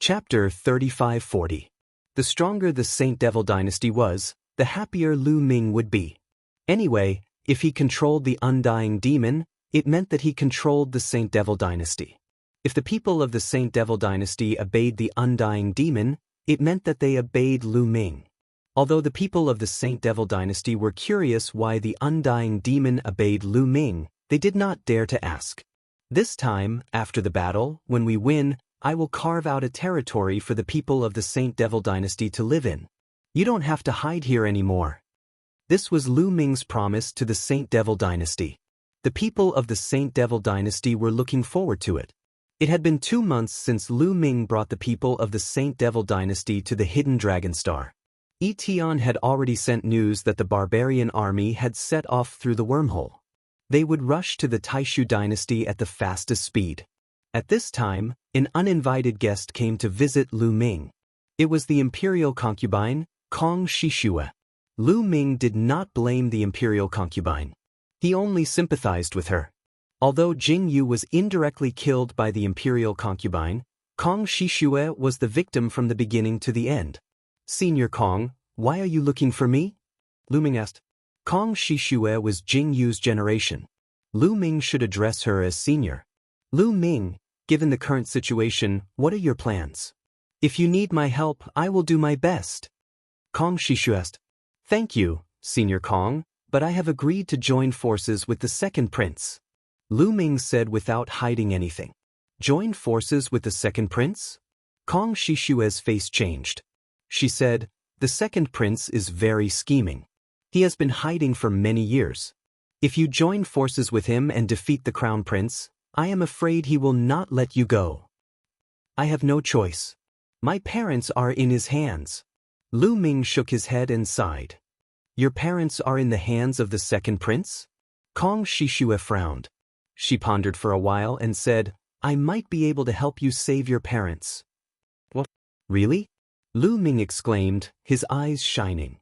Chapter 3540. The stronger the Saint Devil dynasty was, the happier Lu Ming would be. Anyway, if he controlled the undying demon, it meant that he controlled the Saint Devil dynasty. If the people of the Saint Devil dynasty obeyed the undying demon, it meant that they obeyed Lu Ming. Although the people of the Saint Devil dynasty were curious why the undying demon obeyed Lu Ming, they did not dare to ask. This time, after the battle, when we win, I will carve out a territory for the people of the Saint Devil dynasty to live in. You don't have to hide here anymore. This was Lu Ming's promise to the Saint Devil dynasty. The people of the Saint Devil dynasty were looking forward to it. It had been 2 months since Lu Ming brought the people of the Saint Devil dynasty to the Hidden Dragon Star. Etion had already sent news that the barbarian army had set off through the wormhole. They would rush to the Taishu dynasty at the fastest speed. At this time, an uninvited guest came to visit Lu Ming. It was the imperial concubine, Kong Shishue. Lu Ming did not blame the imperial concubine. He only sympathized with her. Although Jing Yu was indirectly killed by the imperial concubine, Kong Shishue was the victim from the beginning to the end. "Senior Kong, why are you looking for me?" Lu Ming asked. Kong Shishue was Jing Yu's generation. Lu Ming should address her as senior. "Lu Ming, given the current situation, what are your plans?" "If you need my help, I will do my best." Kong Shishu asked. "Thank you, Senior Kong, but I have agreed to join forces with the second prince." Lu Ming said without hiding anything. "Join forces with the second prince?" Kong Shishue's face changed. She said, "The second prince is very scheming. He has been hiding for many years. If you join forces with him and defeat the crown prince, I am afraid he will not let you go." "I have no choice. My parents are in his hands." Lu Ming shook his head and sighed. "Your parents are in the hands of the second prince?" Kong Shishue frowned. She pondered for a while and said, "I might be able to help you save your parents." "What? Really?" Lu Ming exclaimed, his eyes shining.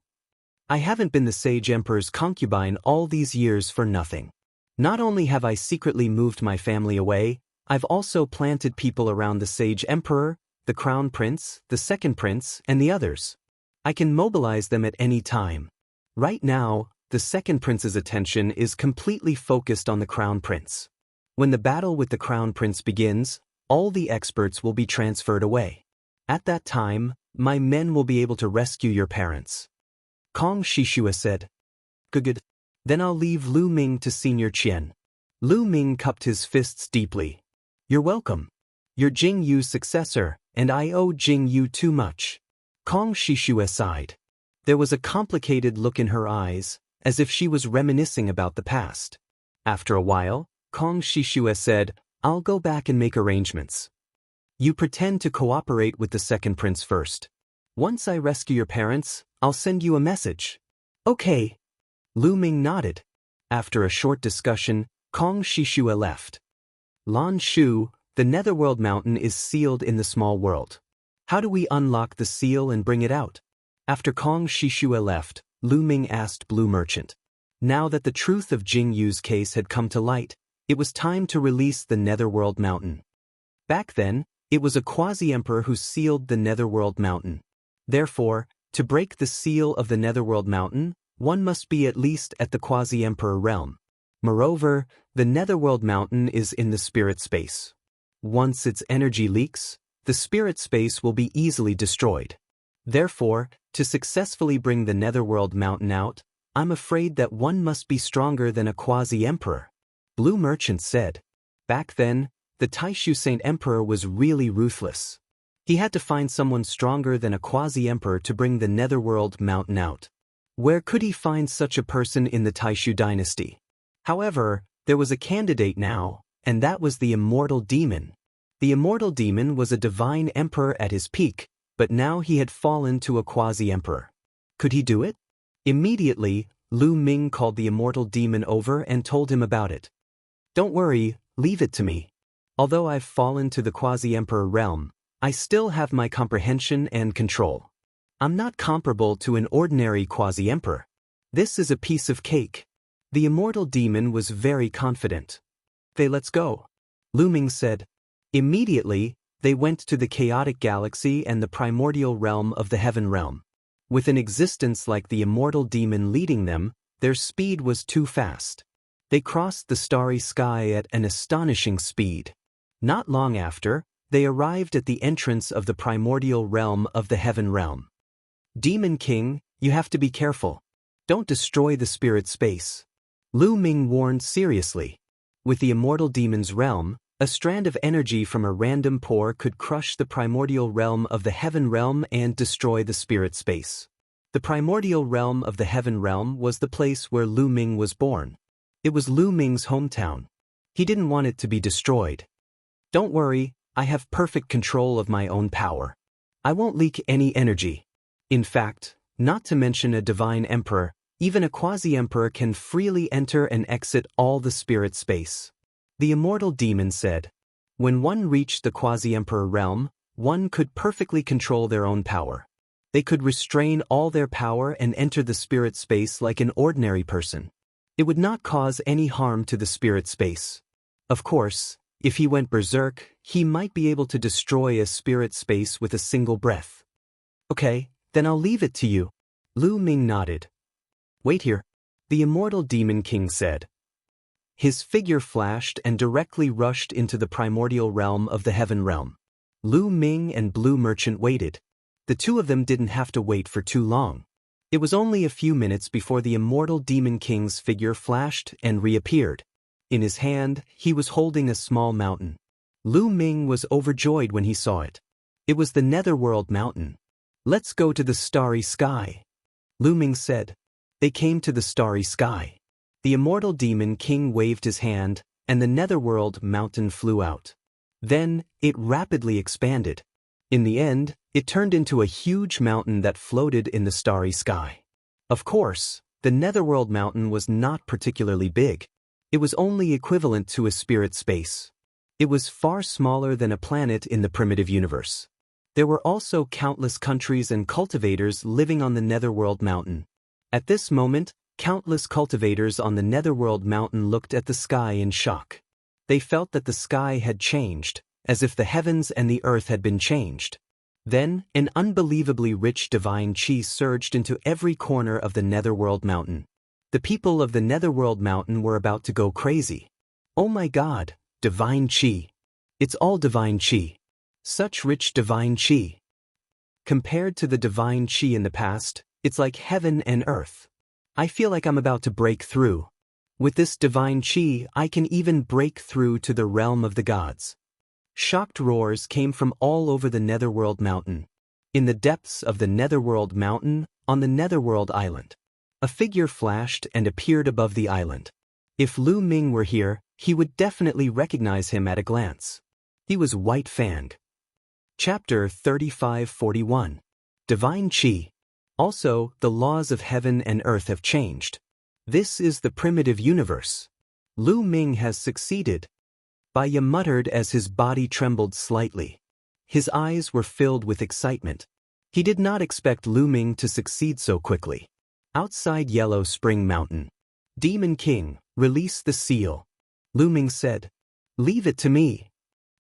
"I haven't been the Sage Emperor's concubine all these years for nothing. Not only have I secretly moved my family away, I've also planted people around the Sage Emperor, the Crown Prince, the Second Prince, and the others. I can mobilize them at any time. Right now, the Second Prince's attention is completely focused on the Crown Prince. When the battle with the Crown Prince begins, all the experts will be transferred away. At that time, my men will be able to rescue your parents." Kong Shishue said. Good. Then I'll leave Lu Ming to Senior Qian." Lu Ming cupped his fists deeply. "You're welcome. You're Jing Yu's successor, and I owe Jing Yu too much." Kong Shishue sighed. There was a complicated look in her eyes, as if she was reminiscing about the past. After a while, Kong Shishue said, "I'll go back and make arrangements. You pretend to cooperate with the second prince first. Once I rescue your parents, I'll send you a message." "Okay." Lu Ming nodded. After a short discussion, Kong Shishue left. "Lan Shu, the Netherworld Mountain is sealed in the small world. How do we unlock the seal and bring it out?" After Kong Shishue left, Lu Ming asked Blue Merchant. Now that the truth of Jing Yu's case had come to light, it was time to release the Netherworld Mountain. Back then, it was a quasi-emperor who sealed the Netherworld Mountain. Therefore, to break the seal of the Netherworld Mountain, one must be at least at the quasi-emperor realm. Moreover, the Netherworld Mountain is in the spirit space. Once its energy leaks, the spirit space will be easily destroyed. Therefore, to successfully bring the Netherworld Mountain out, I'm afraid that one must be stronger than a quasi-emperor. Blue Merchant said. Back then, the Taishu Saint Emperor was really ruthless. He had to find someone stronger than a quasi-emperor to bring the Netherworld Mountain out. Where could he find such a person in the Taishu dynasty? However, there was a candidate now, and that was the Immortal Demon. The Immortal Demon was a divine emperor at his peak, but now he had fallen to a quasi-emperor. Could he do it? Immediately, Lu Ming called the Immortal Demon over and told him about it. "Don't worry, leave it to me. Although I've fallen to the quasi-emperor realm, I still have my comprehension and control. I'm not comparable to an ordinary quasi-emperor. This is a piece of cake." The Immortal Demon was very confident. "Let's go," Lu Ming said. Immediately, they went to the chaotic galaxy and the primordial realm of the heaven realm. With an existence like the immortal demon leading them, their speed was too fast. They crossed the starry sky at an astonishing speed. Not long after, they arrived at the entrance of the primordial realm of the heaven realm. Demon King, you have to be careful. Don't destroy the spirit space. Lu Ming warned seriously. With the immortal demon's realm, a strand of energy from a random pore could crush the primordial realm of the heaven realm and destroy the spirit space. The primordial realm of the heaven realm was the place where Lu Ming was born. It was Lu Ming's hometown. He didn't want it to be destroyed. Don't worry, I have perfect control of my own power. I won't leak any energy. In fact, not to mention a divine emperor, even a quasi-emperor can freely enter and exit all the spirit space. The immortal demon said, when one reached the quasi-emperor realm, one could perfectly control their own power. They could restrain all their power and enter the spirit space like an ordinary person. It would not cause any harm to the spirit space. Of course, if he went berserk, he might be able to destroy a spirit space with a single breath. Okay, then I'll leave it to you. Lu Ming nodded. Wait here. The immortal demon king said. His figure flashed and directly rushed into the primordial realm of the heaven realm. Lu Ming and Blue Merchant waited. The two of them didn't have to wait for too long. It was only a few minutes before the immortal demon king's figure flashed and reappeared. In his hand, he was holding a small mountain. Lu Ming was overjoyed when he saw it. It was the Netherworld Mountain. Let's go to the starry sky, Lu Ming said. They came to the starry sky. The immortal demon king waved his hand, and the Netherworld Mountain flew out. Then, it rapidly expanded. In the end, it turned into a huge mountain that floated in the starry sky. Of course, the Netherworld Mountain was not particularly big. It was only equivalent to a spirit space. It was far smaller than a planet in the primitive universe. There were also countless countries and cultivators living on the Netherworld Mountain. At this moment, countless cultivators on the Netherworld Mountain looked at the sky in shock. They felt that the sky had changed, as if the heavens and the earth had been changed. Then, an unbelievably rich divine chi surged into every corner of the Netherworld Mountain. The people of the Netherworld Mountain were about to go crazy. Oh my God, divine chi. It's all divine chi. Such rich divine chi. Compared to the divine chi in the past, it's like heaven and earth. I feel like I'm about to break through. With this divine chi, I can even break through to the realm of the gods. Shocked roars came from all over the Netherworld Mountain. In the depths of the Netherworld Mountain, on the Netherworld Island, a figure flashed and appeared above the island. If Lu Ming were here, he would definitely recognize him at a glance. He was White Fang. Chapter 3541. Divine Chi. Also, the laws of heaven and earth have changed. This is the primitive universe. Lu Ming has succeeded. Baya muttered as his body trembled slightly. His eyes were filled with excitement. He did not expect Lu Ming to succeed so quickly. Outside Yellow Spring Mountain. Demon King, release the seal. Lu Ming said. Leave it to me.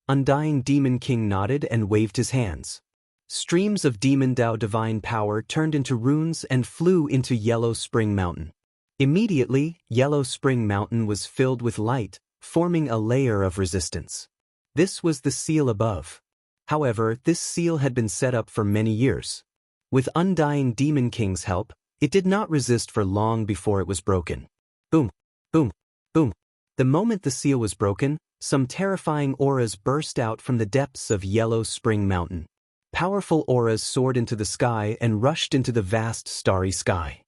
Undying Demon King nodded and waved his hands. Streams of Demon Dao divine power turned into runes and flew into Yellow Spring Mountain. Immediately, Yellow Spring Mountain was filled with light, forming a layer of resistance. This was the seal above. However, this seal had been set up for many years. With Undying Demon King's help, it did not resist for long before it was broken. Boom, boom, boom. The moment the seal was broken, some terrifying auras burst out from the depths of Yellow Spring Mountain. Powerful auras soared into the sky and rushed into the vast starry sky.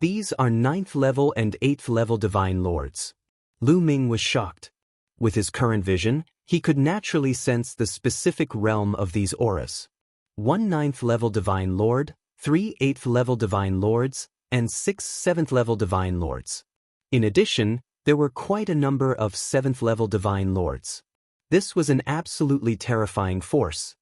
These are 9th level and 8th level divine lords. Lu Ming was shocked. With his current vision, he could naturally sense the specific realm of these auras. 1 9th level divine lord, 3 8th level divine lords, and 6 7th level divine lords. In addition, there were quite a number of 7th level divine lords. This was an absolutely terrifying force.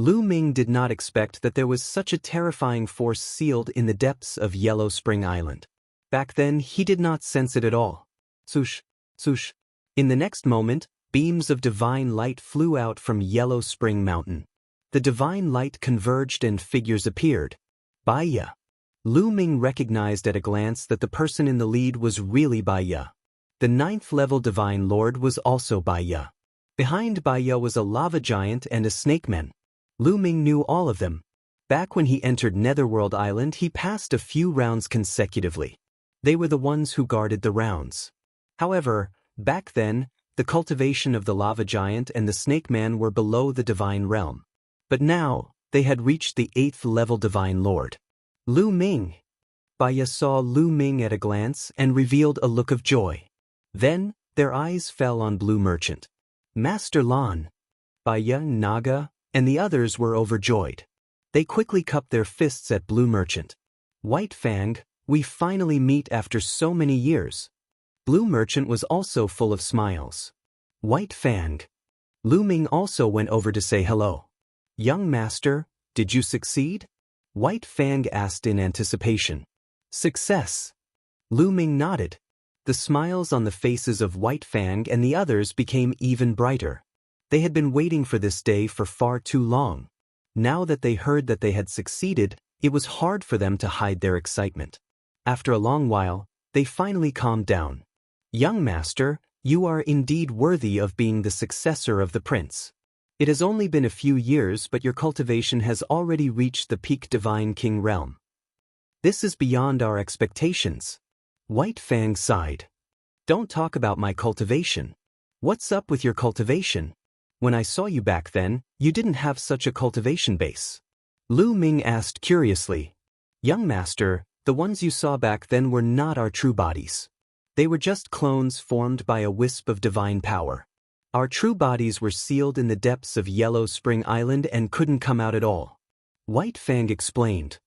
Lu Ming did not expect that there was such a terrifying force sealed in the depths of Yellow Spring Island. Back then, he did not sense it at all. Swoosh, swoosh. In the next moment, Beams of divine light flew out from Yellow Spring Mountain. The divine light converged and figures appeared. Baiya. Lu Ming recognized at a glance that the person in the lead was really Baiya. The 9th-level Divine Lord was also Baiya. Behind Baiya was a lava giant and a snakeman. Lu Ming knew all of them. Back when he entered Netherworld Island, he passed a few rounds consecutively. They were the ones who guarded the rounds. However, back then, the cultivation of the lava giant and the snakeman were below the divine realm. But now, they had reached the 8th-level Divine Lord. Lu Ming. Baiya saw Lu Ming at a glance and revealed a look of joy. Then, their eyes fell on Blue Merchant. Master Lan. Baiya, Naga, and the others were overjoyed. They quickly cupped their fists at Blue Merchant. White Fang, we finally meet after so many years. Blue Merchant was also full of smiles. White Fang. Lu Ming also went over to say hello. Young Master, did you succeed? White Fang asked in anticipation. Success. Lu Ming nodded. The smiles on the faces of White Fang and the others became even brighter. They had been waiting for this day for far too long. Now that they heard that they had succeeded, it was hard for them to hide their excitement. After a long while, they finally calmed down. Young Master, you are indeed worthy of being the successor of the prince. It has only been a few years, but your cultivation has already reached the peak Divine King realm. This is beyond our expectations. White Fang sighed. Don't talk about my cultivation. What's up with your cultivation? When I saw you back then, you didn't have such a cultivation base. Lu Ming asked curiously. Young Master, the ones you saw back then were not our true bodies. They were just clones formed by a wisp of divine power. Our true bodies were sealed in the depths of Yellow Spring Island and couldn't come out at all. White Fang explained.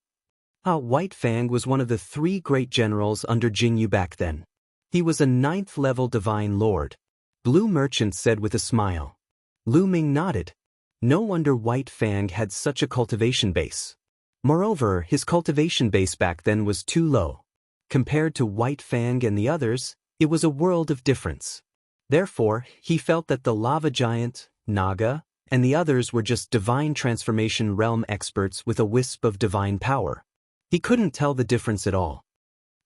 White Fang was one of the 3 great generals under Jingyu back then. He was a 9th-level Divine Lord. Blue Merchant said with a smile. Lu Ming nodded. No wonder White Fang had such a cultivation base. Moreover, his cultivation base back then was too low. Compared to White Fang and the others, it was a world of difference. Therefore, he felt that the lava giant, Naga, and the others were just divine transformation realm experts with a wisp of divine power. He couldn't tell the difference at all.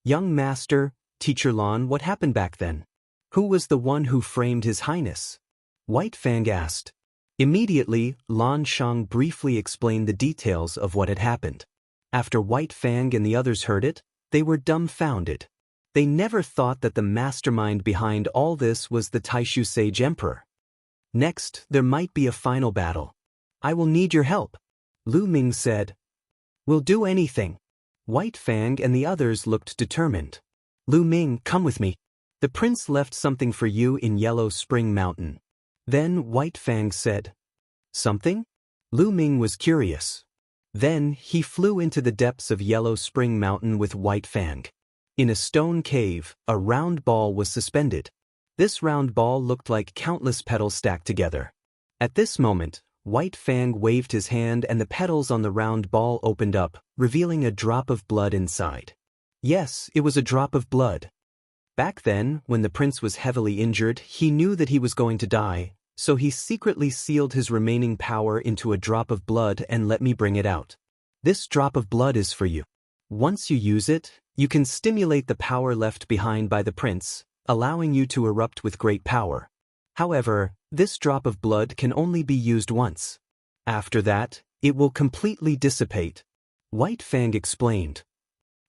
Young Master, Teacher Lan, what happened back then? Who was the one who framed His Highness? White Fang asked. Immediately, Lan Shang briefly explained the details of what had happened. After White Fang and the others heard it, they were dumbfounded. They never thought that the mastermind behind all this was the Taishu Sage Emperor. Next, there might be a final battle. I will need your help, Lu Ming said. We'll do anything. White Fang and the others looked determined. Lu Ming, come with me. The prince left something for you in Yellow Spring Mountain. Then White Fang said. Something? Lu Ming was curious. Then he flew into the depths of Yellow Spring Mountain with White Fang. In a stone cave, a round ball was suspended. This round ball looked like countless petals stacked together. At this moment, White Fang waved his hand and the petals on the round ball opened up, revealing a drop of blood inside. Yes, it was a drop of blood. Back then, when the prince was heavily injured, he knew that he was going to die, so he secretly sealed his remaining power into a drop of blood and let me bring it out. This drop of blood is for you. Once you use it, you can stimulate the power left behind by the prince, allowing you to erupt with great power. However, this drop of blood can only be used once. After that, it will completely dissipate. White Fang explained.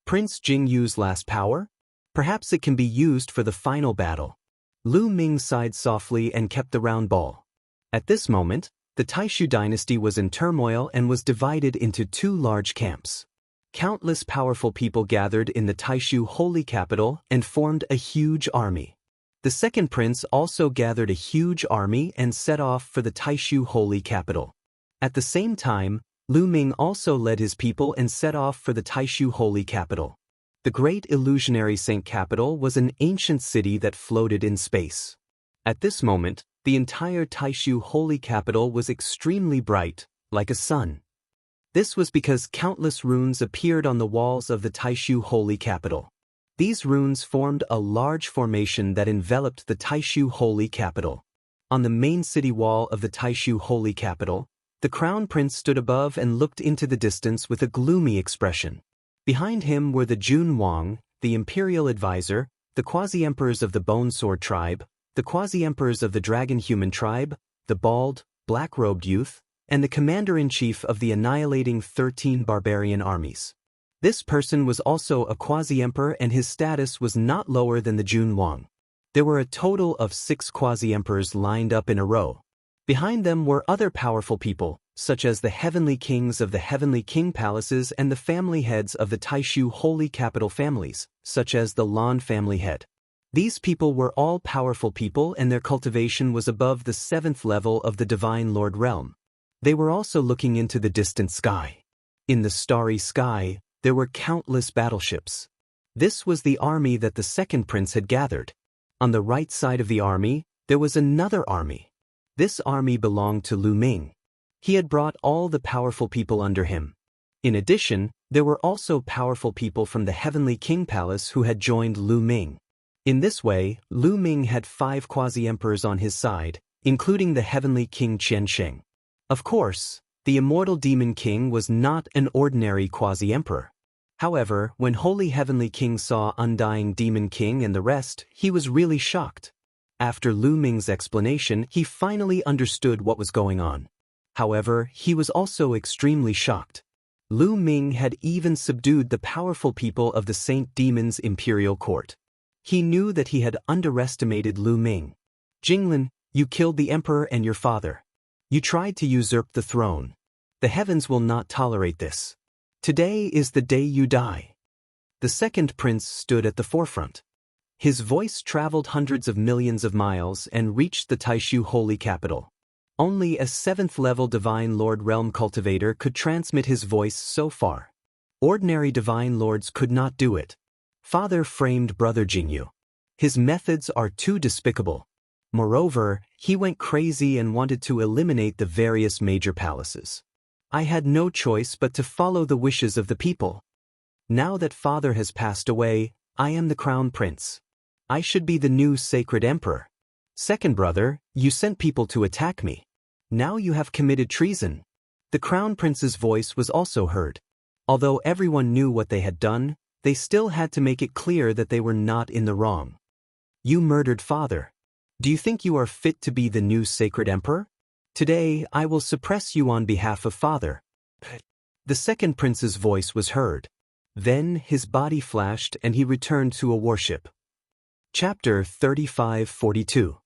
Prince Jingyu's last power? Perhaps it can be used for the final battle. Lu Ming sighed softly and kept the round ball. At this moment, the Taishu dynasty was in turmoil and was divided into 2 large camps. Countless powerful people gathered in the Taishu holy capital and formed a huge army. The second prince also gathered a huge army and set off for the Taishu holy capital. At the same time, Lu Ming also led his people and set off for the Taishu holy capital. The great illusionary Saint capital was an ancient city that floated in space. At this moment, the entire Taishu holy capital was extremely bright, like a sun. This was because countless runes appeared on the walls of the Taishu holy capital. These runes formed a large formation that enveloped the Taishu holy capital. On the main city wall of the Taishu holy capital, the crown prince stood above and looked into the distance with a gloomy expression. Behind him were the Jun Wang, the imperial advisor, the quasi-emperors of the Bone Sword tribe, the quasi-emperors of the Dragon-Human tribe, the bald, black-robed youth, and the commander-in-chief of the annihilating 13 barbarian armies. This person was also a quasi-emperor, and his status was not lower than the Jun Wang. There were a total of 6 quasi-emperors lined up in a row. Behind them were other powerful people, such as the heavenly kings of the heavenly king palaces and the family heads of the Taishu holy capital families, such as the Lan family head. These people were all powerful people, and their cultivation was above the 7th level of the Divine Lord realm. They were also looking into the distant sky. In the starry sky, there were countless battleships. This was the army that the second prince had gathered. On the right side of the army, there was another army. This army belonged to Lu Ming. He had brought all the powerful people under him. In addition, there were also powerful people from the Heavenly King Palace who had joined Lu Ming. In this way, Lu Ming had 5 quasi-emperors on his side, including the Heavenly King Qiansheng. Of course, the Immortal Demon King was not an ordinary quasi-emperor. However, when Holy Heavenly King saw Undying Demon King and the rest, he was really shocked. After Lu Ming's explanation, he finally understood what was going on. However, he was also extremely shocked. Lu Ming had even subdued the powerful people of the Saint Demon's imperial court. He knew that he had underestimated Lu Ming. Jinglin, you killed the emperor and your father. You tried to usurp the throne. The heavens will not tolerate this. Today is the day you die. The second prince stood at the forefront. His voice traveled hundreds of millions of miles and reached the Taishu holy capital. Only a 7th-level Divine Lord realm cultivator could transmit his voice so far. Ordinary Divine Lords could not do it. Father framed Brother Jingyu. His methods are too despicable. Moreover, he went crazy and wanted to eliminate the various major palaces. I had no choice but to follow the wishes of the people. Now that father has passed away, I am the crown prince. I should be the new sacred emperor. Second brother, you sent people to attack me. Now you have committed treason. The crown prince's voice was also heard. Although everyone knew what they had done, they still had to make it clear that they were not in the wrong. You murdered father. Do you think you are fit to be the new sacred emperor? Today, I will suppress you on behalf of father. The second prince's voice was heard. Then his body flashed and he returned to a warship. Chapter 35-42.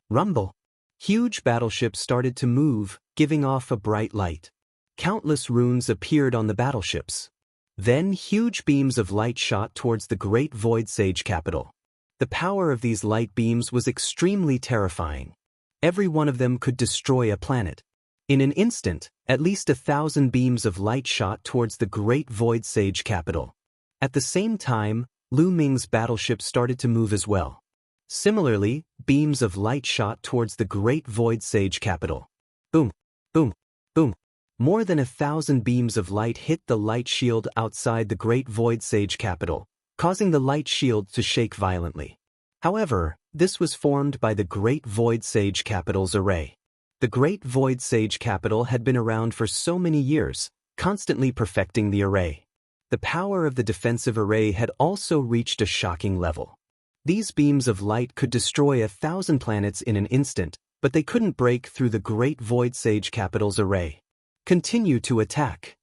Rumble. Huge battleships started to move, giving off a bright light. Countless runes appeared on the battleships. Then huge beams of light shot towards the great Void Sage capital. The power of these light beams was extremely terrifying. Every one of them could destroy a planet. In an instant, at least 1,000 beams of light shot towards the great Void Sage capital. At the same time, Lu Ming's battleship started to move as well. Similarly, beams of light shot towards the great Void Sage capital. Boom, boom, boom. More than 1,000 beams of light hit the light shield outside the great Void Sage capital, causing the light shield to shake violently. However, this was formed by the Great Void Sage Capital's array. The Great Void Sage Capital had been around for so many years, constantly perfecting the array. The power of the defensive array had also reached a shocking level. These beams of light could destroy 1,000 planets in an instant, but they couldn't break through the Great Void Sage Capital's array. Continue to attack.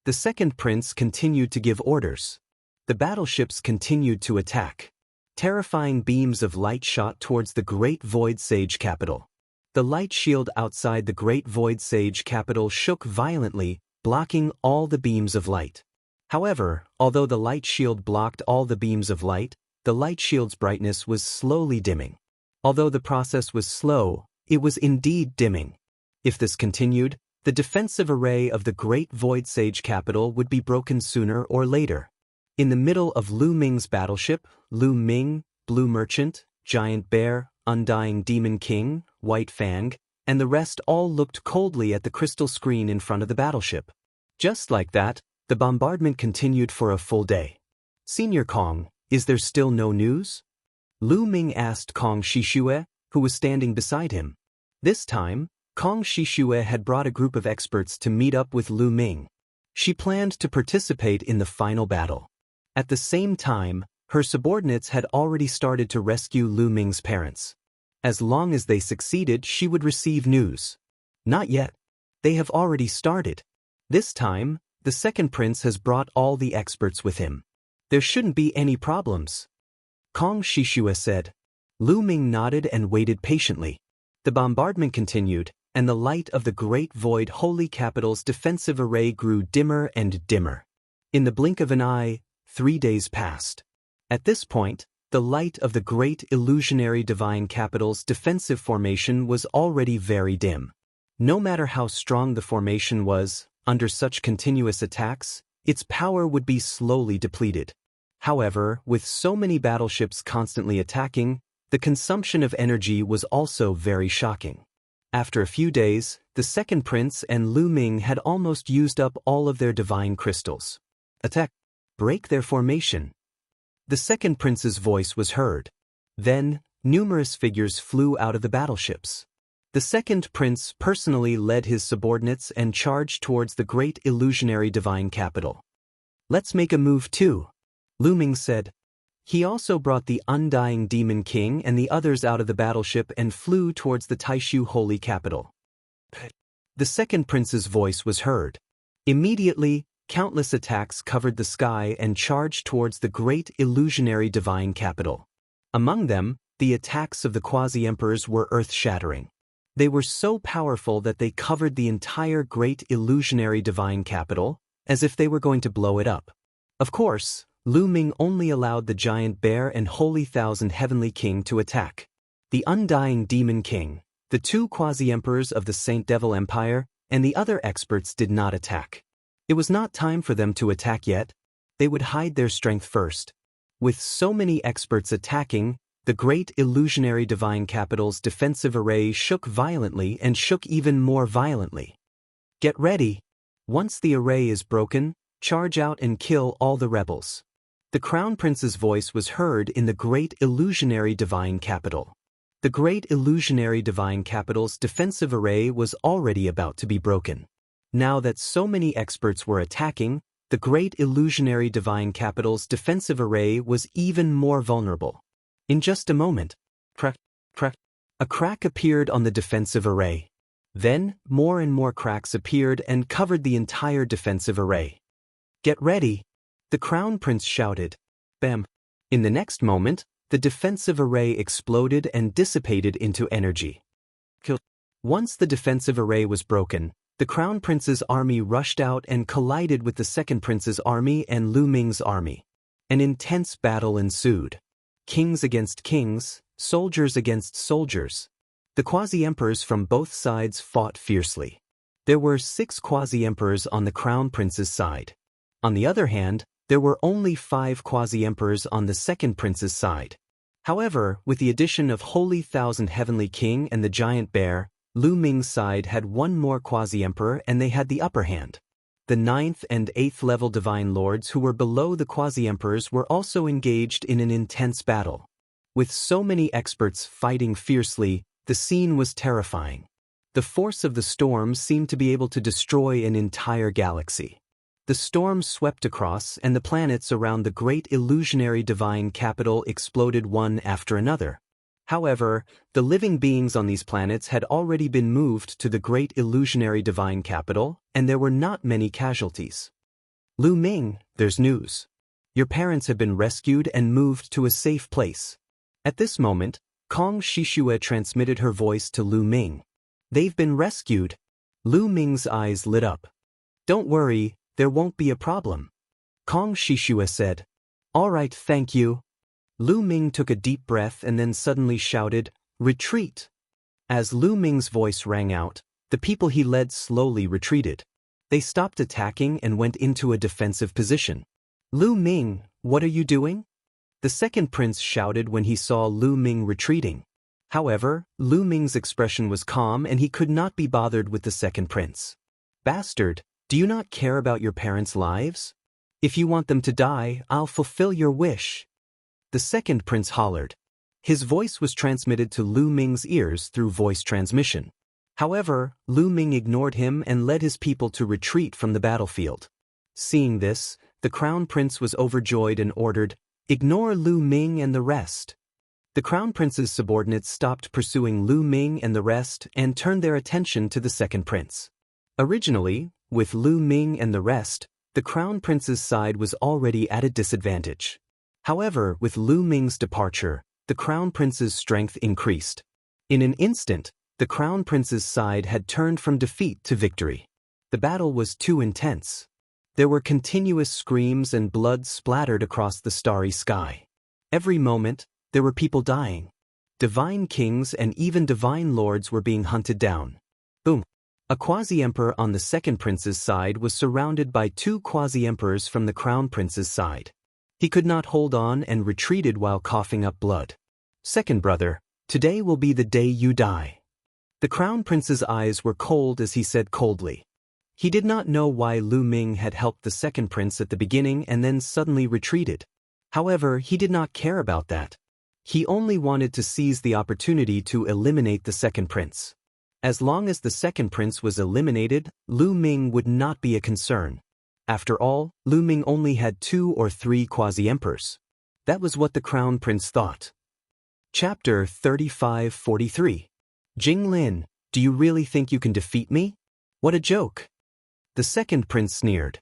The second prince continued to give orders. The battleships continued to attack. Terrifying beams of light shot towards the Great Void Sage capital. The light shield outside the Great Void Sage capital shook violently, blocking all the beams of light. However, although the light shield blocked all the beams of light, the light shield's brightness was slowly dimming. Although the process was slow, it was indeed dimming. If this continued, the defensive array of the Great Void Sage capital would be broken sooner or later. In the middle of Lu Ming's battleship, Lu Ming, Blue Merchant, Giant Bear, Undying Demon King, White Fang, and the rest all looked coldly at the crystal screen in front of the battleship. Just like that, the bombardment continued for a full day. Senior Kong, is there still no news? Lu Ming asked Kong Shishue, who was standing beside him. This time, Kong Shishue had brought a group of experts to meet up with Lu Ming. She planned to participate in the final battle. At the same time, her subordinates had already started to rescue Lu Ming's parents. As long as they succeeded, she would receive news. Not yet. They have already started. This time, the second prince has brought all the experts with him. There shouldn't be any problems. Kong Shishue said. Lu Ming nodded and waited patiently. The bombardment continued, and the light of the Great Void Holy Capital's defensive array grew dimmer and dimmer. In the blink of an eye, 3 days passed. At this point, the light of the Great Illusionary Divine Capital's defensive formation was already very dim. No matter how strong the formation was, under such continuous attacks, its power would be slowly depleted. However, with so many battleships constantly attacking, the consumption of energy was also very shocking. After a few days, the second prince and Lu Ming had almost used up all of their divine crystals. Attack! Break their formation! The second prince's voice was heard. Then, numerous figures flew out of the battleships. The second prince personally led his subordinates and charged towards the Great Illusionary Divine Capital. Let's make a move too, Lu Ming said. He also brought the Undying Demon King and the others out of the battleship and flew towards the Taishu Holy Capital. The second prince's voice was heard. Immediately, countless attacks covered the sky and charged towards the Great Illusionary Divine Capital. Among them, the attacks of the quasi-emperors were earth-shattering. They were so powerful that they covered the entire Great Illusionary Divine Capital, as if they were going to blow it up. Of course, Lu Ming only allowed the Giant Bear and Holy Thousand Heavenly King to attack. The Undying Demon King, the 2 quasi-emperors of the Saint Devil Empire, and the other experts did not attack. It was not time for them to attack yet. They would hide their strength first. With so many experts attacking, the Great Illusionary Divine Capital's defensive array shook violently and shook even more violently. Get ready. Once the array is broken, charge out and kill all the rebels. The Crown Prince's voice was heard in the Great Illusionary Divine Capital. The Great Illusionary Divine Capital's defensive array was already about to be broken. Now that so many experts were attacking, the Great Illusionary Divine Capital's defensive array was even more vulnerable. In just a moment, crack, crack, a crack appeared on the defensive array. Then, more and more cracks appeared and covered the entire defensive array. Get ready, the Crown Prince shouted. Bam! In the next moment, the defensive array exploded and dissipated into energy. Once the defensive array was broken, the Crown Prince's army rushed out and collided with the second prince's army and Lu Ming's army. An intense battle ensued. Kings against kings, soldiers against soldiers. The quasi-emperors from both sides fought fiercely. There were 6 quasi-emperors on the Crown Prince's side. On the other hand, there were only 5 quasi-emperors on the second prince's side. However, with the addition of Holy Thousand Heavenly King and the Giant Bear, Lu Ming's side had 1 more quasi-emperor and they had the upper hand. The 9th and 8th level divine lords who were below the quasi-emperors were also engaged in an intense battle. With so many experts fighting fiercely, the scene was terrifying. The force of the storm seemed to be able to destroy an entire galaxy. The storm swept across and the planets around the Great Illusionary Divine Capital exploded one after another. However, the living beings on these planets had already been moved to the Great Illusionary Divine Capital, and there were not many casualties. Lu Ming, there's news. Your parents have been rescued and moved to a safe place. At this moment, Kong Shishue transmitted her voice to Lu Ming. They've been rescued. Lu Ming's eyes lit up. Don't worry, there won't be a problem. Kong Shishue said. All right, thank you. Lu Ming took a deep breath and then suddenly shouted, Retreat! As Lu Ming's voice rang out, the people he led slowly retreated. They stopped attacking and went into a defensive position. Lu Ming, what are you doing? The second prince shouted when he saw Lu Ming retreating. However, Lu Ming's expression was calm and he could not be bothered with the second prince. Bastard, do you not care about your parents' lives? If you want them to die, I'll fulfill your wish. The second prince hollered. His voice was transmitted to Lu Ming's ears through voice transmission. However, Lu Ming ignored him and led his people to retreat from the battlefield. Seeing this, the Crown Prince was overjoyed and ordered, "Ignore Lu Ming and the rest." The Crown Prince's subordinates stopped pursuing Lu Ming and the rest and turned their attention to the second prince. Originally, with Lu Ming and the rest, the Crown Prince's side was already at a disadvantage. However, with Lu Ming's departure, the Crown Prince's strength increased. In an instant, the Crown Prince's side had turned from defeat to victory. The battle was too intense. There were continuous screams and blood splattered across the starry sky. Every moment, there were people dying. Divine kings and even divine lords were being hunted down. Boom! A quasi-emperor on the second prince's side was surrounded by two quasi-emperors from the Crown Prince's side. He could not hold on and retreated while coughing up blood. "Second brother, today will be the day you die." The Crown Prince's eyes were cold as he said coldly. He did not know why Lu Ming had helped the second prince at the beginning and then suddenly retreated. However, he did not care about that. He only wanted to seize the opportunity to eliminate the second prince. As long as the second prince was eliminated, Lu Ming would not be a concern. After all, Lu Ming only had 2 or 3 quasi-emperors. That was what the Crown Prince thought. Chapter 35-43. Jinglin, do you really think you can defeat me? What a joke! The second prince sneered.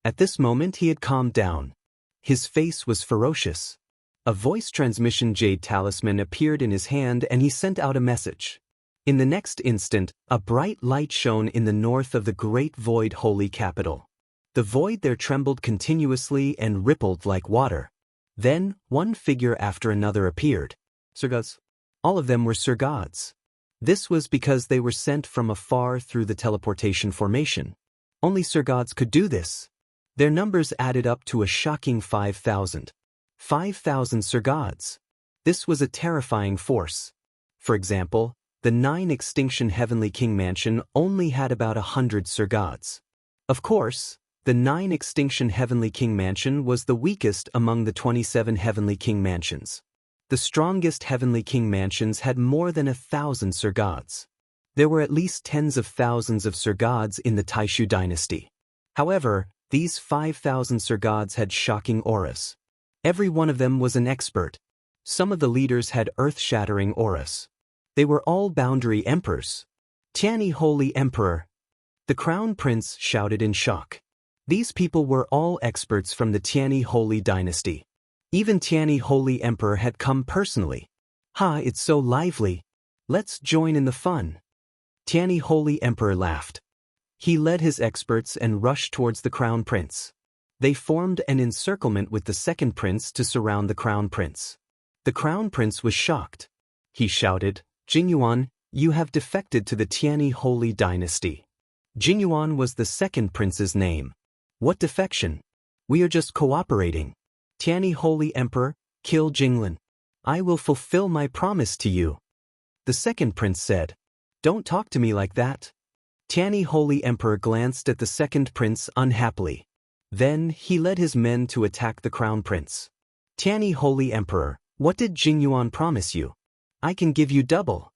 At this moment he had calmed down. His face was ferocious. A voice transmission jade talisman appeared in his hand and he sent out a message. In the next instant, a bright light shone in the north of the great void holy capital. The void there trembled continuously and rippled like water. Then, one figure after another appeared. Surgods. All of them were surgods. This was because they were sent from afar through the teleportation formation. Only surgods could do this. Their numbers added up to a shocking 5,000. 5,000 surgods. This was a terrifying force. For example, the 9 Extinction Heavenly King Mansion only had about 100 surgods. Of course, the 9 Extinction Heavenly King Mansion was the weakest among the 27 Heavenly King Mansions. The strongest Heavenly King Mansions had more than 1,000 surgods. There were at least tens of thousands of surgods in the Taishu dynasty. However, these 5,000 surgods had shocking auras. Every one of them was an expert. Some of the leaders had earth-shattering auras. They were all boundary emperors. Tianyi Holy Emperor! The Crown Prince shouted in shock. These people were all experts from the Tianyi Holy dynasty. Even Tianyi Holy Emperor had come personally. "Ha, it's so lively. Let's join in the fun." Tianyi Holy Emperor laughed. He led his experts and rushed towards the Crown Prince. They formed an encirclement with the second prince to surround the Crown Prince. The Crown Prince was shocked. He shouted, "Jingyuan, you have defected to the Tianyi Holy dynasty." Jingyuan was the second prince's name. "What defection? We are just cooperating." "Tianyi Holy Emperor, kill Jinglin. I will fulfill my promise to you." The second prince said, "Don't talk to me like that." Tianyi Holy Emperor glanced at the second prince unhappily. Then he led his men to attack the Crown Prince. "Tianyi Holy Emperor, what did Jingyuan promise you? I can give you double."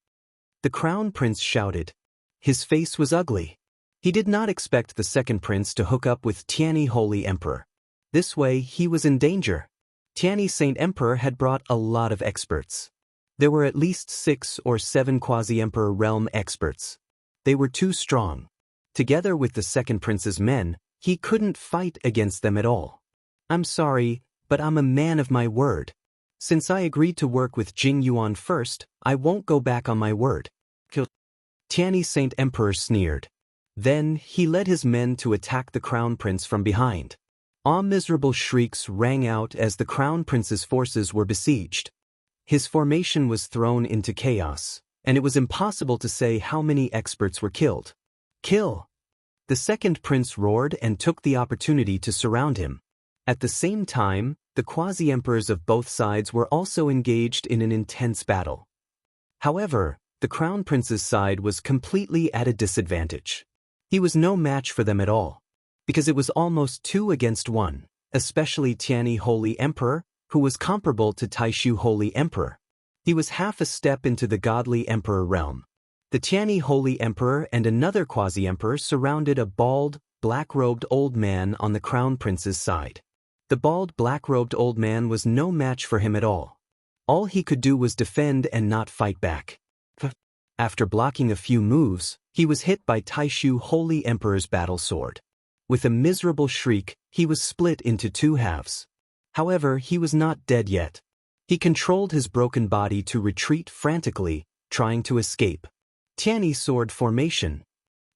The Crown Prince shouted. His face was ugly. He did not expect the second prince to hook up with Tianyi Holy Emperor. This way he was in danger. Tianyi Saint Emperor had brought a lot of experts. There were at least 6 or 7 quasi-emperor realm experts. They were too strong. Together with the second prince's men, he couldn't fight against them at all. "I'm sorry, but I'm a man of my word. Since I agreed to work with Jingyuan first, I won't go back on my word." Tianyi Saint Emperor sneered. Then he led his men to attack the Crown Prince from behind. Miserable shrieks rang out as the Crown Prince's forces were besieged. His formation was thrown into chaos, and it was impossible to say how many experts were killed. "Kill!" The second prince roared and took the opportunity to surround him. At the same time, the quasi-emperors of both sides were also engaged in an intense battle. However, the Crown Prince's side was completely at a disadvantage. He was no match for them at all, because it was almost 2 against 1, especially Tianyi Holy Emperor, who was comparable to Taishu Holy Emperor. He was half a step into the godly emperor realm. The Tianyi Holy Emperor and another quasi-emperor surrounded a bald, black-robed old man on the crown prince's side. The bald, black-robed old man was no match for him at all. All he could do was defend and not fight back. After blocking a few moves, he was hit by Taishu Holy Emperor's battle sword. With a miserable shriek, he was split into two halves. However, he was not dead yet. He controlled his broken body to retreat frantically, trying to escape. Tianyi sword formation.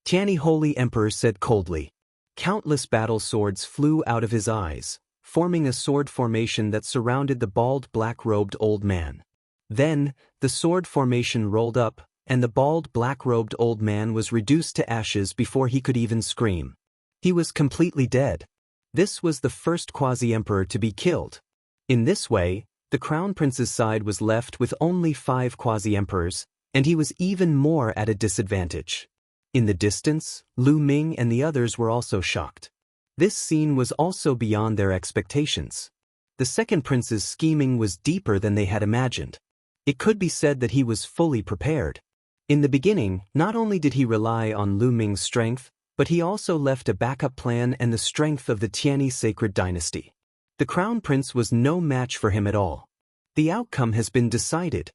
Tianyi Holy Emperor said coldly. Countless battle swords flew out of his eyes, forming a sword formation that surrounded the bald black-robed old man. Then, the sword formation rolled up, and the bald black-robed old man was reduced to ashes before he could even scream. He was completely dead. This was the first quasi-emperor to be killed. In this way, the crown prince's side was left with only 5 quasi-emperors, and he was even more at a disadvantage. In the distance, Lu Ming and the others were also shocked. This scene was also beyond their expectations. The second prince's scheming was deeper than they had imagined. It could be said that he was fully prepared. In the beginning, not only did he rely on Lu Ming's strength, but he also left a backup plan and the strength of the Tianyi sacred dynasty. The crown prince was no match for him at all. The outcome has been decided.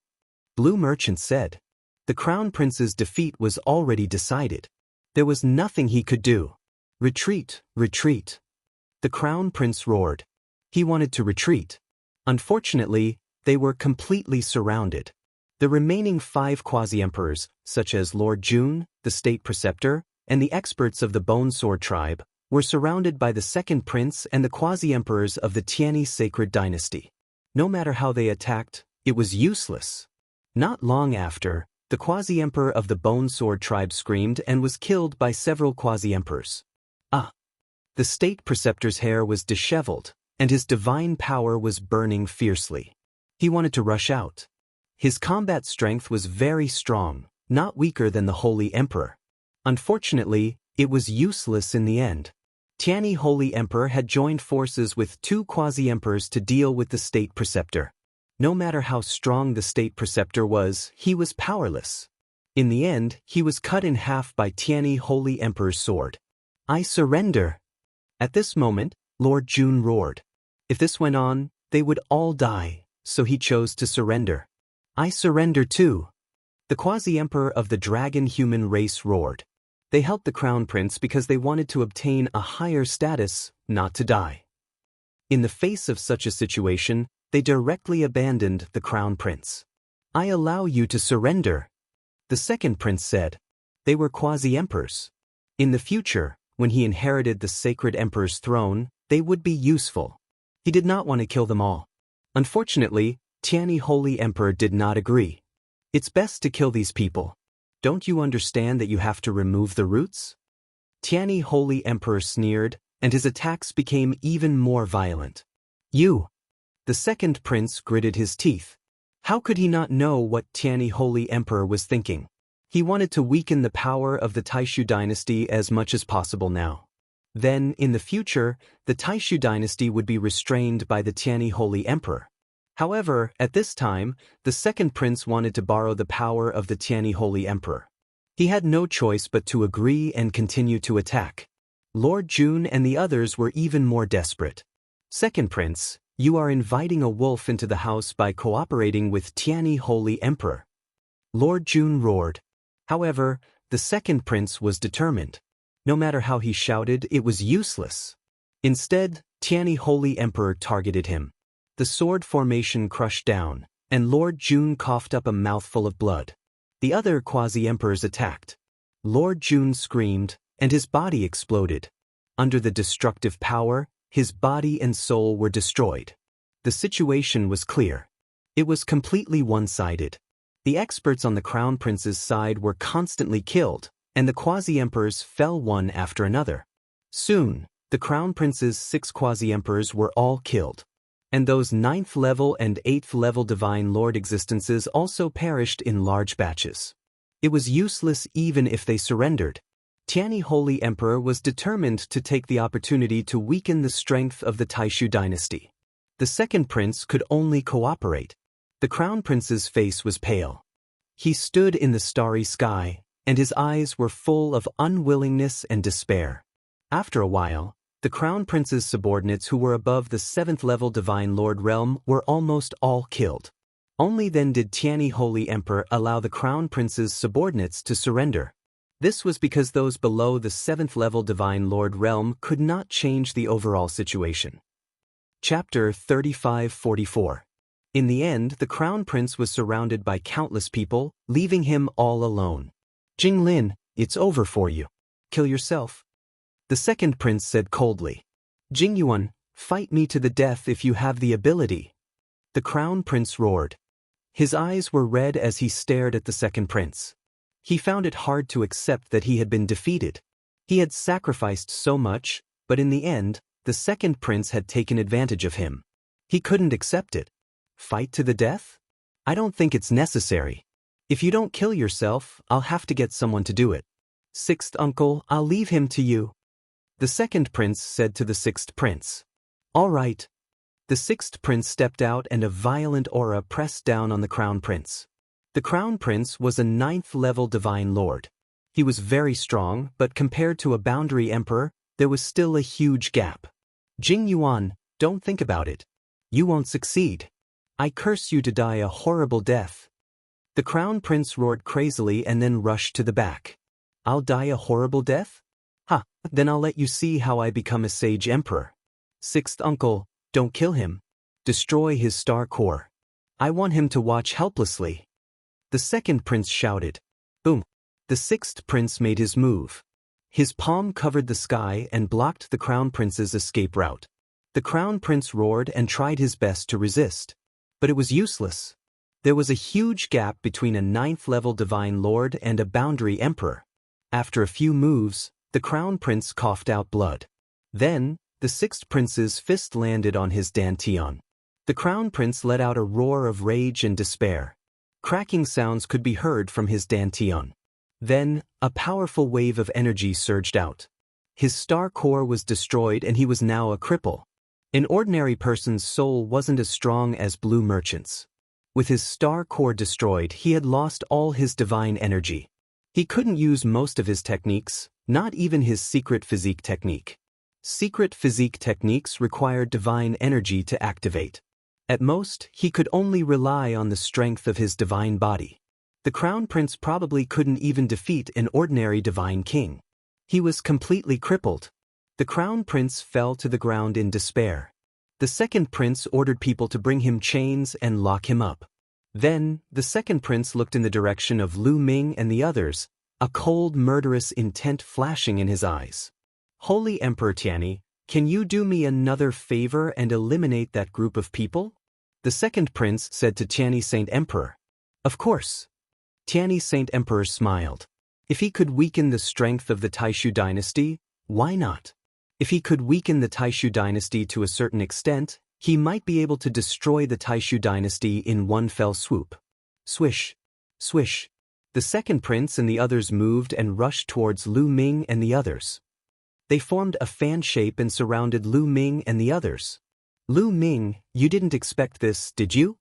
Blue Merchant said. The crown prince's defeat was already decided. There was nothing he could do. Retreat, retreat. The crown prince roared. He wanted to retreat. Unfortunately, they were completely surrounded. The remaining 5 quasi-emperors, such as Lord Jun, the state preceptor, and the experts of the Bone Sword tribe, were surrounded by the second prince and the quasi-emperors of the Tianyi sacred dynasty. No matter how they attacked, it was useless. Not long after, the quasi-emperor of the Bone Sword tribe screamed and was killed by several quasi-emperors. The state preceptor's hair was disheveled, and his divine power was burning fiercely. He wanted to rush out. His combat strength was very strong, not weaker than the Holy Emperor. Unfortunately, it was useless in the end. Tianyi Holy Emperor had joined forces with 2 quasi-emperors to deal with the state preceptor. No matter how strong the state preceptor was, he was powerless. In the end, he was cut in half by Tianyi Holy Emperor's sword. I surrender. At this moment, Lord Jun roared. If this went on, they would all die, so he chose to surrender. I surrender too. The quasi-emperor of the dragon human race roared. They helped the crown prince because they wanted to obtain a higher status, not to die. In the face of such a situation, they directly abandoned the crown prince. I allow you to surrender. The second prince said. They were quasi-emperors. In the future, when he inherited the sacred emperor's throne, they would be useful. He did not want to kill them all. Unfortunately, Tianyi Holy Emperor did not agree. It's best to kill these people. Don't you understand that you have to remove the roots? Tianyi Holy Emperor sneered, and his attacks became even more violent. You! The second prince gritted his teeth. How could he not know what Tianyi Holy Emperor was thinking? He wanted to weaken the power of the Taishu dynasty as much as possible now. Then, in the future, the Taishu dynasty would be restrained by the Tianyi Holy Emperor. However, at this time, the second prince wanted to borrow the power of the Tianyi Holy Emperor. He had no choice but to agree and continue to attack. Lord Jun and the others were even more desperate. Second prince, you are inviting a wolf into the house by cooperating with Tianyi Holy Emperor. Lord Jun roared. However, the second prince was determined. No matter how he shouted, it was useless. Instead, Tianyi Holy Emperor targeted him. The sword formation crushed down, and Lord Jun coughed up a mouthful of blood. The other quasi-emperors attacked. Lord Jun screamed, and his body exploded. Under the destructive power, his body and soul were destroyed. The situation was clear. It was completely one-sided. The experts on the crown prince's side were constantly killed, and the quasi-emperors fell one after another. Soon, the crown prince's 6 quasi-emperors were all killed. And those 9th level and 8th level divine lord existences also perished in large batches. It was useless even if they surrendered. Tianyi Holy Emperor was determined to take the opportunity to weaken the strength of the Taishu dynasty. The second prince could only cooperate. The crown prince's face was pale. He stood in the starry sky, and his eyes were full of unwillingness and despair. After a while, the crown prince's subordinates who were above the 7th level Divine Lord realm were almost all killed. Only then did Tianyi Holy Emperor allow the crown prince's subordinates to surrender. This was because those below the 7th level Divine Lord realm could not change the overall situation. Chapter 35-44. In the end, the crown prince was surrounded by countless people, leaving him all alone. Jinglin, it's over for you. Kill yourself. The second prince said coldly. Jingyuan, fight me to the death if you have the ability. The crown prince roared. His eyes were red as he stared at the second prince. He found it hard to accept that he had been defeated. He had sacrificed so much, but in the end, the second prince had taken advantage of him. He couldn't accept it. Fight to the death? I don't think it's necessary. If you don't kill yourself, I'll have to get someone to do it. Sixth uncle, I'll leave him to you. The second prince said to the sixth prince. All right. The sixth prince stepped out and a violent aura pressed down on the crown prince. The crown prince was a 9th level divine lord. He was very strong, but compared to a boundary emperor, there was still a huge gap. Jing Yuan, don't think about it. You won't succeed. I curse you to die a horrible death. The crown prince roared crazily and then rushed to the back. I'll die a horrible death? Ha, then I'll let you see how I become a sage emperor. Sixth uncle, don't kill him. Destroy his star core. I want him to watch helplessly. The second prince shouted. Boom. The sixth prince made his move. His palm covered the sky and blocked the crown prince's escape route. The crown prince roared and tried his best to resist. But it was useless. There was a huge gap between a 9th level divine lord and a boundary emperor. After a few moves, the crown prince coughed out blood. Then, the sixth prince's fist landed on his dantian. The crown prince let out a roar of rage and despair. Cracking sounds could be heard from his dantian. Then, a powerful wave of energy surged out. His star core was destroyed and he was now a cripple. An ordinary person's soul wasn't as strong as Blue Merchant's. With his star core destroyed, he had lost all his divine energy. He couldn't use most of his techniques, not even his secret physique technique. Secret physique techniques required divine energy to activate. At most, he could only rely on the strength of his divine body. The crown prince probably couldn't even defeat an ordinary divine king. He was completely crippled. The crown prince fell to the ground in despair. The second prince ordered people to bring him chains and lock him up. Then, the second prince looked in the direction of Lu Ming and the others, a cold, murderous intent flashing in his eyes. Holy Emperor Tianyi, can you do me another favor and eliminate that group of people? The second prince said to Tianyi Saint Emperor. Of course. Tianyi Saint Emperor smiled. If he could weaken the strength of the Taishu dynasty, why not? If he could weaken the Taishu dynasty to a certain extent, he might be able to destroy the Taishu dynasty in one fell swoop. Swish. Swish. The second prince and the others moved and rushed towards Lu Ming and the others. They formed a fan shape and surrounded Lu Ming and the others. Lu Ming, you didn't expect this, did you?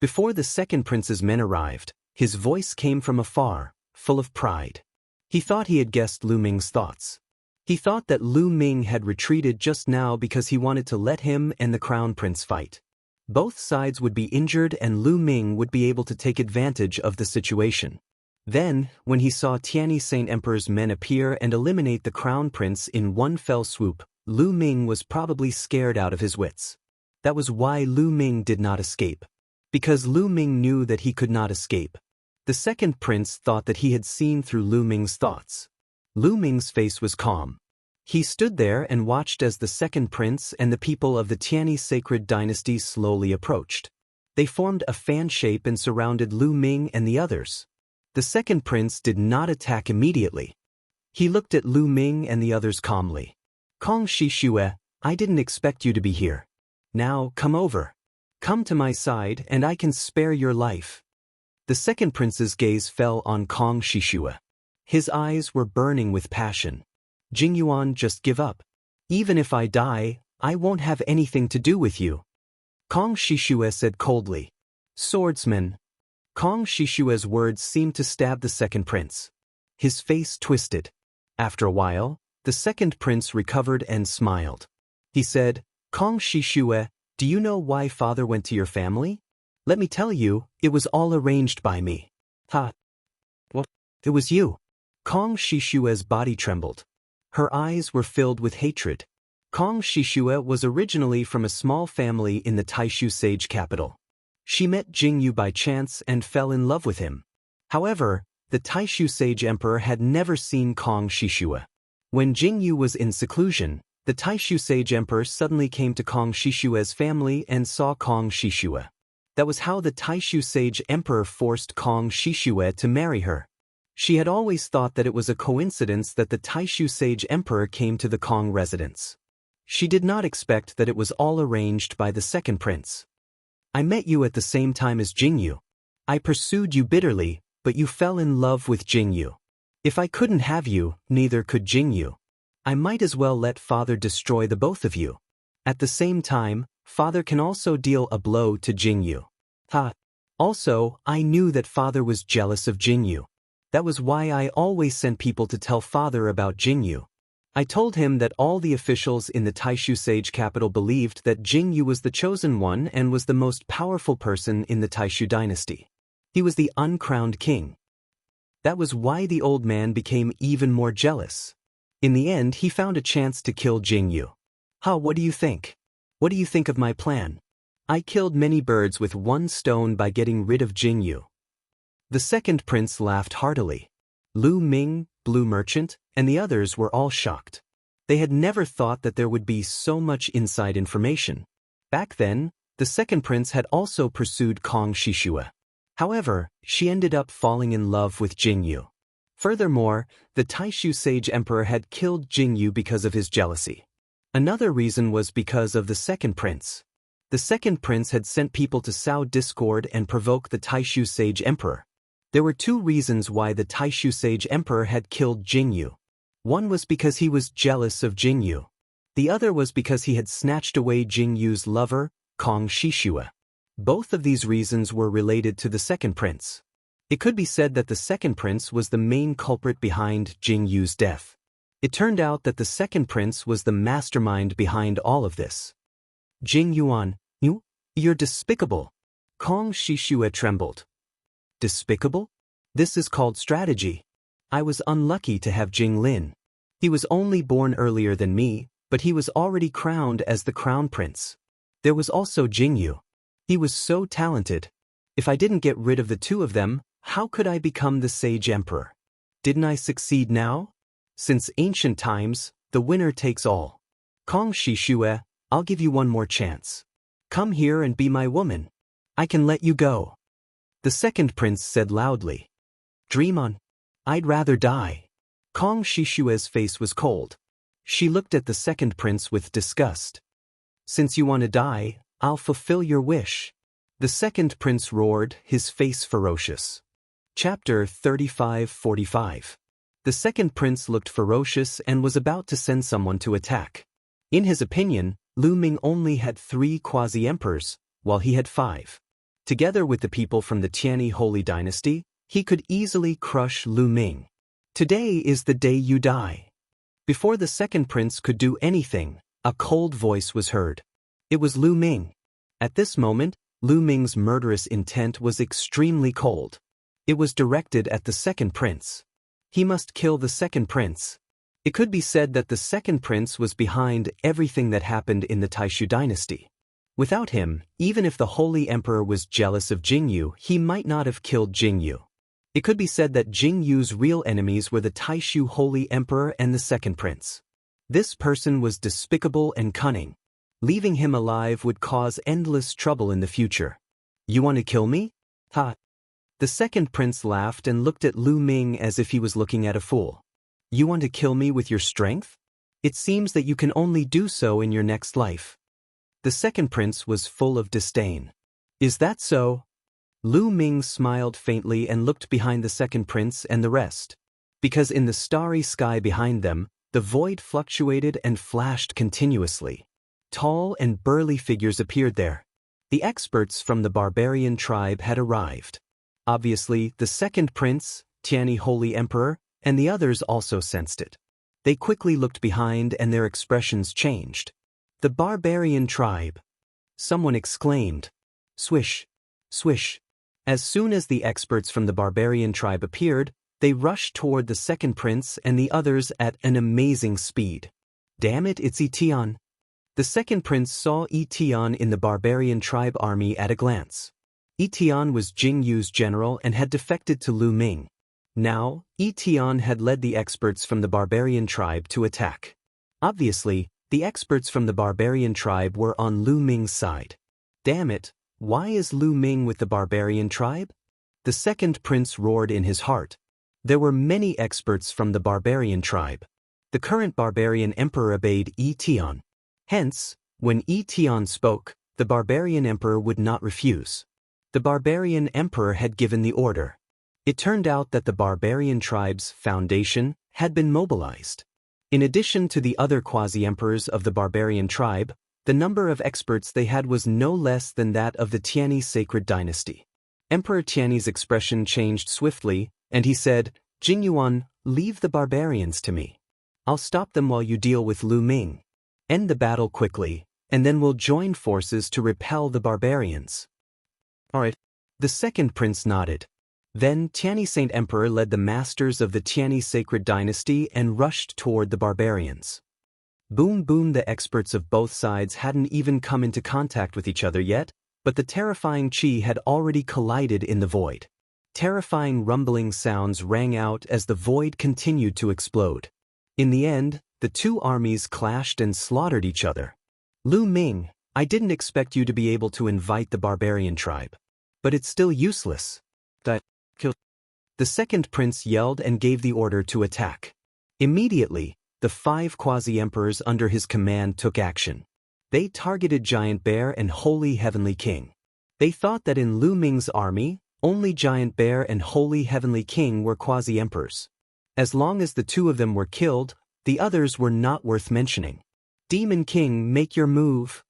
Before the second prince's men arrived, his voice came from afar, full of pride. He thought he had guessed Lu Ming's thoughts. He thought that Lu Ming had retreated just now because he wanted to let him and the crown prince fight. Both sides would be injured and Lu Ming would be able to take advantage of the situation. Then, when he saw Tianyi Saint Emperor's men appear and eliminate the crown prince in one fell swoop, Lu Ming was probably scared out of his wits. That was why Lu Ming did not escape. Because Lu Ming knew that he could not escape. The second prince thought that he had seen through Lu Ming's thoughts. Lu Ming's face was calm. He stood there and watched as the second prince and the people of the Tianyi sacred dynasty slowly approached. They formed a fan shape and surrounded Lu Ming and the others. The second prince did not attack immediately. He looked at Lu Ming and the others calmly. Kong Shishue, I didn't expect you to be here. Now, come over. Come to my side and I can spare your life. The second prince's gaze fell on Kong Shishue. His eyes were burning with passion. Jingyuan, just give up. Even if I die, I won't have anything to do with you. Kong Shishue said coldly. Swordsman. Kong Shishua's words seemed to stab the second prince. His face twisted. After a while, the second prince recovered and smiled. He said, Kong Shishue, do you know why father went to your family? Let me tell you, it was all arranged by me. Ha. What? It was you. Kong Shishue's body trembled. Her eyes were filled with hatred. Kong Shishue was originally from a small family in the Taishu sage capital. She met Jingyu by chance and fell in love with him. However, the Taishu sage emperor had never seen Kong Shishue. When Jingyu was in seclusion, the Taishu sage emperor suddenly came to Kong Shishue's family and saw Kong Shishue. That was how the Taishu sage emperor forced Kong Shishue to marry her. She had always thought that it was a coincidence that the Taishu sage emperor came to the Kong residence. She did not expect that it was all arranged by the second prince. I met you at the same time as Jingyu. I pursued you bitterly, but you fell in love with Jingyu. If I couldn't have you, neither could Jingyu. I might as well let father destroy the both of you. At the same time, father can also deal a blow to Jingyu. Ha. Also, I knew that father was jealous of Jingyu. That was why I always sent people to tell father about Jingyu. I told him that all the officials in the Taishu sage capital believed that Jingyu was the chosen one and was the most powerful person in the Taishu dynasty. He was the uncrowned king. That was why the old man became even more jealous. In the end, he found a chance to kill Jingyu. What do you think? What do you think of my plan? I killed many birds with one stone by getting rid of Jingyu. The second prince laughed heartily. Lu Ming, Blue Merchant, and the others were all shocked. They had never thought that there would be so much inside information. Back then, the second prince had also pursued Kong Shishue. However, she ended up falling in love with Jingyu. Furthermore, the Taishu sage emperor had killed Jingyu because of his jealousy. Another reason was because of the second prince. The second prince had sent people to sow discord and provoke the Taishu sage emperor. There were two reasons why the Taishu sage emperor had killed Jingyu. One was because he was jealous of Jingyu. The other was because he had snatched away Jingyu's lover, Kong Shishue. Both of these reasons were related to the second prince. It could be said that the second prince was the main culprit behind Jingyu's death. It turned out that the second prince was the mastermind behind all of this. Jingyuan, you're despicable. Kong Shishue trembled. Despicable? This is called strategy. I was unlucky to have Jinglin. He was only born earlier than me, but he was already crowned as the crown prince. There was also Jingyu. He was so talented. If I didn't get rid of the two of them, how could I become the sage emperor? Didn't I succeed now? Since ancient times, the winner takes all. Kong Shishue, I'll give you one more chance. Come here and be my woman. I can let you go. The second prince said loudly. Dream on. I'd rather die. Kong Shishue's face was cold. She looked at the second prince with disgust. Since you want to die, I'll fulfill your wish. The second prince roared, his face ferocious. Chapter 35-45. The second prince looked ferocious and was about to send someone to attack. In his opinion, Lu Ming only had 3 quasi-emperors, while he had 5. Together with the people from the Tianyi Holy Dynasty, he could easily crush Lu Ming. Today is the day you die. Before the second prince could do anything, a cold voice was heard. It was Lu Ming. At this moment, Lu Ming's murderous intent was extremely cold. It was directed at the second prince. He must kill the second prince. It could be said that the second prince was behind everything that happened in the Taishu dynasty. Without him, even if the Holy Emperor was jealous of Jingyu, he might not have killed Jingyu. It could be said that Jingyu's real enemies were the Taishu Holy Emperor and the second prince. This person was despicable and cunning. Leaving him alive would cause endless trouble in the future. You want to kill me? Ha! The second prince laughed and looked at Lu Ming as if he was looking at a fool. You want to kill me with your strength? It seems that you can only do so in your next life. The second prince was full of disdain. Is that so? Lu Ming smiled faintly and looked behind the second prince and the rest. Because in the starry sky behind them, the void fluctuated and flashed continuously. Tall and burly figures appeared there. The experts from the barbarian tribe had arrived. Obviously, the second prince, Tianyi Holy Emperor, and the others also sensed it. They quickly looked behind and their expressions changed. The barbarian tribe! Someone exclaimed. Swish! Swish! As soon as the experts from the barbarian tribe appeared, they rushed toward the second prince and the others at an amazing speed. Damn it, it's Etian! The second prince saw Etian in the barbarian tribe army at a glance. Etian was Jing Yu's general and had defected to Lu Ming. Now, Etian had led the experts from the barbarian tribe to attack. Obviously, the experts from the barbarian tribe were on Lu Ming's side. Damn it, why is Lu Ming with the barbarian tribe? The second prince roared in his heart. There were many experts from the barbarian tribe. The current barbarian emperor obeyed Etian. Hence, when Etian spoke, the barbarian emperor would not refuse. The barbarian emperor had given the order. It turned out that the barbarian tribe's foundation had been mobilized. In addition to the other quasi-emperors of the barbarian tribe, the number of experts they had was no less than that of the Tianyi sacred dynasty. Emperor Tianyi's expression changed swiftly, and he said, Jingyuan, leave the barbarians to me. I'll stop them while you deal with Lu Ming. End the battle quickly, and then we'll join forces to repel the barbarians. Alright. The second prince nodded. Then Tianyi Saint Emperor led the masters of the Tianyi sacred dynasty and rushed toward the barbarians. Boom boom, the experts of both sides hadn't even come into contact with each other yet, but the terrifying chi had already collided in the void. Terrifying rumbling sounds rang out as the void continued to explode. In the end, the two armies clashed and slaughtered each other. Lu Ming, I didn't expect you to be able to invite the barbarian tribe. But it's still useless. The second prince yelled and gave the order to attack. Immediately, the 5 quasi-emperors under his command took action. They targeted Giant Bear and Holy Heavenly King. They thought that in Lu Ming's army, only Giant Bear and Holy Heavenly King were quasi-emperors. As long as the 2 of them were killed, the others were not worth mentioning. Demon King, make your move.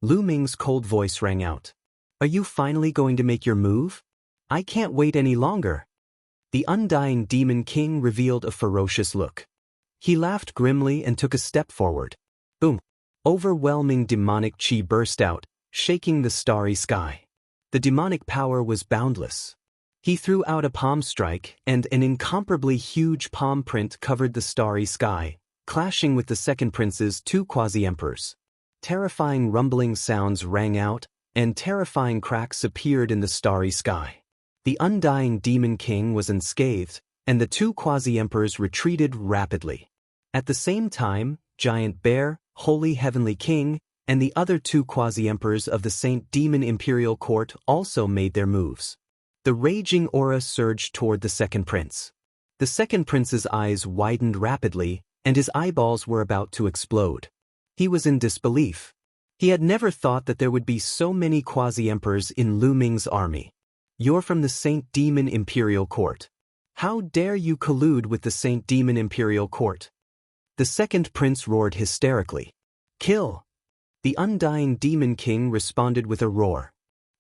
Lu Ming's cold voice rang out. Are you finally going to make your move? I can't wait any longer. The undying Demon King revealed a ferocious look. He laughed grimly and took a step forward. Boom! Overwhelming demonic chi burst out, shaking the starry sky. The demonic power was boundless. He threw out a palm strike, and an incomparably huge palm print covered the starry sky, clashing with the second prince's 2 quasi-emperors. Terrifying rumbling sounds rang out, and terrifying cracks appeared in the starry sky. The undying Demon King was unscathed, and the 2 quasi-emperors retreated rapidly. At the same time, Giant Bear, Holy Heavenly King, and the other 2 quasi-emperors of the Saint Demon Imperial Court also made their moves. The raging aura surged toward the second prince. The second prince's eyes widened rapidly, and his eyeballs were about to explode. He was in disbelief. He had never thought that there would be so many quasi-emperors in Lu Ming's army. You're from the Saint Demon Imperial Court. How dare you collude with the Saint Demon Imperial Court? The second prince roared hysterically. Kill! The undying Demon King responded with a roar.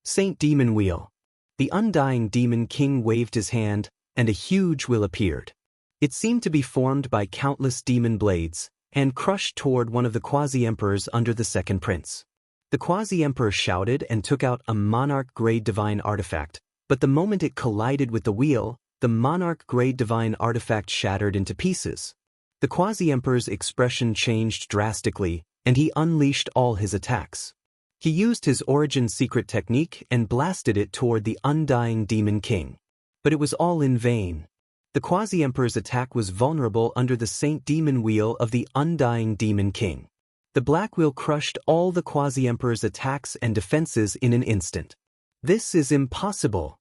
Saint Demon Wheel. The undying Demon King waved his hand, and a huge wheel appeared. It seemed to be formed by countless demon blades, and crushed toward one of the quasi-emperors under the second prince. The quasi-emperor shouted and took out a monarch-grade divine artifact, but the moment it collided with the wheel, the monarch-grade divine artifact shattered into pieces. The quasi-emperor's expression changed drastically, and he unleashed all his attacks. He used his origin secret technique and blasted it toward the undying Demon King. But it was all in vain. The quasi-emperor's attack was vulnerable under the Saint Demon Wheel of the undying Demon King. The black wheel crushed all the quasi-emperor's attacks and defenses in an instant. This is impossible.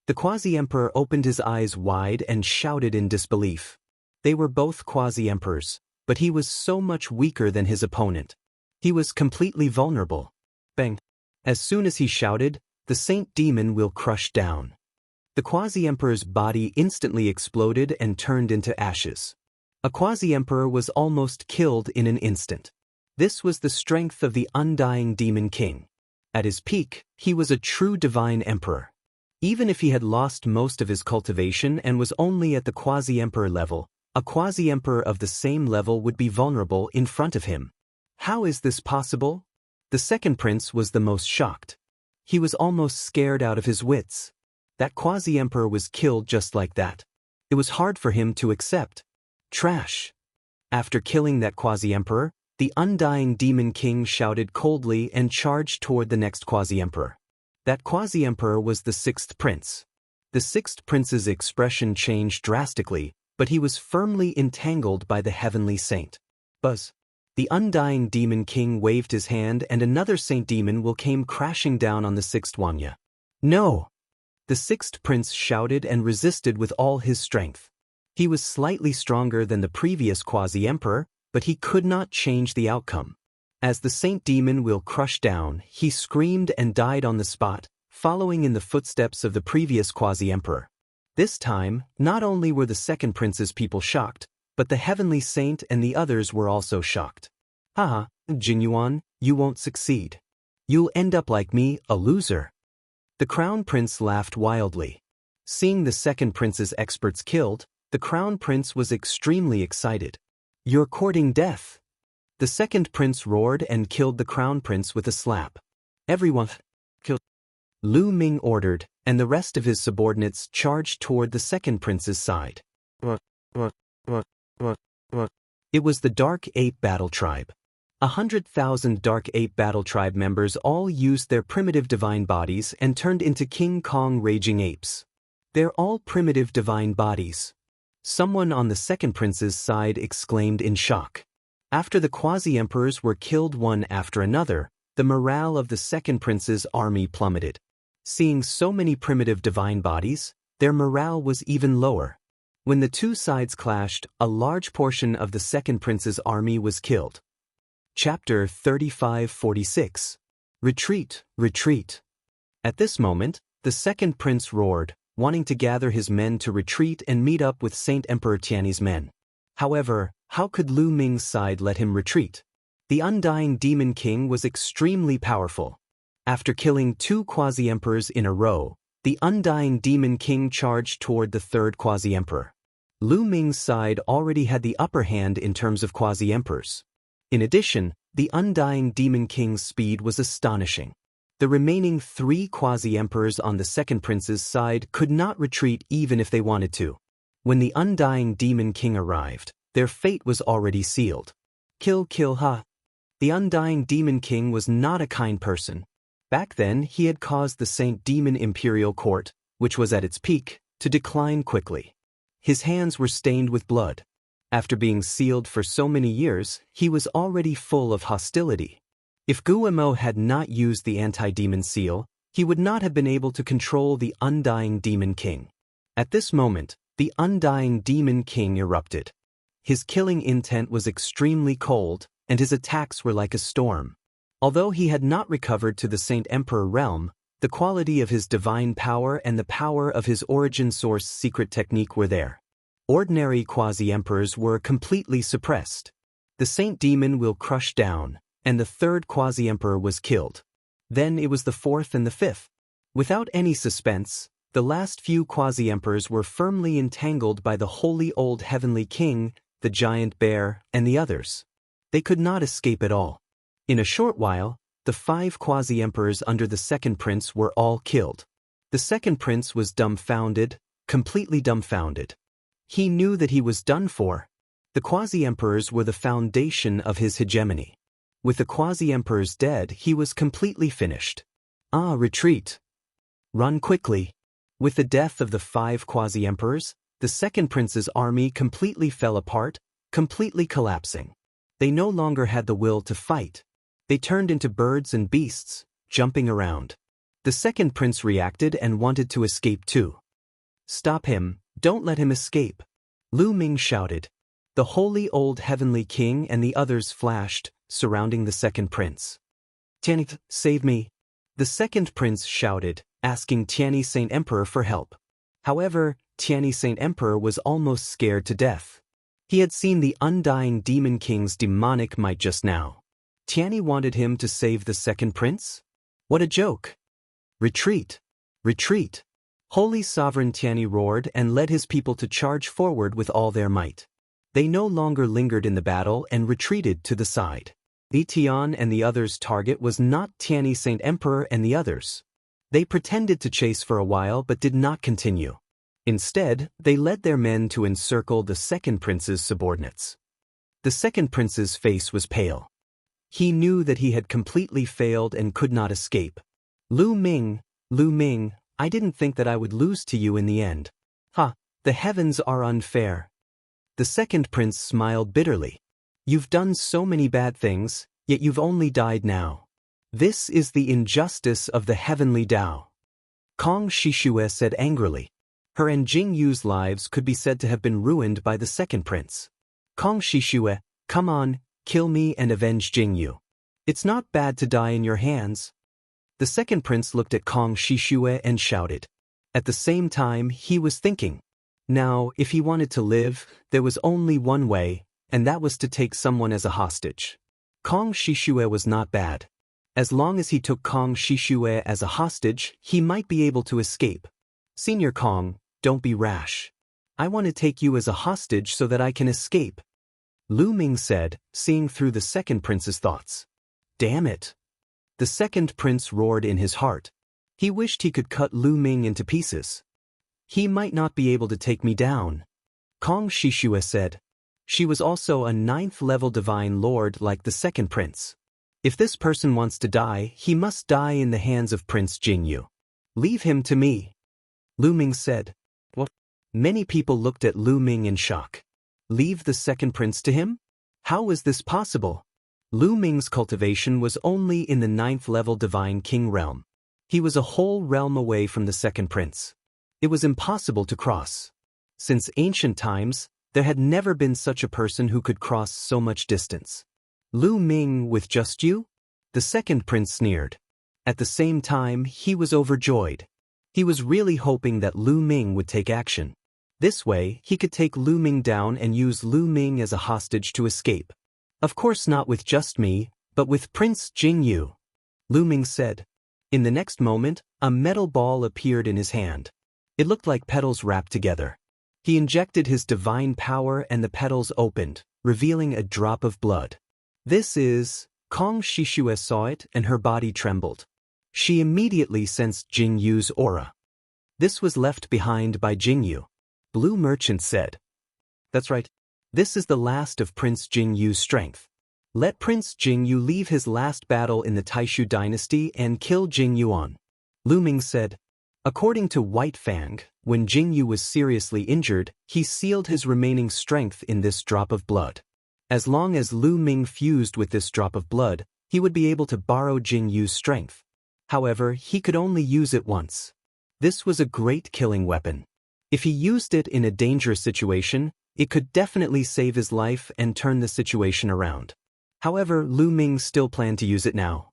The quasi-emperor opened his eyes wide and shouted in disbelief. They were both quasi-emperors, but he was so much weaker than his opponent. He was completely vulnerable. Bang! As soon as he shouted, the Saint Demon Wheel crushed down. The quasi-emperor's body instantly exploded and turned into ashes. A quasi-emperor was almost killed in an instant. This was the strength of the undying Demon King. At his peak, he was a true divine emperor. Even if he had lost most of his cultivation and was only at the quasi-emperor level, a quasi-emperor of the same level would be vulnerable in front of him. How is this possible? The second prince was the most shocked. He was almost scared out of his wits. That quasi-emperor was killed just like that. It was hard for him to accept. Trash. After killing that quasi-emperor, the undying demon king shouted coldly and charged toward the next quasi-emperor. That quasi-emperor was the sixth prince. The sixth prince's expression changed drastically, but he was firmly entangled by the heavenly saint. Buzz. The undying demon king waved his hand and another saint demon will came crashing down on the sixth Wanya. No! The sixth prince shouted and resisted with all his strength. He was slightly stronger than the previous quasi-emperor, but he could not change the outcome. As the saint demon will crushed down, he screamed and died on the spot, following in the footsteps of the previous quasi-emperor. This time, not only were the second prince's people shocked, but the heavenly saint and the others were also shocked. Haha, Jinyuan, you won't succeed. You'll end up like me, a loser. The crown prince laughed wildly. Seeing the second prince's experts killed, the crown prince was extremely excited. You're courting death. The second prince roared and killed the crown prince with a slap. Everyone killed. Lu Ming ordered, and the rest of his subordinates charged toward the second prince's side. It was the Dark Ape Battle Tribe. 100,000 Dark Ape Battle Tribe members all used their primitive divine bodies and turned into King Kong raging apes. They're all primitive divine bodies. Someone on the second prince's side exclaimed in shock. After the quasi-emperors were killed one after another, the morale of the second prince's army plummeted. Seeing so many primitive divine bodies, their morale was even lower. When the two sides clashed, a large portion of the second prince's army was killed. Chapter 35-46. Retreat, retreat. At this moment, the second prince roared, wanting to gather his men to retreat and meet up with Saint Emperor Tiany's men. However, how could Lu Ming's side let him retreat? The undying demon king was extremely powerful. After killing two quasi-emperors in a row, the undying demon king charged toward the third quasi-emperor. Lu Ming's side already had the upper hand in terms of quasi-emperors. In addition, the undying demon king's speed was astonishing. The remaining three quasi-emperors on the second prince's side could not retreat even if they wanted to. When the undying demon king arrived, their fate was already sealed. Kill ha. The undying demon king was not a kind person. Back then, he had caused the Saint Demon Imperial Court, which was at its peak, to decline quickly. His hands were stained with blood. After being sealed for so many years, he was already full of hostility. If Guillermo had not used the anti-demon seal, he would not have been able to control the undying demon king. At this moment, the undying demon king erupted. His killing intent was extremely cold, and his attacks were like a storm. Although he had not recovered to the Saint Emperor realm, the quality of his divine power and the power of his origin source secret technique were there. Ordinary quasi-emperors were completely suppressed. The Saint Demon will crush down, and the third quasi-emperor was killed. Then it was the fourth and the fifth. Without any suspense, the last few quasi-emperors were firmly entangled by the holy old heavenly king, the giant bear, and the others. They could not escape at all. In a short while, the 5 quasi-emperors under the second prince were all killed. The second prince was dumbfounded, completely dumbfounded. He knew that he was done for. The quasi-emperors were the foundation of his hegemony. With the quasi-emperors dead, he was completely finished. Retreat. Run quickly. With the death of the 5 quasi-emperors, the second prince's army completely fell apart, completely collapsing. They no longer had the will to fight. They turned into birds and beasts, jumping around. The second prince reacted and wanted to escape too. Stop him, don't let him escape. Lu Ming shouted. The holy old heavenly king and the others flashed, surrounding the second prince. Tiany, save me. The second prince shouted, asking Tiany Saint Emperor for help. However, Tiany Saint Emperor was almost scared to death. He had seen the undying demon king's demonic might just now. Tiany wanted him to save the second prince? What a joke! Retreat! Retreat! Holy Sovereign Tianyi roared and led his people to charge forward with all their might. They no longer lingered in the battle and retreated to the side. Li Tian and the others' target was not Tianyi Saint Emperor and the others. They pretended to chase for a while but did not continue. Instead, they led their men to encircle the second prince's subordinates. The second prince's face was pale. He knew that he had completely failed and could not escape. Lu Ming, I didn't think that I would lose to you in the end. Ha, the heavens are unfair. The second prince smiled bitterly. You've done so many bad things, yet you've only died now. This is the injustice of the heavenly Tao. Kong Shishue said angrily. Her and Jing Yu's lives could be said to have been ruined by the second prince. Kong Shishue, come on, kill me and avenge Jing Yu. It's not bad to die in your hands. The second prince looked at Kong Shishue and shouted. At the same time, he was thinking. Now, if he wanted to live, there was only one way, and that was to take someone as a hostage. Kong Shishue was not bad. As long as he took Kong Shishue as a hostage, he might be able to escape. Senior Kong, don't be rash. I want to take you as a hostage so that I can escape. Lu Ming said, seeing through the second prince's thoughts. Damn it. The second prince roared in his heart. He wished he could cut Lu Ming into pieces. He might not be able to take me down. Kong Shishue said. She was also a 9th-level divine lord like the second prince. If this person wants to die, he must die in the hands of Prince Jing Yu. Leave him to me. Lu Ming said. What? Many people looked at Lu Ming in shock. Leave the second prince to him? How was this possible? Lu Ming's cultivation was only in the 9th-level divine king realm. He was a whole realm away from the second prince. It was impossible to cross. Since ancient times, there had never been such a person who could cross so much distance. Lu Ming with just you? The second prince sneered. At the same time, he was overjoyed. He was really hoping that Lu Ming would take action. This way, he could take Lu Ming down and use Lu Ming as a hostage to escape. Of course not with just me, but with Prince Jing Yu. Lu Ming said. In the next moment, a metal ball appeared in his hand. It looked like petals wrapped together. He injected his divine power and the petals opened, revealing a drop of blood. This is... Kong Shishue saw it and her body trembled. She immediately sensed Jing Yu's aura. This was left behind by Jing Yu. Blue Merchant said. That's right. This is the last of Prince Jing Yu's strength. Let Prince Jing Yu leave his last battle in the Taishu dynasty and kill Jing Yuan. Lu Ming said. According to White Fang, when Jing Yu was seriously injured, he sealed his remaining strength in this drop of blood. As long as Lu Ming fused with this drop of blood, he would be able to borrow Jing Yu's strength. However, he could only use it once. This was a great killing weapon. If he used it in a dangerous situation, it could definitely save his life and turn the situation around. However, Lu Ming still planned to use it now.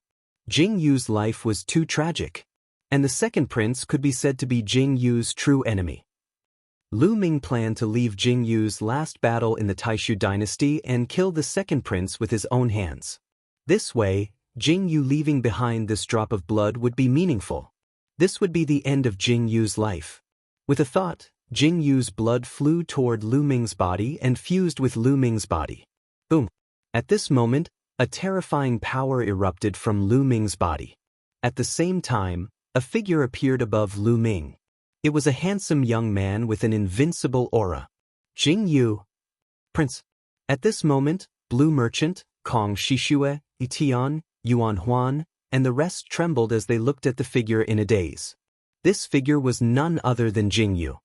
Jing Yu's life was too tragic. And the second prince could be said to be Jing Yu's true enemy. Lu Ming planned to leave Jing Yu's last battle in the Taishu dynasty and kill the second prince with his own hands. This way, Jing Yu leaving behind this drop of blood would be meaningful. This would be the end of Jing Yu's life. With a thought, Jing Yu's blood flew toward Lu Ming's body and fused with Lu Ming's body. Boom! At this moment, a terrifying power erupted from Lu Ming's body. At the same time, a figure appeared above Lu Ming. It was a handsome young man with an invincible aura. Jing Yu. Prince. At this moment, Blue Merchant, Kong Shishue, Itian, Yuan Huan, and the rest trembled as they looked at the figure in a daze. This figure was none other than Jing Yu.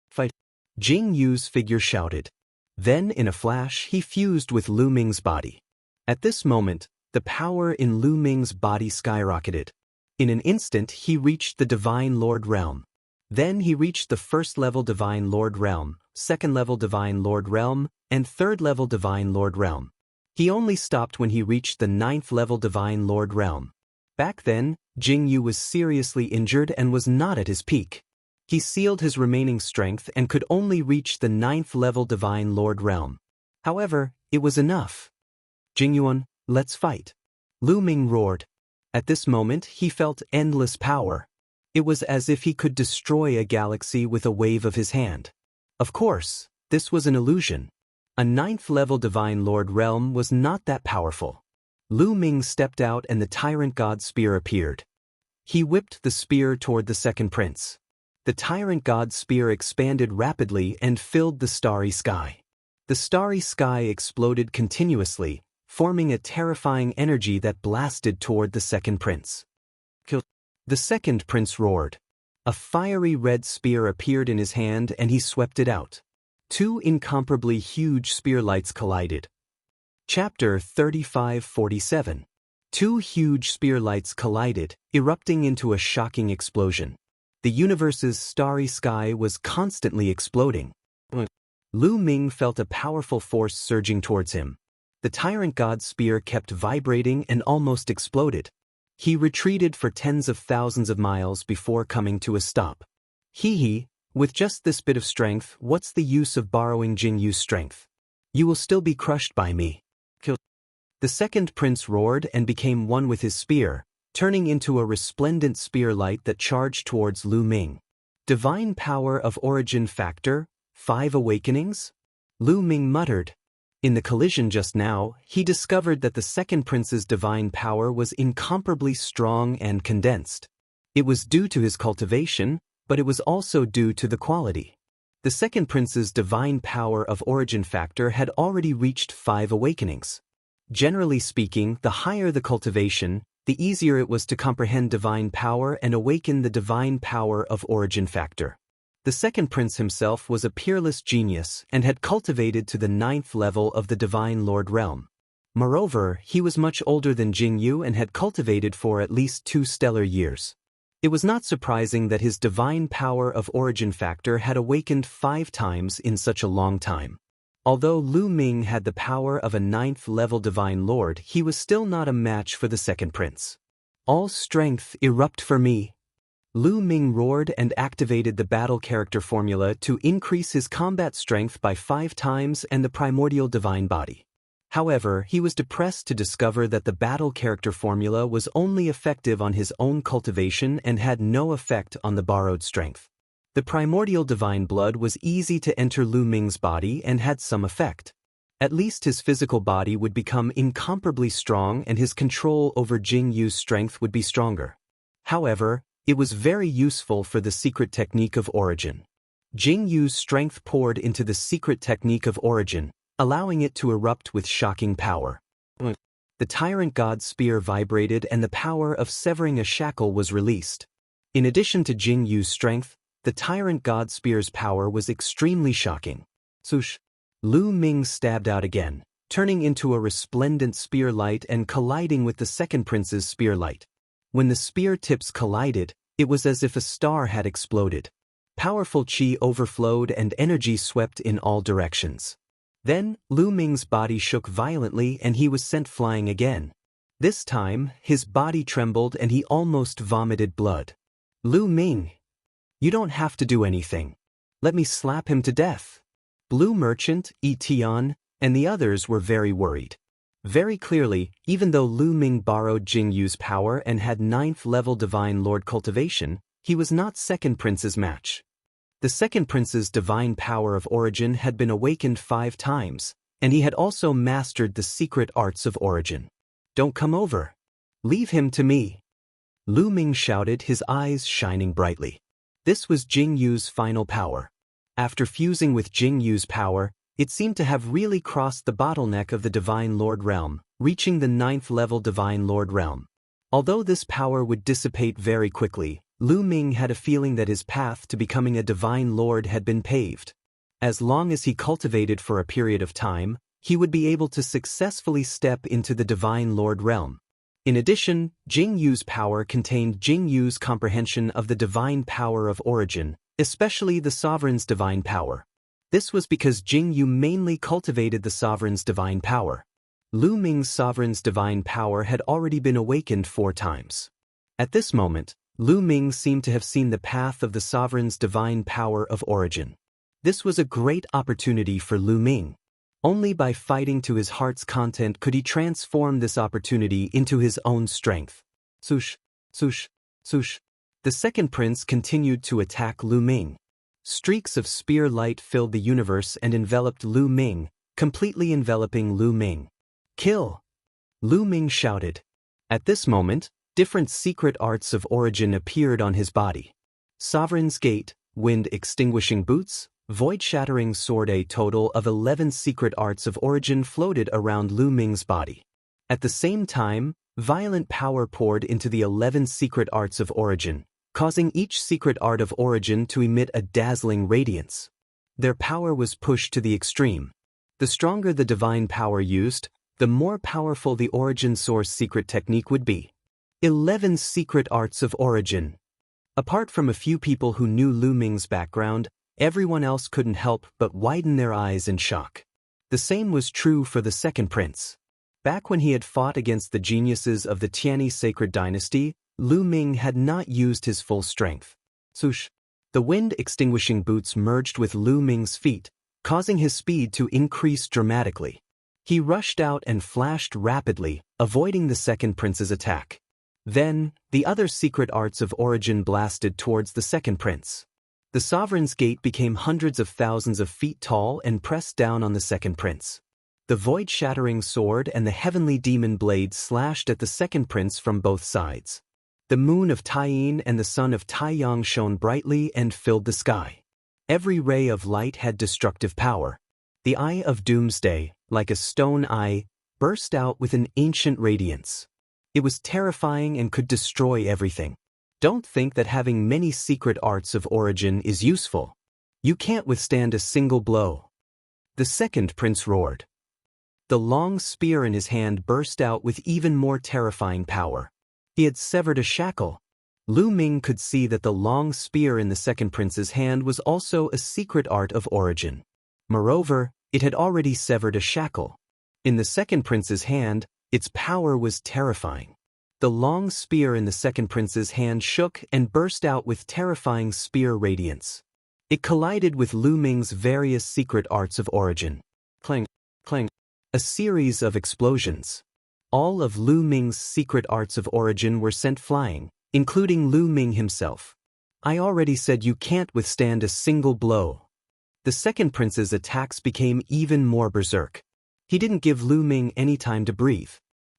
Fight! Jing Yu's figure shouted. Then, in a flash, he fused with Lu Ming's body. At this moment, the power in Lu Ming's body skyrocketed. In an instant, he reached the Divine Lord Realm. Then he reached the 1st-level Divine Lord Realm, 2nd-level Divine Lord Realm, and 3rd-level Divine Lord Realm. He only stopped when he reached the 9th-level Divine Lord Realm. Back then, Jing Yu was seriously injured and was not at his peak. He sealed his remaining strength and could only reach the 9th-level Divine Lord Realm. However, it was enough. Jing Yuan, let's fight. Lu Ming roared. At this moment he felt endless power. It was as if he could destroy a galaxy with a wave of his hand. Of course, this was an illusion. A 9th-level Divine Lord realm was not that powerful. Lu Ming stepped out and the Tyrant God Spear appeared. He whipped the spear toward the second prince. The Tyrant God Spear expanded rapidly and filled the starry sky. The starry sky exploded continuously, forming a terrifying energy that blasted toward the second prince. Kill. The second prince roared. A fiery red spear appeared in his hand and he swept it out. Two incomparably huge spear lights collided. Chapter 3547. Two huge spear lights collided, erupting into a shocking explosion. The universe's starry sky was constantly exploding. Lu Ming felt a powerful force surging towards him. The Tyrant God Spear kept vibrating and almost exploded. He retreated for tens of thousands of miles before coming to a stop. Hee, with just this bit of strength, what's the use of borrowing Jingyu's strength? You will still be crushed by me. Kill. The second prince roared and became one with his spear, turning into a resplendent spear light that charged towards Lu Ming. Divine power of origin factor, 5 awakenings? Lu Ming muttered. In the collision just now, he discovered that the second prince's divine power was incomparably strong and condensed. It was due to his cultivation, but it was also due to the quality. The second prince's divine power of origin factor had already reached 5 awakenings. Generally speaking, the higher the cultivation, the easier it was to comprehend divine power and awaken the divine power of origin factor. The second prince himself was a peerless genius and had cultivated to the 9th level of the Divine Lord realm. Moreover, he was much older than Jingyu and had cultivated for at least 2 stellar years. It was not surprising that his divine power of origin factor had awakened 5 times in such a long time. Although Lu Ming had the power of a 9th-level Divine Lord, he was still not a match for the second prince. All strength erupt for me. Lu Ming roared and activated the battle character formula to increase his combat strength by 5 times and the primordial divine body. However, he was depressed to discover that the battle character formula was only effective on his own cultivation and had no effect on the borrowed strength. The primordial divine blood was easy to enter Lu Ming's body and had some effect. At least his physical body would become incomparably strong and his control over Jingyu's strength would be stronger. However, it was very useful for the secret technique of origin. Jingyu's strength poured into the secret technique of origin, allowing it to erupt with shocking power. The Tyrant God Spear vibrated and the power of severing a shackle was released. In addition to Jingyu's strength, the Tyrant God Spear's power was extremely shocking. Swoosh! Lu Ming stabbed out again, turning into a resplendent spear light and colliding with the second prince's spear light. When the spear tips collided, it was as if a star had exploded. Powerful qi overflowed and energy swept in all directions. Then, Lu Ming's body shook violently and he was sent flying again. This time, his body trembled and he almost vomited blood. Lu Ming! You don't have to do anything. Let me slap him to death. Blue Merchant, Tian, and the others were very worried. Very clearly, even though Lu Ming borrowed Jingyu's power and had 9th-level Divine Lord cultivation, he was not second prince's match. The second prince's divine power of origin had been awakened 5 times, and he had also mastered the secret arts of origin. Don't come over. Leave him to me. Lu Ming shouted, his eyes shining brightly. This was Jingyu's final power. After fusing with Jingyu's power, it seemed to have really crossed the bottleneck of the Divine Lord realm, reaching the 9th-level Divine Lord realm. Although this power would dissipate very quickly, Lu Ming had a feeling that his path to becoming a Divine Lord had been paved. As long as he cultivated for a period of time, he would be able to successfully step into the Divine Lord realm. In addition, Jingyu's power contained Jingyu's comprehension of the divine power of origin, especially the Sovereign's divine power. This was because Jingyu mainly cultivated the Sovereign's divine power. Lu Ming's Sovereign's divine power had already been awakened 4 times. At this moment, Lu Ming seemed to have seen the path of the Sovereign's divine power of origin. This was a great opportunity for Lu Ming. Only by fighting to his heart's content could he transform this opportunity into his own strength. Swoosh, swoosh, swoosh. The second prince continued to attack Lu Ming. Streaks of spear light filled the universe and enveloped Lu Ming, completely enveloping Lu Ming. Kill! Lu Ming shouted. At this moment, different secret arts of origin appeared on his body. Sovereign's Gate, wind-extinguishing boots, void-shattering sword. A total of 11 secret arts of origin floated around Lu Ming's body. At the same time, violent power poured into the 11 secret arts of origin, causing each secret art of origin to emit a dazzling radiance. Their power was pushed to the extreme. The stronger the divine power used, the more powerful the origin source secret technique would be. 11 secret arts of origin. Apart from a few people who knew Lu Ming's background, everyone else couldn't help but widen their eyes in shock. The same was true for the second prince. Back when he had fought against the geniuses of the Tianyi sacred dynasty, Lu Ming had not used his full strength. Swoosh! The wind-extinguishing boots merged with Lu Ming's feet, causing his speed to increase dramatically. He rushed out and flashed rapidly, avoiding the second prince's attack. Then, the other secret arts of origin blasted towards the second prince. The Sovereign's Gate became hundreds of thousands of feet tall and pressed down on the second prince. The void-shattering sword and the heavenly demon blade slashed at the second prince from both sides. The moon of Taiyin and the sun of Taiyang shone brightly and filled the sky. Every ray of light had destructive power. The Eye of Doomsday, like a stone eye, burst out with an ancient radiance. It was terrifying and could destroy everything. Don't think that having many secret arts of origin is useful. You can't withstand a single blow. The second prince roared. The long spear in his hand burst out with even more terrifying power. He had severed a shackle. Lu Ming could see that the long spear in the second prince's hand was also a secret art of origin. Moreover, it had already severed a shackle. In the second prince's hand, its power was terrifying. The long spear in the second prince's hand shook and burst out with terrifying spear radiance. It collided with Lu Ming's various secret arts of origin. Clang, clang. A series of explosions. All of Lu Ming's secret arts of origin were sent flying, including Lu Ming himself. I already said you can't withstand a single blow. The second prince's attacks became even more berserk. He didn't give Lu Ming any time to breathe.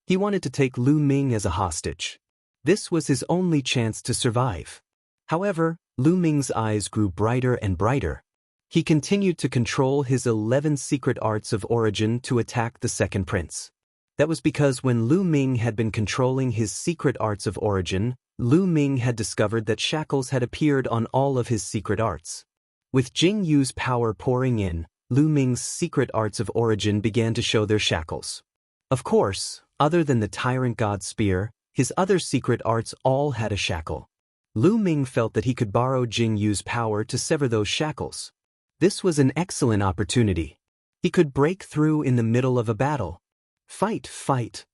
He wanted to take Lu Ming as a hostage. This was his only chance to survive. However, Lu Ming's eyes grew brighter and brighter. He continued to control his 11 secret arts of origin to attack the second prince. That was because when Lu Ming had been controlling his secret arts of origin, Lu Ming had discovered that shackles had appeared on all of his secret arts. With Jing Yu's power pouring in, Lu Ming's secret arts of origin began to show their shackles. Of course, other than the Tyrant God Spear, his other secret arts all had a shackle. Lu Ming felt that he could borrow Jing Yu's power to sever those shackles. This was an excellent opportunity. He could break through in the middle of a battle. Fight, fight!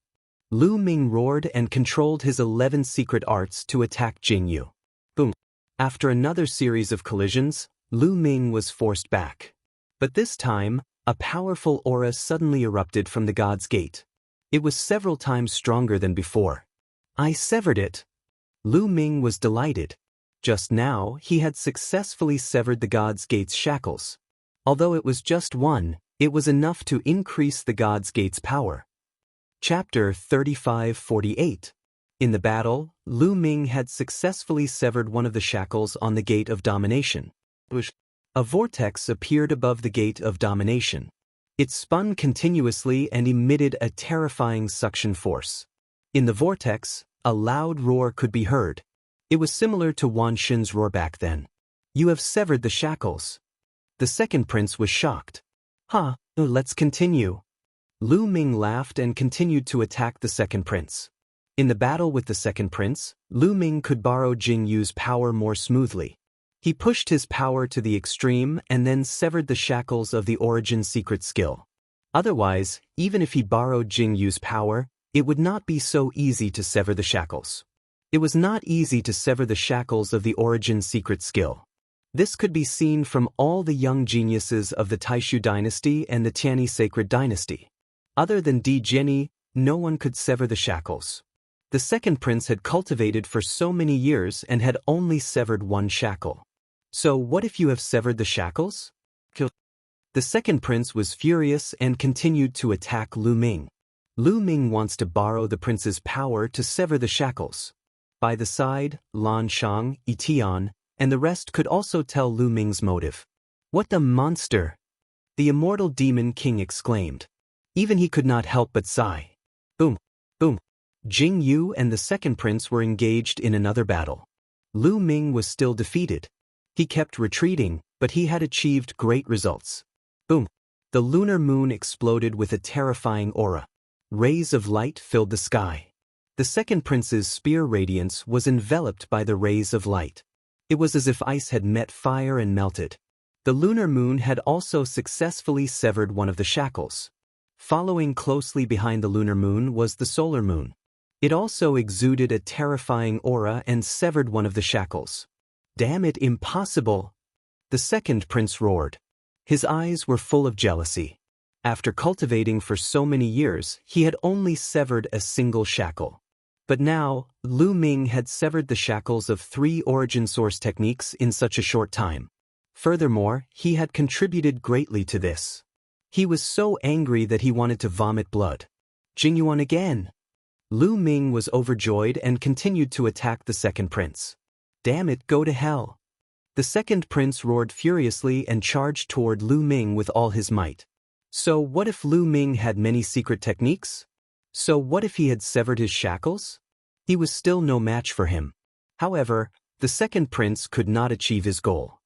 Lu Ming roared and controlled his 11 secret arts to attack Jing Yu. Boom! After another series of collisions, Lu Ming was forced back. But this time, a powerful aura suddenly erupted from the God's Gate. It was several times stronger than before. I severed it. Lu Ming was delighted. Just now, he had successfully severed the God's Gate's shackles. Although it was just one, it was enough to increase the God's Gate's power. Chapter 35-48. In the battle, Lu Ming had successfully severed one of the shackles on the Gate of Domination. A vortex appeared above the Gate of Domination. It spun continuously and emitted a terrifying suction force. In the vortex, a loud roar could be heard. It was similar to Wan Xin's roar back then. You have severed the shackles. The second prince was shocked. Let's continue. Lu Ming laughed and continued to attack the second prince. In the battle with the second prince, Lu Ming could borrow Jing Yu's power more smoothly. He pushed his power to the extreme and then severed the shackles of the origin secret skill. Otherwise, even if he borrowed Jing Yu's power, it would not be so easy to sever the shackles. It was not easy to sever the shackles of the origin secret skill. This could be seen from all the young geniuses of the Taishu dynasty and the Tianyi sacred dynasty. Other than Di Jianyi, no one could sever the shackles. The second prince had cultivated for so many years and had only severed one shackle. So what if you have severed the shackles? The second prince was furious and continued to attack Lu Ming. Lu Ming wants to borrow the prince's power to sever the shackles. By the side, Lan Shang, Itian, and the rest could also tell Lu Ming's motive. What the monster! The immortal demon king exclaimed. Even he could not help but sigh. Boom, boom. Jing Yu and the second prince were engaged in another battle. Lu Ming was still defeated. He kept retreating, but he had achieved great results. Boom. The lunar moon exploded with a terrifying aura. Rays of light filled the sky. The second prince's spear radiance was enveloped by the rays of light. It was as if ice had met fire and melted. The lunar moon had also successfully severed one of the shackles. Following closely behind the lunar moon was the solar moon. It also exuded a terrifying aura and severed one of the shackles. Damn it, impossible! The second prince roared. His eyes were full of jealousy. After cultivating for so many years, he had only severed a single shackle. But now, Lu Ming had severed the shackles of 3 origin source techniques in such a short time. Furthermore, he had contributed greatly to this. He was so angry that he wanted to vomit blood. Jingyuan again! Lu Ming was overjoyed and continued to attack the second prince. Damn it, go to hell! The second prince roared furiously and charged toward Lu Ming with all his might. So what if Lu Ming had many secret techniques? So what if he had severed his shackles? He was still no match for him. However, the second prince could not achieve his goal.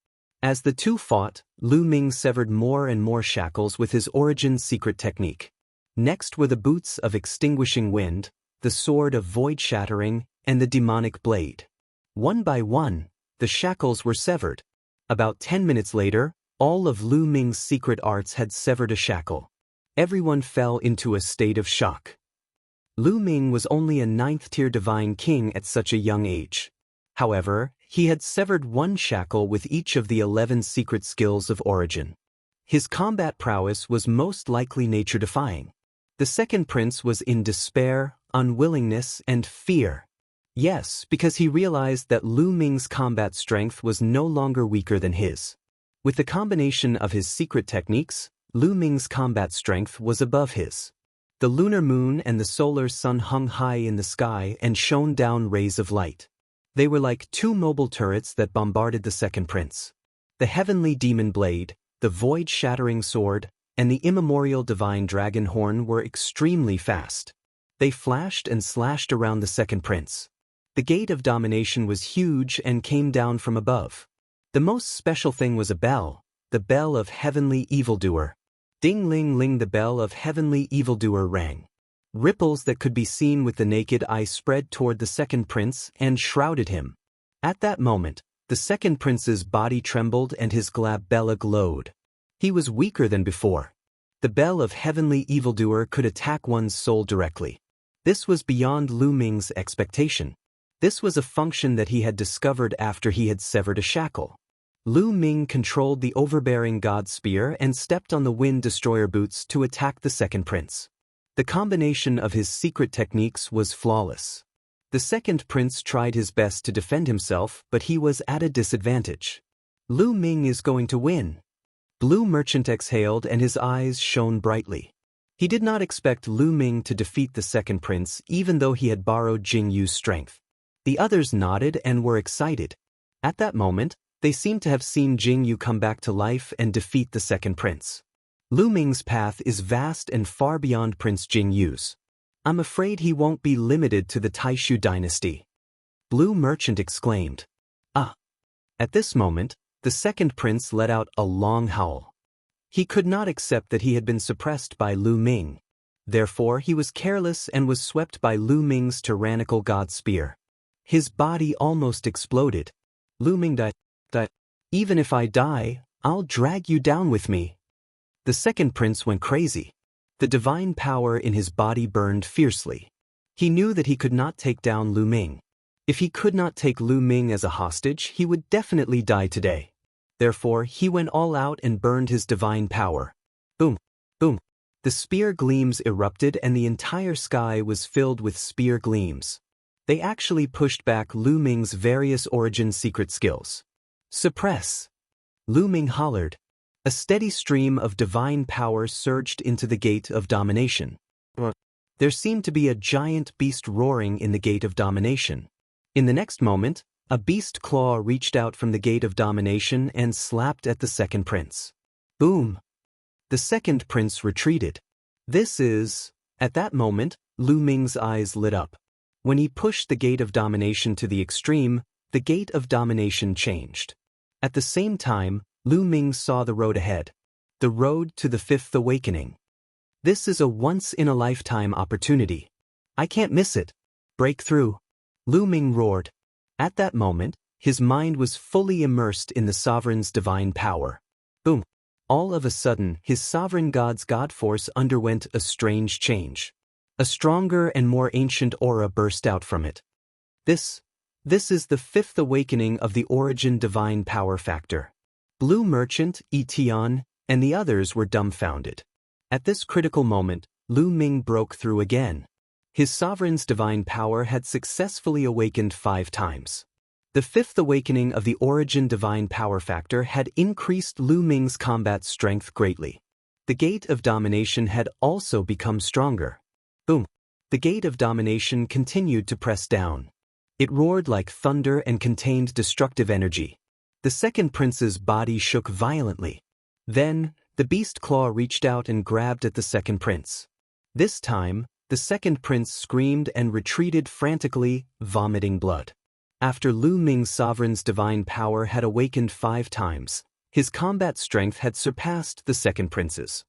As the two fought, Lu Ming severed more and more shackles with his origin secret technique. Next were the boots of extinguishing wind, the sword of void shattering, and the demonic blade. One by one, the shackles were severed. About 10 minutes later, all of Lu Ming's secret arts had severed a shackle. Everyone fell into a state of shock. Lu Ming was only a 9th-tier divine king at such a young age. However, he had severed one shackle with each of the 11 secret skills of origin. His combat prowess was most likely nature-defying. The second prince was in despair, unwillingness, and fear. Yes, because he realized that Lu Ming's combat strength was no longer weaker than his. With the combination of his secret techniques, Lu Ming's combat strength was above his. The lunar moon and the solar sun hung high in the sky and shone down rays of light. They were like 2 mobile turrets that bombarded the second prince. The heavenly demon blade, the void-shattering sword, and the immemorial divine dragon horn were extremely fast. They flashed and slashed around the second prince. The gate of domination was huge and came down from above. The most special thing was a bell, the bell of heavenly evildoer. Ding-ling-ling, the bell of heavenly evildoer rang. Ripples that could be seen with the naked eye spread toward the second prince and shrouded him. At that moment, the second prince's body trembled and his glabella glowed. He was weaker than before. The bell of heavenly evildoer could attack one's soul directly. This was beyond Lu Ming's expectation. This was a function that he had discovered after he had severed a shackle. Lu Ming controlled the overbearing god spear and stepped on the wind destroyer boots to attack the second prince. The combination of his secret techniques was flawless. The second prince tried his best to defend himself, but he was at a disadvantage. Lu Ming is going to win. Blue Merchant exhaled and his eyes shone brightly. He did not expect Lu Ming to defeat the second prince even though he had borrowed Jing Yu's strength. The others nodded and were excited. At that moment, they seemed to have seen Jing Yu come back to life and defeat the second prince. Lu Ming's path is vast and far beyond Prince Jing Yu's. I'm afraid he won't be limited to the Taishu dynasty. Blue Merchant exclaimed. Ah! At this moment, the second prince let out a long howl. He could not accept that he had been suppressed by Lu Ming. Therefore, he was careless and was swept by Lu Ming's tyrannical god spear. His body almost exploded. Lu Ming died. Even if I die, I'll drag you down with me. The second prince went crazy. The divine power in his body burned fiercely. He knew that he could not take down Lu Ming. If he could not take Lu Ming as a hostage, he would definitely die today. Therefore, he went all out and burned his divine power. Boom! Boom! The spear gleams erupted and the entire sky was filled with spear gleams. They actually pushed back Lu Ming's various origin secret skills. Suppress! Lu Ming hollered. A steady stream of divine power surged into the gate of domination. There seemed to be a giant beast roaring in the gate of domination. In the next moment, a beast claw reached out from the gate of domination and slapped at the second prince. Boom! The second prince retreated. At that moment, Lu Ming's eyes lit up. When he pushed the gate of domination to the extreme, the gate of domination changed. At the same time, Lu Ming saw the road ahead. The road to the fifth awakening. This is a once-in-a-lifetime opportunity. I can't miss it. Break through. Lu Ming roared. At that moment, his mind was fully immersed in the sovereign's divine power. Boom. All of a sudden, his sovereign god's god force underwent a strange change. A stronger and more ancient aura burst out from it. This is the fifth awakening of the origin divine power factor. Blue Merchant, Etion, and the others were dumbfounded. At this critical moment, Lu Ming broke through again. His sovereign's divine power had successfully awakened 5 times. The fifth awakening of the origin divine power factor had increased Lu Ming's combat strength greatly. The gate of domination had also become stronger. Boom! The gate of domination continued to press down. It roared like thunder and contained destructive energy. The second prince's body shook violently. Then, the beast claw reached out and grabbed at the second prince. This time, the second prince screamed and retreated frantically, vomiting blood. After Lu Ming's sovereign's divine power had awakened 5 times, his combat strength had surpassed the second prince's.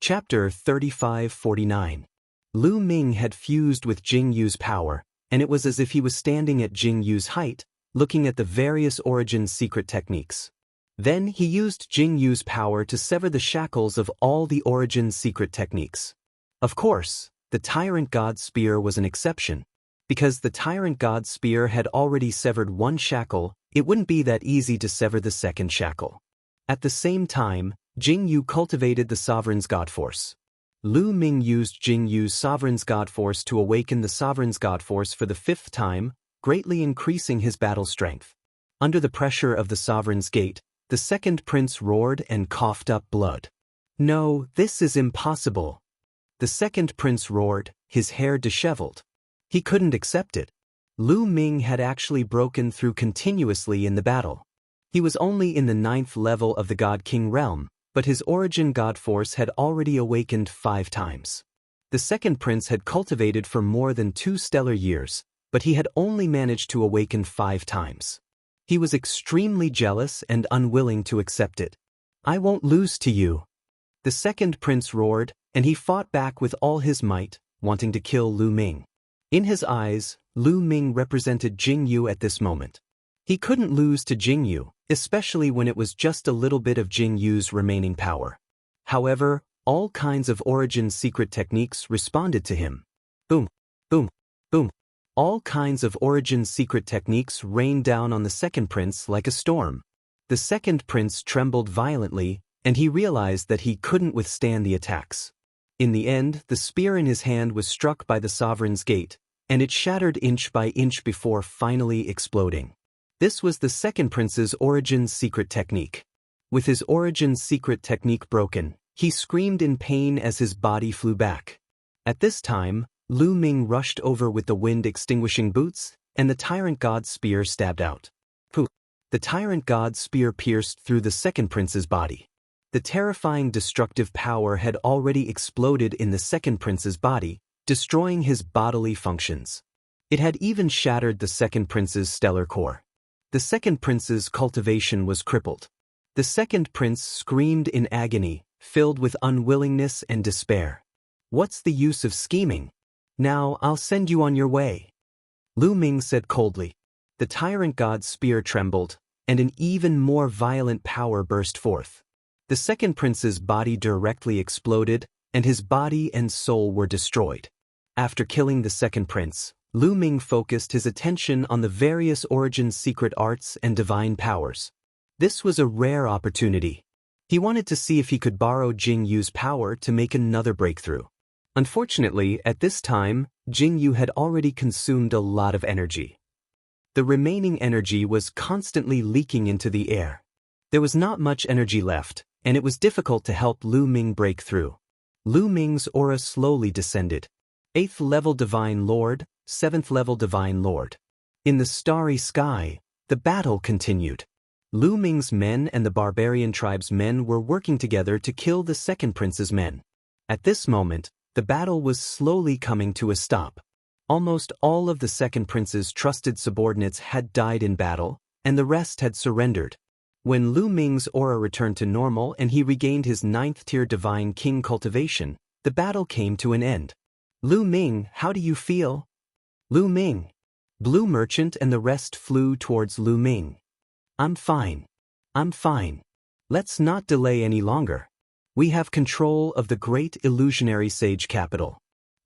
Chapter 35-49. Lu Ming had fused with Jing Yu's power, and it was as if he was standing at Jing Yu's height, looking at the various origin secret techniques. Then he used Jing Yu's power to sever the shackles of all the origin secret techniques. Of course, the Tyrant God's Spear was an exception. Because the Tyrant God's Spear had already severed one shackle, it wouldn't be that easy to sever the second shackle. At the same time, Jing Yu cultivated the Sovereign's God Force. Lu Ming used Jing Yu's Sovereign's God Force to awaken the Sovereign's God Force for the 5th time, greatly increasing his battle strength. Under the pressure of the Sovereign's Gate, the second prince roared and coughed up blood. No, this is impossible. The second prince roared, his hair disheveled. He couldn't accept it. Lu Ming had actually broken through continuously in the battle. He was only in the 9th level of the God King realm, but his origin God Force had already awakened 5 times. The second prince had cultivated for more than 2 stellar years, but he had only managed to awaken 5 times. He was extremely jealous and unwilling to accept it. I won't lose to you. The second prince roared, and he fought back with all his might, wanting to kill Lu Ming. In his eyes, Lu Ming represented Jing Yu at this moment. He couldn't lose to Jing Yu, especially when it was just a little bit of Jing Yu's remaining power. However, all kinds of origin secret techniques responded to him. Boom, boom, boom. All kinds of origin secret techniques rained down on the second prince like a storm. The second prince trembled violently, and he realized that he couldn't withstand the attacks. In the end, the spear in his hand was struck by the Sovereign's Gate, and it shattered inch by inch before finally exploding. This was the second prince's origin secret technique. With his origin secret technique broken, he screamed in pain as his body flew back. At this time, Lu Ming rushed over with the wind-extinguishing boots, and the Tyrant God's Spear stabbed out. Pooh! The Tyrant God's Spear pierced through the second prince's body. The terrifying destructive power had already exploded in the second prince's body, destroying his bodily functions. It had even shattered the second prince's stellar core. The second prince's cultivation was crippled. The second prince screamed in agony, filled with unwillingness and despair. What's the use of scheming? Now I'll send you on your way. Lu Ming said coldly. The Tyrant God's Spear trembled, and an even more violent power burst forth. The second prince's body directly exploded, and his body and soul were destroyed. After killing the second prince, Lu Ming focused his attention on the various origin secret arts and divine powers. This was a rare opportunity. He wanted to see if he could borrow Jing Yu's power to make another breakthrough. Unfortunately, at this time, Jingyu had already consumed a lot of energy. The remaining energy was constantly leaking into the air. There was not much energy left, and it was difficult to help Lu Ming break through. Lu Ming's aura slowly descended. 8th level Divine Lord, 7th level Divine Lord. In the starry sky, the battle continued. Lu Ming's men and the barbarian tribe's men were working together to kill the second prince's men. At this moment, the battle was slowly coming to a stop. Almost all of the second prince's trusted subordinates had died in battle, and the rest had surrendered. When Lu Ming's aura returned to normal and he regained his 9th-tier Divine King cultivation, the battle came to an end. Lu Ming, how do you feel? Lu Ming. Blue Merchant and the rest flew towards Lu Ming. I'm fine. I'm fine. Let's not delay any longer. We have control of the great illusionary sage capital.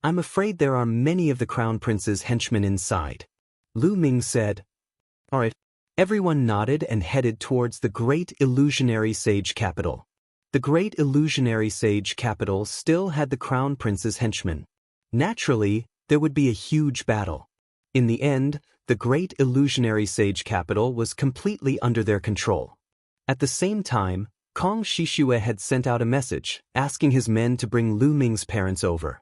I'm afraid there are many of the Crown Prince's henchmen inside. Lu Ming said. All right. Everyone nodded and headed towards the great illusionary sage capital. The great illusionary sage capital still had the Crown Prince's henchmen. Naturally, there would be a huge battle. In the end, the great illusionary sage capital was completely under their control. At the same time, Kong Shishue had sent out a message, asking his men to bring Lu Ming's parents over.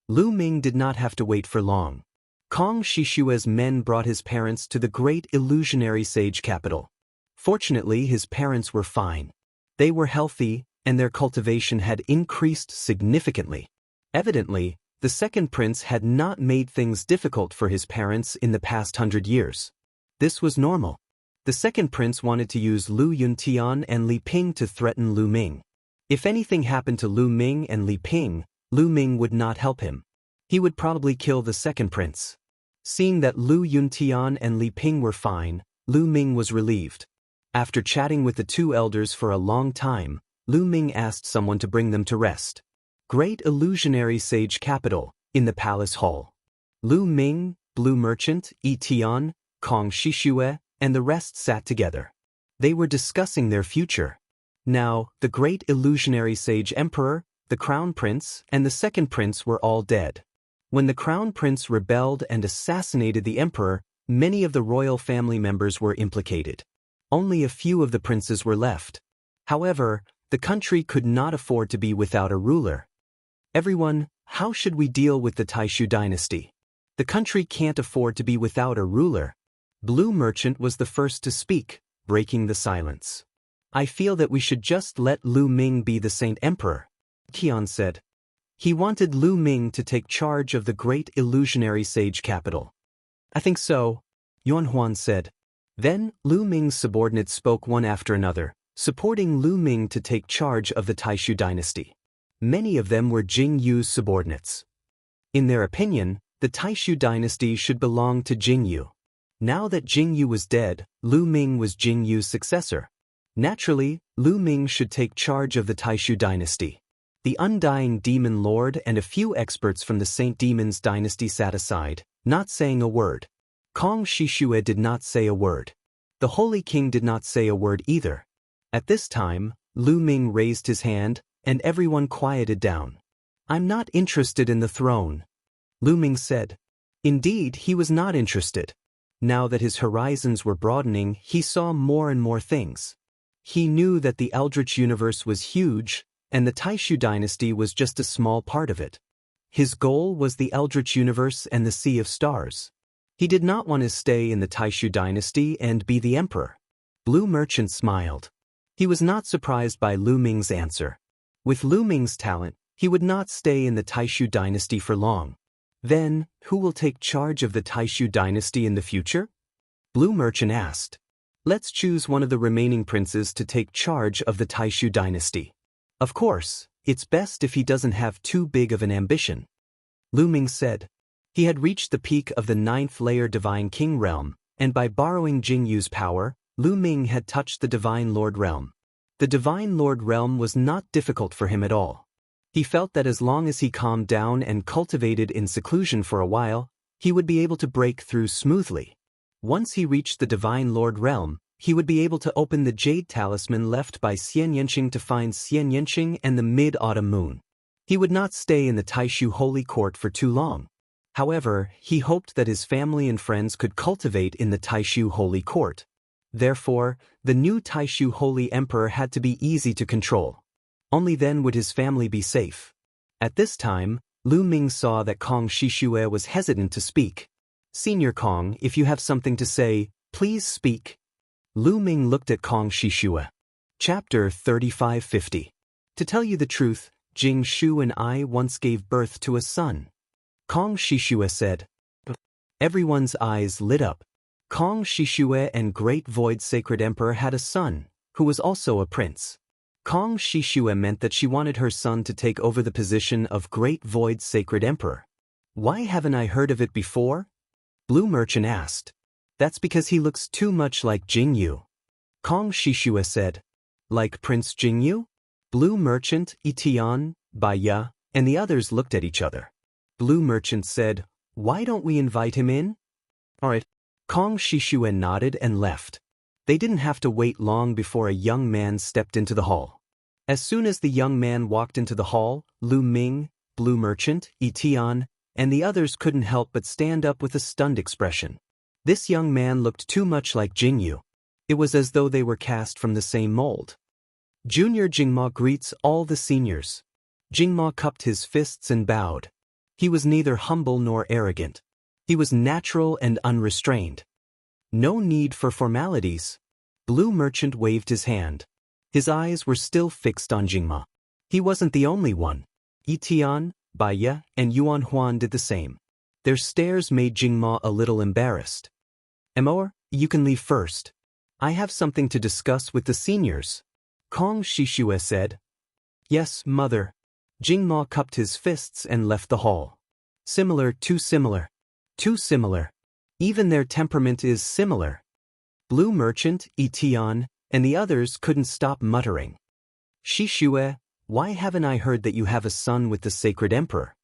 Lu Ming did not have to wait for long. Kong Shishue's men brought his parents to the great illusionary sage capital. Fortunately, his parents were fine. They were healthy, and their cultivation had increased significantly. Evidently, the second prince had not made things difficult for his parents in the past 100 years. This was normal. The second prince wanted to use Lu Yuntian and Li Ping to threaten Lu Ming. If anything happened to Lu Ming and Li Ping, Lu Ming would not help him. He would probably kill the second prince. Seeing that Lu Yuntian and Li Ping were fine, Lu Ming was relieved. After chatting with the two elders for a long time, Lu Ming asked someone to bring them to rest. Great illusionary sage capital, in the palace hall. Lu Ming, Blue Merchant, Yi Tian, Kong Shishue, and the rest sat together. They were discussing their future. Now, the great illusionary sage emperor, the crown prince, and the second prince were all dead. When the crown prince rebelled and assassinated the emperor, many of the royal family members were implicated. Only a few of the princes were left. However, the country could not afford to be without a ruler. Everyone, how should we deal with the Taishu dynasty? The country can't afford to be without a ruler. Blue Merchant was the first to speak, breaking the silence. I feel that we should just let Lu Ming be the Saint Emperor, Qian said. He wanted Lu Ming to take charge of the great illusionary sage capital. I think so, Yuanhuan said. Then, Lu Ming's subordinates spoke one after another, supporting Lu Ming to take charge of the Taishu dynasty. Many of them were Jing Yu's subordinates. In their opinion, the Taishu dynasty should belong to Jing Yu. Now that Jing Yu was dead, Lu Ming was Jing Yu's successor. Naturally, Lu Ming should take charge of the Taishu dynasty. The undying demon lord and a few experts from the Saint Demon's dynasty sat aside, not saying a word. Kong Shishue did not say a word. The Holy King did not say a word either. At this time, Lu Ming raised his hand, and everyone quieted down. I'm not interested in the throne, Lu Ming said. Indeed, he was not interested. Now that his horizons were broadening, he saw more and more things. He knew that the Eldritch universe was huge, and the Taishu dynasty was just a small part of it. His goal was the Eldritch universe and the Sea of Stars. He did not want to stay in the Taishu dynasty and be the emperor. Blue Merchant smiled. He was not surprised by Lu Ming's answer. With Lu Ming's talent, he would not stay in the Taishu dynasty for long. Then, who will take charge of the Taishu dynasty in the future? Blue Merchant asked. Let's choose one of the remaining princes to take charge of the Taishu dynasty. Of course, it's best if he doesn't have too big of an ambition. Lu Ming said. He had reached the peak of the 9th layer Divine King realm, and by borrowing Jing Yu's power, Lu Ming had touched the Divine Lord realm. The Divine Lord realm was not difficult for him at all. He felt that as long as he calmed down and cultivated in seclusion for a while, he would be able to break through smoothly. Once he reached the Divine Lord realm, he would be able to open the jade talisman left by Xian Yanqing to find Xian Yanqing and the mid-autumn moon. He would not stay in the Taishu Holy Court for too long. However, he hoped that his family and friends could cultivate in the Taishu Holy Court. Therefore, the new Taishu Holy Emperor had to be easy to control. Only then would his family be safe. At this time, Lu Ming saw that Kong Shishue was hesitant to speak. "Senior Kong, if you have something to say, please speak." Lu Ming looked at Kong Shishue. Chapter 3550. To tell you the truth, Jing Shu and I once gave birth to a son. Kong Shishue said. Everyone's eyes lit up. Kong Shishue and Great Void Sacred Emperor had a son, who was also a prince. Kong Shishue meant that she wanted her son to take over the position of Great Void Sacred Emperor. Why haven't I heard of it before? Blue Merchant asked. That's because he looks too much like Jingyu. Kong Shishue said. Like Prince Jingyu? Blue Merchant, Itian, Baya, and the others looked at each other. Blue Merchant said, "Why don't we invite him in?" "Alright." Kong Shishue nodded and left. They didn't have to wait long before a young man stepped into the hall. As soon as the young man walked into the hall, Lu Ming, Blue Merchant, Itian, and the others couldn't help but stand up with a stunned expression. This young man looked too much like Jingyu. It was as though they were cast from the same mold. Junior Jingma greets all the seniors. Jingma cupped his fists and bowed. He was neither humble nor arrogant. He was natural and unrestrained. No need for formalities. Blue Merchant waved his hand. His eyes were still fixed on Jingma. He wasn't the only one. Itian, Baya, and Yuan Huan did the same. Their stares made Jingma a little embarrassed. Emor, you can leave first. I have something to discuss with the seniors. Kong Shishue said. Yes, mother. Jingma cupped his fists and left the hall. Similar, too similar. Too similar. Even their temperament is similar. Blue Merchant, Itian, and the others couldn't stop muttering. Shishue, why haven't I heard that you have a son with the Sacred Emperor?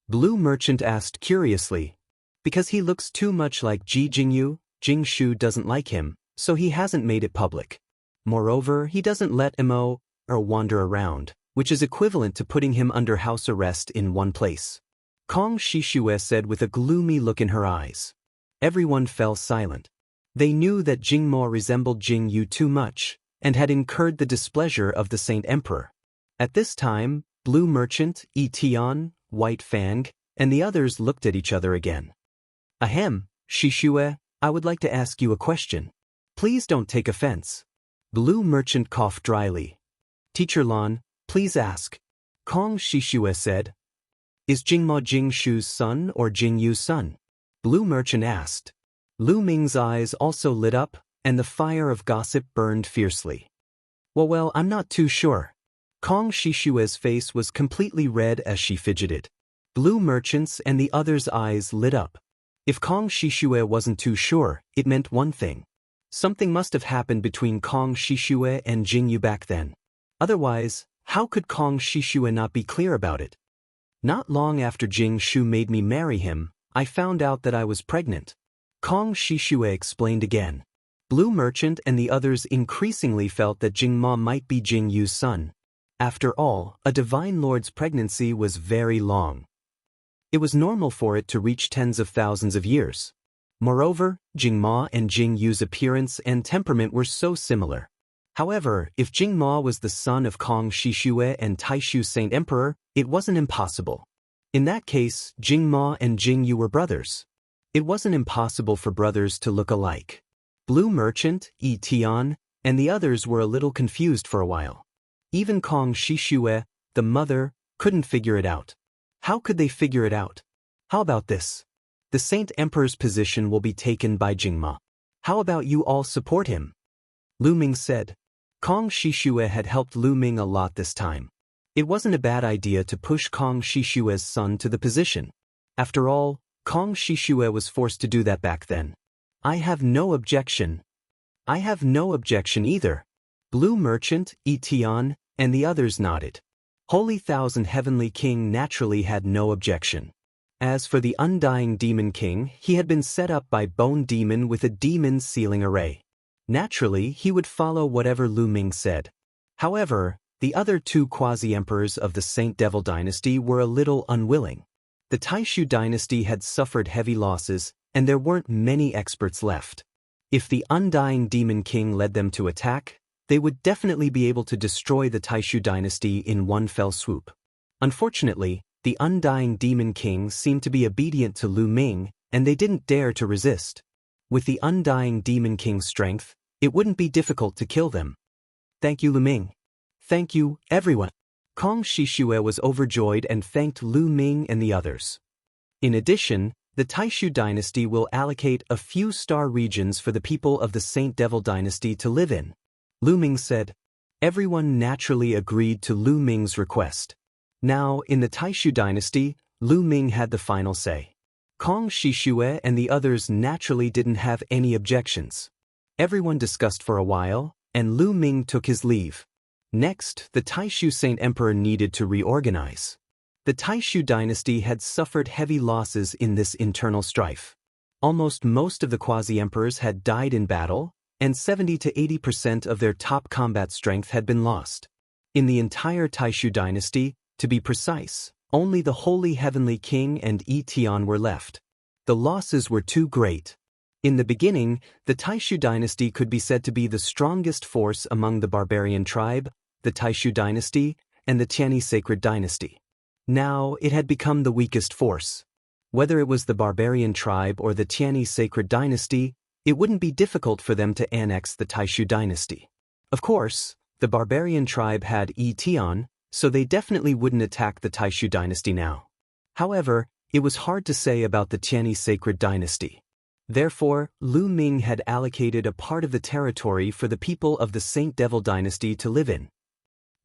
Blue Merchant asked curiously. Because he looks too much like Ji Jingyu, Jing Shu doesn't like him, so he hasn't made it public. Moreover, he doesn't let him wander around, which is equivalent to putting him under house arrest in one place. Kong Shishue said with a gloomy look in her eyes. Everyone fell silent. They knew that Jingmo resembled Jingyu too much, and had incurred the displeasure of the Saint Emperor. At this time, Blue Merchant, Itian, White Fang, and the others looked at each other again. Ahem, Shishue, I would like to ask you a question. Please don't take offense. Blue Merchant coughed dryly. Teacher Lan, please ask. Kong Shishue said. Is Jingmo Jing Shu's son or Jingyu's son? Blue Merchant asked. Lu Ming's eyes also lit up, and the fire of gossip burned fiercely. Well, I'm not too sure. Kong Shishue's face was completely red as she fidgeted. Blue Merchant's and the others' eyes lit up. If Kong Shishue wasn't too sure, it meant one thing. Something must have happened between Kong Shishue and Jingyu back then. Otherwise, how could Kong Shishue not be clear about it? Not long after Jing Shu made me marry him, I found out that I was pregnant. Kong Shishue explained again. Blue Merchant and the others increasingly felt that Jingma might be Jingyu's son. After all, a Divine Lord's pregnancy was very long. It was normal for it to reach tens of thousands of years. Moreover, Jingma and Jingyu's appearance and temperament were so similar. However, if Jingma was the son of Kong Shishue and Taishu Saint Emperor, it wasn't impossible. In that case, Jingma and Jingyu were brothers. It wasn't impossible for brothers to look alike. Blue Merchant, Itian, and the others were a little confused for a while. Even Kong Shishue, the mother, couldn't figure it out. How could they figure it out? How about this? The Saint Emperor's position will be taken by Jingma. How about you all support him? Lu Ming said. Kong Shishue had helped Lu Ming a lot this time. It wasn't a bad idea to push Kong Shishue's son to the position. After all, Kong Shishue was forced to do that back then. I have no objection. I have no objection either. Blue Merchant, Itian, and the others nodded. Holy Thousand Heavenly King naturally had no objection. As for the Undying Demon King, he had been set up by Bone Demon with a demon sealing array. Naturally, he would follow whatever Lu Ming said. However, the other two quasi-emperors of the Saint Devil dynasty were a little unwilling. The Taishu dynasty had suffered heavy losses, and there weren't many experts left. If the Undying Demon King led them to attack, they would definitely be able to destroy the Taishu dynasty in one fell swoop. Unfortunately, the Undying Demon King seemed to be obedient to Lu Ming, and they didn't dare to resist. With the Undying Demon King's strength, it wouldn't be difficult to kill them. Thank you, Lu Ming. Thank you, everyone. Kong Shishue was overjoyed and thanked Lu Ming and the others. In addition, the Taishu dynasty will allocate a few star regions for the people of the Saint Devil dynasty to live in. Lu Ming said. Everyone naturally agreed to Lu Ming's request. Now, in the Taishu dynasty, Lu Ming had the final say. Kong Shishue and the others naturally didn't have any objections. Everyone discussed for a while, and Lu Ming took his leave. Next, the Taishu Saint Emperor needed to reorganize. The Taishu dynasty had suffered heavy losses in this internal strife. Almost most of the quasi-emperors had died in battle, and 70 to 80% of their top combat strength had been lost. In the entire Taishu dynasty, to be precise, only the Holy Heavenly King and Yi Tian were left. The losses were too great. In the beginning, the Taishu dynasty could be said to be the strongest force among the barbarian tribe, the Taishu dynasty, and the Tianyi sacred dynasty. Now, it had become the weakest force. Whether it was the barbarian tribe or the Tianyi sacred dynasty, it wouldn't be difficult for them to annex the Taishu dynasty. Of course, the barbarian tribe had Yi Tian, so they definitely wouldn't attack the Taishu dynasty now. However, it was hard to say about the Tianyi sacred dynasty. Therefore, Lu Ming had allocated a part of the territory for the people of the Saint Devil dynasty to live in.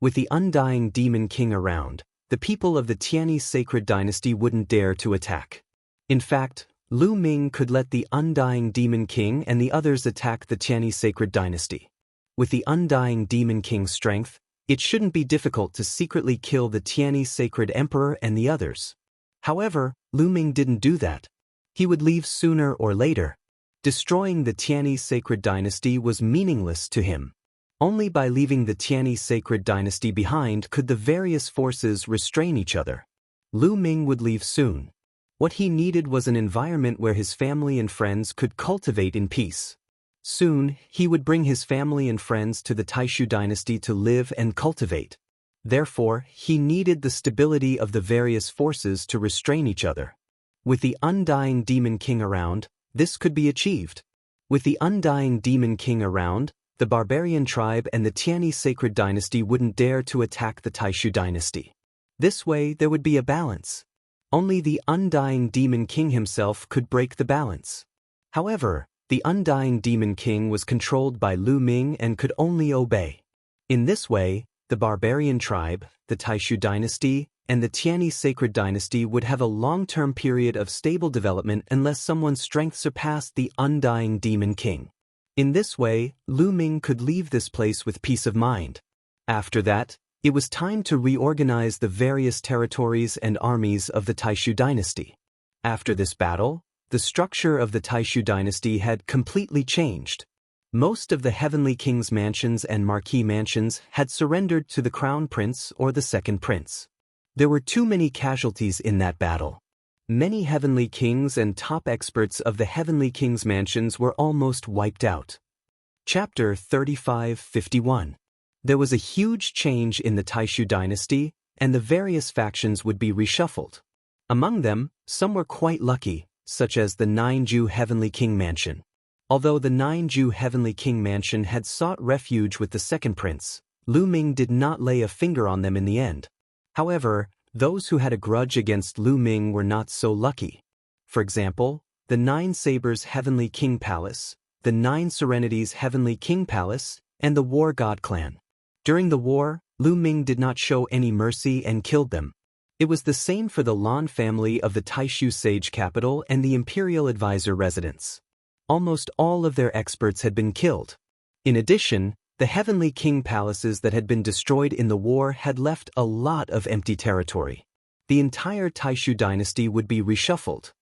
With the Undying Demon King around, the people of the Tianyi sacred dynasty wouldn't dare to attack. In fact, Lu Ming could let the Undying Demon King and the others attack the Tianyi sacred dynasty. With the Undying Demon King's strength, it shouldn't be difficult to secretly kill the Tianyi sacred emperor and the others. However, Lu Ming didn't do that. He would leave sooner or later. Destroying the Tianyi sacred dynasty was meaningless to him. Only by leaving the Tianyi sacred dynasty behind could the various forces restrain each other. Lu Ming would leave soon. What he needed was an environment where his family and friends could cultivate in peace. Soon, he would bring his family and friends to the Taishu dynasty to live and cultivate. Therefore, he needed the stability of the various forces to restrain each other. With the Undying Demon King around, this could be achieved. With the Undying Demon King around, the barbarian tribe and the Tianyi sacred dynasty wouldn't dare to attack the Taishu dynasty. This way, there would be a balance. Only the Undying Demon King himself could break the balance. However, the Undying Demon King was controlled by Lu Ming and could only obey. In this way, the barbarian tribe, the Taishu dynasty, and the Tianyi sacred dynasty would have a long-term period of stable development unless someone's strength surpassed the Undying Demon King. In this way, Lu Ming could leave this place with peace of mind. After that, it was time to reorganize the various territories and armies of the Taishu dynasty. After this battle, the structure of the Taishu dynasty had completely changed. Most of the Heavenly King's mansions and marquee mansions had surrendered to the Crown Prince or the Second Prince. There were too many casualties in that battle. Many Heavenly Kings and top experts of the Heavenly King's mansions were almost wiped out. Chapter 35-51. There was a huge change in the Taishu dynasty, and the various factions would be reshuffled. Among them, some were quite lucky, such as the Nine-Ju Heavenly King Mansion. Although the Nine-Ju Heavenly King Mansion had sought refuge with the Second Prince, Lu Ming did not lay a finger on them in the end. However, those who had a grudge against Lu Ming were not so lucky. For example, the Nine Sabers Heavenly King Palace, the Nine Serenities Heavenly King Palace, and the War God Clan. During the war, Lu Ming did not show any mercy and killed them. It was the same for the Lan family of the Taishu Sage Capital and the Imperial Advisor residence. Almost all of their experts had been killed. In addition, the Heavenly King palaces that had been destroyed in the war had left a lot of empty territory. The entire Taishu dynasty would be reshuffled.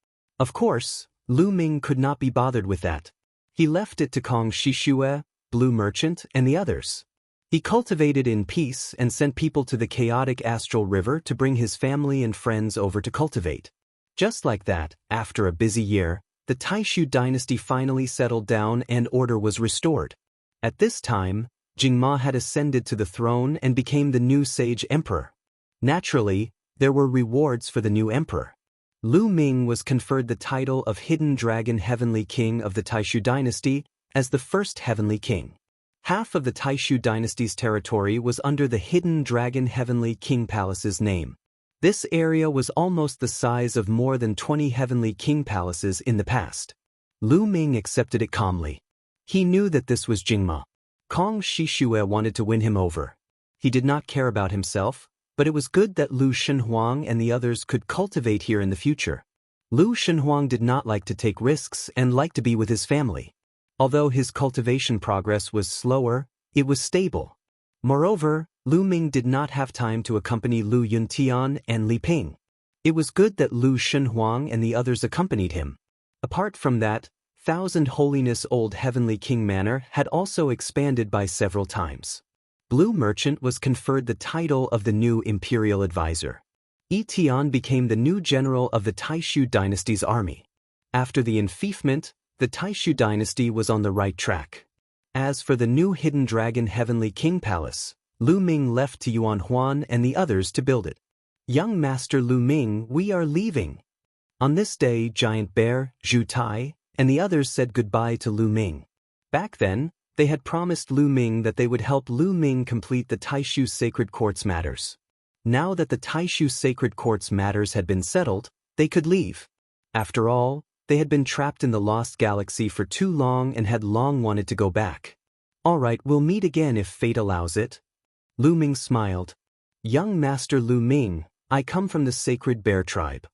Of course, Lu Ming could not be bothered with that. He left it to Kong Shishue, Blue Merchant, and the others. He cultivated in peace and sent people to the chaotic astral river to bring his family and friends over to cultivate. Just like that, after a busy year, the Taishu dynasty finally settled down and order was restored. At this time, Jingma had ascended to the throne and became the new sage emperor. Naturally, there were rewards for the new emperor. Lu Ming was conferred the title of Hidden Dragon Heavenly King of the Taishu dynasty as the first heavenly king. Half of the Taishu dynasty's territory was under the Hidden Dragon Heavenly King Palace's name. This area was almost the size of more than 20 heavenly king palaces in the past. Lu Ming accepted it calmly. He knew that this was Jingma. Kong Shishue wanted to win him over. He did not care about himself, but it was good that Lu Shenhuang and the others could cultivate here in the future. Lu Shenhuang did not like to take risks and liked to be with his family. Although his cultivation progress was slower, it was stable. Moreover, Lu Ming did not have time to accompany Lu Yuntian and Li Ping. It was good that Lu Shenhuang and the others accompanied him. Apart from that, Thousand Holiness Old Heavenly King Manor had also expanded by several times. Blue Merchant was conferred the title of the new imperial advisor. Yi Tian became the new general of the Taishu dynasty's army. After the enfeoffment, the Taishu dynasty was on the right track. As for the new Hidden Dragon Heavenly King Palace, Lu Ming left to Yuan Huan and the others to build it. Young Master Lu Ming, we are leaving. On this day, Giant Bear, Zhu Tai, and the others said goodbye to Lu Ming. Back then, they had promised Lu Ming that they would help Lu Ming complete the Taishu Sacred Court's matters. Now that the Taishu Sacred Court's matters had been settled, they could leave. After all, they had been trapped in the Lost Galaxy for too long and had long wanted to go back. All right, we'll meet again if fate allows it. Lu Ming smiled. Young Master Lu Ming, I come from the Sacred Bear Tribe.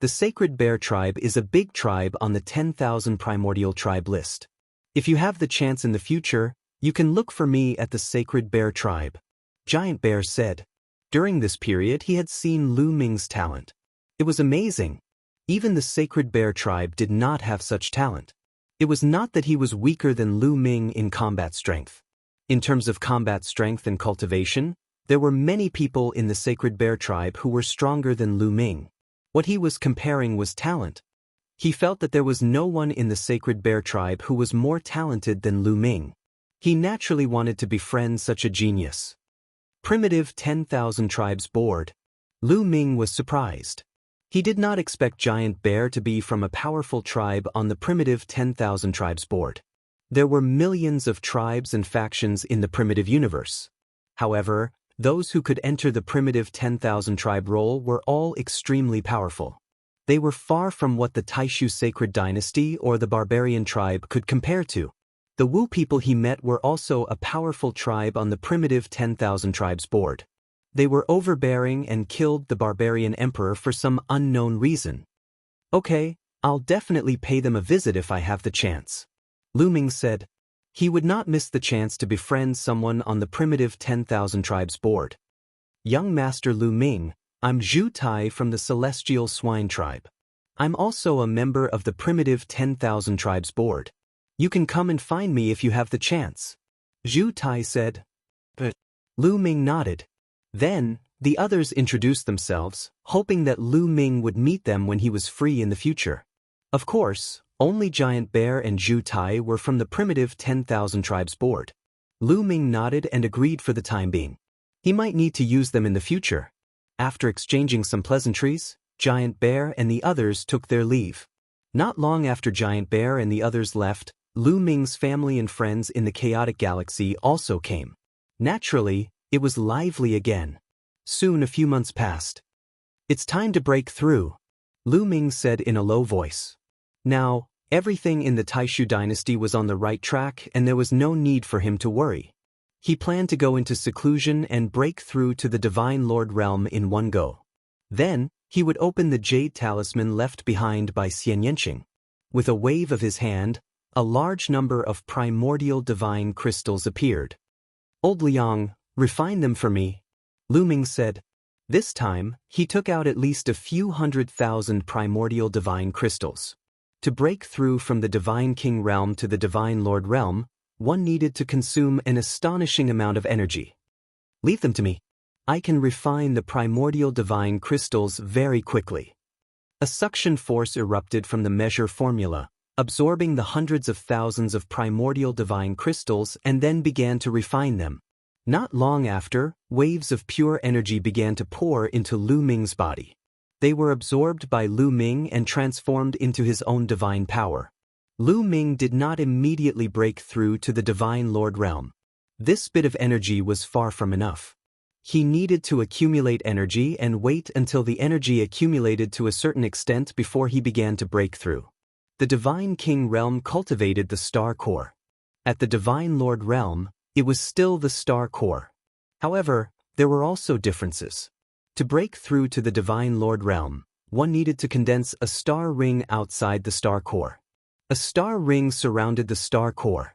The Sacred Bear Tribe is a big tribe on the 10,000 primordial tribe list. If you have the chance in the future, you can look for me at the Sacred Bear Tribe. Giant Bear said. During this period he had seen Lu Ming's talent. It was amazing. Even the Sacred Bear Tribe did not have such talent. It was not that he was weaker than Lu Ming in combat strength. In terms of combat strength and cultivation, there were many people in the Sacred Bear Tribe who were stronger than Lu Ming. What he was comparing was talent. He felt that there was no one in the Sacred Bear Tribe who was more talented than Lu Ming. He naturally wanted to befriend such a genius. Primitive 10,000 Tribes Board. Lu Ming was surprised. He did not expect Giant Bear to be from a powerful tribe on the Primitive 10,000 Tribes Board. There were millions of tribes and factions in the primitive universe. However, those who could enter the Primitive 10,000 Tribe role were all extremely powerful. They were far from what the Taishu Sacred Dynasty or the Barbarian Tribe could compare to. The Wu people he met were also a powerful tribe on the Primitive 10,000 Tribes Board. They were overbearing and killed the Barbarian Emperor for some unknown reason. Okay, I'll definitely pay them a visit if I have the chance. Lu Ming said. He would not miss the chance to befriend someone on the Primitive 10,000 Tribes Board. Young Master Lu Ming, I'm Zhu Tai from the Celestial Swine Tribe. I'm also a member of the Primitive 10,000 Tribes Board. You can come and find me if you have the chance. Zhu Tai said. But Lu Ming nodded. Then, the others introduced themselves, hoping that Lu Ming would meet them when he was free in the future. Of course, only Giant Bear and Zhu Tai were from the Primitive 10,000 Tribes Board. Lu Ming nodded and agreed for the time being. He might need to use them in the future. After exchanging some pleasantries, Giant Bear and the others took their leave. Not long after Giant Bear and the others left, Lu Ming's family and friends in the Chaotic Galaxy also came. Naturally, it was lively again. Soon a few months passed. It's time to break through, Lu Ming said in a low voice. Now, everything in the Taishu dynasty was on the right track and there was no need for him to worry. He planned to go into seclusion and break through to the Divine Lord realm in one go. Then, he would open the jade talisman left behind by Xian Yanqing. With a wave of his hand, a large number of primordial divine crystals appeared. Old Liang, refine them for me, Lu Ming said. This time, he took out at least a few 100,000 primordial divine crystals. To break through from the Divine King realm to the Divine Lord realm, one needed to consume an astonishing amount of energy. Leave them to me. I can refine the primordial divine crystals very quickly. A suction force erupted from the measure formula, absorbing the hundreds of thousands of primordial divine crystals and then began to refine them. Not long after, waves of pure energy began to pour into Lu Ming's body. They were absorbed by Lu Ming and transformed into his own divine power. Lu Ming did not immediately break through to the Divine Lord realm. This bit of energy was far from enough. He needed to accumulate energy and wait until the energy accumulated to a certain extent before he began to break through. The Divine King realm cultivated the star core. At the Divine Lord realm, it was still the star core. However, there were also differences. To break through to the Divine Lord realm, one needed to condense a star ring outside the star core. A star ring surrounded the star core.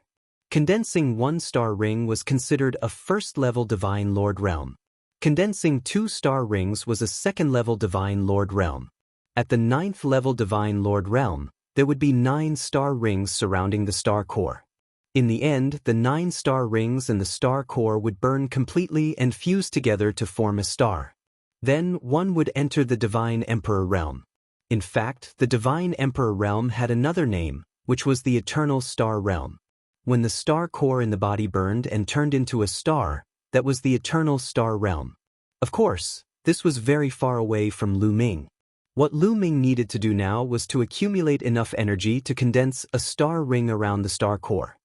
Condensing one star ring was considered a first-level Divine Lord realm. Condensing two star rings was a second-level Divine Lord realm. At the ninth-level Divine Lord realm, there would be 9 star rings surrounding the star core. In the end, the 9 star rings and the star core would burn completely and fuse together to form a star. Then one would enter the Divine Emperor realm. In fact, the Divine Emperor realm had another name, which was the Eternal Star realm. When the star core in the body burned and turned into a star, that was the Eternal Star realm. Of course, this was very far away from Lu Ming. What Lu Ming needed to do now was to accumulate enough energy to condense a star ring around the star core.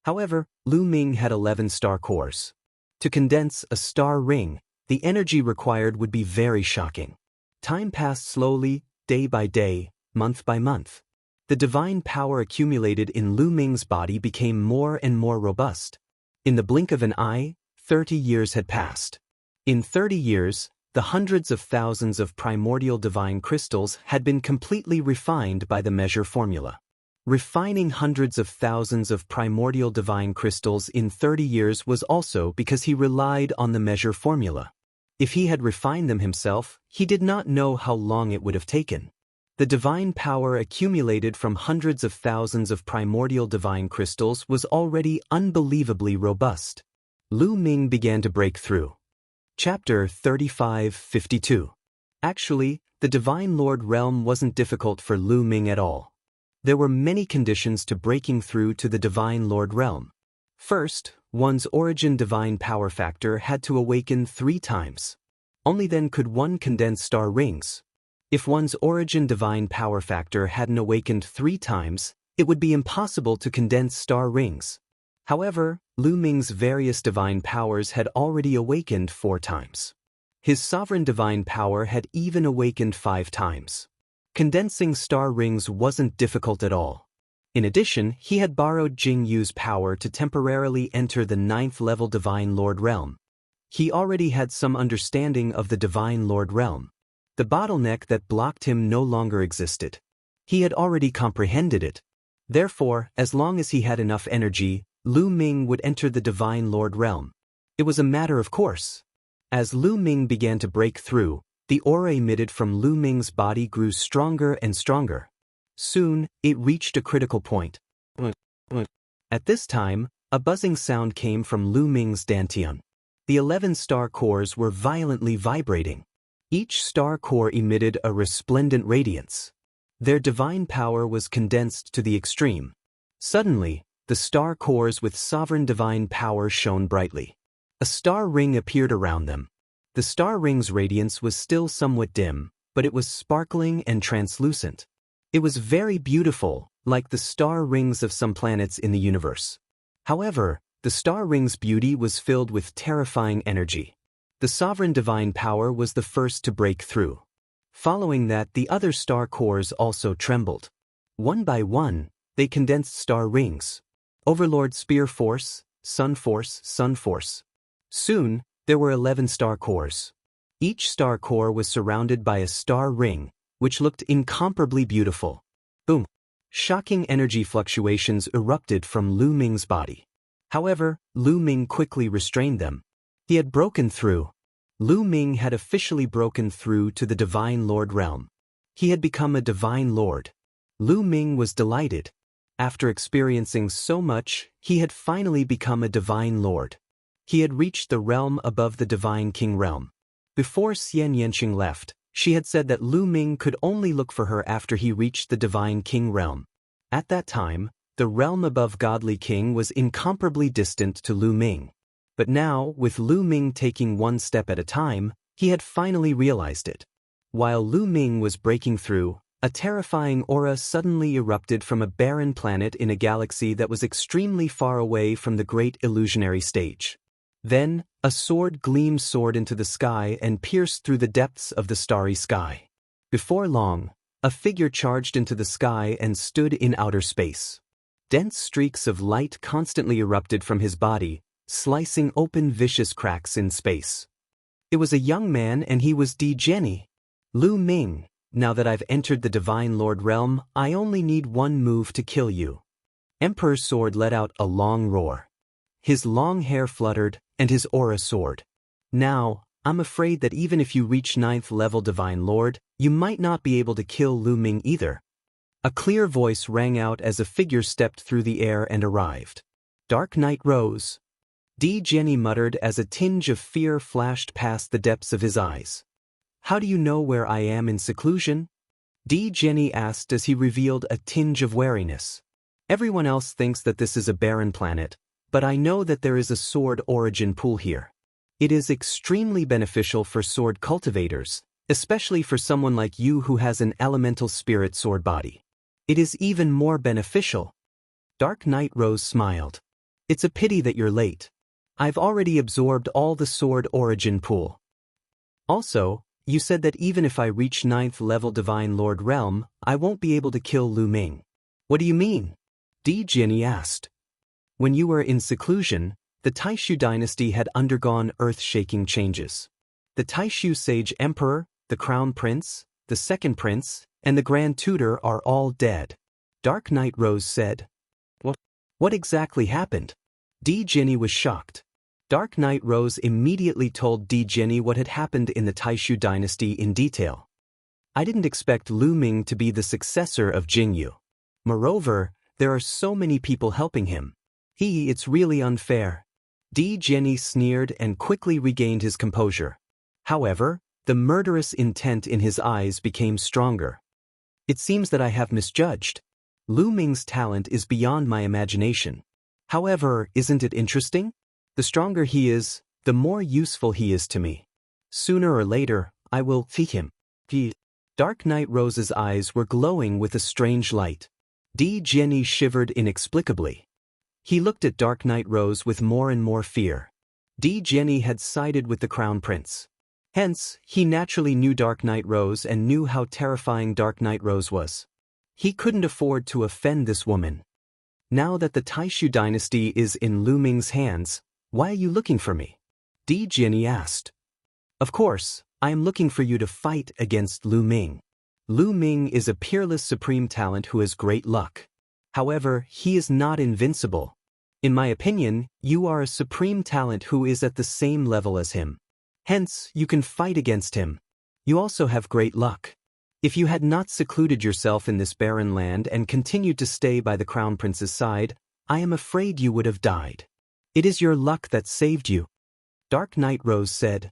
However, Lu Ming had 11 star cores. To condense a star ring, the energy required would be very shocking. Time passed slowly, day by day, month by month. The divine power accumulated in Lu Ming's body became more and more robust. In the blink of an eye, 30 years had passed. In 30 years, the hundreds of thousands of primordial divine crystals had been completely refined by the measure formula. Refining hundreds of thousands of primordial divine crystals in 30 years was also because he relied on the measure formula. If he had refined them himself, he did not know how long it would have taken. The divine power accumulated from hundreds of thousands of primordial divine crystals was already unbelievably robust. Lu Ming began to break through. Chapter 35-52. Actually, the Divine Lord realm wasn't difficult for Lu Ming at all. There were many conditions to breaking through to the Divine Lord realm. First, one's origin divine power factor had to awaken 3 times. Only then could one condense star rings. If one's origin divine power factor hadn't awakened 3 times, it would be impossible to condense star rings. However, Lu Ming's various divine powers had already awakened 4 times. His sovereign divine power had even awakened 5 times. Condensing star rings wasn't difficult at all. In addition, he had borrowed Jing Yu's power to temporarily enter the 9th-level Divine Lord realm. He already had some understanding of the Divine Lord realm. The bottleneck that blocked him no longer existed. He had already comprehended it. Therefore, as long as he had enough energy, Lu Ming would enter the Divine Lord realm. It was a matter of course. As Lu Ming began to break through, the aura emitted from Lu Ming's body grew stronger and stronger. Soon, it reached a critical point. At this time, a buzzing sound came from Lu Ming's dantian. The 11 star cores were violently vibrating. Each star core emitted a resplendent radiance. Their divine power was condensed to the extreme. Suddenly, the star cores with sovereign divine power shone brightly. A star ring appeared around them. The star ring's radiance was still somewhat dim, but it was sparkling and translucent. It was very beautiful, like the star rings of some planets in the universe. However, the star ring's beauty was filled with terrifying energy. The sovereign divine power was the first to break through. Following that, the other star cores also trembled. One by one, they condensed star rings. Overlord Spear Force, Sun Force, Sun Force. Soon, there were 11 star cores. Each star core was surrounded by a star ring, which looked incomparably beautiful. Boom! Shocking energy fluctuations erupted from Lu Ming's body. However, Lu Ming quickly restrained them. He had broken through. Lu Ming had officially broken through to the Divine Lord realm. He had become a Divine Lord. Lu Ming was delighted. After experiencing so much, he had finally become a Divine Lord. He had reached the realm above the Divine King realm. Before Xian Yanqing left, She had said that Lu Ming could only look for her after he reached the Divine King realm. At that time, the realm above Godly King was incomparably distant to Lu Ming. But now, with Lu Ming taking one step at a time, he had finally realized it. While Lu Ming was breaking through, a terrifying aura suddenly erupted from a barren planet in a galaxy that was extremely far away from the great illusionary stage. Then, a sword soared into the sky and pierced through the depths of the starry sky. Before long, a figure charged into the sky and stood in outer space. Dense streaks of light constantly erupted from his body, slicing open vicious cracks in space. It was a young man, and he was Di Jenny. Lu Ming, now that I've entered the Divine Lord realm, I only need one move to kill you. Emperor's sword let out a long roar. His long hair fluttered, and his aura soared. Now, I'm afraid that even if you reach 9th level Divine Lord, you might not be able to kill Lu Ming either. A clear voice rang out as a figure stepped through the air and arrived. Dark Knight rose. Di Jenny muttered as a tinge of fear flashed past the depths of his eyes. How do you know where I am in seclusion? Di Jenny asked as he revealed a tinge of wariness. Everyone else thinks that this is a barren planet, but I know that there is a sword origin pool here. It is extremely beneficial for sword cultivators, especially for someone like you who has an elemental spirit sword body. It is even more beneficial. Dark Knight Rose smiled. It's a pity that you're late. I've already absorbed all the sword origin pool. Also, you said that even if I reach 9th level Divine Lord realm, I won't be able to kill Lu Ming. What do you mean? Di Jenny asked. When you were in seclusion, the Taishu dynasty had undergone earth-shaking changes. The Taishu Sage Emperor, the Crown Prince, the Second Prince, and the Grand Tutor are all dead. Dark Knight Rose said. What exactly happened? Di Jenny was shocked. Dark Knight Rose immediately told Di Jenny what had happened in the Taishu dynasty in detail. I didn't expect Lu Ming to be the successor of Jingyu. Moreover, there are so many people helping him. It's really unfair. Di Jenny sneered and quickly regained his composure. However, the murderous intent in his eyes became stronger. It seems that I have misjudged. Lu Ming's talent is beyond my imagination. However, isn't it interesting? The stronger he is, the more useful he is to me. Sooner or later, I will defeat him. Dark Knight Rose's eyes were glowing with a strange light. Di Jenny shivered inexplicably. He looked at Dark Knight Rose with more and more fear. Di Jenny had sided with the Crown Prince. Hence, he naturally knew Dark Knight Rose and knew how terrifying Dark Knight Rose was. He couldn't afford to offend this woman. Now that the Taishu dynasty is in Lu Ming's hands, why are you looking for me? Di Jenny asked. Of course, I am looking for you to fight against Lu Ming. Lu Ming is a peerless supreme talent who has great luck. However, he is not invincible. In my opinion, you are a supreme talent who is at the same level as him. Hence, you can fight against him. You also have great luck. If you had not secluded yourself in this barren land and continued to stay by the Crown Prince's side, I am afraid you would have died. It is your luck that saved you. Dark Knight Rose said.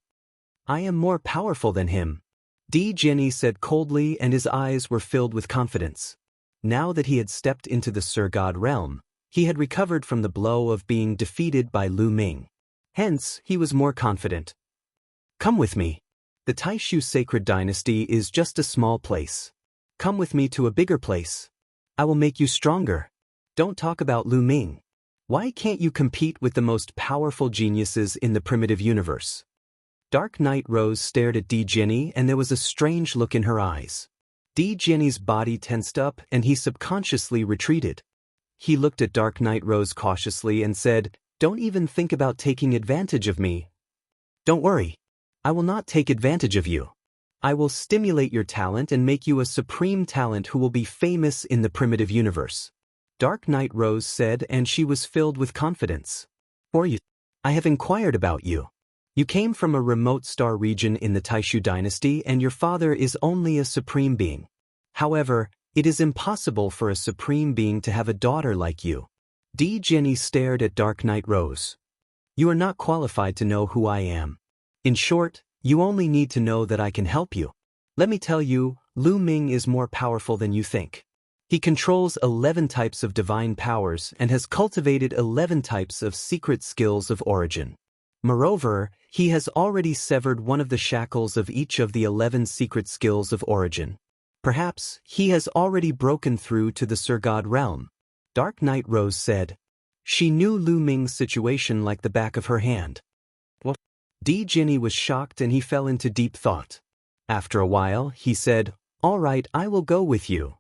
I am more powerful than him. Di Jenny said coldly, and his eyes were filled with confidence. Now that he had stepped into the Sir God realm, he had recovered from the blow of being defeated by Lu Ming. Hence, he was more confident. Come with me. The Taishu Sacred Dynasty is just a small place. Come with me to a bigger place. I will make you stronger. Don't talk about Lu Ming. Why can't you compete with the most powerful geniuses in the primitive universe? Dark Knight Rose stared at Di Jenny, and there was a strange look in her eyes. Di Jenny's body tensed up, and he subconsciously retreated. He looked at Dark Knight Rose cautiously and said, Don't even think about taking advantage of me. Don't worry. I will not take advantage of you. I will stimulate your talent and make you a supreme talent who will be famous in the primitive universe. Dark Knight Rose said, and she was filled with confidence. For you, I have inquired about you. You came from a remote star region in the Taishu dynasty, and your father is only a supreme being. However, it is impossible for a supreme being to have a daughter like you. Di Jenny stared at Dark Knight Rose. You are not qualified to know who I am. In short, you only need to know that I can help you. Let me tell you, Lu Ming is more powerful than you think. He controls 11 types of divine powers and has cultivated 11 types of secret skills of origin. Moreover, he has already severed one of the shackles of each of the 11 secret skills of origin. Perhaps he has already broken through to the Sir God realm. Dark Knight Rose said. She knew Lu Ming's situation like the back of her hand. What? Di Jinny was shocked and he fell into deep thought. After a while, he said, "All right, I will go with you."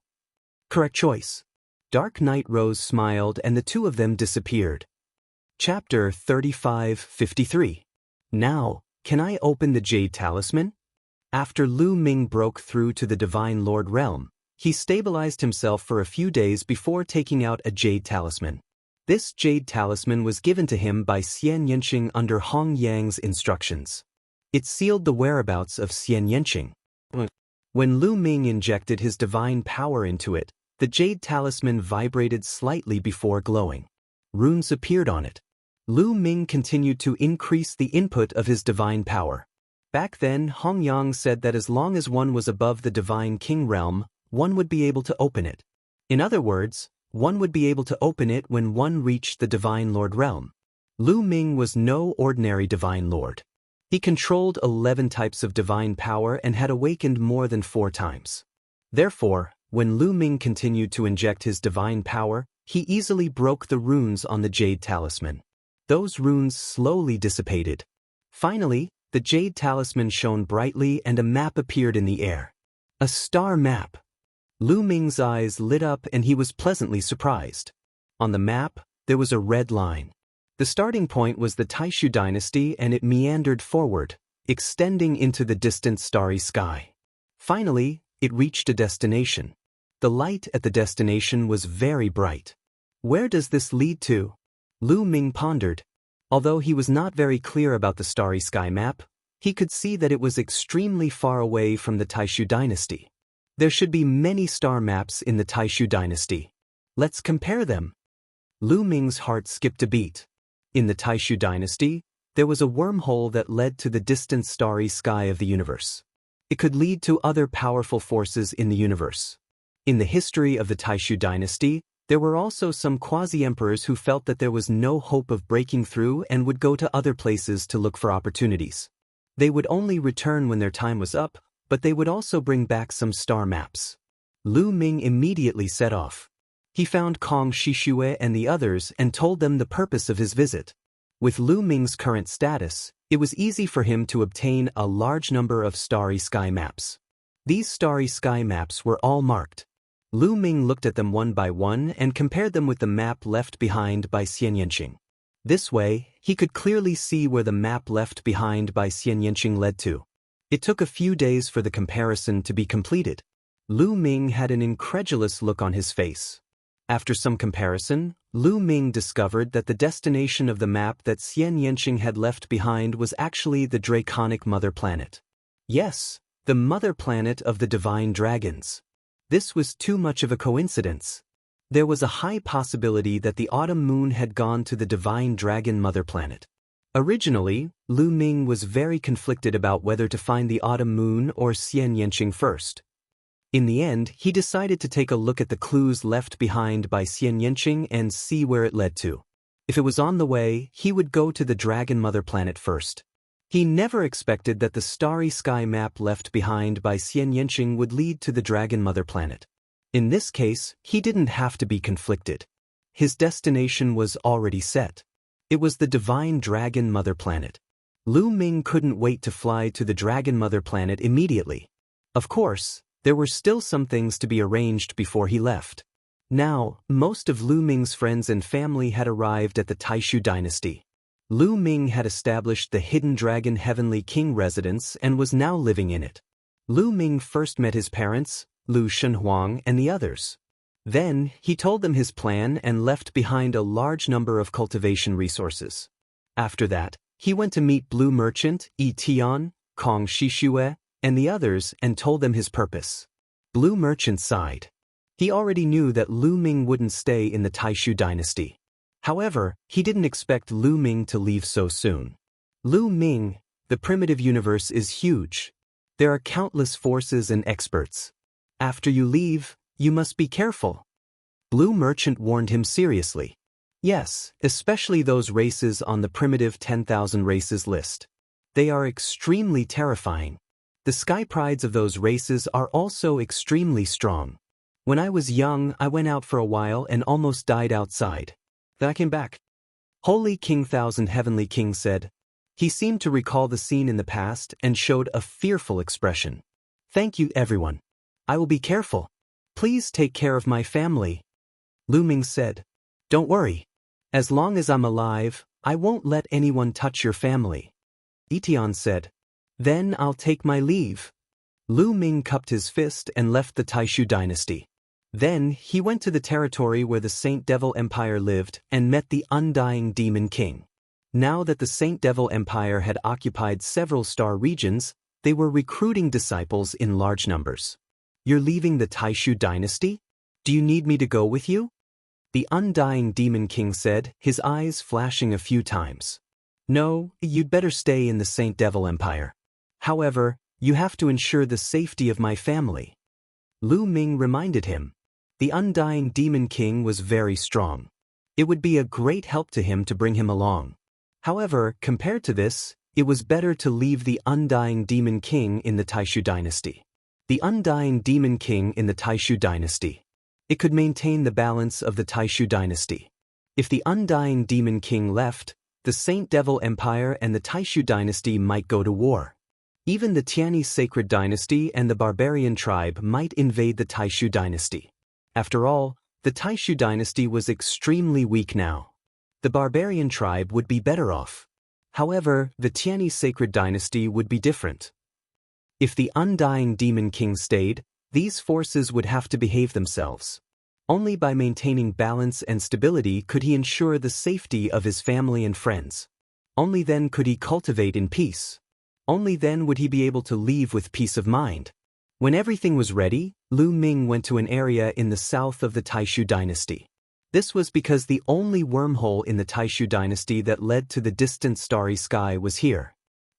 Correct choice. Dark Knight Rose smiled and the two of them disappeared. Chapter 35-53. Now, can I open the Jade Talisman? After Lu Ming broke through to the Divine Lord realm, he stabilized himself for a few days before taking out a Jade Talisman. This Jade Talisman was given to him by Xian Yanqing under Hong Yang's instructions. It sealed the whereabouts of Xian Yanqing. When Lu Ming injected his divine power into it, the Jade Talisman vibrated slightly before glowing. Runes appeared on it. Lu Ming continued to increase the input of his divine power. Back then, Hong Yang said that as long as one was above the Divine King realm, one would be able to open it. In other words, one would be able to open it when one reached the Divine Lord realm. Lu Ming was no ordinary Divine Lord. He controlled 11 types of divine power and had awakened more than 4 times. Therefore, when Lu Ming continued to inject his divine power, he easily broke the runes on the Jade Talisman. Those runes slowly dissipated. Finally, the Jade Talisman shone brightly and a map appeared in the air. A star map. Lu Ming's eyes lit up and he was pleasantly surprised. On the map, there was a red line. The starting point was the Taishu dynasty and it meandered forward, extending into the distant starry sky. Finally, it reached a destination. The light at the destination was very bright. Where does this lead to? Lu Ming pondered. Although he was not very clear about the starry sky map, he could see that it was extremely far away from the Taishu dynasty. There should be many star maps in the Taishu dynasty. Let's compare them. Lu Ming's heart skipped a beat. In the Taishu dynasty, there was a wormhole that led to the distant starry sky of the universe. It could lead to other powerful forces in the universe. In the history of the Taishu dynasty, there were also some quasi-emperors who felt that there was no hope of breaking through and would go to other places to look for opportunities. They would only return when their time was up, but they would also bring back some star maps. Lu Ming immediately set off. He found Kong Shishue and the others and told them the purpose of his visit. With Lu Ming's current status, it was easy for him to obtain a large number of starry sky maps. These starry sky maps were all marked. Lu Ming looked at them one by one and compared them with the map left behind by Xian Yanqing. This way, he could clearly see where the map left behind by Xian Yanqing led to. It took a few days for the comparison to be completed. Lu Ming had an incredulous look on his face. After some comparison, Lu Ming discovered that the destination of the map that Xian Yanqing had left behind was actually the draconic mother planet. Yes, the mother planet of the divine dragons. This was too much of a coincidence. There was a high possibility that the autumn moon had gone to the divine dragon mother planet. Originally, Lu Ming was very conflicted about whether to find the autumn moon or Xian Yanqing first. In the end, he decided to take a look at the clues left behind by Xian Yanqing and see where it led to. If it was on the way, he would go to the dragon mother planet first. He never expected that the starry sky map left behind by Xian Yanqing would lead to the dragon mother planet. In this case, he didn't have to be conflicted. His destination was already set. It was the divine dragon mother planet. Lu Ming couldn't wait to fly to the dragon mother planet immediately. Of course, there were still some things to be arranged before he left. Now, most of Lu Ming's friends and family had arrived at the Taishu dynasty. Lu Ming had established the Hidden Dragon Heavenly King residence and was now living in it. Lu Ming first met his parents, Lu Shenhuang and the others. Then, he told them his plan and left behind a large number of cultivation resources. After that, he went to meet Blue Merchant, Yi Tian, Kong Shishue, and the others and told them his purpose. Blue Merchant sighed. He already knew that Lu Ming wouldn't stay in the Taishu dynasty. However, he didn't expect Lu Ming to leave so soon. Lu Ming, the primitive universe is huge. There are countless forces and experts. After you leave, you must be careful. Blue Merchant warned him seriously. Yes, especially those races on the primitive 10,000 races list. They are extremely terrifying. The sky prides of those races are also extremely strong. When I was young, I went out for a while and almost died outside. Then I came back. Holy King Thousand Heavenly King said. He seemed to recall the scene in the past and showed a fearful expression. Thank you, everyone. I will be careful. Please take care of my family. Lu Ming said. Don't worry. As long as I'm alive, I won't let anyone touch your family. Etian said. Then I'll take my leave. Lu Ming cupped his fist and left the Taishu dynasty. Then he went to the territory where the Saint Devil Empire lived and met the Undying Demon King. Now that the Saint Devil Empire had occupied several star regions, they were recruiting disciples in large numbers. You're leaving the Taishu dynasty? Do you need me to go with you? The Undying Demon King said, his eyes flashing a few times. No, you'd better stay in the Saint Devil Empire. However, you have to ensure the safety of my family. Lu Ming reminded him. The Undying Demon King was very strong. It would be a great help to him to bring him along. However, compared to this, it was better to leave the Undying Demon King in the Taishu dynasty. The Undying Demon King in the Taishu dynasty. It could maintain the balance of the Taishu dynasty. If the Undying Demon King left, the Saint Devil Empire and the Taishu dynasty might go to war. Even the Tianyi Sacred Dynasty and the Barbarian tribe might invade the Taishu dynasty. After all, the Taishu dynasty was extremely weak now. The Barbarian tribe would be better off. However, the Tianyi Sacred Dynasty would be different. If the Undying Demon King stayed, these forces would have to behave themselves. Only by maintaining balance and stability could he ensure the safety of his family and friends. Only then could he cultivate in peace. Only then would he be able to leave with peace of mind. When everything was ready, Lu Ming went to an area in the south of the Taishu dynasty. This was because the only wormhole in the Taishu dynasty that led to the distant starry sky was here.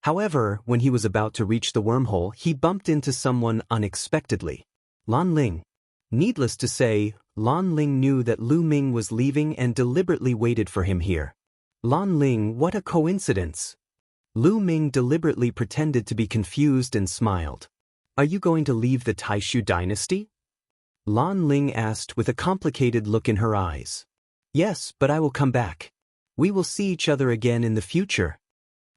However, when he was about to reach the wormhole, he bumped into someone unexpectedly. Lan Ling. Needless to say, Lan Ling knew that Lu Ming was leaving and deliberately waited for him here. Lan Ling, what a coincidence! Lu Ming deliberately pretended to be confused and smiled. Are you going to leave the Taishu dynasty? Lan Ling asked with a complicated look in her eyes. Yes, but I will come back. We will see each other again in the future.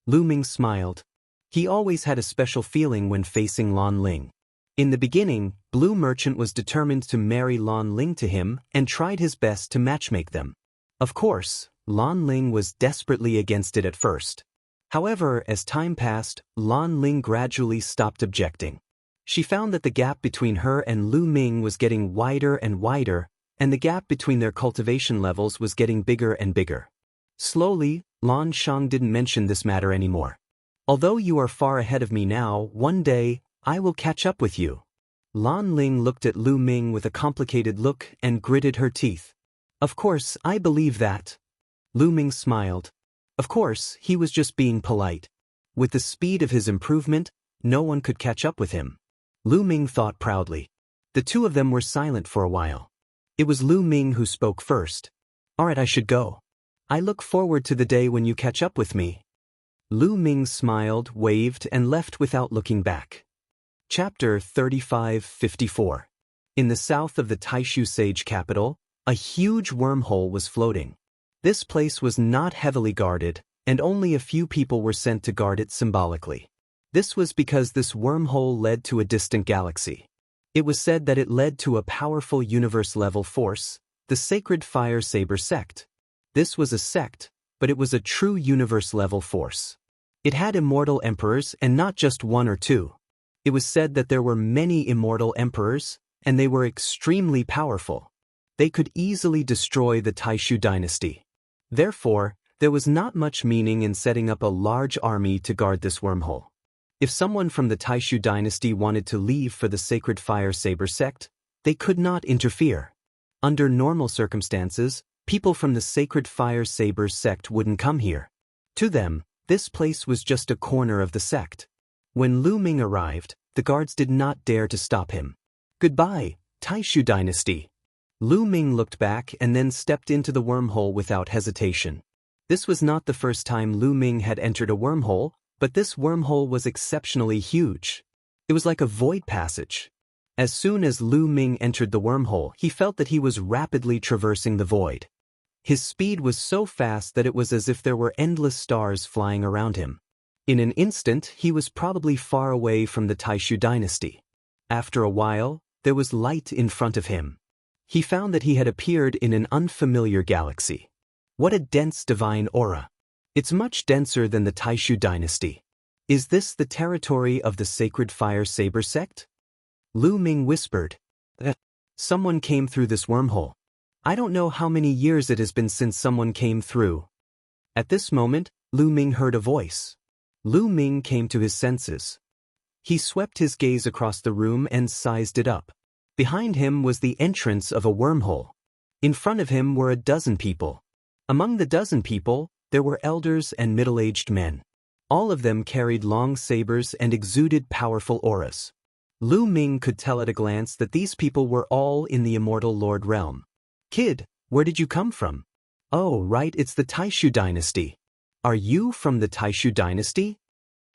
Lu Ming smiled. He always had a special feeling when facing Lan Ling. In the beginning, Blue Merchant was determined to marry Lan Ling to him and tried his best to matchmake them. Of course, Lan Ling was desperately against it at first. However, as time passed, Lan Ling gradually stopped objecting. She found that the gap between her and Lu Ming was getting wider and wider, and the gap between their cultivation levels was getting bigger and bigger. Slowly, Lan Shang didn't mention this matter anymore. Although you are far ahead of me now, one day, I will catch up with you. Lan Ling looked at Lu Ming with a complicated look and gritted her teeth. Of course, I believe that. Lu Ming smiled. Of course, he was just being polite. With the speed of his improvement, no one could catch up with him. Lu Ming thought proudly. The two of them were silent for a while. It was Lu Ming who spoke first. Alright, I should go. I look forward to the day when you catch up with me. Lu Ming smiled, waved, and left without looking back. Chapter 35-54. In the south of the Taishu Sage capital, a huge wormhole was floating. This place was not heavily guarded, and only a few people were sent to guard it symbolically. This was because this wormhole led to a distant galaxy. It was said that it led to a powerful universe-level force, the Sacred Fire Saber sect. This was a sect, but it was a true universe-level force. It had immortal emperors and not just one or two. It was said that there were many immortal emperors, and they were extremely powerful. They could easily destroy the Taishu dynasty. Therefore, there was not much meaning in setting up a large army to guard this wormhole. If someone from the Taishu dynasty wanted to leave for the Sacred Fire Saber sect, they could not interfere. Under normal circumstances, people from the Sacred Fire Saber sect wouldn't come here. To them, this place was just a corner of the sect. When Lu Ming arrived, the guards did not dare to stop him. Goodbye, Taishu Dynasty. Lu Ming looked back and then stepped into the wormhole without hesitation. This was not the first time Lu Ming had entered a wormhole, but this wormhole was exceptionally huge. It was like a void passage. As soon as Lu Ming entered the wormhole, he felt that he was rapidly traversing the void. His speed was so fast that it was as if there were endless stars flying around him. In an instant, he was probably far away from the Taishu Dynasty. After a while, there was light in front of him. He found that he had appeared in an unfamiliar galaxy. What a dense divine aura. It's much denser than the Taishu Dynasty. Is this the territory of the Sacred Fire Saber sect? Lu Ming whispered. Someone came through this wormhole. I don't know how many years it has been since someone came through. At this moment, Lu Ming heard a voice. Lu Ming came to his senses. He swept his gaze across the room and sized it up. Behind him was the entrance of a wormhole. In front of him were a dozen people. Among the dozen people, there were elders and middle-aged men. All of them carried long sabers and exuded powerful auras. Lu Ming could tell at a glance that these people were all in the Immortal Lord realm. Kid, where did you come from? Oh, right, it's the Taishu Dynasty. Are you from the Taishu Dynasty?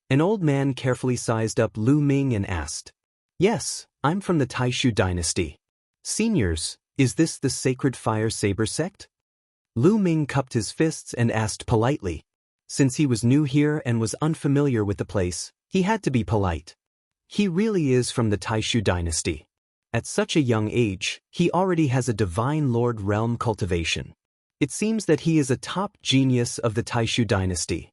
An old man carefully sized up Lu Ming and asked. Yes, I'm from the Taishu Dynasty. Seniors, is this the Sacred Fire Saber sect? Lu Ming cupped his fists and asked politely. Since he was new here and was unfamiliar with the place, he had to be polite. He really is from the Taishu Dynasty. At such a young age, he already has a Divine Lord realm cultivation. It seems that he is a top genius of the Taishu Dynasty.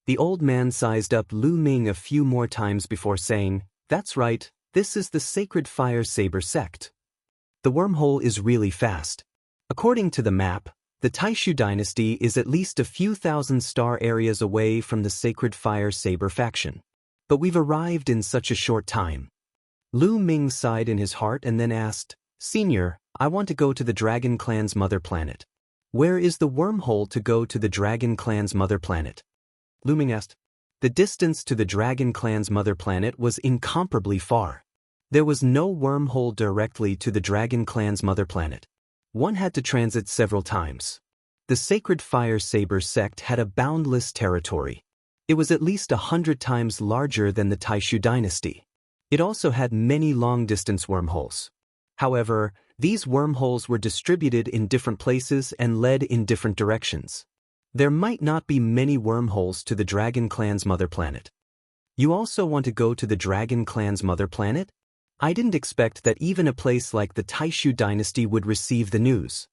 The old man sized up Lu Ming a few more times before saying, That's right, this is the Sacred Fire Saber sect. The wormhole is really fast. According to the map, the Taishu Dynasty is at least a few thousand star areas away from the Sacred Fire Saber faction. But we've arrived in such a short time. Lu Ming sighed in his heart and then asked, Senior, I want to go to the Dragon Clan's mother planet. Where is the wormhole to go to the Dragon Clan's mother planet? Lu Ming asked. The distance to the Dragon Clan's mother planet was incomparably far. There was no wormhole directly to the Dragon Clan's mother planet. One had to transit several times. The Sacred Fire Saber sect had a boundless territory. It was at least 100 times larger than the Taishu Dynasty. It also had many long-distance wormholes. However, these wormholes were distributed in different places and led in different directions. There might not be many wormholes to the Dragon Clan's mother planet. You also want to go to the Dragon Clan's mother planet? I didn't expect that even a place like the Taishu Dynasty would receive the news.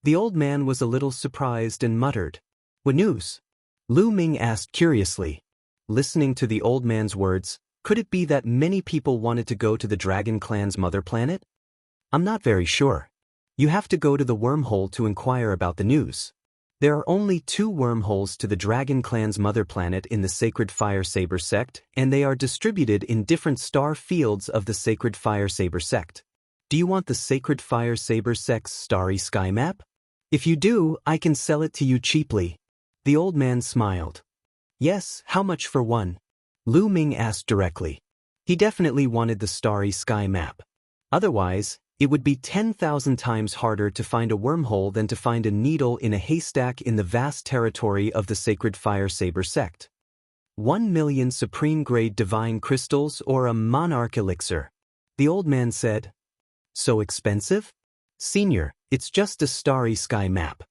The old man was a little surprised and muttered, What news? Lu Ming asked curiously. Listening to the old man's words, could it be that many people wanted to go to the Dragon Clan's mother planet? I'm not very sure. You have to go to the wormhole to inquire about the news. There are only 2 wormholes to the Dragon Clan's mother planet in the Sacred Fire Saber sect, and they are distributed in different star fields of the Sacred Fire Saber sect. Do you want the Sacred Fire Saber sect's starry sky map? If you do, I can sell it to you cheaply. The old man smiled. Yes, how much for one? Lu Ming asked directly. He definitely wanted the starry sky map. Otherwise, it would be 10,000 times harder to find a wormhole than to find a needle in a haystack in the vast territory of the Sacred Fire Saber sect. 1 million supreme-grade divine crystals or a monarch elixir. The old man said. So expensive? Senior, it's just a starry sky map.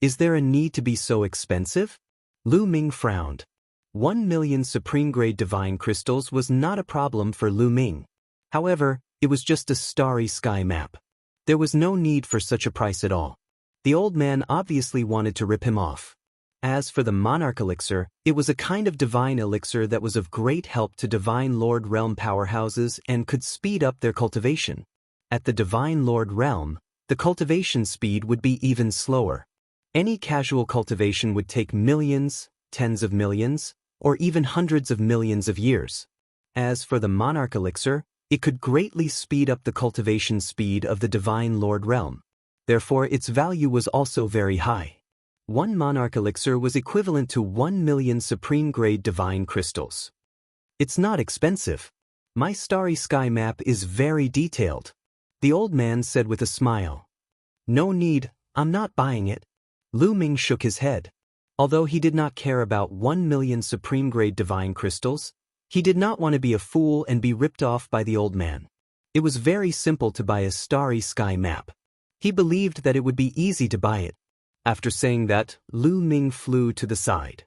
Is there a need to be so expensive? Lu Ming frowned. 1 million supreme-grade divine crystals was not a problem for Lu Ming. However, it was just a starry sky map. There was no need for such a price at all. The old man obviously wanted to rip him off. As for the monarch elixir, it was a kind of divine elixir that was of great help to Divine Lord realm powerhouses and could speed up their cultivation. At the Divine Lord realm, the cultivation speed would be even slower. Any casual cultivation would take millions, tens of millions, or even hundreds of millions of years. As for the monarch elixir, it could greatly speed up the cultivation speed of the Divine Lord realm. Therefore, its value was also very high. 1 monarch elixir was equivalent to 1 million supreme-grade divine crystals. It's not expensive. My starry sky map is very detailed. The old man said with a smile. No need, I'm not buying it. Lu Ming shook his head. Although he did not care about 1,000,000 supreme-grade divine crystals, he did not want to be a fool and be ripped off by the old man. It was very simple to buy a starry sky map. He believed that it would be easy to buy it. After saying that, Lu Ming flew to the side.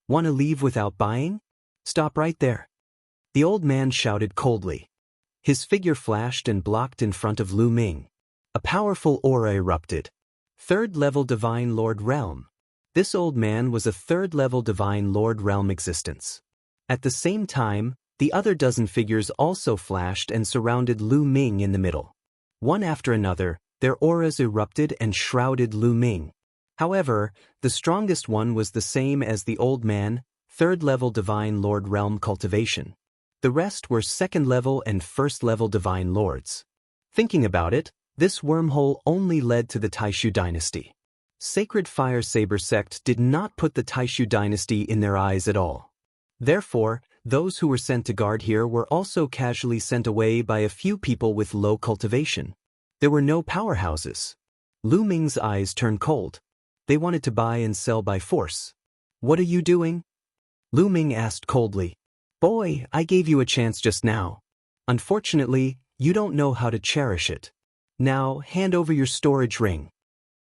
Want to leave without buying? Stop right there. The old man shouted coldly. His figure flashed and blocked in front of Lu Ming. A powerful aura erupted. Third-level Divine Lord Realm. This old man was a third-level Divine Lord Realm existence. At the same time, the other dozen figures also flashed and surrounded Lu Ming in the middle. One after another, their auras erupted and shrouded Lu Ming. However, the strongest one was the same as the old man, third-level Divine Lord Realm cultivation. The rest were second-level and first-level Divine Lords. Thinking about it, this wormhole only led to the Taishu dynasty. Sacred Fire Saber sect did not put the Taishu dynasty in their eyes at all. Therefore, those who were sent to guard here were also casually sent away by a few people with low cultivation. There were no powerhouses. Lu Ming's eyes turned cold. They wanted to buy and sell by force. What are you doing? Lu Ming asked coldly. Boy, I gave you a chance just now. Unfortunately, you don't know how to cherish it. Now, hand over your storage ring.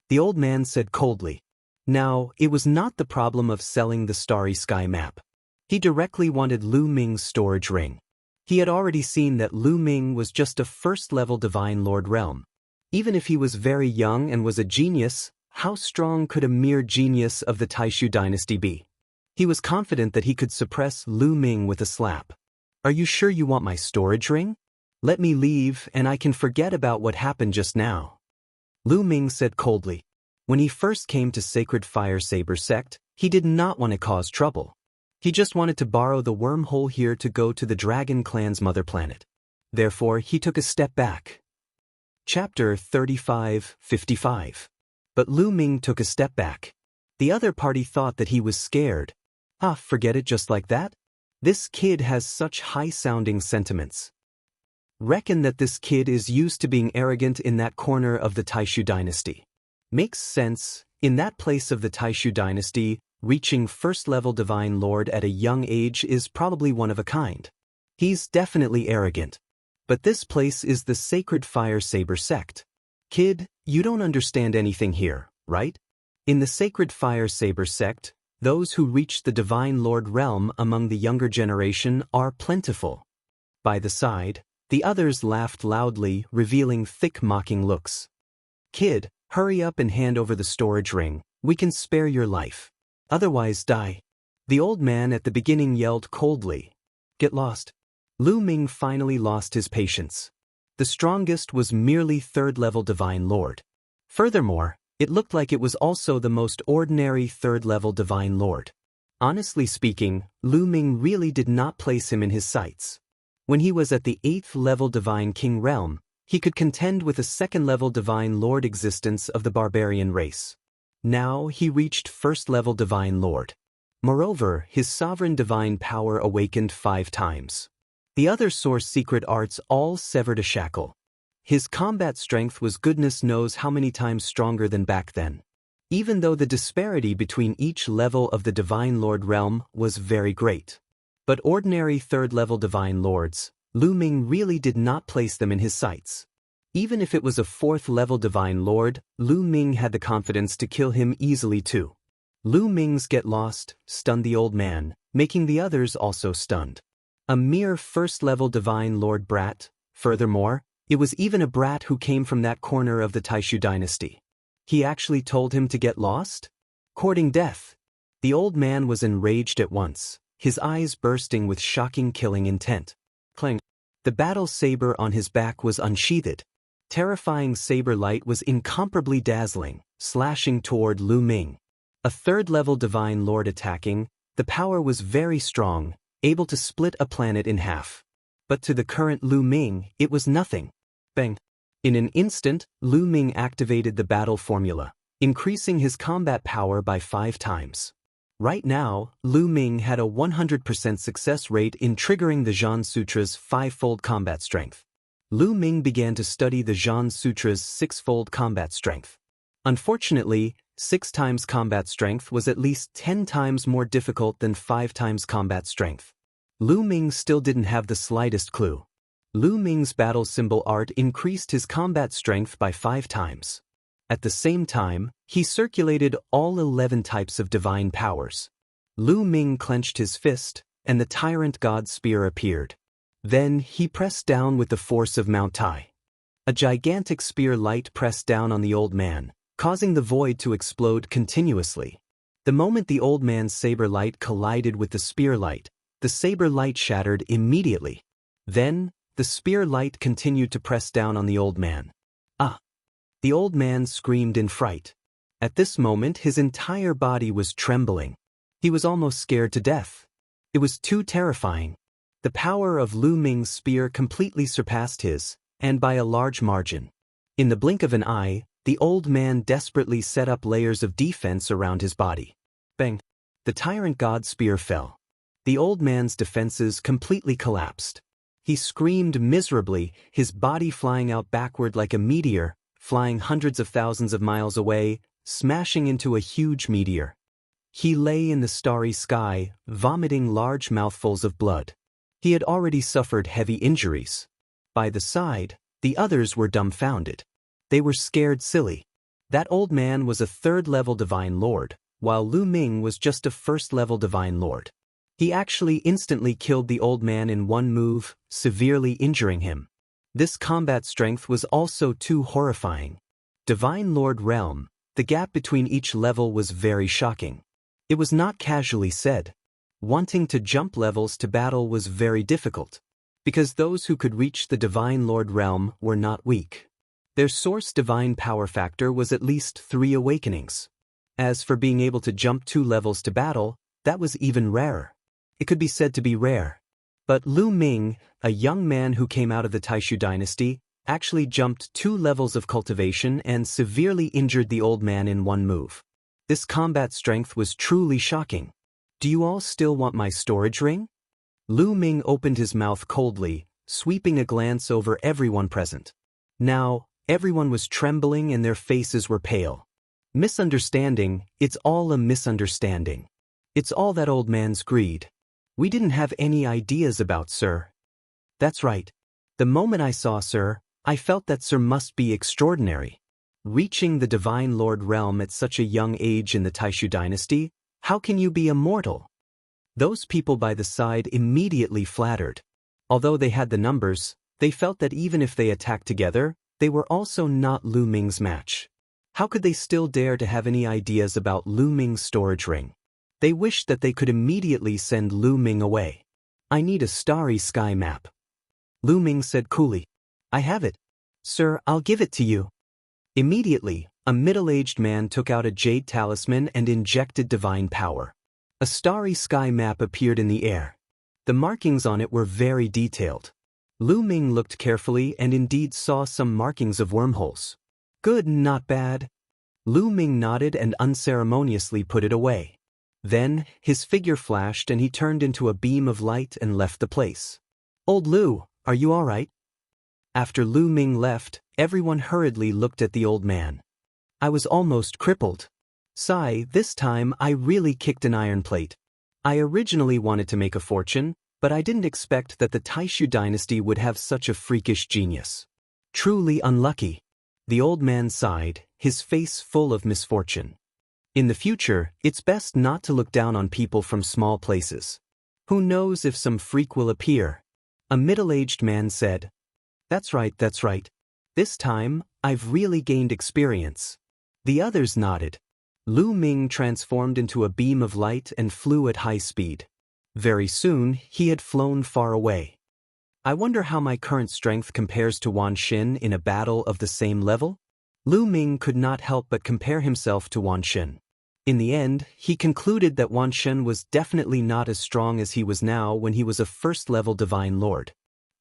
The old man said coldly. Now, it was not the problem of selling the starry sky map. He directly wanted Lu Ming's storage ring. He had already seen that Lu Ming was just a first-level Divine Lord Realm. Even if he was very young and was a genius, how strong could a mere genius of the Taishu dynasty be? He was confident that he could suppress Lu Ming with a slap. Are you sure you want my storage ring? Let me leave and I can forget about what happened just now. Lu Ming said coldly. When he first came to Sacred Fire Saber sect, he did not want to cause trouble. He just wanted to borrow the wormhole here to go to the Dragon Clan's mother planet. Therefore, he took a step back. Chapter 35:55. But Lu Ming took a step back. The other party thought that he was scared. Forget it just like that? This kid has such high-sounding sentiments. Reckon that this kid is used to being arrogant in that corner of the Taishu dynasty. Makes sense, in that place of the Taishu dynasty, reaching first-level Divine Lord at a young age is probably one of a kind. He's definitely arrogant. But this place is the Sacred Fire Saber sect. Kid, you don't understand anything here, right? In the Sacred Fire Saber sect, those who reach the Divine Lord realm among the younger generation are plentiful. By the side, the others laughed loudly, revealing thick mocking looks. Kid, hurry up and hand over the storage ring. We can spare your life. Otherwise die. The old man at the beginning yelled coldly. Get lost. Lu Ming finally lost his patience. The strongest was merely third-level Divine Lord. Furthermore, it looked like it was also the most ordinary third-level Divine Lord. Honestly speaking, Lu Ming really did not place him in his sights. When he was at the 8th-level Divine King realm, he could contend with a second-level Divine Lord existence of the barbarian race. Now he reached first-level Divine Lord. Moreover, his sovereign divine power awakened 5 times. The other source secret arts all severed a shackle. His combat strength was goodness knows how many times stronger than back then. Even though the disparity between each level of the Divine Lord realm was very great. But ordinary third-level Divine Lords, Lu Ming really did not place them in his sights. Even if it was a 4th-level Divine Lord, Lu Ming had the confidence to kill him easily too. Lu Ming's get lost stunned the old man, making the others also stunned. A mere first-level Divine Lord brat. Furthermore, it was even a brat who came from that corner of the Taishu dynasty. He actually told him to get lost? Courting death. The old man was enraged at once, his eyes bursting with shocking killing intent. Clang. The battle saber on his back was unsheathed. Terrifying saber light was incomparably dazzling, slashing toward Lu Ming. A third-level Divine Lord attacking, the power was very strong, able to split a planet in half. But to the current Lu Ming, it was nothing. Bang! In an instant, Lu Ming activated the battle formula, increasing his combat power by 5 times. Right now, Lu Ming had a 100% success rate in triggering the Zhan Sutra's 5-fold combat strength. Lu Ming began to study the Zhan Sutra's 6-fold combat strength. Unfortunately, 6 times combat strength was at least 10 times more difficult than 5 times combat strength. Lu Ming still didn't have the slightest clue. Lu Ming's battle symbol art increased his combat strength by 5 times. At the same time, he circulated all 11 types of divine powers. Lu Ming clenched his fist, and the tyrant god spear appeared. Then he pressed down with the force of Mount Tai. A gigantic spear light pressed down on the old man, causing the void to explode continuously. The moment the old man's saber light collided with the spear light, the saber light shattered immediately. Then, the spear light continued to press down on the old man. Ah! The old man screamed in fright. At this moment his entire body was trembling. He was almost scared to death. It was too terrifying. The power of Lu Ming's spear completely surpassed his, and by a large margin. In the blink of an eye, the old man desperately set up layers of defense around his body. Bang! The tyrant god spear fell. The old man's defenses completely collapsed. He screamed miserably, his body flying out backward like a meteor, flying hundreds of thousands of miles away, smashing into a huge meteor. He lay in the starry sky, vomiting large mouthfuls of blood. He had already suffered heavy injuries. By the side, the others were dumbfounded. They were scared silly. That old man was a 3rd-level Divine Lord, while Lu Ming was just a 1st-level Divine Lord. He actually instantly killed the old man in one move, severely injuring him. This combat strength was also too horrifying. Divine Lord Realm, the gap between each level was very shocking. It was not casually said. Wanting to jump levels to battle was very difficult, because those who could reach the Divine Lord Realm were not weak. Their source divine power factor was at least 3 awakenings. As for being able to jump 2 levels to battle, that was even rarer. It could be said to be rare. But Lu Ming, a young man who came out of the Taishu dynasty, actually jumped 2 levels of cultivation and severely injured the old man in one move. This combat strength was truly shocking. Do you all still want my storage ring? Lu Ming opened his mouth coldly, sweeping a glance over everyone present. Now, everyone was trembling and their faces were pale. Misunderstanding, it's all a misunderstanding. It's all that old man's greed. We didn't have any ideas about Sir. That's right. The moment I saw Sir, I felt that Sir must be extraordinary. Reaching the Divine Lord Realm at such a young age in the Taishu dynasty, how can you be immortal? Those people by the side immediately flattered. Although they had the numbers, they felt that even if they attacked together, they were also not Lu Ming's match. How could they still dare to have any ideas about Lu Ming's storage ring? They wished that they could immediately send Lu Ming away. I need a starry sky map. Lu Ming said coolly. I have it. Sir, I'll give it to you. Immediately, a middle-aged man took out a jade talisman and injected divine power. A starry sky map appeared in the air. The markings on it were very detailed. Lu Ming looked carefully and indeed saw some markings of wormholes. Good, not bad. Lu Ming nodded and unceremoniously put it away. Then, his figure flashed and he turned into a beam of light and left the place. Old Lu, are you all right? After Lu Ming left, everyone hurriedly looked at the old man. I was almost crippled. Sigh, this time I really kicked an iron plate. I originally wanted to make a fortune, but I didn't expect that the Taishu dynasty would have such a freakish genius. Truly unlucky. The old man sighed, his face full of misfortune. In the future, it's best not to look down on people from small places. Who knows if some freak will appear? A middle-aged man said. That's right, that's right. This time, I've really gained experience. The others nodded. Lu Ming transformed into a beam of light and flew at high speed. Very soon, he had flown far away. I wonder how my current strength compares to Wan Xin in a battle of the same level? Lu Ming could not help but compare himself to Wan Xin. In the end, he concluded that Wan Xin was definitely not as strong as he was now when he was a 1st-level Divine Lord.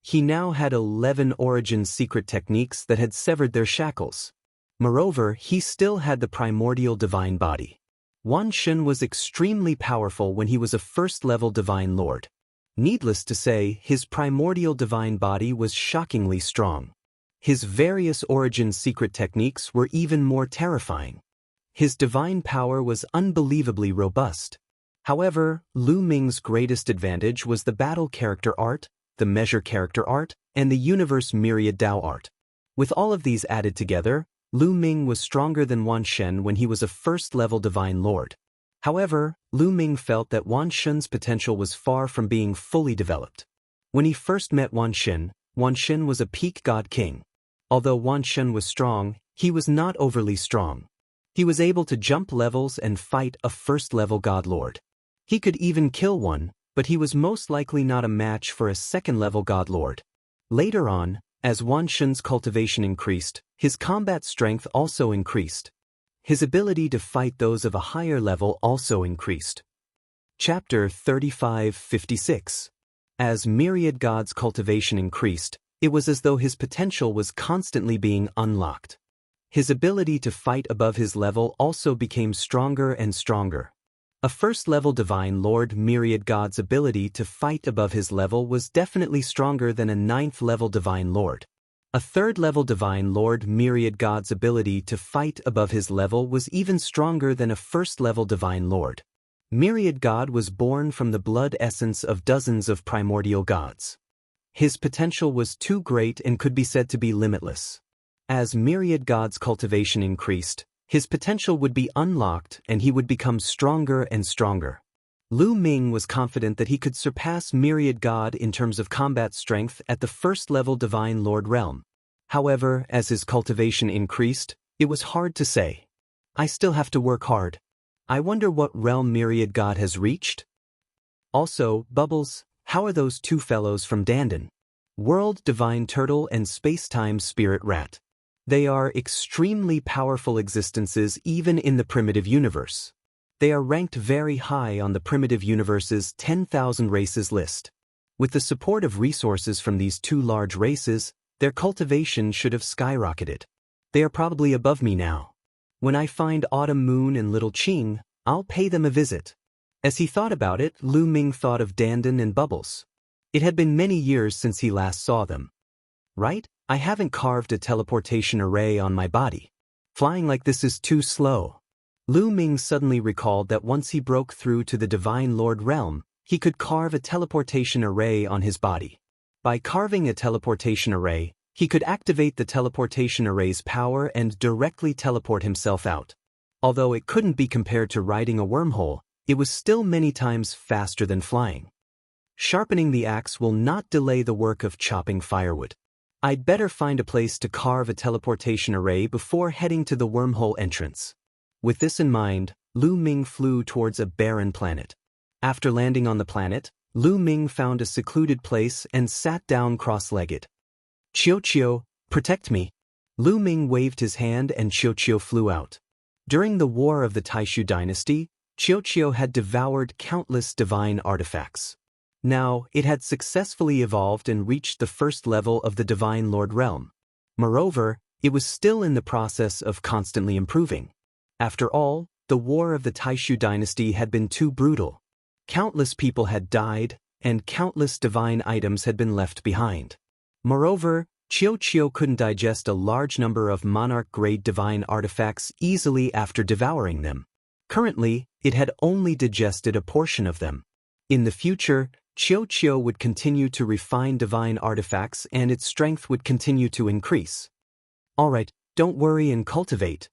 He now had 11 origin secret techniques that had severed their shackles. Moreover, he still had the primordial divine body. Wan Shun was extremely powerful when he was a first-level divine lord. Needless to say, his primordial divine body was shockingly strong. His various origin secret techniques were even more terrifying. His divine power was unbelievably robust. However, Lu Ming's greatest advantage was the battle character art, the measure character art, and the universe myriad Dao art. With all of these added together, Lu Ming was stronger than Wan Shen when he was a first-level divine lord. However, Lu Ming felt that Wan Shun's potential was far from being fully developed. When he first met Wan Shen was a peak god king. Although Wan Shen was strong, he was not overly strong. He was able to jump levels and fight a first-level god lord. He could even kill one, but he was most likely not a match for a second-level god lord. Later on, as Wan Shen's cultivation increased, his combat strength also increased. His ability to fight those of a higher level also increased. Chapter 35-56. As myriad gods' cultivation increased, it was as though his potential was constantly being unlocked. His ability to fight above his level also became stronger and stronger. A first-level divine lord myriad god's ability to fight above his level was definitely stronger than a ninth-level divine lord. A third-level divine lord myriad god's ability to fight above his level was even stronger than a first-level divine lord. Myriad god was born from the blood essence of dozens of primordial gods. His potential was too great and could be said to be limitless. As myriad god's cultivation increased, his potential would be unlocked and he would become stronger and stronger. Lu Ming was confident that he could surpass myriad god in terms of combat strength at the first-level divine lord realm. However, as his cultivation increased, it was hard to say. I still have to work hard. I wonder what realm myriad god has reached? Also, Bubbles, how are those two fellows from Dandon? World Divine Turtle and Space-Time Spirit Rat. They are extremely powerful existences even in the primitive universe. They are ranked very high on the primitive universe's 10,000 races list. With the support of resources from these two large races, their cultivation should have skyrocketed. They are probably above me now. When I find Autumn Moon and Little Qing, I'll pay them a visit. As he thought about it, Lu Ming thought of Dandon and Bubbles. It had been many years since he last saw them. Right? I haven't carved a teleportation array on my body. Flying like this is too slow. Lu Ming suddenly recalled that once he broke through to the Divine Lord realm, he could carve a teleportation array on his body. By carving a teleportation array, he could activate the teleportation array's power and directly teleport himself out. Although it couldn't be compared to riding a wormhole, it was still many times faster than flying. Sharpening the axe will not delay the work of chopping firewood. I'd better find a place to carve a teleportation array before heading to the wormhole entrance. With this in mind, Lu Ming flew towards a barren planet. After landing on the planet, Lu Ming found a secluded place and sat down cross-legged. Qiu, protect me. Lu Ming waved his hand and Qiu flew out. During the War of the Taishu dynasty, Qiu had devoured countless divine artifacts. Now, it had successfully evolved and reached the first level of the Divine Lord realm. Moreover, it was still in the process of constantly improving. After all, the War of the Taishu dynasty had been too brutal. Countless people had died, and countless divine items had been left behind. Moreover, Qiu couldn't digest a large number of monarch-grade divine artifacts easily after devouring them. Currently, it had only digested a portion of them. In the future, Qiu would continue to refine divine artifacts and its strength would continue to increase. Alright, don't worry and cultivate,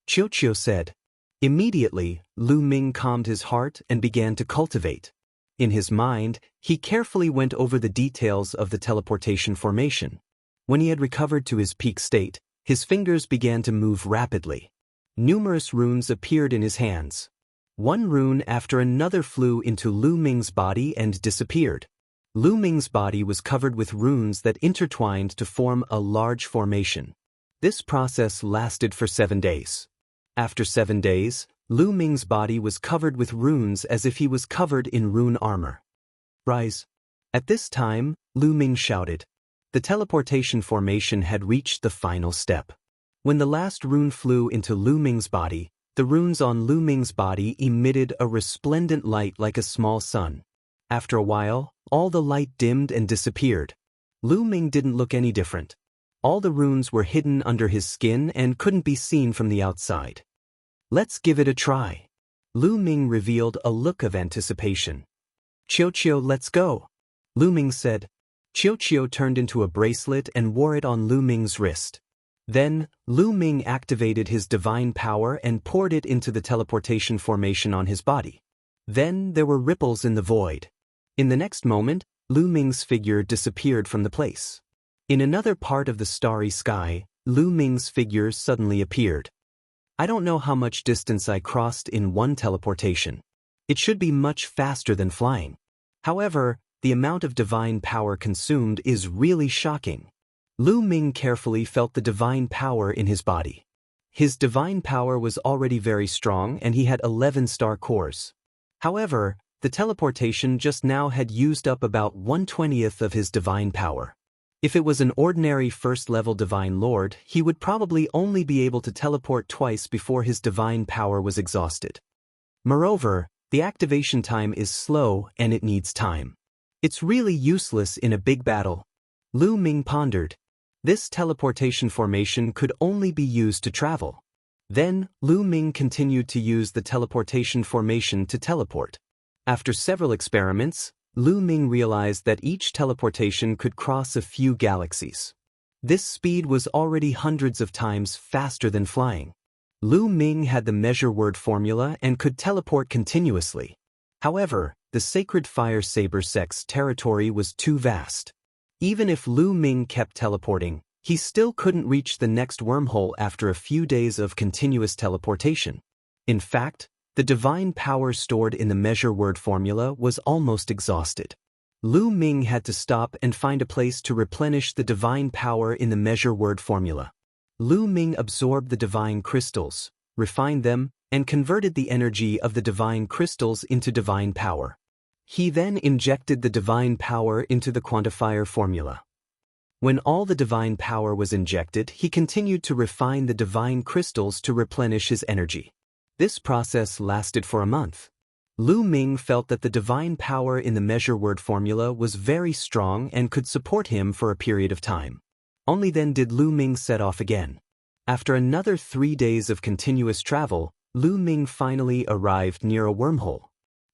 Qiu said. Immediately, Lu Ming calmed his heart and began to cultivate. In his mind, he carefully went over the details of the teleportation formation. When he had recovered to his peak state, his fingers began to move rapidly. Numerous runes appeared in his hands. One rune after another flew into Lu Ming's body and disappeared. Lu Ming's body was covered with runes that intertwined to form a large formation. This process lasted for 7 days. After 7 days, Lu Ming's body was covered with runes as if he was covered in rune armor. Rise. At this time, Lu Ming shouted. The teleportation formation had reached the final step. When the last rune flew into Lu Ming's body, The runes on Lu Ming's body emitted a resplendent light like a small sun. After a while, all the light dimmed and disappeared. Lu Ming didn't look any different. All the runes were hidden under his skin and couldn't be seen from the outside. Let's give it a try. Lu Ming revealed a look of anticipation. Qiu, let's go. Lu Ming said. Qiu turned into a bracelet and wore it on Lu Ming's wrist. Then, Lu Ming activated his divine power and poured it into the teleportation formation on his body. Then there were ripples in the void. In the next moment, Lu Ming's figure disappeared from the place. In another part of the starry sky, Lu Ming's figure suddenly appeared. I don't know how much distance I crossed in one teleportation. It should be much faster than flying. However, the amount of divine power consumed is really shocking. Lu Ming carefully felt the divine power in his body. His divine power was already very strong and he had 11 star cores. However, the teleportation just now had used up about 1/20th of his divine power. If it was an ordinary first-level divine lord, he would probably only be able to teleport twice before his divine power was exhausted. Moreover, the activation time is slow and it needs time. It's really useless in a big battle. Lu Ming pondered. This teleportation formation could only be used to travel. Then, Lu Ming continued to use the teleportation formation to teleport. After several experiments, Lu Ming realized that each teleportation could cross a few galaxies. This speed was already hundreds of times faster than flying. Lu Ming had the measure word formula and could teleport continuously. However, the Sacred Fire Saber sect's territory was too vast. Even if Lu Ming kept teleporting, he still couldn't reach the next wormhole after a few days of continuous teleportation. In fact, the divine power stored in the measure word formula was almost exhausted. Lu Ming had to stop and find a place to replenish the divine power in the measure word formula. Lu Ming absorbed the divine crystals, refined them, and converted the energy of the divine crystals into divine power. He then injected the divine power into the quantifier formula. When all the divine power was injected, he continued to refine the divine crystals to replenish his energy. This process lasted for a month. Lu Ming felt that the divine power in the measure word formula was very strong and could support him for a period of time. Only then did Lu Ming set off again. After another 3 days of continuous travel, Lu Ming finally arrived near a wormhole.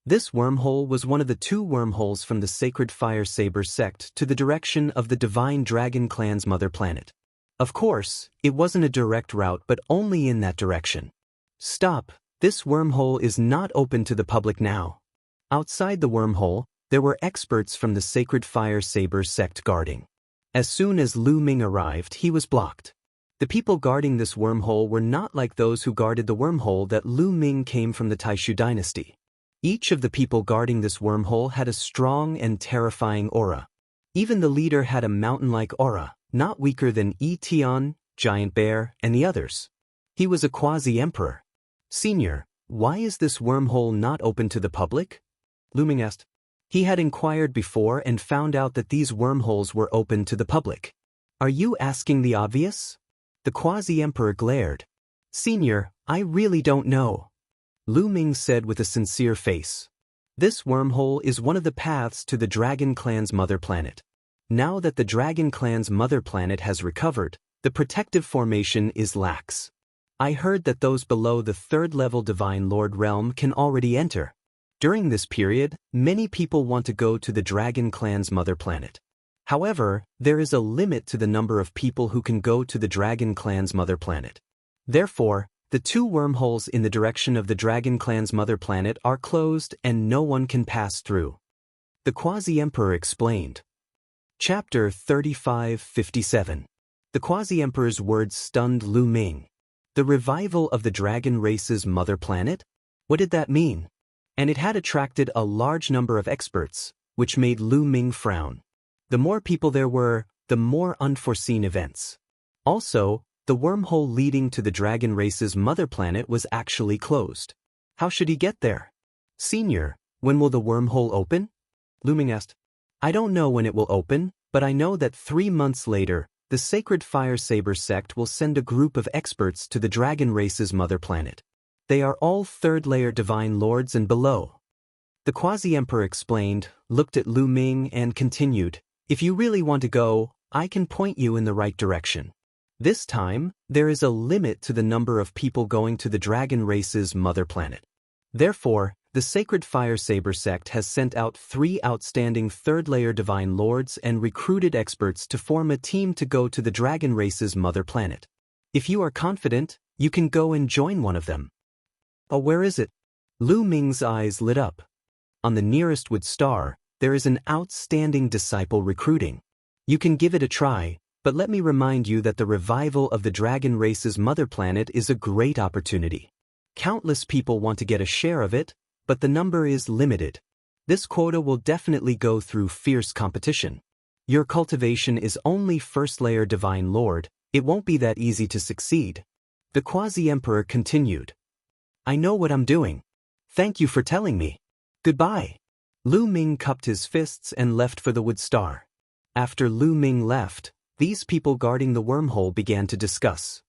This wormhole was one of the 2 wormholes from the Sacred Fire Saber sect to the direction of the Divine Dragon Clan's mother planet. Of course, it wasn't a direct route but only in that direction. Stop, this wormhole is not open to the public now. Outside the wormhole, there were experts from the Sacred Fire Saber sect guarding. As soon as Lu Ming arrived, he was blocked. The people guarding this wormhole were not like those who guarded the wormhole that Lu Ming came from the Taishu dynasty. Each of the people guarding this wormhole had a strong and terrifying aura. Even the leader had a mountain-like aura, not weaker than Yi Tian, Giant Bear, and the others. He was a quasi-emperor. Senior, why is this wormhole not open to the public? Lu Ming asked. He had inquired before and found out that these wormholes were open to the public. Are you asking the obvious? The quasi-emperor glared. Senior, I really don't know. Lu Ming said with a sincere face. This wormhole is one of the paths to the Dragon Clan's mother planet. Now that the Dragon Clan's mother planet has recovered, the protective formation is lax. I heard that those below the 3rd level Divine Lord realm can already enter. During this period, many people want to go to the Dragon Clan's mother planet. However, there is a limit to the number of people who can go to the Dragon Clan's mother planet. Therefore, the 2 wormholes in the direction of the Dragon Clan's mother planet are closed and no one can pass through. The Quasi-Emperor explained. Chapter 3557. The Quasi-Emperor's words stunned Lu Ming. The revival of the dragon race's mother planet? What did that mean? And it had attracted a large number of experts, which made Lu Ming frown. The more people there were, the more unforeseen events. Also, the wormhole leading to the dragon race's mother planet was actually closed. How should he get there? Senior, when will the wormhole open? Lu Ming asked. I don't know when it will open, but I know that 3 months later, the Sacred Fire Saber sect will send a group of experts to the dragon race's mother planet. They are all third-layer divine lords and below. The Quasi-Emperor explained, looked at Lu Ming and continued, if you really want to go, I can point you in the right direction. This time, there is a limit to the number of people going to the dragon race's mother planet. Therefore, the Sacred Fire Saber sect has sent out 3 outstanding third-layer divine lords and recruited experts to form a team to go to the dragon race's mother planet. If you are confident, you can go and join one of them. Oh, where is it? Lu Ming's eyes lit up. On the nearest wood star, there is an outstanding disciple recruiting. You can give it a try, but let me remind you that the revival of the dragon race's mother planet is a great opportunity. Countless people want to get a share of it, but the number is limited. This quota will definitely go through fierce competition. Your cultivation is only first-layer divine lord, it won't be that easy to succeed. The Quasi-Emperor continued. I know what I'm doing. Thank you for telling me. Goodbye. Lu Ming cupped his fists and left for the wood star. After Lu Ming left, these people guarding the wormhole began to discuss.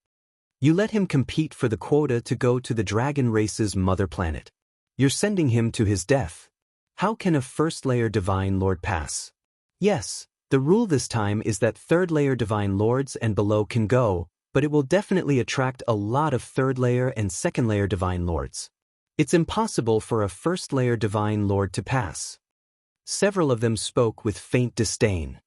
You let him compete for the quota to go to the dragon race's mother planet. You're sending him to his death. How can a first-layer divine lord pass? Yes, the rule this time is that third-layer divine lords and below can go, but it will definitely attract a lot of third-layer and second-layer divine lords. It's impossible for a first-layer divine lord to pass. Several of them spoke with faint disdain.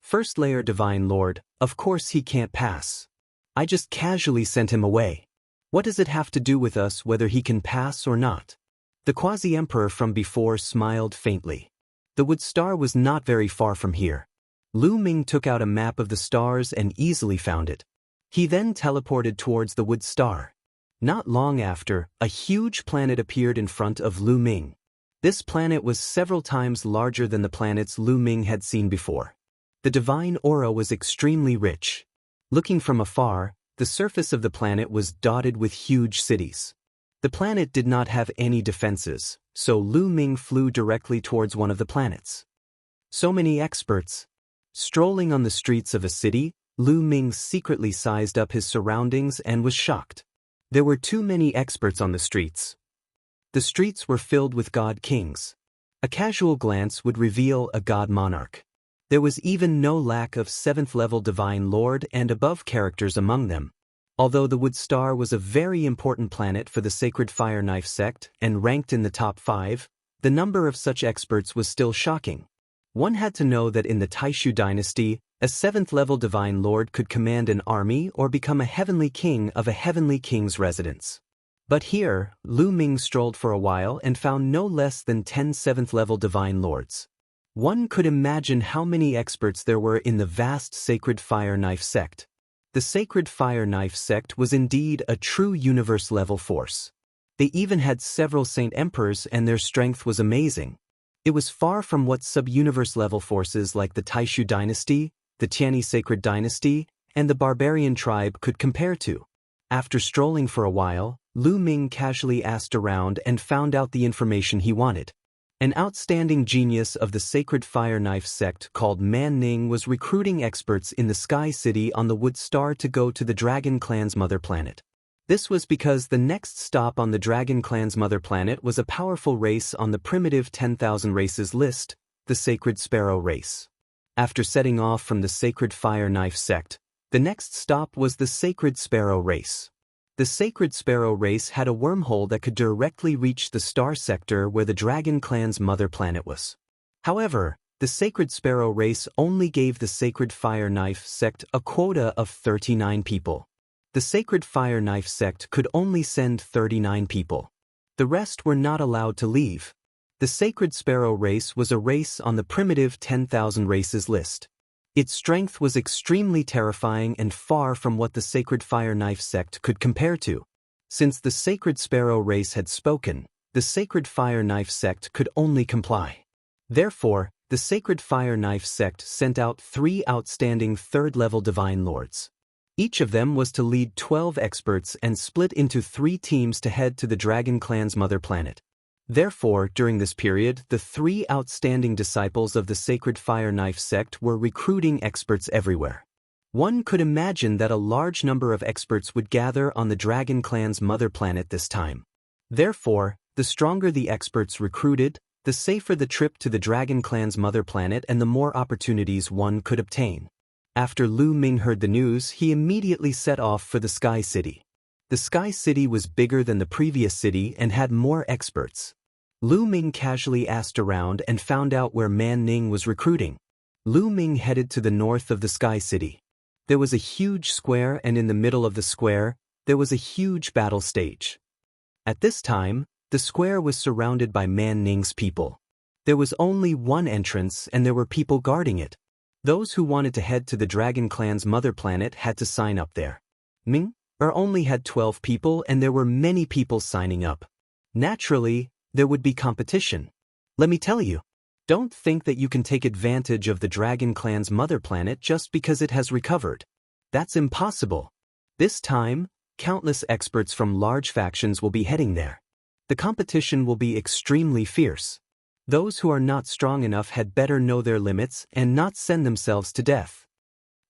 First-layer divine lord, of course he can't pass. I just casually sent him away. What does it have to do with us whether he can pass or not? The Quasi-Emperor from before smiled faintly. The wood star was not very far from here. Lu Ming took out a map of the stars and easily found it. He then teleported towards the wood star. Not long after, a huge planet appeared in front of Lu Ming. This planet was several times larger than the planets Lu Ming had seen before. The divine aura was extremely rich. Looking from afar, the surface of the planet was dotted with huge cities. The planet did not have any defenses, so Lu Ming flew directly towards one of the planets. So many experts. Strolling on the streets of a city, Lu Ming secretly sized up his surroundings and was shocked. There were too many experts on the streets. The streets were filled with god kings. A casual glance would reveal a god monarch. There was even no lack of 7th-level divine lord and above characters among them. Although the wood star was a very important planet for the Sacred Fire Knife sect and ranked in the top 5, the number of such experts was still shocking. One had to know that in the Taishu dynasty, a 7th-level divine lord could command an army or become a heavenly king of a heavenly king's residence. But here, Lu Ming strolled for a while and found no less than 10 7th-level divine lords. One could imagine how many experts there were in the vast Sacred Fire Knife sect. The Sacred Fire Knife sect was indeed a true universe-level force. They even had several Saint Emperors and their strength was amazing. It was far from what sub-universe-level forces like the Taishu dynasty, the Tianyi Sacred dynasty, and the Barbarian tribe could compare to. After strolling for a while, Lu Ming casually asked around and found out the information he wanted. An outstanding genius of the Sacred Fire Knife sect called Man Ning was recruiting experts in the Sky City on the Wood Star to go to the Dragon Clan's mother planet. This was because the next stop on the Dragon Clan's mother planet was a powerful race on the primitive 10,000 races list, the Sacred Sparrow race. After setting off from the Sacred Fire Knife sect, the next stop was the Sacred Sparrow race. The Sacred Sparrow race had a wormhole that could directly reach the star sector where the Dragon Clan's mother planet was. However, the Sacred Sparrow race only gave the Sacred Fire Knife sect a quota of 39 people. The Sacred Fire Knife sect could only send 39 people. The rest were not allowed to leave. The Sacred Sparrow race was a race on the primitive 10,000 races list. Its strength was extremely terrifying and far from what the Sacred Fire Knife sect could compare to. Since the Sacred Sparrow race had spoken, the Sacred Fire Knife sect could only comply. Therefore, the Sacred Fire Knife sect sent out 3 outstanding third-level divine lords. Each of them was to lead 12 experts and split into 3 teams to head to the Dragon Clan's mother planet. Therefore, during this period, the 3 outstanding disciples of the Sacred Fire Knife sect were recruiting experts everywhere. One could imagine that a large number of experts would gather on the Dragon Clan's mother planet this time. Therefore, the stronger the experts recruited, the safer the trip to the Dragon Clan's mother planet and the more opportunities one could obtain. After Lu Ming heard the news, he immediately set off for the Sky City. The Sky City was bigger than the previous city and had more experts. Lu Ming casually asked around and found out where Man Ning was recruiting. Lu Ming headed to the north of the Sky City. There was a huge square, and in the middle of the square, there was a huge battle stage. At this time, the square was surrounded by Man Ning's people. There was only one entrance and there were people guarding it. Those who wanted to head to the Dragon Clan's mother planet had to sign up there. Ming only had 12 people and there were many people signing up. Naturally, there would be competition. Let me tell you, don't think that you can take advantage of the Dragon Clan's mother planet just because it has recovered. That's impossible. This time, countless experts from large factions will be heading there. The competition will be extremely fierce. Those who are not strong enough had better know their limits and not send themselves to death.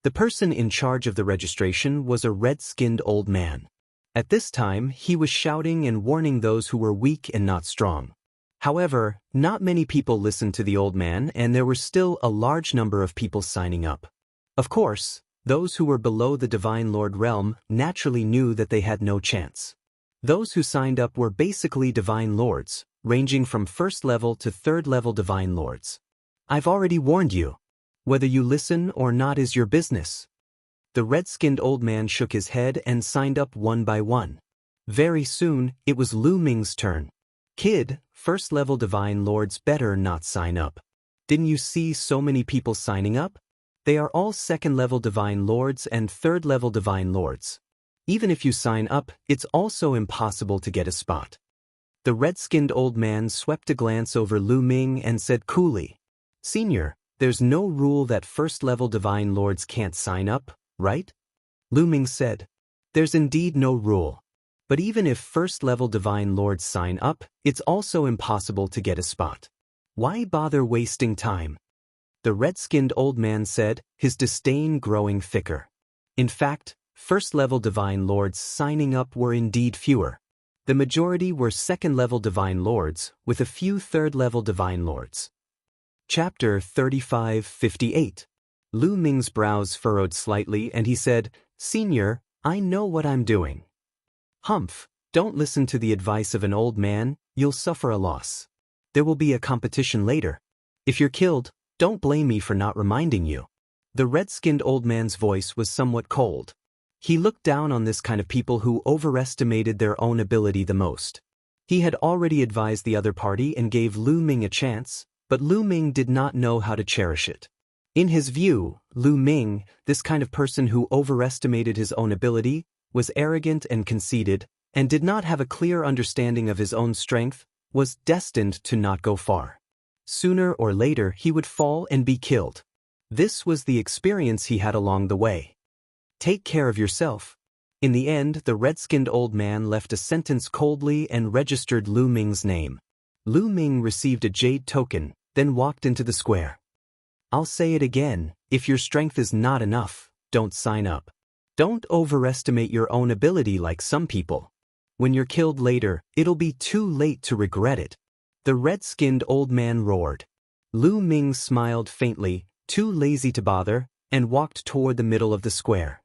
The person in charge of the registration was a red-skinned old man. At this time, he was shouting and warning those who were weak and not strong. However, not many people listened to the old man, and there were still a large number of people signing up. Of course, those who were below the Divine Lord realm naturally knew that they had no chance. Those who signed up were basically Divine Lords, ranging from first level to third level Divine Lords. I've already warned you. Whether you listen or not is your business. The red-skinned old man shook his head and signed up one by one. Very soon, it was Lu Ming's turn. Kid, first-level Divine Lords better not sign up. Didn't you see so many people signing up? They are all second-level Divine Lords and third-level Divine Lords. Even if you sign up, it's also impossible to get a spot. The red-skinned old man swept a glance over Lu Ming and said coolly, "Senior, there's no rule that first-level Divine Lords can't sign up, right?" Lu Ming said, "There's indeed no rule. But even if first-level Divine Lords sign up, it's also impossible to get a spot. Why bother wasting time?" The red-skinned old man said, his disdain growing thicker. In fact, first-level Divine Lords signing up were indeed fewer. The majority were second-level Divine Lords, with a few third-level Divine Lords. Chapter 3558. Lu Ming's brows furrowed slightly and he said, "Senior, I know what I'm doing." "Humph, don't listen to the advice of an old man, you'll suffer a loss. There will be a competition later. If you're killed, don't blame me for not reminding you." The red-skinned old man's voice was somewhat cold. He looked down on this kind of people who overestimated their own ability the most. He had already advised the other party and gave Lu Ming a chance, but Lu Ming did not know how to cherish it. In his view, Lu Ming, this kind of person who overestimated his own ability, was arrogant and conceited, and did not have a clear understanding of his own strength, was destined to not go far. Sooner or later he would fall and be killed. This was the experience he had along the way. Take care of yourself. In the end, the red-skinned old man left a sentence coldly and registered Lu Ming's name. Lu Ming received a jade token, then walked into the square. I'll say it again, if your strength is not enough, don't sign up. Don't overestimate your own ability like some people. When you're killed later, it'll be too late to regret it. The red-skinned old man roared. Lu Ming smiled faintly, too lazy to bother, and walked toward the middle of the square.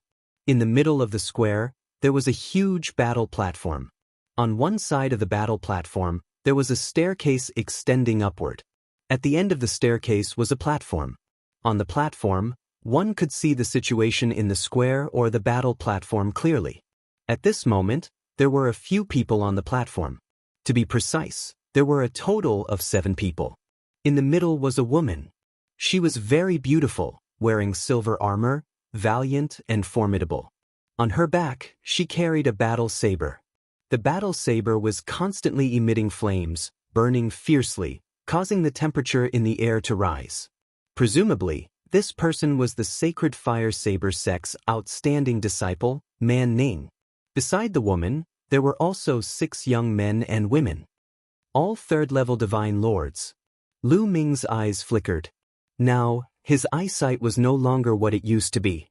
In the middle of the square, there was a huge battle platform. On one side of the battle platform, there was a staircase extending upward. At the end of the staircase was a platform. On the platform, one could see the situation in the square or the battle platform clearly. At this moment, there were a few people on the platform. To be precise, there were a total of 7 people. In the middle was a woman. She was very beautiful, wearing silver armor, valiant and formidable. On her back, she carried a battle saber. The battle saber was constantly emitting flames, burning fiercely, causing the temperature in the air to rise. Presumably, this person was the sacred fire saber sect's outstanding disciple, Man Ning. Beside the woman, there were also 6 young men and women. All third-level Divine Lords. Lu Ming's eyes flickered. Now, his eyesight was no longer what it used to be.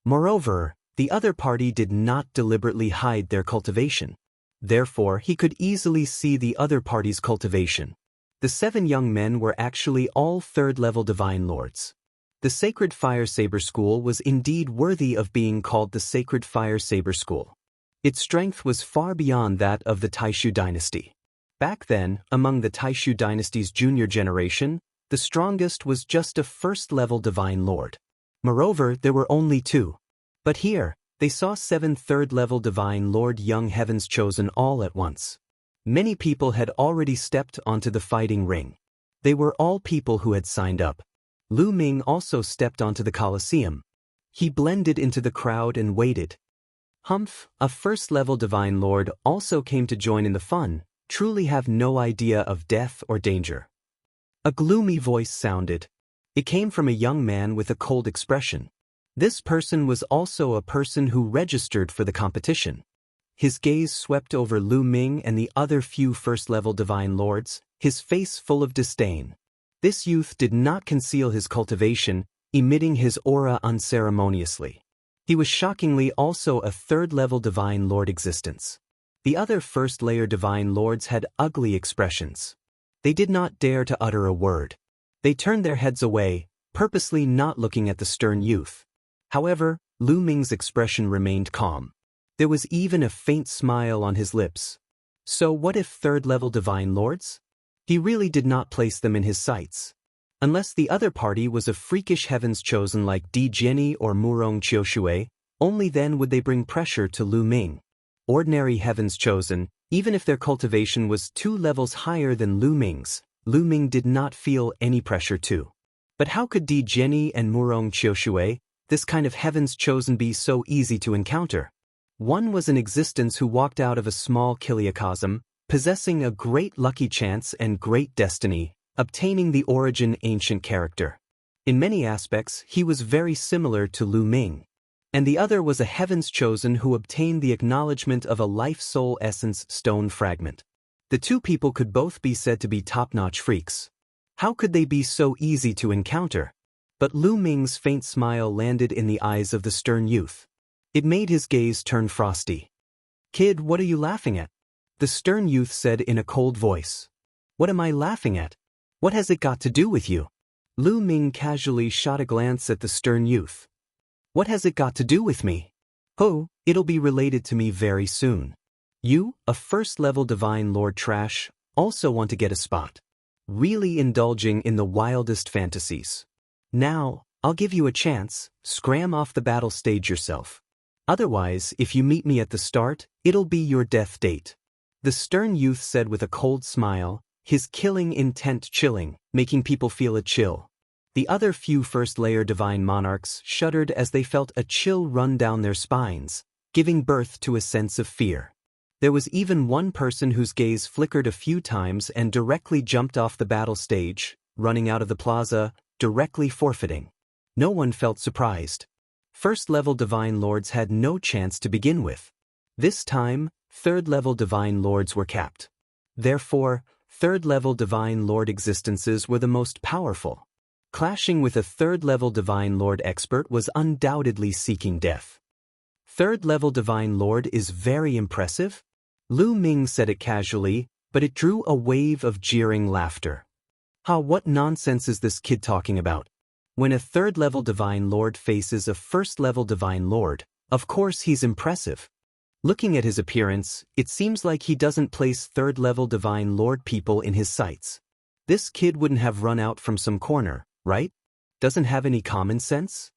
Moreover, the other party did not deliberately hide their cultivation. Therefore, he could easily see the other party's cultivation. The 7 young men were actually all third-level divine lords. The Sacred Fire Saber School was indeed worthy of being called the Sacred Fire Saber School. Its strength was far beyond that of the Taishu dynasty. Back then, among the Taishu dynasty's junior generation, the strongest was just a first-level divine lord. Moreover, there were only 2. But here, they saw 7 third-level divine lord young heavens chosen all at once. Many people had already stepped onto the fighting ring. They were all people who had signed up. Lu Ming also stepped onto the Colosseum. He blended into the crowd and waited. Humph, a first-level divine lord, also came to join in the fun, truly have no idea of death or danger. A gloomy voice sounded. It came from a young man with a cold expression. This person was also a person who registered for the competition. His gaze swept over Lu Ming and the other few first-level divine lords, his face full of disdain. This youth did not conceal his cultivation, emitting his aura unceremoniously. He was shockingly also a third-level divine lord existence. The other first-layer divine lords had ugly expressions. They did not dare to utter a word. They turned their heads away, purposely not looking at the stern youth. However, Lu Ming's expression remained calm. There was even a faint smile on his lips. So what if third-level divine lords? He really did not place them in his sights. Unless the other party was a freakish heavens chosen like Di Jieni or Murong Qiushui, only then would they bring pressure to Lu Ming. Ordinary heavens chosen, even if their cultivation was 2 levels higher than Lu Ming's, Lu Ming did not feel any pressure too. But how could Di Jieni and Murong Qiushui, this kind of heavens chosen, be so easy to encounter? One was an existence who walked out of a small kiliacosm, possessing a great lucky chance and great destiny, obtaining the origin ancient character. In many aspects, he was very similar to Lu Ming. And the other was a heavens chosen who obtained the acknowledgement of a life soul essence stone fragment. The 2 people could both be said to be top-notch freaks. How could they be so easy to encounter? But Lu Ming's faint smile landed in the eyes of the stern youth. It made his gaze turn frosty. "Kid, what are you laughing at?" The stern youth said in a cold voice. "What am I laughing at? What has it got to do with you?" Lu Ming casually shot a glance at the stern youth. "What has it got to do with me? Oh, it'll be related to me very soon. You, a first-level divine lord trash, also want to get a spot. Really indulging in the wildest fantasies. Now, I'll give you a chance, scram off the battle stage yourself. Otherwise, if you meet me at the start, it'll be your death date." The stern youth said with a cold smile, his killing intent chilling, making people feel a chill. The other few first-layer divine monarchs shuddered as they felt a chill run down their spines, giving birth to a sense of fear. There was even one person whose gaze flickered a few times and directly jumped off the battle stage, running out of the plaza, directly forfeiting. No one felt surprised. First-level divine lords had no chance to begin with. This time, third-level divine lords were capped. Therefore, third-level divine lord existences were the most powerful. Clashing with a third-level divine lord expert was undoubtedly seeking death. "Third-level divine lord is very impressive?" Lu Ming said it casually, but it drew a wave of jeering laughter. What nonsense is this kid talking about? When a third-level divine lord faces a first-level divine lord, of course he's impressive. Looking at his appearance, it seems like he doesn't place third-level divine lord people in his sights. This kid wouldn't have run out from some corner, right? Doesn't have any common sense?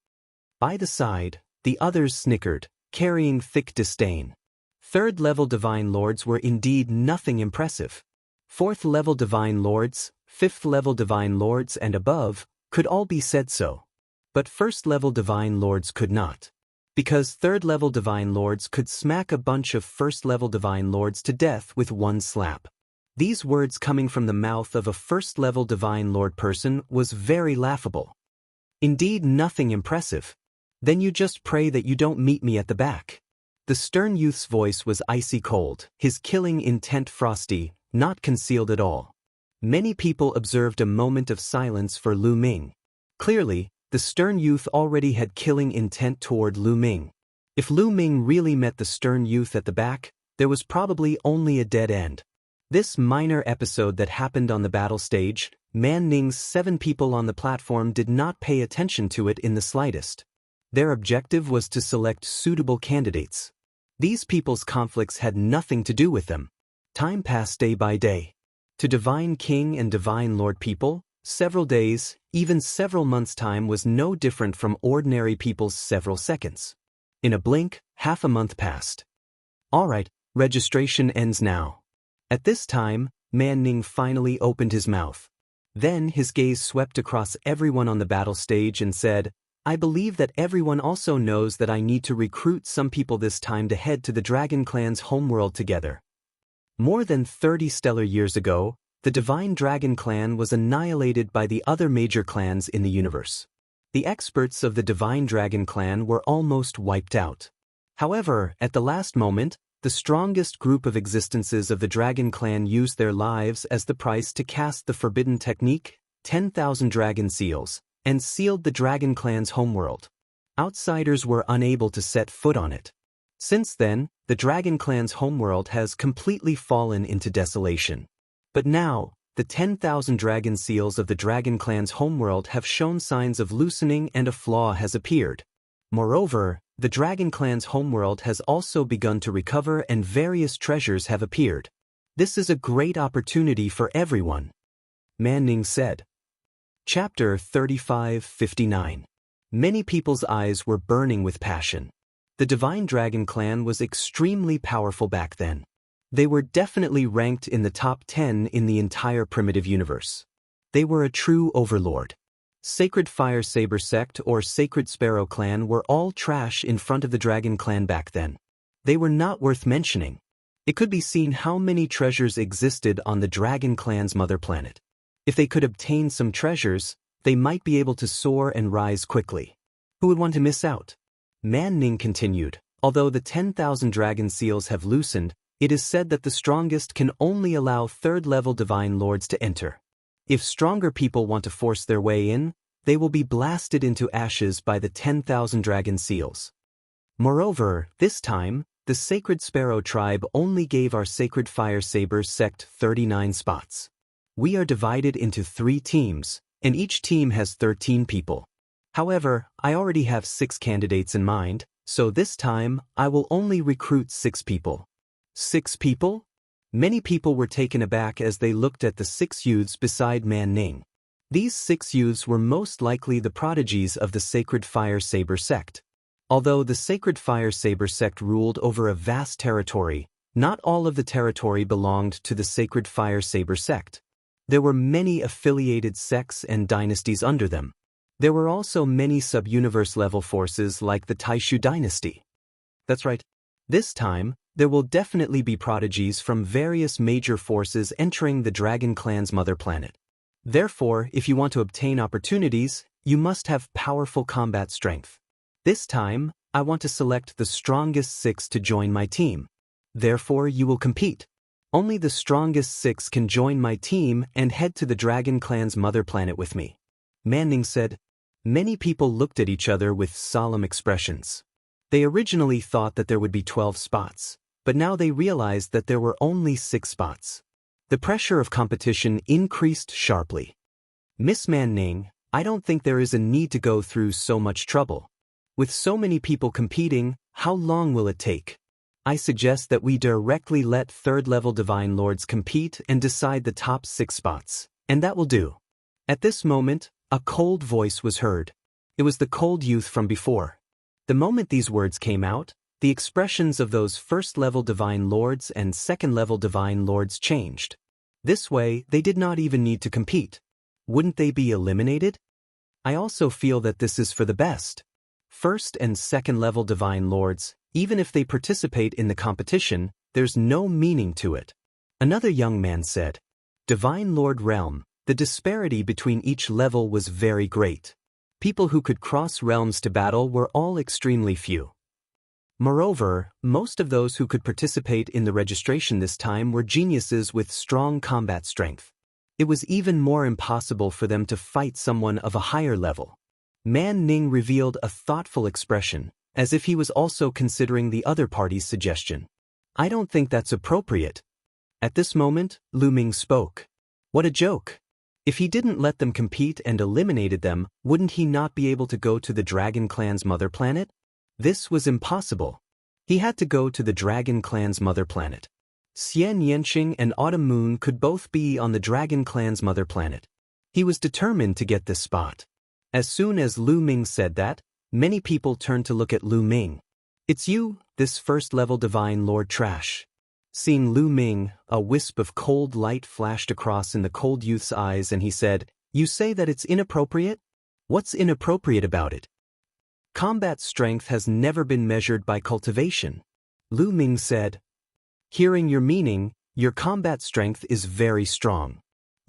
By the side, the others snickered, carrying thick disdain. Third-level divine lords were indeed nothing impressive. Fourth-level divine lords, fifth-level divine lords and above, could all be said so. But first-level divine lords could not. Because third-level divine lords could smack a bunch of first-level divine lords to death with one slap. These words coming from the mouth of a first-level divine lord person was very laughable. Indeed nothing impressive. Then you just pray that you don't meet me at the back. The stern youth's voice was icy cold, his killing intent frosty, not concealed at all. Many people observed a moment of silence for Lu Ming. Clearly, The stern youth already had killing intent toward Lu Ming. If Lu Ming really met the stern youth at the back, there was probably only a dead end. This minor episode that happened on the battle stage, Man Ning's 7 people on the platform did not pay attention to it in the slightest. Their objective was to select suitable candidates. These people's conflicts had nothing to do with them. Time passed day by day. To Divine King and Divine Lord people, several days, even several months' time was no different from ordinary people's several seconds. In a blink, half a month passed. Alright, registration ends now. At this time, Man Ning finally opened his mouth. Then his gaze swept across everyone on the battle stage and said, I believe that everyone also knows that I need to recruit some people this time to head to the Dragon Clan's homeworld together. More than 30 stellar years ago, the Divine Dragon Clan was annihilated by the other major clans in the universe. The experts of the Divine Dragon Clan were almost wiped out. However, at the last moment, the strongest group of existences of the Dragon Clan used their lives as the price to cast the forbidden technique, 10,000 dragon seals, and sealed the Dragon Clan's homeworld. Outsiders were unable to set foot on it. Since then, the Dragon Clan's homeworld has completely fallen into desolation. But now, the 10,000 dragon seals of the Dragon Clan's homeworld have shown signs of loosening and a flaw has appeared. Moreover, the Dragon Clan's homeworld has also begun to recover and various treasures have appeared. This is a great opportunity for everyone, Man Ning said. Chapter 35:59. Many people's eyes were burning with passion. The Divine Dragon Clan was extremely powerful back then. They were definitely ranked in the top 10 in the entire primitive universe. They were a true overlord. Sacred Fire Saber Sect or Sacred Sparrow Clan were all trash in front of the Dragon Clan back then. They were not worth mentioning. It could be seen how many treasures existed on the Dragon Clan's mother planet. If they could obtain some treasures, they might be able to soar and rise quickly. Who would want to miss out? Man Ning continued, although the 10,000 dragon seals have loosened, it is said that the strongest can only allow third-level divine lords to enter. If stronger people want to force their way in, they will be blasted into ashes by the 10,000 dragon seals. Moreover, this time, the Sacred Sparrow tribe only gave our Sacred Fire Saber sect 39 spots. We are divided into 3 teams, and each team has 13 people. However, I already have 6 candidates in mind, so this time, I will only recruit 6 people. 6 people? Many people were taken aback as they looked at the 6 youths beside Man Ning. These 6 youths were most likely the prodigies of the Sacred Fire Saber sect. Although the Sacred Fire Saber sect ruled over a vast territory, not all of the territory belonged to the Sacred Fire Saber sect. There were many affiliated sects and dynasties under them. There were also many sub-universe level forces like the Taishu dynasty. That's right. This time, there will definitely be prodigies from various major forces entering the Dragon Clan's mother planet. Therefore, if you want to obtain opportunities, you must have powerful combat strength. This time, I want to select the strongest 6 to join my team. Therefore, you will compete. Only the strongest 6 can join my team and head to the Dragon Clan's mother planet with me. Man Ning said. Many people looked at each other with solemn expressions. They originally thought that there would be 12 spots, but now they realized that there were only 6 spots. The pressure of competition increased sharply. Miss Man Ning, I don't think there is a need to go through so much trouble. With so many people competing, how long will it take? I suggest that we directly let third-level Divine Lords compete and decide the top 6 spots, and that will do. At this moment, a cold voice was heard. It was the cold youth from before. The moment these words came out, the expressions of those first-level Divine Lords and second-level Divine Lords changed. This way, they did not even need to compete. Wouldn't they be eliminated? I also feel that this is for the best. First and second-level Divine Lords, even if they participate in the competition, there's no meaning to it. Another young man said, Divine Lord Realm, the disparity between each level was very great. People who could cross realms to battle were all extremely few. Moreover, most of those who could participate in the registration this time were geniuses with strong combat strength. It was even more impossible for them to fight someone of a higher level. Man Ning revealed a thoughtful expression, as if he was also considering the other party's suggestion. I don't think that's appropriate. At this moment, Lu Ming spoke. What a joke. If he didn't let them compete and eliminated them, wouldn't he not be able to go to the Dragon Clan's mother planet? This was impossible. He had to go to the Dragon Clan's mother planet. Xian Yanqing and Autumn Moon could both be on the Dragon Clan's mother planet. He was determined to get this spot. As soon as Lu Ming said that, many people turned to look at Lu Ming. It's you, this first-level Divine Lord Trash. Seeing Lu Ming, a wisp of cold light flashed across in the cold youth's eyes and he said, You say that it's inappropriate? What's inappropriate about it? Combat strength has never been measured by cultivation. Lu Ming said, Hearing your meaning, your combat strength is very strong.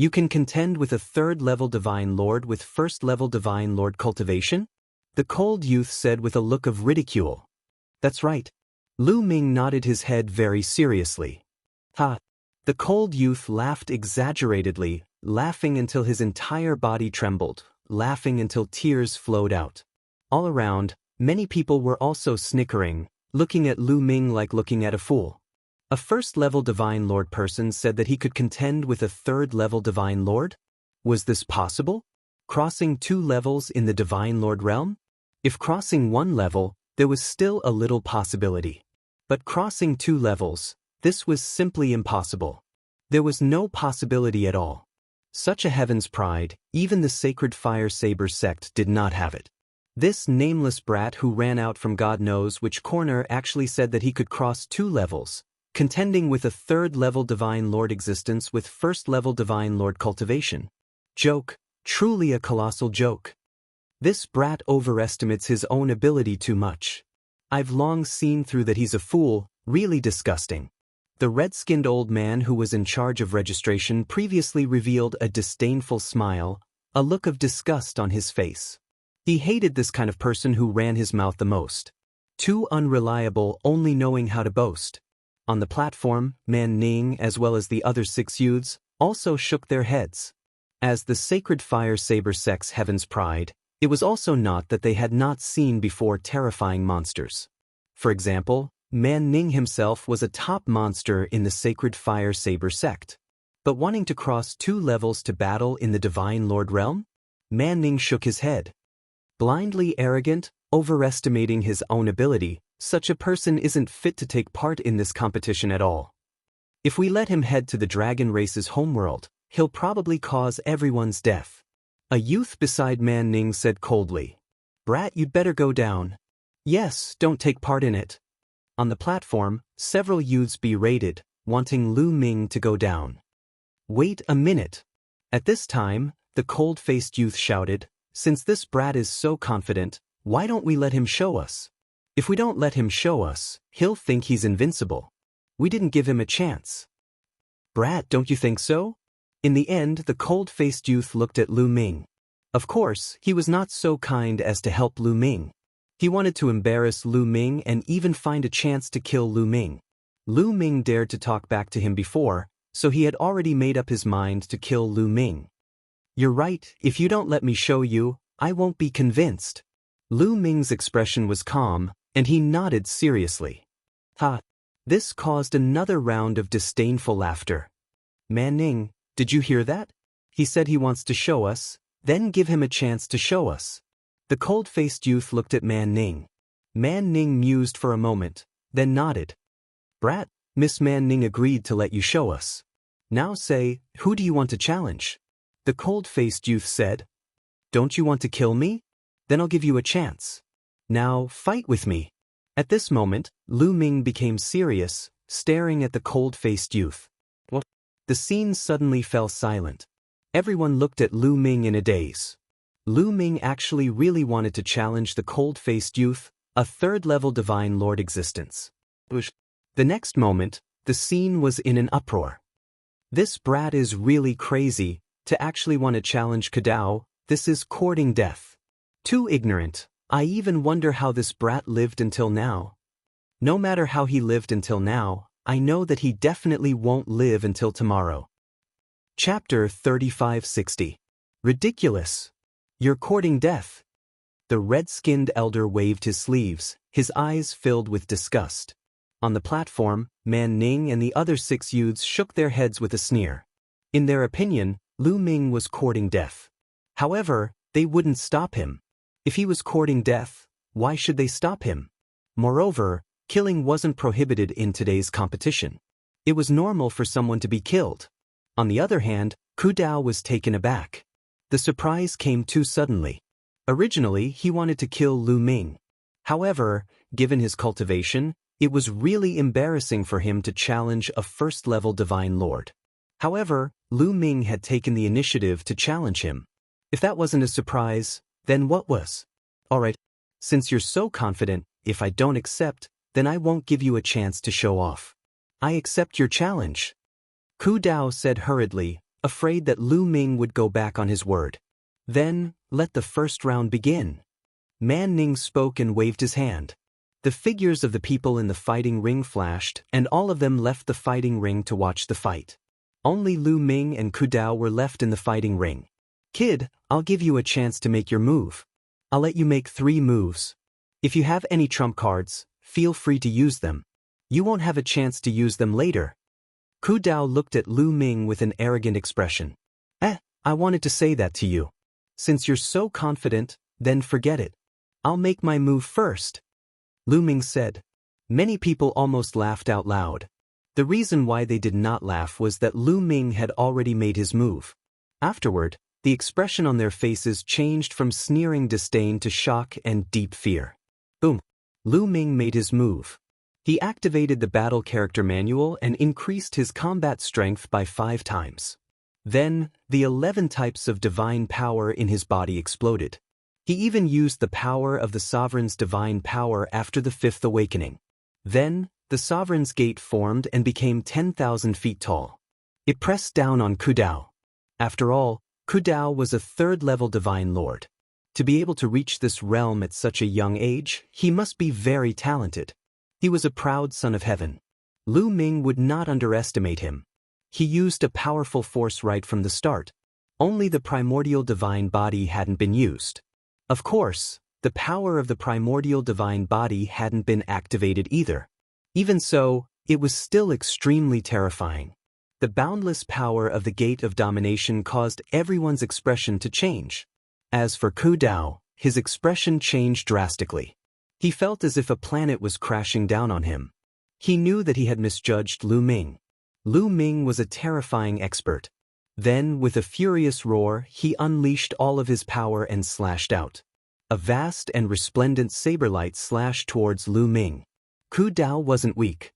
You can contend with a third-level Divine Lord with first-level Divine Lord cultivation? The cold youth said with a look of ridicule. That's right. Lu Ming nodded his head very seriously. Ha! The cold youth laughed exaggeratedly, laughing until his entire body trembled, laughing until tears flowed out. All around, many people were also snickering, looking at Lu Ming like looking at a fool. A first-level Divine Lord person said that he could contend with a third-level Divine Lord? Was this possible? Crossing 2 levels in the Divine Lord realm? If crossing 1 level, there was still a little possibility. But crossing 2 levels, this was simply impossible. There was no possibility at all. Such a heaven's pride, even the sacred fire saber sect did not have it. This nameless brat who ran out from God knows which corner actually said that he could cross 2 levels, contending with a third-level Divine Lord existence with first-level Divine Lord cultivation. Joke, truly a colossal joke. This brat overestimates his own ability too much. I've long seen through that he's a fool, really disgusting. The red-skinned old man who was in charge of registration previously revealed a disdainful smile, a look of disgust on his face. He hated this kind of person who ran his mouth the most. Too unreliable, only knowing how to boast. On the platform, Man Ning as well as the other 6 youths also shook their heads. As the sacred fire saber sect's heaven's pride, it was also not that they had not seen before terrifying monsters. For example, Man Ning himself was a top monster in the sacred fire saber sect. But wanting to cross 2 levels to battle in the Divine Lord realm? Man Ning shook his head. Blindly arrogant, overestimating his own ability, such a person isn't fit to take part in this competition at all. If we let him head to the dragon race's homeworld, he'll probably cause everyone's death. A youth beside Man Ning said coldly, Brat, you'd better go down. Yes, don't take part in it. On the platform, several youths berated, wanting Lu Ming to go down. Wait a minute. At this time, the cold-faced youth shouted, Since this brat is so confident, why don't we let him show us? If we don't let him show us, he'll think he's invincible. We didn't give him a chance. Brat, don't you think so? In the end, the cold-faced youth looked at Lu Ming. Of course, he was not so kind as to help Lu Ming. He wanted to embarrass Lu Ming and even find a chance to kill Lu Ming. Lu Ming dared to talk back to him before, so he had already made up his mind to kill Lu Ming. You're right, if you don't let me show you, I won't be convinced. Lu Ming's expression was calm, and he nodded seriously. Ha! This caused another round of disdainful laughter. Man Ning, did you hear that? He said he wants to show us, then give him a chance to show us. The cold-faced youth looked at Man Ning. Man Ning mused for a moment, then nodded. Brat, Miss Man Ning agreed to let you show us. Now say, who do you want to challenge? The cold-faced youth said. Don't you want to kill me? Then I'll give you a chance. Now, fight with me. At this moment, Lu Ming became serious, staring at the cold-faced youth. What? The scene suddenly fell silent. Everyone looked at Lu Ming in a daze. Lu Ming actually really wanted to challenge the cold-faced youth, a third-level Divine Lord existence. The next moment, the scene was in an uproar. This brat is really crazy, to actually want to challenge Kadao, this is courting death. Too ignorant, I even wonder how this brat lived until now. No matter how he lived until now, I know that he definitely won't live until tomorrow. Chapter 3560. Ridiculous. You're courting death. The red-skinned elder waved his sleeves, his eyes filled with disgust. On the platform, Man Ning and the other 6 youths shook their heads with a sneer. In their opinion, Lu Ming was courting death. However, they wouldn't stop him. If he was courting death, why should they stop him? Moreover, killing wasn't prohibited in today's competition. It was normal for someone to be killed. On the other hand, Ku Dao was taken aback. The surprise came too suddenly. Originally, he wanted to kill Lu Ming. However, given his cultivation, it was really embarrassing for him to challenge a first-level Divine Lord. However, Lu Ming had taken the initiative to challenge him. If that wasn't a surprise, then what was? Alright, since you're so confident, if I don't accept, then I won't give you a chance to show off. I accept your challenge. Ku Dao said hurriedly, afraid that Lu Ming would go back on his word. Then, let the first round begin. Man Ning spoke and waved his hand. The figures of the people in the fighting ring flashed, and all of them left the fighting ring to watch the fight. Only Lu Ming and Ku Dao were left in the fighting ring. Kid, I'll give you a chance to make your move. I'll let you make 3 moves. If you have any trump cards, feel free to use them. You won't have a chance to use them later. Ku Dao looked at Lu Ming with an arrogant expression. I wanted to say that to you. Since you're so confident, then forget it. I'll make my move first. Lu Ming said. Many people almost laughed out loud. The reason why they did not laugh was that Lu Ming had already made his move. Afterward, the expression on their faces changed from sneering disdain to shock and deep fear. Boom! Lu Ming made his move. He activated the battle character manual and increased his combat strength by 5 times. Then, the 11 types of divine power in his body exploded. He even used the power of the Sovereign's divine power after the 5th awakening. Then, the Sovereign's gate formed and became 10,000 feet tall. It pressed down on Ku Dao. After all, Ku Dao was a 3rd-level divine lord. To be able to reach this realm at such a young age, he must be very talented. He was a proud son of heaven. Lu Ming would not underestimate him. He used a powerful force right from the start. Only the primordial divine body hadn't been used. Of course, the power of the primordial divine body hadn't been activated either. Even so, it was still extremely terrifying. The boundless power of the Gate of Domination caused everyone's expression to change. As for Ku Dao, his expression changed drastically. He felt as if a planet was crashing down on him. He knew that he had misjudged Lu Ming. Lu Ming was a terrifying expert. Then, with a furious roar, he unleashed all of his power and slashed out. A vast and resplendent saber light slashed towards Lu Ming. Ku Dao wasn't weak.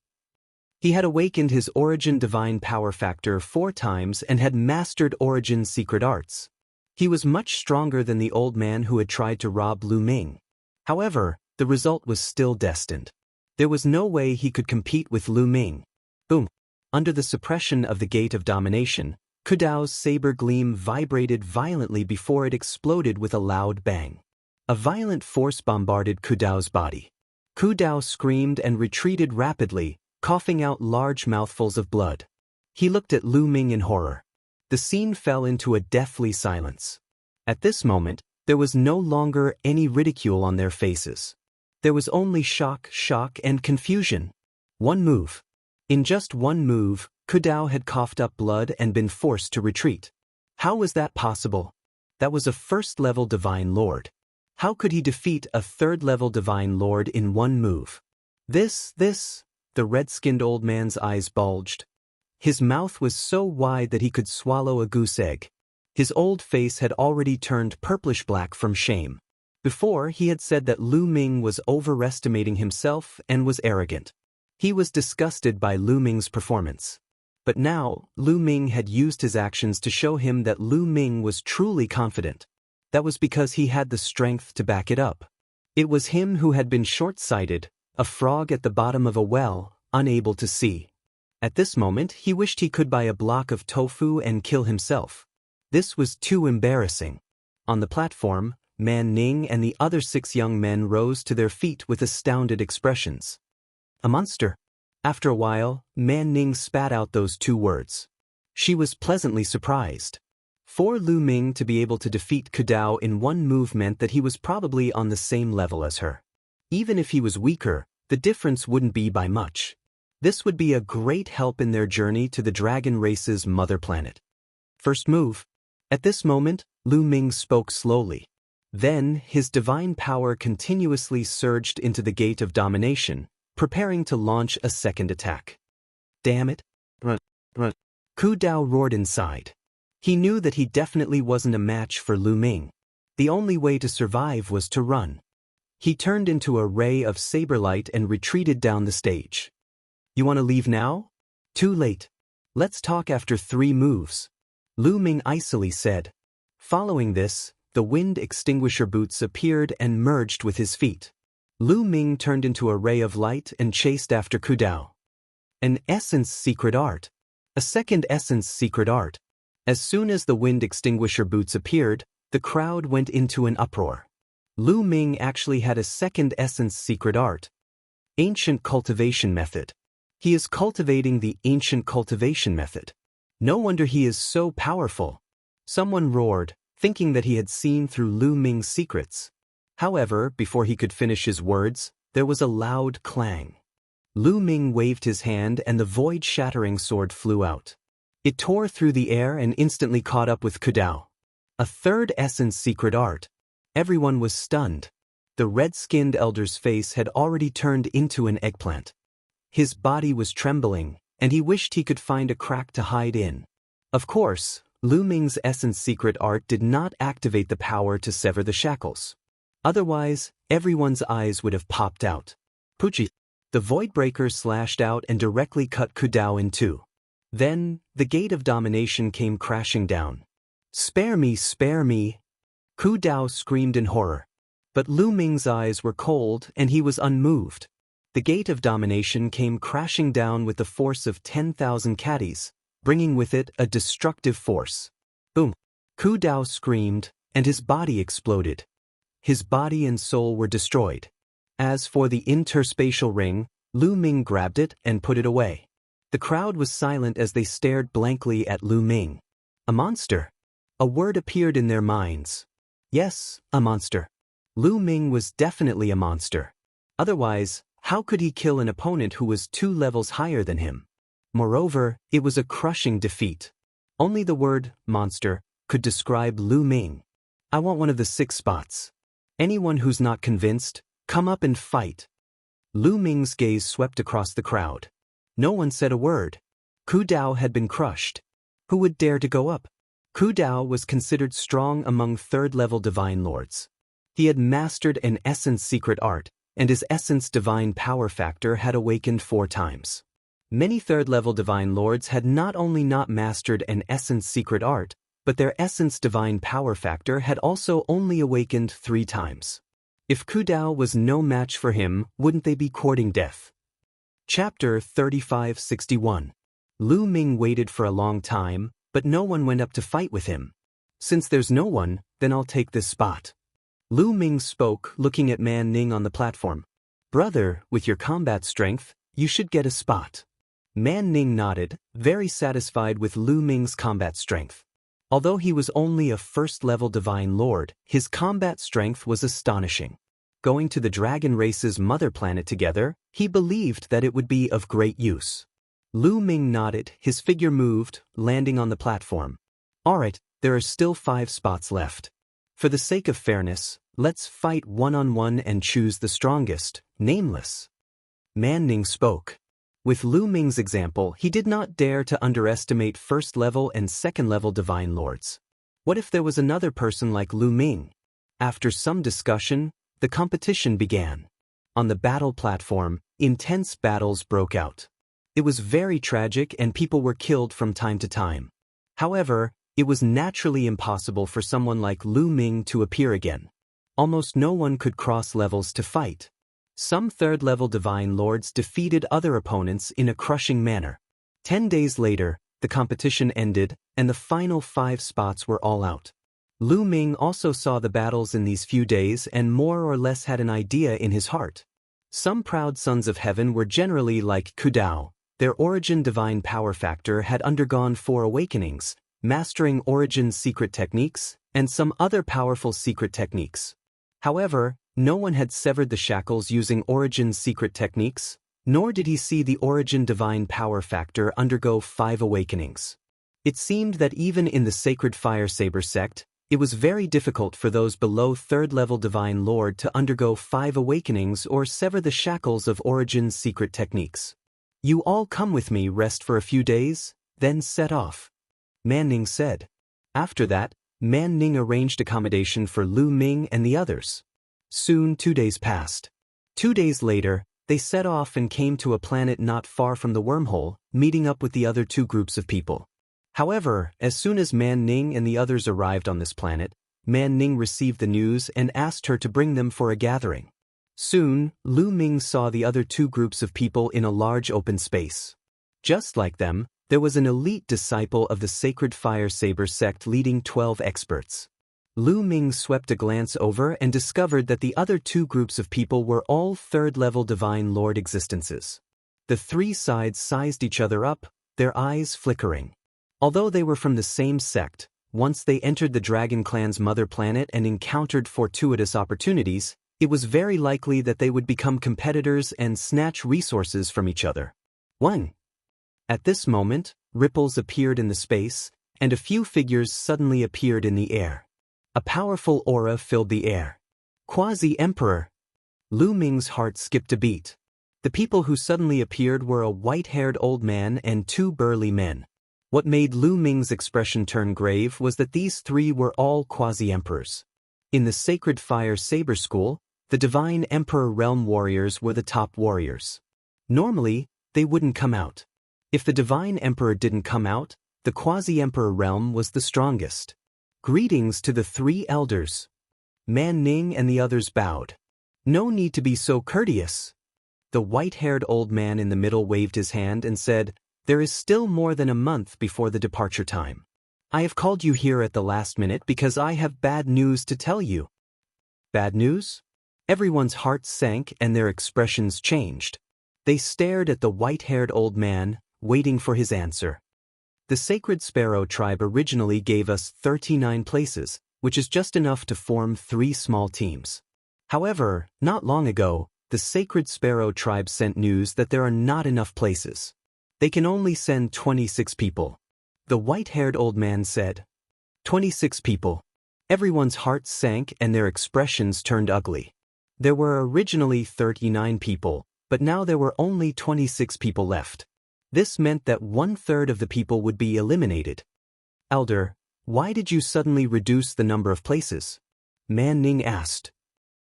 He had awakened his Origin Divine Power Factor 4 times and had mastered Origin's secret arts. He was much stronger than the old man who had tried to rob Lu Ming. However, the result was still destined. There was no way he could compete with Lu Ming. Boom! Under the suppression of the Gate of Domination, Ku Dao's saber gleam vibrated violently before it exploded with a loud bang. A violent force bombarded Ku Dao's body. Ku Dao screamed and retreated rapidly, coughing out large mouthfuls of blood. He looked at Lu Ming in horror. The scene fell into a deathly silence. At this moment, there was no longer any ridicule on their faces. There was only shock, and confusion. One move. In just one move, Ku Dao had coughed up blood and been forced to retreat. How was that possible? That was a 1st-level Divine Lord. How could he defeat a 3rd-level Divine Lord in one move? This, the red-skinned old man's eyes bulged. His mouth was so wide that he could swallow a goose egg. His old face had already turned purplish-black from shame. Before, he had said that Lu Ming was overestimating himself and was arrogant. He was disgusted by Lu Ming's performance. But now, Lu Ming had used his actions to show him that Lu Ming was truly confident. That was because he had the strength to back it up. It was him who had been short-sighted, a frog at the bottom of a well, unable to see. At this moment, he wished he could buy a block of tofu and kill himself. This was too embarrassing. On the platform, Man Ning and the other 6 young men rose to their feet with astounded expressions. A monster. After a while, Man Ning spat out those 2 words. She was pleasantly surprised. For Lu Ming to be able to defeat Ku Dao in one move meant that he was probably on the same level as her. Even if he was weaker, the difference wouldn't be by much. This would be a great help in their journey to the dragon race's mother planet. First move. At this moment, Lu Ming spoke slowly. Then, his divine power continuously surged into the gate of domination, preparing to launch a second attack. Damn it. Run. Ku Dao roared inside. He knew that he definitely wasn't a match for Lu Ming. The only way to survive was to run. He turned into a ray of saber light and retreated down the stage. You want to leave now? Too late. Let's talk after 3 moves. Lu Ming icily said. Following this, the wind extinguisher boots appeared and merged with his feet. Lu Ming turned into a ray of light and chased after Ku Dao. An essence secret art. A second essence secret art. As soon as the wind extinguisher boots appeared, the crowd went into an uproar. Lu Ming actually had a second essence secret art. Ancient cultivation method. He is cultivating the ancient cultivation method. No wonder he is so powerful. Someone roared, thinking that he had seen through Lu Ming's secrets. However, before he could finish his words, there was a loud clang. Lu Ming waved his hand and the void-shattering sword flew out. It tore through the air and instantly caught up with Ku Dao. A third essence secret art. Everyone was stunned. The red-skinned elder's face had already turned into an eggplant. His body was trembling, and he wished he could find a crack to hide in. Of course, Lu Ming's essence secret art did not activate the power to sever the shackles. Otherwise, everyone's eyes would have popped out. Pucci. The Voidbreaker slashed out and directly cut Ku Dao in two. Then, the gate of domination came crashing down. Spare me, spare me! Ku Dao screamed in horror. But Lu Ming's eyes were cold and he was unmoved. The gate of domination came crashing down with the force of 10,000 caddies, bringing with it a destructive force. Boom! Ku Dao screamed, and his body exploded. His body and soul were destroyed. As for the interspatial ring, Lu Ming grabbed it and put it away. The crowd was silent as they stared blankly at Lu Ming. A monster. A word appeared in their minds. Yes, a monster. Lu Ming was definitely a monster. Otherwise, how could he kill an opponent who was 2 levels higher than him? Moreover, it was a crushing defeat. Only the word, monster, could describe Lu Ming. I want one of the 6 spots. Anyone who's not convinced, come up and fight. Lu Ming's gaze swept across the crowd. No one said a word. Ku Dao had been crushed. Who would dare to go up? Ku Dao was considered strong among 3rd-level divine lords. He had mastered an essence secret art, and his essence divine power factor had awakened 4 times. Many 3rd-level divine lords had not only not mastered an essence secret art, but their essence divine power factor had also only awakened 3 times. If Ku Dao was no match for him, wouldn't they be courting death? Chapter 3561. Lu Ming waited for a long time, but no one went up to fight with him. Since there's no one, then I'll take this spot. Lu Ming spoke, looking at Man Ning on the platform. Brother, with your combat strength, you should get a spot. Man Ning nodded, very satisfied with Lu Ming's combat strength. Although he was only a 1st-level divine lord, his combat strength was astonishing. Going to the dragon race's mother planet together, he believed that it would be of great use. Lu Ming nodded, his figure moved, landing on the platform. Alright, there are still 5 spots left. For the sake of fairness, let's fight one-on-one and choose the strongest, nameless. Man Ning spoke. With Lu Ming's example, he did not dare to underestimate 1st-level and 2nd-level divine lords. What if there was another person like Lu Ming? After some discussion, the competition began. On the battle platform, intense battles broke out. It was very tragic and people were killed from time to time. However, it was naturally impossible for someone like Lu Ming to appear again. Almost no one could cross levels to fight. Some 3rd-level divine lords defeated other opponents in a crushing manner. 10 days later, the competition ended, and the final 5 spots were all out. Lu Ming also saw the battles in these few days and more or less had an idea in his heart. Some proud sons of heaven were generally like Ku Dao. Their origin divine power factor had undergone 4 awakenings, mastering Origin's secret techniques, and some other powerful secret techniques. However, no one had severed the shackles using Origin's secret techniques, nor did he see the Origin divine power factor undergo 5 awakenings. It seemed that even in the Sacred Fire Saber sect, it was very difficult for those below 3rd level Divine Lord to undergo 5 awakenings or sever the shackles of Origin's secret techniques. You all come with me, rest for a few days, then set off, Man Ning said. After that, Man Ning arranged accommodation for Lu Ming and the others. Soon 2 days passed. 2 days later, they set off and came to a planet not far from the wormhole, meeting up with the other 2 groups of people. However, as soon as Man Ning and the others arrived on this planet, Man Ning received the news and asked her to bring them for a gathering. Soon, Lu Ming saw the other 2 groups of people in a large open space. Just like them, there was an elite disciple of the Sacred Fire Saber sect leading 12 experts. Lu Ming swept a glance over and discovered that the other 2 groups of people were all 3rd level Divine Lord existences. The 3 sides sized each other up, their eyes flickering. Although they were from the same sect, once they entered the Dragon Clan's mother planet and encountered fortuitous opportunities, it was very likely that they would become competitors and snatch resources from each other. 1. At this moment, ripples appeared in the space, and a few figures suddenly appeared in the air. A powerful aura filled the air. Quasi-Emperor! Lu Ming's heart skipped a beat. The people who suddenly appeared were a white-haired old man and 2 burly men. What made Lu Ming's expression turn grave was that these 3 were all quasi-emperors. In the Sacred Fire Saber School, the Divine Emperor Realm Warriors were the top warriors. Normally, they wouldn't come out. If the Divine Emperor didn't come out, the Quasi-Emperor Realm was the strongest. Greetings to the 3 elders. Man Ning and the others bowed. No need to be so courteous. The white-haired old man in the middle waved his hand and said, "There is still more than a month before the departure time. I have called you here at the last minute because I have bad news to tell you." Bad news? Everyone's hearts sank and their expressions changed. They stared at the white-haired old man, waiting for his answer. The Sacred Sparrow tribe originally gave us 39 places, which is just enough to form 3 small teams. However, not long ago, the Sacred Sparrow tribe sent news that there are not enough places. They can only send 26 people. The white-haired old man said. 26 people. Everyone's hearts sank and their expressions turned ugly. There were originally 39 people, but now there were only 26 people left. This meant that 1/3 of the people would be eliminated. Elder, why did you suddenly reduce the number of places? Man Ning asked.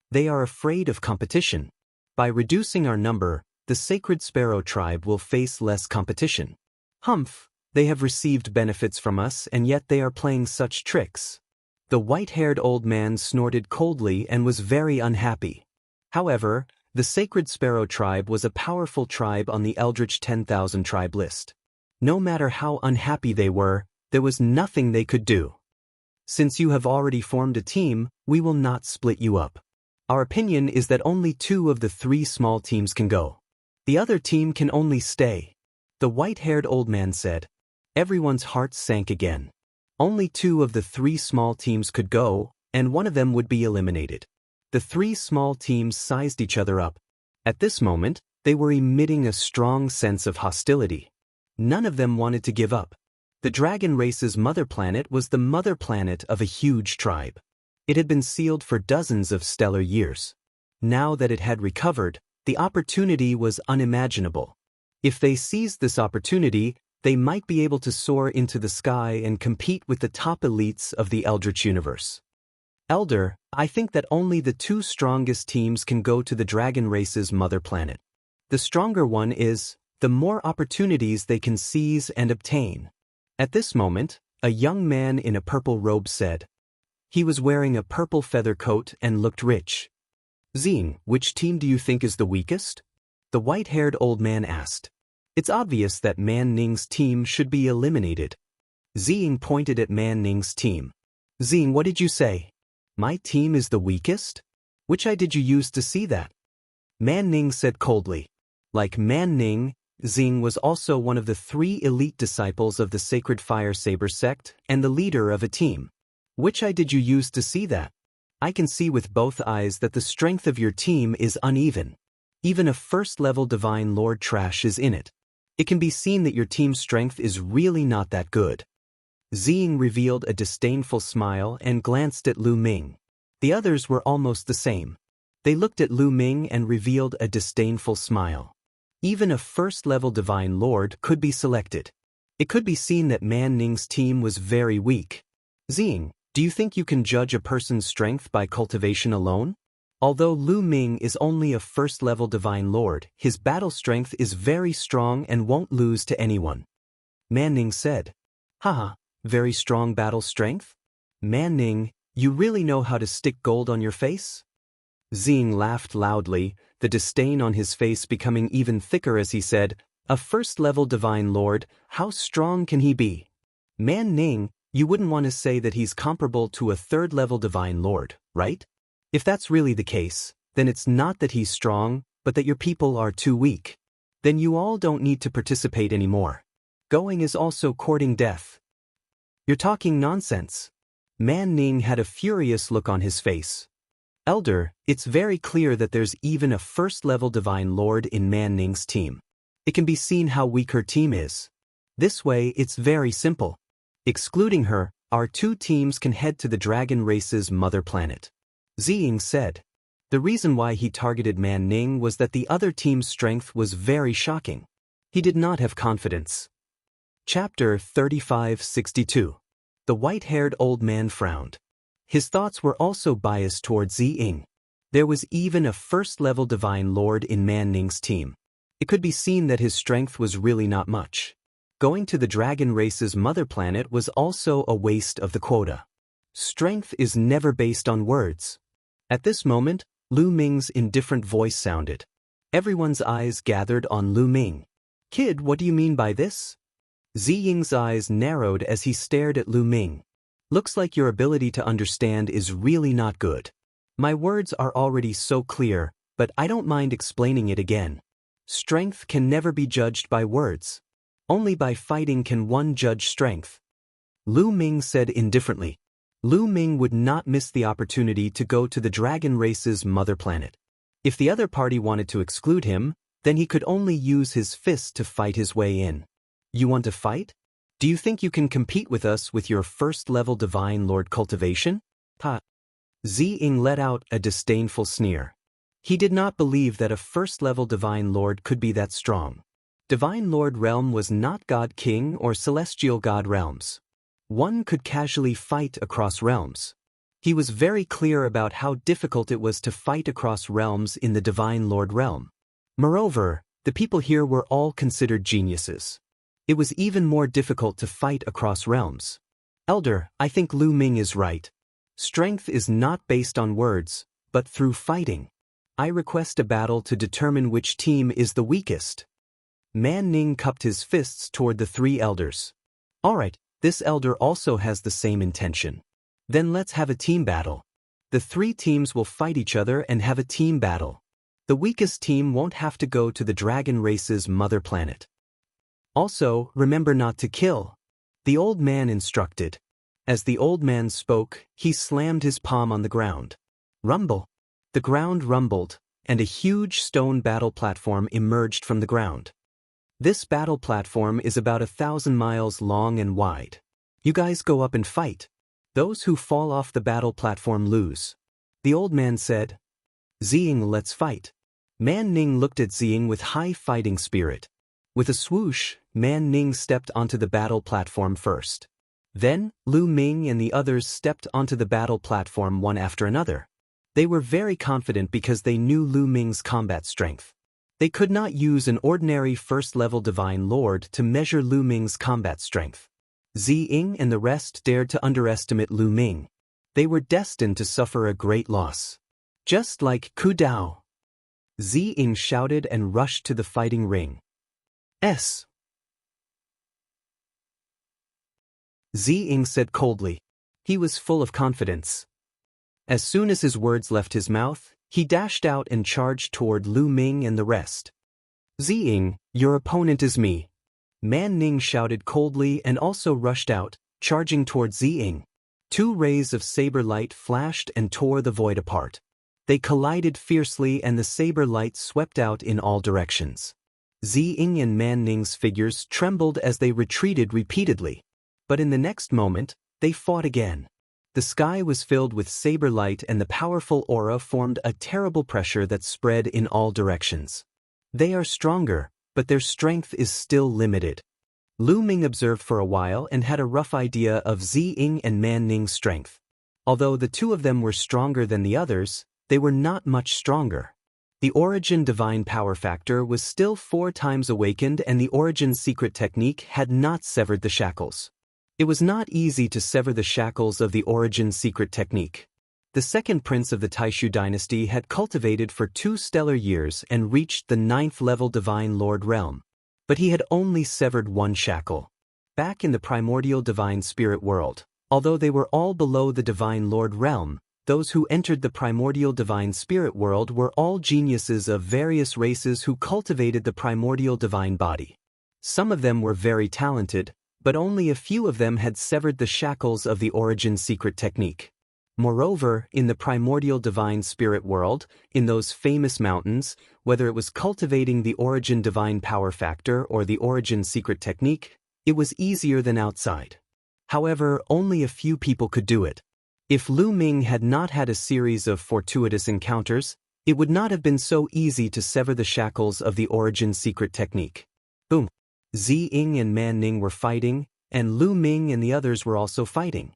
They are afraid of competition. By reducing our number, the Sacred Sparrow tribe will face less competition. Humph, they have received benefits from us and yet they are playing such tricks. The white-haired old man snorted coldly and was very unhappy. However, the Sacred Sparrow tribe was a powerful tribe on the Eldritch 10,000 tribe list. No matter how unhappy they were, there was nothing they could do. Since you have already formed a team, we will not split you up. Our opinion is that only 2 of the 3 small teams can go. The other team can only stay. The white-haired old man said. Everyone's hearts sank again. Only 2 of the 3 small teams could go, and one of them would be eliminated. The 3 small teams sized each other up. At this moment, they were emitting a strong sense of hostility. None of them wanted to give up. The dragon race's mother planet was the mother planet of a huge tribe. It had been sealed for dozens of stellar years. Now that it had recovered, the opportunity was unimaginable. If they seized this opportunity, they might be able to soar into the sky and compete with the top elites of the Eldritch universe. Elder, I think that only the 2 strongest teams can go to the dragon race's mother planet. The stronger one is, the more opportunities they can seize and obtain. At this moment, a young man in a purple robe said. He was wearing a purple feather coat and looked rich. Zine, which team do you think is the weakest? The white-haired old man asked. It's obvious that Man Ning's team should be eliminated. Zine pointed at Man Ning's team. Zine, what did you say? My team is the weakest? Which eye did you use to see that? Man Ning said coldly. Like Man Ning, Xing was also one of the 3 elite disciples of the Sacred Fire Saber sect and the leader of a team. Which eye did you use to see that? I can see with both eyes that the strength of your team is uneven. Even a first-level Divine Lord trash is in it. It can be seen that your team's strength is really not that good. Xing revealed a disdainful smile and glanced at Lu Ming. The others were almost the same. They looked at Lu Ming and revealed a disdainful smile. Even a first-level Divine Lord could be selected. It could be seen that Man Ning's team was very weak. Xing, do you think you can judge a person's strength by cultivation alone? Although Lu Ming is only a first-level Divine Lord, his battle strength is very strong and won't lose to anyone. Man Ning said. Haha, very strong battle strength? Man Ning, you really know how to stick gold on your face? Xing laughed loudly, the disdain on his face becoming even thicker as he said, a first-level Divine Lord, how strong can he be? Man Ning, you wouldn't want to say that he's comparable to a third-level Divine Lord, right? If that's really the case, then it's not that he's strong, but that your people are too weak. Then you all don't need to participate anymore. Going is also courting death. You're talking nonsense. Man Ning had a furious look on his face. Elder, it's very clear that there's even a first-level Divine Lord in Man Ning's team. It can be seen how weak her team is. This way, it's very simple. Excluding her, our 2 teams can head to the dragon race's mother planet. Xing said. The reason why he targeted Man Ning was that the other team's strength was very shocking. He did not have confidence. Chapter 3562. The white-haired old man frowned. His thoughts were also biased toward Xing. There was even a first-level Divine Lord in Man Ning's team. It could be seen that his strength was really not much. Going to the dragon race's mother planet was also a waste of the quota. Strength is never based on words. At this moment, Lu Ming's indifferent voice sounded. Everyone's eyes gathered on Lu Ming. Kid, what do you mean by this? Xing's eyes narrowed as he stared at Lu Ming. Looks like your ability to understand is really not good. My words are already so clear, but I don't mind explaining it again. Strength can never be judged by words. Only by fighting can one judge strength. Lu Ming said indifferently. Lu Ming would not miss the opportunity to go to the dragon race's mother planet. If the other party wanted to exclude him, then he could only use his fist to fight his way in. You want to fight? Do you think you can compete with us with your first-level Divine Lord cultivation? Ha! Xing let out a disdainful sneer. He did not believe that a first-level Divine Lord could be that strong. Divine Lord realm was not God King or Celestial God realms. One could casually fight across realms. He was very clear about how difficult it was to fight across realms in the Divine Lord realm. Moreover, the people here were all considered geniuses. It was even more difficult to fight across realms. Elder, I think Lu Ming is right. Strength is not based on words, but through fighting. I request a battle to determine which team is the weakest. Man Ning cupped his fists toward the 3 elders. Alright, this elder also has the same intention. Then let's have a team battle. The 3 teams will fight each other and have a team battle. The weakest team won't have to go to the dragon race's mother planet. Also, remember not to kill. The old man instructed. As the old man spoke, he slammed his palm on the ground. Rumble. The ground rumbled, and a huge stone battle platform emerged from the ground. This battle platform is about 1,000 miles long and wide. You guys go up and fight. Those who fall off the battle platform lose. The old man said. Xing, let's fight. Man Ning looked at Xing with high fighting spirit. With a swoosh, Man Ning stepped onto the battle platform first. Then, Lu Ming and the others stepped onto the battle platform one after another. They were very confident because they knew Lu Ming's combat strength. They could not use an ordinary first-level Divine Lord to measure Lu Ming's combat strength. Xing and the rest dared to underestimate Lu Ming. They were destined to suffer a great loss. Just like Ku Dao. Xing shouted and rushed to the fighting ring. Xing said coldly. He was full of confidence. As soon as his words left his mouth, he dashed out and charged toward Lu Ming and the rest. Ziying, your opponent is me. Man Ning shouted coldly and also rushed out, charging toward Ziying. Two rays of saber light flashed and tore the void apart. They collided fiercely and the saber light swept out in all directions. Ziying and Man Ning's figures trembled as they retreated repeatedly. But in the next moment, they fought again. The sky was filled with saber light and the powerful aura formed a terrible pressure that spread in all directions. They are stronger, but their strength is still limited. Lu Ming observed for a while and had a rough idea of Ziying and Man Ning's strength. Although the two of them were stronger than the others, they were not much stronger. The Origin Divine Power Factor was still 4 times awakened and the Origin Secret Technique had not severed the shackles. It was not easy to sever the shackles of the Origin Secret Technique. The second prince of the Taishu dynasty had cultivated for 2 stellar years and reached the 9th level Divine Lord realm. But he had only severed 1 shackle. Back in the primordial Divine Spirit world, although they were all below the Divine Lord realm, those who entered the primordial Divine Spirit world were all geniuses of various races who cultivated the primordial Divine Body. Some of them were very talented, but only a few of them had severed the shackles of the Origin Secret Technique. Moreover, in the primordial Divine Spirit world, in those famous mountains, whether it was cultivating the Origin Divine Power Factor or the Origin Secret Technique, it was easier than outside. However, only a few people could do it. If Lu Ming had not had a series of fortuitous encounters, it would not have been so easy to sever the shackles of the Origin Secret Technique. Boom! Ziying and Man Ning were fighting, and Lu Ming and the others were also fighting.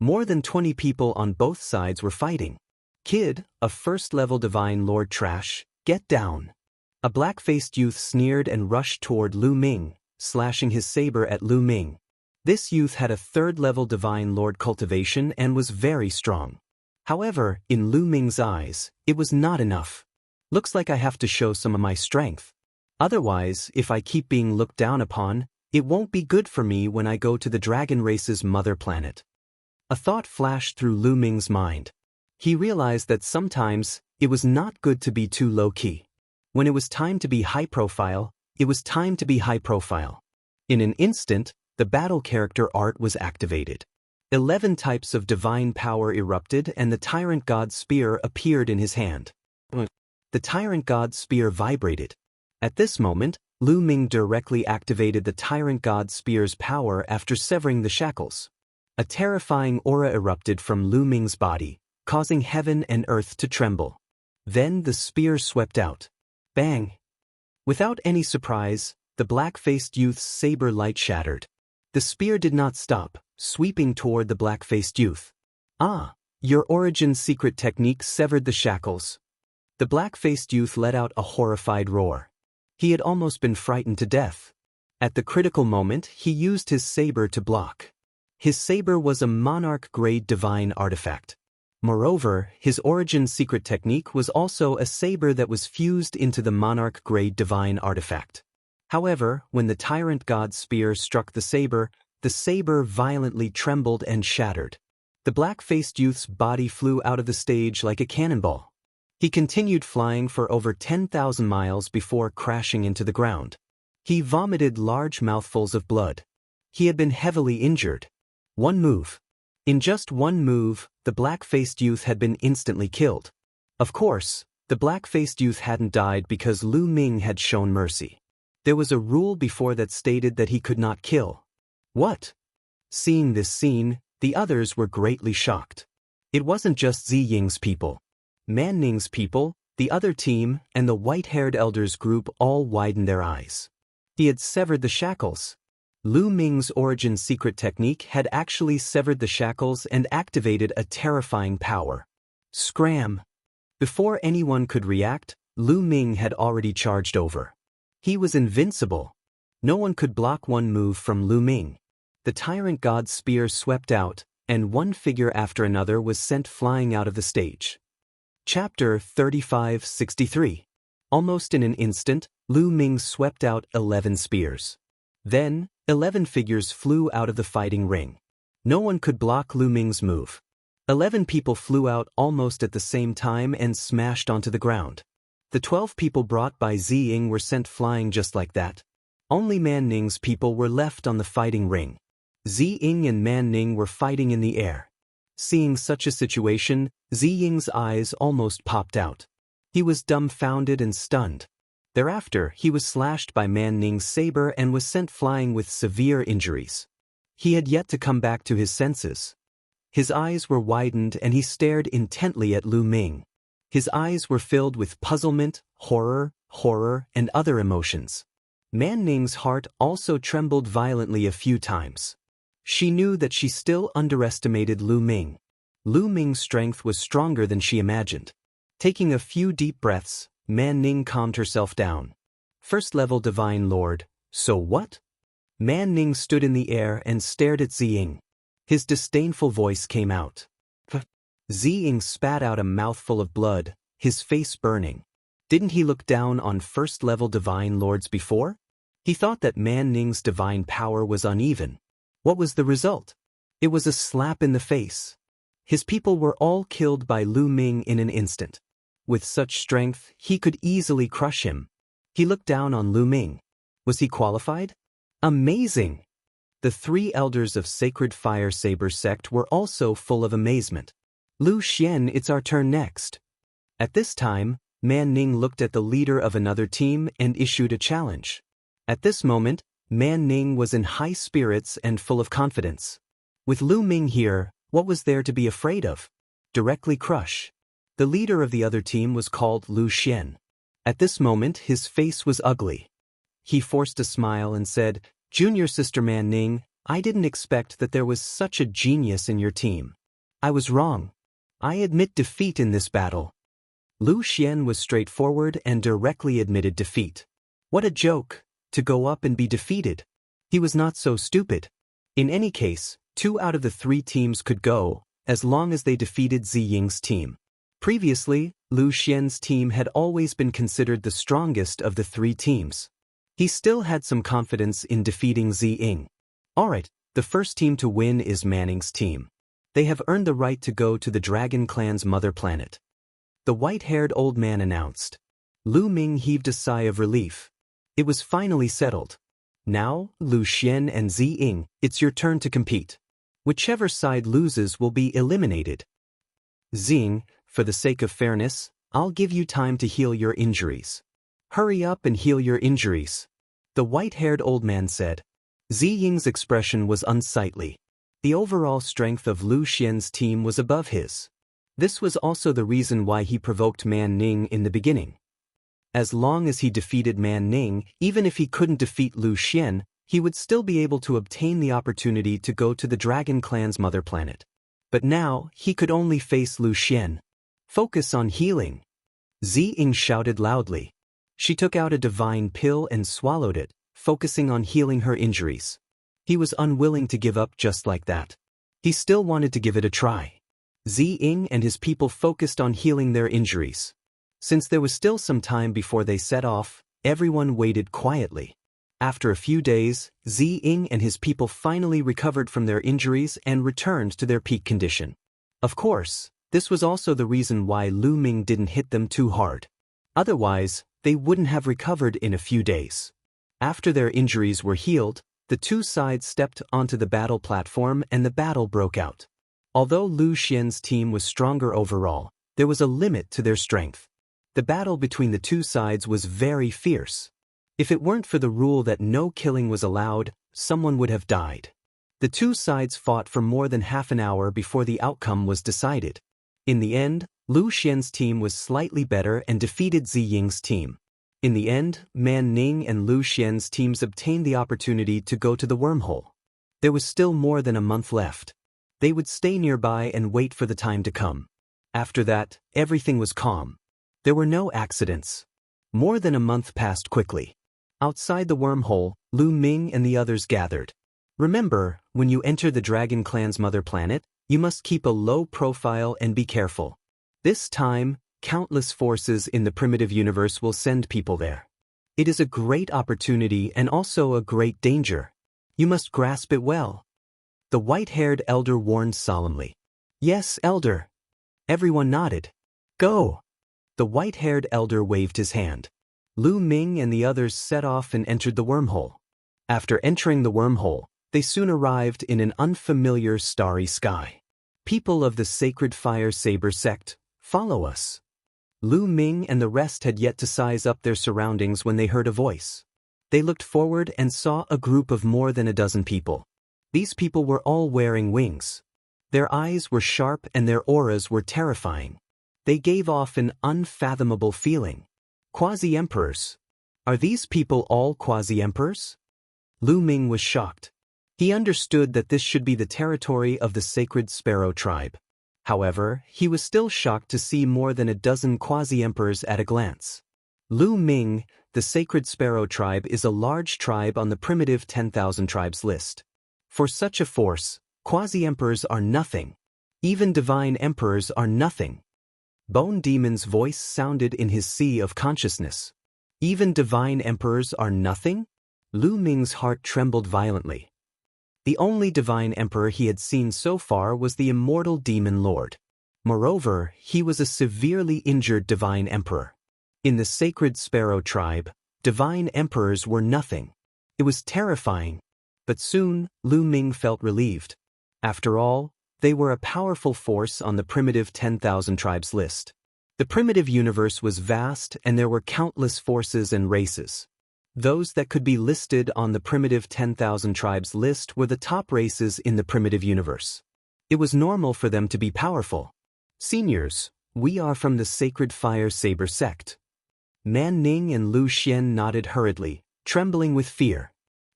More than 20 people on both sides were fighting. Kid, a first-level Divine Lord trash, get down. A black-faced youth sneered and rushed toward Lu Ming, slashing his saber at Lu Ming. This youth had a 3rd-level Divine Lord cultivation and was very strong. However, in Lu Ming's eyes, it was not enough. Looks like I have to show some of my strength. Otherwise, if I keep being looked down upon, it won't be good for me when I go to the dragon race's mother planet. A thought flashed through Lu Ming's mind. He realized that sometimes, it was not good to be too low-key. When it was time to be high-profile, it was time to be high-profile. In an instant, the battle character art was activated. 11 types of divine power erupted and the Tyrant God Spear appeared in his hand. The Tyrant God Spear vibrated. At this moment, Lu Ming directly activated the Tyrant God Spear's power after severing the shackles. A terrifying aura erupted from Lu Ming's body, causing heaven and earth to tremble. Then the spear swept out. Bang! Without any surprise, the black-faced youth's saber light shattered. The spear did not stop, sweeping toward the black-faced youth. Ah, your Origin Secret Technique severed the shackles. The black-faced youth let out a horrified roar. He had almost been frightened to death. At the critical moment, he used his saber to block. His saber was a monarch-grade divine artifact. Moreover, his Origin Secret Technique was also a saber that was fused into the monarch-grade divine artifact. However, when the Tyrant God Spear struck the saber violently trembled and shattered. The black-faced youth's body flew out of the stage like a cannonball. He continued flying for over 10,000 miles before crashing into the ground. He vomited large mouthfuls of blood. He had been heavily injured. One move. In just one move, the black-faced youth had been instantly killed. Of course, the black-faced youth hadn't died because Lu Ming had shown mercy. There was a rule before that stated that he could not kill. What? Seeing this scene, the others were greatly shocked. It wasn't just Ziying's people. Man Ning's people, the other team, and the white-haired elders group all widened their eyes. He had severed the shackles. Lu Ming's Origin Secret Technique had actually severed the shackles and activated a terrifying power. Scram! Before anyone could react, Lu Ming had already charged over. He was invincible. No one could block one move from Lu Ming. The Tyrant God Spear swept out, and one figure after another was sent flying out of the stage. Chapter 3563. Almost in an instant, Lu Ming swept out 11 spears. Then, 11 figures flew out of the fighting ring. No one could block Lu Ming's move. 11 people flew out almost at the same time and smashed onto the ground. The 12 people brought by Ziying were sent flying just like that. Only Man Ning's people were left on the fighting ring. Ziying and Man Ning were fighting in the air. Seeing such a situation, Ziying's eyes almost popped out. He was dumbfounded and stunned. Thereafter, he was slashed by Man Ning's saber and was sent flying with severe injuries. He had yet to come back to his senses. His eyes were widened and he stared intently at Lu Ming. His eyes were filled with puzzlement, horror, and other emotions. Man Ning's heart also trembled violently a few times. She knew that she still underestimated Lu Ming. Lu Ming's strength was stronger than she imagined. Taking a few deep breaths, Man Ning calmed herself down. First level Divine Lord, so what? Man Ning stood in the air and stared at Ziying. His disdainful voice came out. Ziying spat out a mouthful of blood, his face burning. Didn't he look down on first-level Divine Lords before? He thought that Man Ning's divine power was uneven. What was the result? It was a slap in the face. His people were all killed by Lu Ming in an instant. With such strength, he could easily crush him. He looked down on Lu Ming. Was he qualified? Amazing! The 3 elders of Sacred Fire Saber sect were also full of amazement. Lu Xian, it's our turn next. At this time, Man Ning looked at the leader of another team and issued a challenge. At this moment, Man Ning was in high spirits and full of confidence. With Lu Ming here, what was there to be afraid of? Directly crush. The leader of the other team was called Lu Xian. At this moment, his face was ugly. He forced a smile and said, "Junior Sister Man Ning, I didn't expect that there was such a genius in your team. I was wrong. I admit defeat in this battle." Lu Xian was straightforward and directly admitted defeat. What a joke, to go up and be defeated. He was not so stupid. In any case, 2 out of the 3 teams could go, as long as they defeated Ziying's team. Previously, Lu Xian's team had always been considered the strongest of the 3 teams. He still had some confidence in defeating Ziying. Alright, the first team to win is Manning's team. They have earned the right to go to the Dragon Clan's mother planet. The white-haired old man announced. Lu Ming heaved a sigh of relief. It was finally settled. Now, Lu Xian and Ziying, it's your turn to compete. Whichever side loses will be eliminated. Ziying, for the sake of fairness, I'll give you time to heal your injuries. Hurry up and heal your injuries. The white-haired old man said. Ziying's expression was unsightly. The overall strength of Lu Xian's team was above his. This was also the reason why he provoked Man Ning in the beginning. As long as he defeated Man Ning, even if he couldn't defeat Lu Xian, he would still be able to obtain the opportunity to go to the Dragon Clan's mother planet. But now, he could only face Lu Xian. Focus on healing. Ziying shouted loudly. She took out a divine pill and swallowed it, focusing on healing her injuries. He was unwilling to give up just like that. He still wanted to give it a try. Ziying and his people focused on healing their injuries. Since there was still some time before they set off, everyone waited quietly. After a few days, Ziying and his people finally recovered from their injuries and returned to their peak condition. Of course, this was also the reason why Lu Ming didn't hit them too hard. Otherwise, they wouldn't have recovered in a few days. After their injuries were healed, the 2 sides stepped onto the battle platform and the battle broke out. Although Lu Xian's team was stronger overall, there was a limit to their strength. The battle between the 2 sides was very fierce. If it weren't for the rule that no killing was allowed, someone would have died. The 2 sides fought for more than half an hour before the outcome was decided. In the end, Lu Xian's team was slightly better and defeated Ziying's team. In the end, Man Ning and Lu Xian's teams obtained the opportunity to go to the wormhole. There was still more than a month left. They would stay nearby and wait for the time to come. After that, everything was calm. There were no accidents. More than a month passed quickly. Outside the wormhole, Lu Ming and the others gathered. Remember, when you enter the Dragon Clan's mother planet, you must keep a low profile and be careful. This time, countless forces in the primitive universe will send people there. It is a great opportunity and also a great danger. You must grasp it well. The white-haired elder warned solemnly. Yes, elder. Everyone nodded. Go. The white-haired elder waved his hand. Lu Ming and the others set off and entered the wormhole. After entering the wormhole, they soon arrived in an unfamiliar starry sky. People of the Sacred Fire Saber sect, follow us. Lu Ming and the rest had yet to size up their surroundings when they heard a voice. They looked forward and saw a group of more than a dozen people. These people were all wearing wings. Their eyes were sharp and their auras were terrifying. They gave off an unfathomable feeling. Quasi-emperors. Are these people all quasi-emperors? Lu Ming was shocked. He understood that this should be the territory of the Sacred Sparrow tribe. However, he was still shocked to see more than a dozen quasi-emperors at a glance. Lu Ming, the Sacred Sparrow tribe, is a large tribe on the primitive 10,000 tribes list. For such a force, quasi-emperors are nothing. Even divine emperors are nothing. Bone Demon's voice sounded in his sea of consciousness. Even divine emperors are nothing? Lu Ming's heart trembled violently. The only divine emperor he had seen so far was the Immortal Demon Lord. Moreover, he was a severely injured divine emperor. In the Sacred Sparrow tribe, divine emperors were nothing. It was terrifying. But soon, Lu Ming felt relieved. After all, they were a powerful force on the primitive 10,000 tribes list. The primitive universe was vast and there were countless forces and races. Those that could be listed on the primitive 10,000 tribes list were the top races in the primitive universe. It was normal for them to be powerful. Seniors, we are from the Sacred Fire Saber sect. Man Ning and Lu Xian nodded hurriedly, trembling with fear.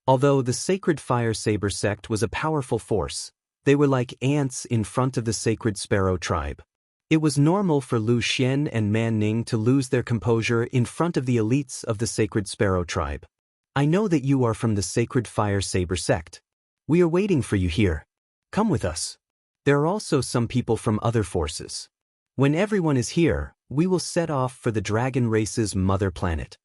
Although the Sacred Fire Saber sect was a powerful force, they were like ants in front of the Sacred Sparrow tribe. It was normal for Lu Xian and Man Ning to lose their composure in front of the elites of the Sacred Sparrow tribe. I know that you are from the Sacred Fire Saber sect. We are waiting for you here. Come with us. There are also some people from other forces. When everyone is here, we will set off for the dragon race's mother planet.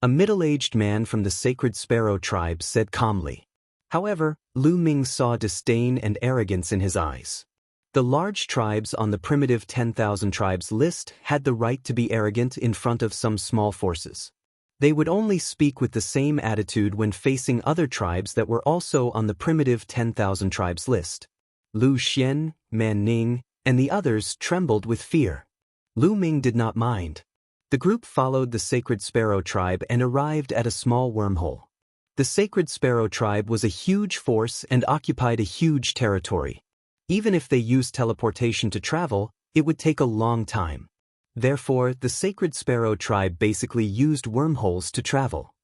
A middle-aged man from the Sacred Sparrow tribe said calmly. However, Lu Ming saw disdain and arrogance in his eyes. The large tribes on the primitive 10,000 tribes list had the right to be arrogant in front of some small forces. They would only speak with the same attitude when facing other tribes that were also on the primitive 10,000 tribes list. Lu Xian, Man Ning, and the others trembled with fear. Lu Ming did not mind. The group followed the Sacred Sparrow tribe and arrived at a small wormhole. The Sacred Sparrow tribe was a huge force and occupied a huge territory. Even if they used teleportation to travel, it would take a long time. Therefore, the Sacred Sparrow tribe basically used wormholes to travel.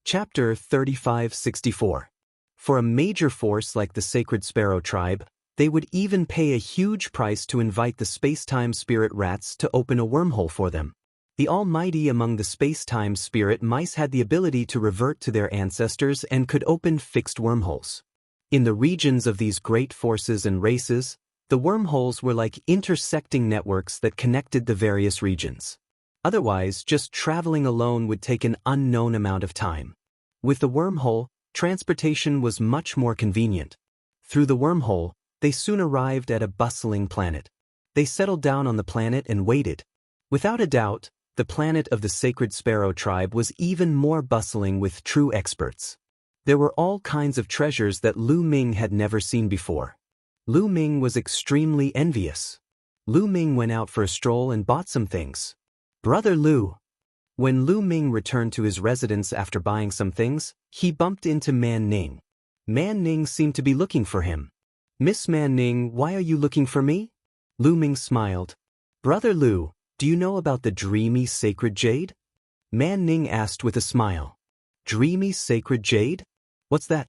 Chapter 3564. For a major force like the Sacred Sparrow tribe, they would even pay a huge price to invite the space-time spirit rats to open a wormhole for them. The almighty among the space-time spirit mice had the ability to revert to their ancestors and could open fixed wormholes. In the regions of these great forces and races, the wormholes were like intersecting networks that connected the various regions. Otherwise, just traveling alone would take an unknown amount of time. With the wormhole, transportation was much more convenient. Through the wormhole, they soon arrived at a bustling planet. They settled down on the planet and waited. Without a doubt, the planet of the Sacred Sparrow tribe was even more bustling with true experts. There were all kinds of treasures that Lu Ming had never seen before. Lu Ming was extremely envious. Lu Ming went out for a stroll and bought some things. Brother Lu. When Lu Ming returned to his residence after buying some things, he bumped into Man Ning. Man Ning seemed to be looking for him. Miss Man Ning, why are you looking for me? Lu Ming smiled. Brother Lu, do you know about the dreamy sacred jade? Man Ning asked with a smile. Dreamy sacred jade? What's that?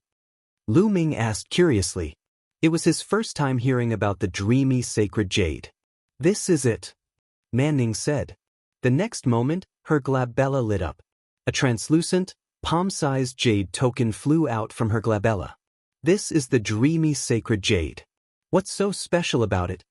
Lu Ming asked curiously. It was his first time hearing about the dreamy sacred jade. This is it, Man Ning said. The next moment, her glabella lit up. A translucent, palm-sized jade token flew out from her glabella. This is the dreamy sacred jade. What's so special about it?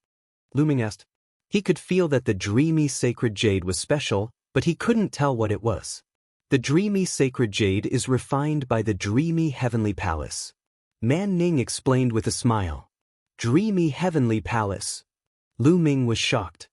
Lu Ming asked. He could feel that the dreamy sacred jade was special, but he couldn't tell what it was. The dreamy sacred jade is refined by the dreamy heavenly palace. Man Ning explained with a smile. Dreamy heavenly palace. Lu Ming was shocked.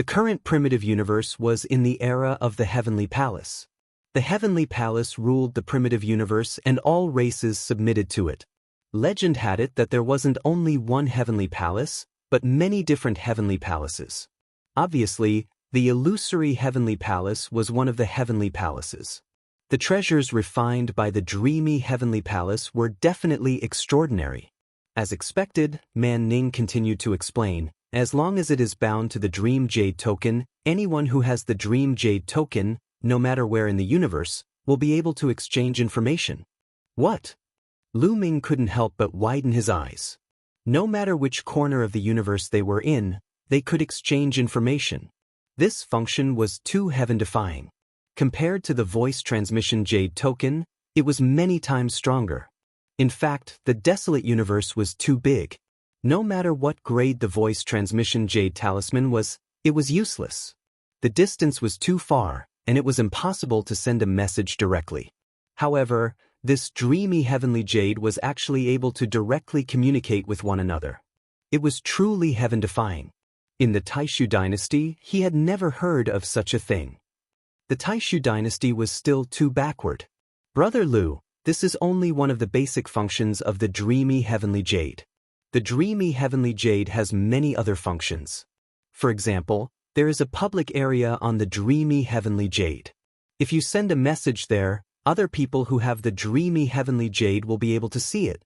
The current primitive universe was in the era of the Heavenly Palace. The Heavenly Palace ruled the primitive universe and all races submitted to it. Legend had it that there wasn't only one Heavenly Palace, but many different Heavenly Palaces. Obviously, the illusory Heavenly Palace was one of the Heavenly Palaces. The treasures refined by the dreamy Heavenly Palace were definitely extraordinary. As expected, Man Ning continued to explain, as long as it is bound to the Dream Jade token, anyone who has the Dream Jade token, no matter where in the universe, will be able to exchange information. What? Lu Ming couldn't help but widen his eyes. No matter which corner of the universe they were in, they could exchange information. This function was too heaven-defying. Compared to the voice transmission Jade token, it was many times stronger. In fact, the desolate universe was too big. No matter what grade the voice transmission Jade talisman was, it was useless. The distance was too far, and it was impossible to send a message directly. However, this dreamy heavenly jade was actually able to directly communicate with one another. It was truly heaven-defying. In the Taishu dynasty, he had never heard of such a thing. The Taishu dynasty was still too backward. Brother Lu, this is only one of the basic functions of the dreamy heavenly jade. The dreamy heavenly jade has many other functions. For example, there is a public area on the dreamy heavenly jade. If you send a message there, other people who have the dreamy heavenly jade will be able to see it.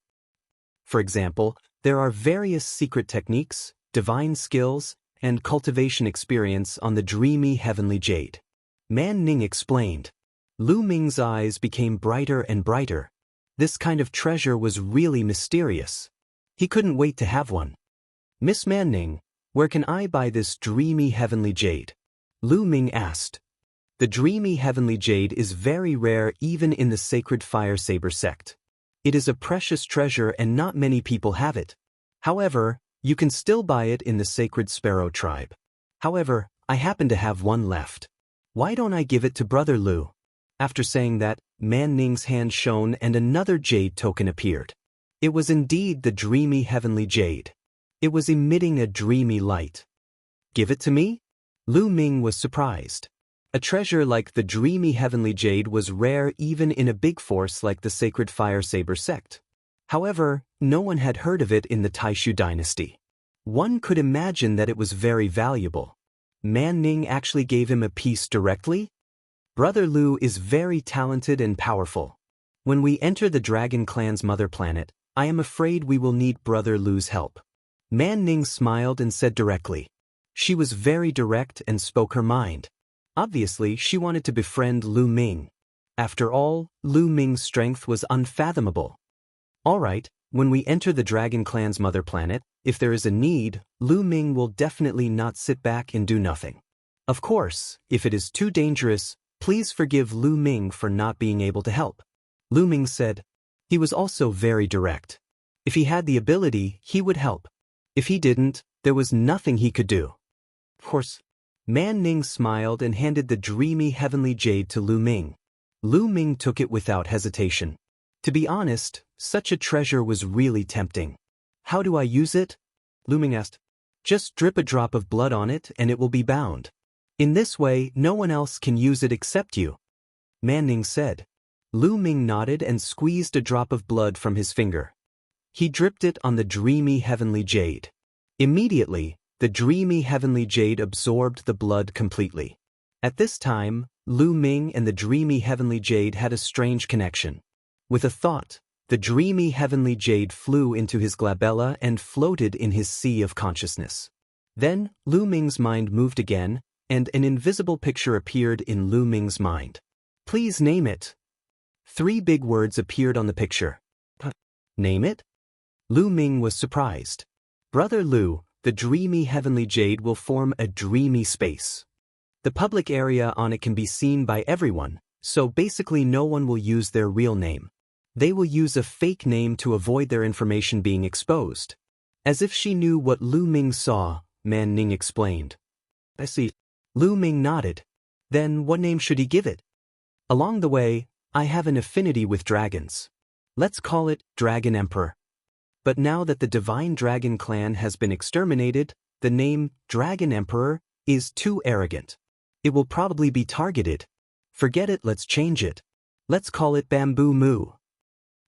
For example, there are various secret techniques, divine skills, and cultivation experience on the dreamy heavenly jade. Man Ning explained. Lu Ming's eyes became brighter and brighter. This kind of treasure was really mysterious. He couldn't wait to have one. Miss Man Ning, where can I buy this dreamy heavenly jade? Lu Ming asked. The dreamy heavenly jade is very rare even in the sacred fire saber sect. It is a precious treasure and not many people have it. However, you can still buy it in the sacred sparrow tribe. However, I happen to have one left. Why don't I give it to Brother Lu? After saying that, Man Ning's hand shone and another jade token appeared. It was indeed the dreamy heavenly jade. It was emitting a dreamy light. Give it to me? Lu Ming was surprised. A treasure like the dreamy heavenly jade was rare even in a big force like the sacred fire saber sect. However, no one had heard of it in the Taishu dynasty. One could imagine that it was very valuable. Man Ning actually gave him a piece directly? Brother Lu is very talented and powerful. When we enter the Dragon Clan's mother planet, I am afraid we will need Brother Lu's help. Man Ning smiled and said directly. She was very direct and spoke her mind. Obviously, she wanted to befriend Lu Ming. After all, Lu Ming's strength was unfathomable. Alright, when we enter the Dragon Clan's mother planet, if there is a need, Lu Ming will definitely not sit back and do nothing. Of course, if it is too dangerous, please forgive Lu Ming for not being able to help. Lu Ming said. He was also very direct. If he had the ability, he would help. If he didn't, there was nothing he could do. Of course, Man Ning smiled and handed the dreamy heavenly jade to Lu Ming. Lu Ming took it without hesitation. To be honest, such a treasure was really tempting. How do I use it? Lu Ming asked. Just drip a drop of blood on it and it will be bound. In this way, no one else can use it except you. Man Ning said. Lu Ming nodded and squeezed a drop of blood from his finger. He dripped it on the dreamy heavenly jade. Immediately, the dreamy heavenly jade absorbed the blood completely. At this time, Lu Ming and the dreamy heavenly jade had a strange connection. With a thought, the dreamy heavenly jade flew into his glabella and floated in his sea of consciousness. Then, Lu Ming's mind moved again, and an invisible picture appeared in Lu Ming's mind. Please name it. 3 big words appeared on the picture. Name it? Lu Ming was surprised. Brother Lu, the dreamy heavenly jade will form a dreamy space. The public area on it can be seen by everyone, so basically no one will use their real name. They will use a fake name to avoid their information being exposed. As if she knew what Lu Ming saw, Man Ning explained. I see. Lu Ming nodded. Then what name should he give it? Along the way, I have an affinity with dragons. Let's call it Dragon Emperor. But now that the Divine Dragon Clan has been exterminated, the name Dragon Emperor is too arrogant. It will probably be targeted. Forget it, let's change it. Let's call it Bamboo Moo.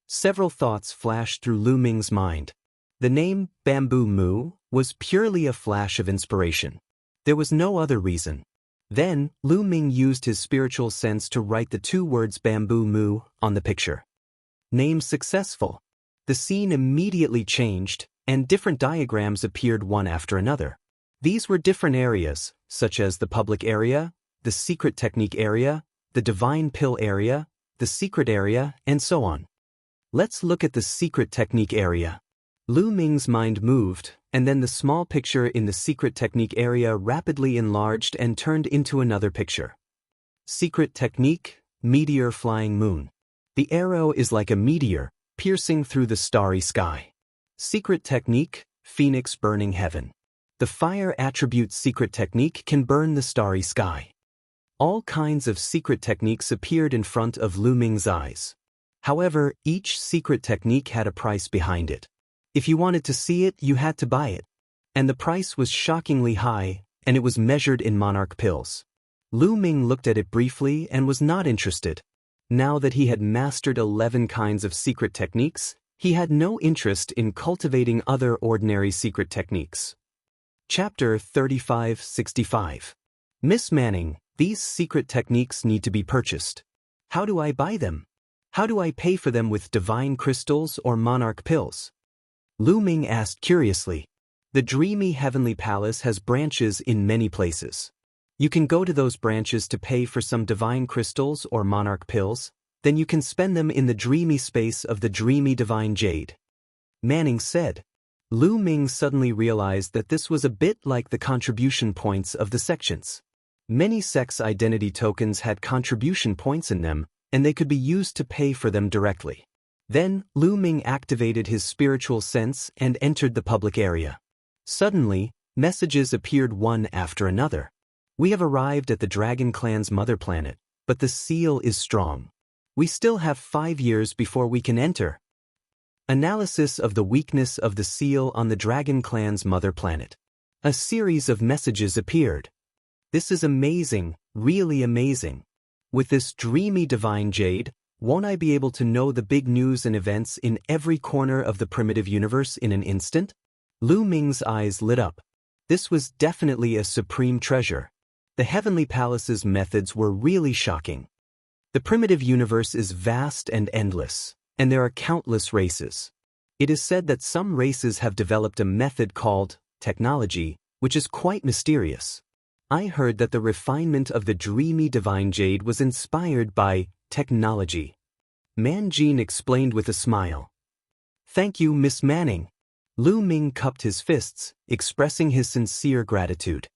Several thoughts flashed through Lu Ming's mind. The name Bamboo Moo was purely a flash of inspiration. There was no other reason. Then, Lu Ming used his spiritual sense to write the 2 words Bamboo Moo on the picture. Name successful. The scene immediately changed, and different diagrams appeared one after another. These were different areas, such as the public area, the secret technique area, the divine pill area, the secret area, and so on. Let's look at the secret technique area. Lu Ming's mind moved, and then the small picture in the secret technique area rapidly enlarged and turned into another picture. Secret technique, meteor flying moon. The arrow is like a meteor, piercing through the starry sky. Secret technique, phoenix burning heaven. The fire attribute secret technique can burn the starry sky. All kinds of secret techniques appeared in front of Lu Ming's eyes. However, each secret technique had a price behind it. If you wanted to see it, you had to buy it. And the price was shockingly high, and it was measured in monarch pills. Lu Ming looked at it briefly and was not interested. Now that he had mastered 11 kinds of secret techniques, he had no interest in cultivating other ordinary secret techniques. Chapter 3565. Miss Manning, these secret techniques need to be purchased. How do I buy them? How do I pay for them with divine crystals or monarch pills? Lu Ming asked curiously. The dreamy heavenly palace has branches in many places. You can go to those branches to pay for some divine crystals or monarch pills, then you can spend them in the dreamy space of the dreamy divine jade. Manning said. Lu Ming suddenly realized that this was a bit like the contribution points of the sections. Many sects' identity tokens had contribution points in them, and they could be used to pay for them directly. Then, Lu Ming activated his spiritual sense and entered the public area. Suddenly, messages appeared one after another. We have arrived at the Dragon Clan's mother planet, but the seal is strong. We still have 5 years before we can enter. Analysis of the weakness of the seal on the Dragon Clan's mother planet. A series of messages appeared. This is amazing, really amazing. With this dreamy divine jade, won't I be able to know the big news and events in every corner of the primitive universe in an instant? Lu Ming's eyes lit up. This was definitely a supreme treasure. The Heavenly Palace's methods were really shocking. The primitive universe is vast and endless, and there are countless races. It is said that some races have developed a method called technology, which is quite mysterious. I heard that the refinement of the dreamy divine jade was inspired by technology. Manjin explained with a smile. Thank you, Miss Manning. Lu Ming cupped his fists, expressing his sincere gratitude.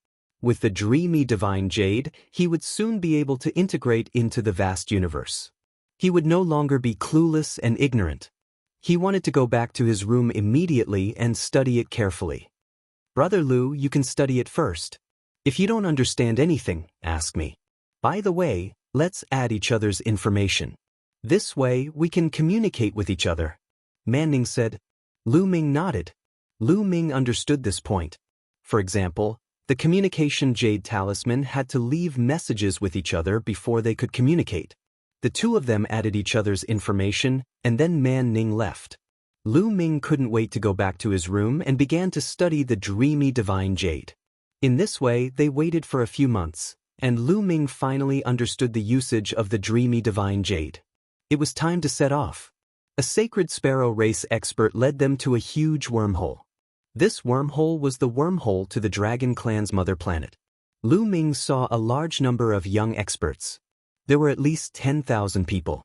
With the dreamy divine jade, he would soon be able to integrate into the vast universe. He would no longer be clueless and ignorant. He wanted to go back to his room immediately and study it carefully. Brother Lu, you can study it first. If you don't understand anything, ask me. By the way, let's add each other's information. This way, we can communicate with each other. Manning said. Lu Ming nodded. Lu Ming understood this point. For example, the communication jade talisman had to leave messages with each other before they could communicate. The two of them added each other's information, and then Manning left. Lu Ming couldn't wait to go back to his room and began to study the dreamy divine jade. In this way, they waited for a few months, and Lu Ming finally understood the usage of the dreamy divine jade. It was time to set off. A sacred sparrow race expert led them to a huge wormhole. This wormhole was the wormhole to the Dragon Clan's mother planet. Lu Ming saw a large number of young experts. There were at least 10,000 people.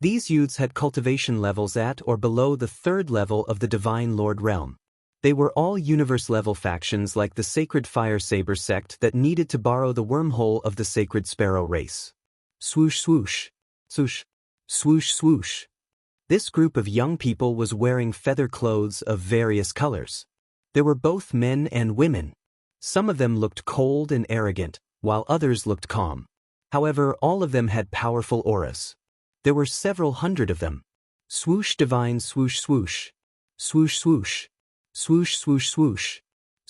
These youths had cultivation levels at or below the 3rd level of the Divine Lord realm. They were all universe-level factions like the Sacred Fire Saber sect that needed to borrow the wormhole of the Sacred Sparrow race. Swoosh swoosh. Swoosh. Swoosh swoosh. This group of young people was wearing feather clothes of various colors. There were both men and women. Some of them looked cold and arrogant, while others looked calm. However, all of them had powerful auras. There were several hundred of them. Swoosh divine swoosh swoosh. Swoosh swoosh. Swoosh swoosh swoosh.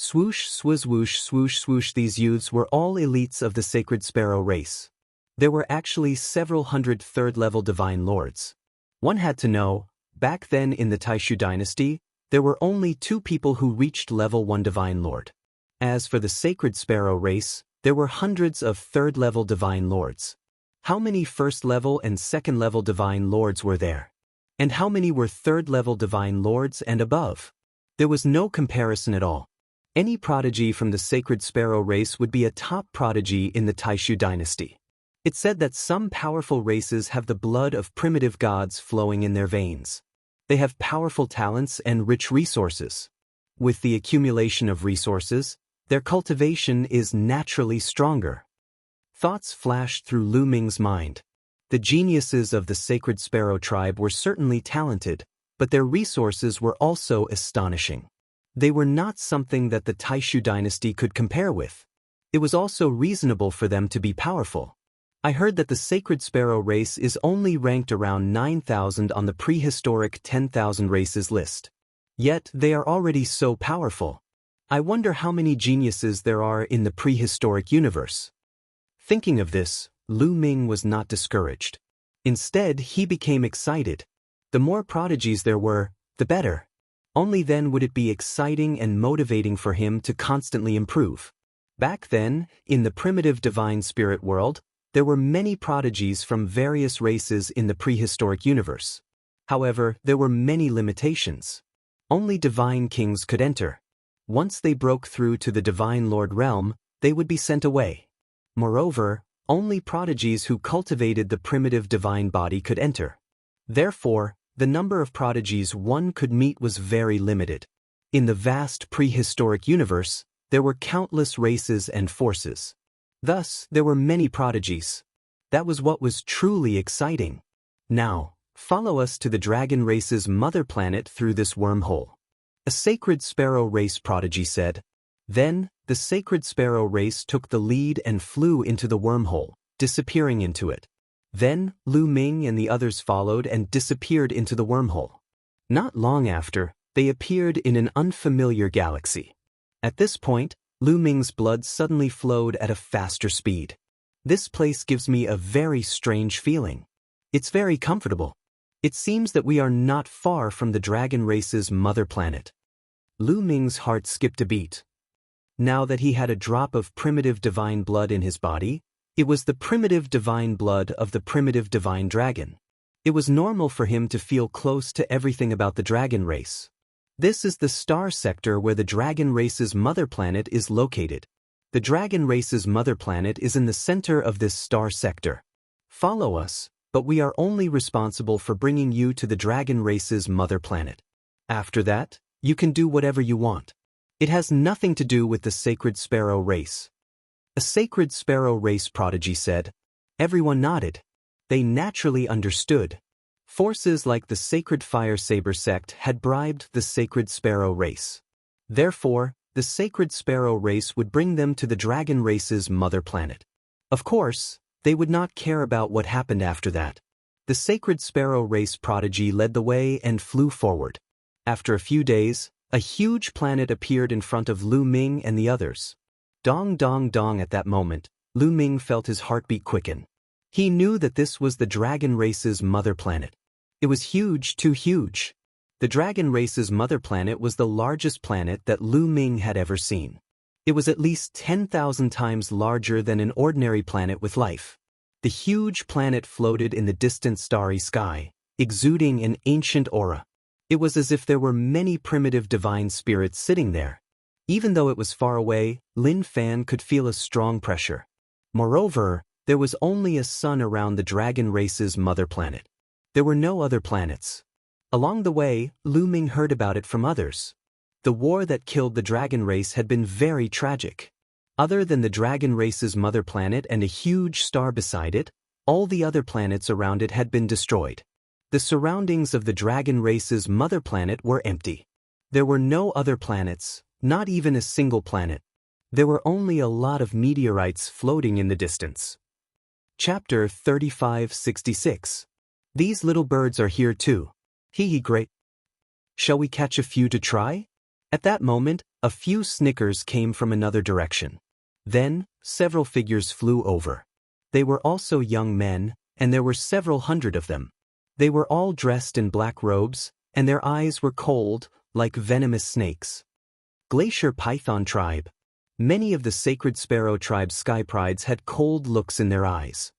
Swoosh, swoosh, swoosh, swoosh. These youths were all elites of the sacred sparrow race. There were actually several hundred third-level divine lords. One had to know, back then in the Taishu dynasty, there were only 2 people who reached level 1 divine lord. As for the sacred sparrow race, there were hundreds of third-level divine lords. How many first-level and second-level divine lords were there? And how many were third-level divine lords and above? There was no comparison at all. Any prodigy from the sacred sparrow race would be a top prodigy in the Taishu dynasty. It's said that some powerful races have the blood of primitive gods flowing in their veins. They have powerful talents and rich resources. With the accumulation of resources, their cultivation is naturally stronger. Thoughts flashed through Lu Ming's mind. The geniuses of the sacred sparrow tribe were certainly talented, but their resources were also astonishing. They were not something that the Taishu dynasty could compare with. It was also reasonable for them to be powerful. I heard that the sacred sparrow race is only ranked around 9,000 on the prehistoric 10,000 races list. Yet they are already so powerful. I wonder how many geniuses there are in the prehistoric universe. Thinking of this, Lu Ming was not discouraged. Instead, he became excited. The more prodigies there were, the better. Only then would it be exciting and motivating for him to constantly improve. Back then, in the primitive divine spirit world, there were many prodigies from various races in the prehistoric universe. However, there were many limitations. Only divine kings could enter. Once they broke through to the divine lord realm, they would be sent away. Moreover, only prodigies who cultivated the primitive divine body could enter. Therefore, the number of prodigies one could meet was very limited. In the vast prehistoric universe, there were countless races and forces. Thus, there were many prodigies. That was what was truly exciting. Now, follow us to the dragon race's mother planet through this wormhole. A sacred sparrow race prodigy said. Then, the sacred sparrow race took the lead and flew into the wormhole, disappearing into it. Then, Lu Ming and the others followed and disappeared into the wormhole. Not long after, they appeared in an unfamiliar galaxy. At this point, Lu Ming's blood suddenly flowed at a faster speed. This place gives me a very strange feeling. It's very comfortable. It seems that we are not far from the dragon race's mother planet. Lu Ming's heart skipped a beat. Now that he had a drop of primitive divine blood in his body, it was the primitive divine blood of the primitive divine dragon. It was normal for him to feel close to everything about the dragon race. This is the star sector where the dragon race's mother planet is located. The dragon race's mother planet is in the center of this star sector. Follow us, but we are only responsible for bringing you to the dragon race's mother planet. After that, you can do whatever you want. It has nothing to do with the sacred sparrow race. A sacred sparrow race prodigy said. Everyone nodded. They naturally understood. Forces like the Sacred Fire Saber sect had bribed the Sacred Sparrow race. Therefore, the Sacred Sparrow race would bring them to the dragon race's mother planet. Of course, they would not care about what happened after that. The Sacred Sparrow race prodigy led the way and flew forward. After a few days, a huge planet appeared in front of Lu Ming and the others. Dong dong dong. At that moment, Lu Ming felt his heartbeat quicken. He knew that this was the dragon race's mother planet. It was huge, too huge. The dragon race's mother planet was the largest planet that Lu Ming had ever seen. It was at least 10,000 times larger than an ordinary planet with life. The huge planet floated in the distant starry sky, exuding an ancient aura. It was as if there were many primitive divine spirits sitting there. Even though it was far away, Lin Fan could feel a strong pressure. Moreover, there was only a sun around the dragon race's mother planet. There were no other planets. Along the way, Lu Ming heard about it from others. The war that killed the dragon race had been very tragic. Other than the dragon race's mother planet and a huge star beside it, all the other planets around it had been destroyed. The surroundings of the dragon race's mother planet were empty. There were no other planets, not even a single planet. There were only a lot of meteorites floating in the distance. Chapter 3566. These little birds are here too. Hee hee, great. Shall we catch a few to try? At that moment, A few snickers came from another direction. Then, several figures flew over. They were also young men, and there were several hundred of them. They were all dressed in black robes, and their eyes were cold, like venomous snakes. Glacier Python Tribe. Many of the Sacred Sparrow Tribe's sky prides had cold looks in their eyes.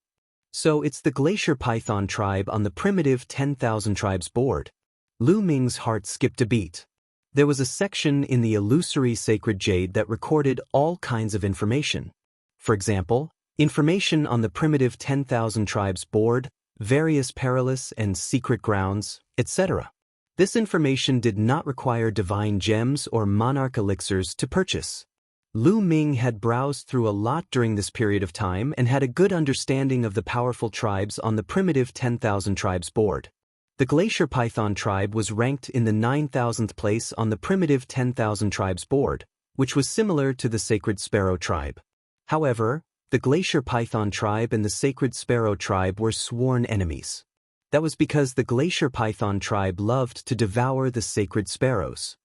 So it's the Glacier Python Tribe on the primitive 10,000 Tribes board. Lu Ming's heart skipped a beat. There was a section in the illusory sacred jade that recorded all kinds of information. For example, information on the primitive 10,000 Tribes board, various perilous and secret grounds, etc. This information did not require divine gems or monarch elixirs to purchase. Lu Ming had browsed through a lot during this period of time and had a good understanding of the powerful tribes on the primitive 10,000 Tribes board. The Glacier Python Tribe was ranked in the 9,000th place on the primitive 10,000 Tribes board, which was similar to the Sacred Sparrow Tribe. However, the Glacier Python Tribe and the Sacred Sparrow Tribe were sworn enemies. That was because the Glacier Python Tribe loved to devour the sacred sparrows.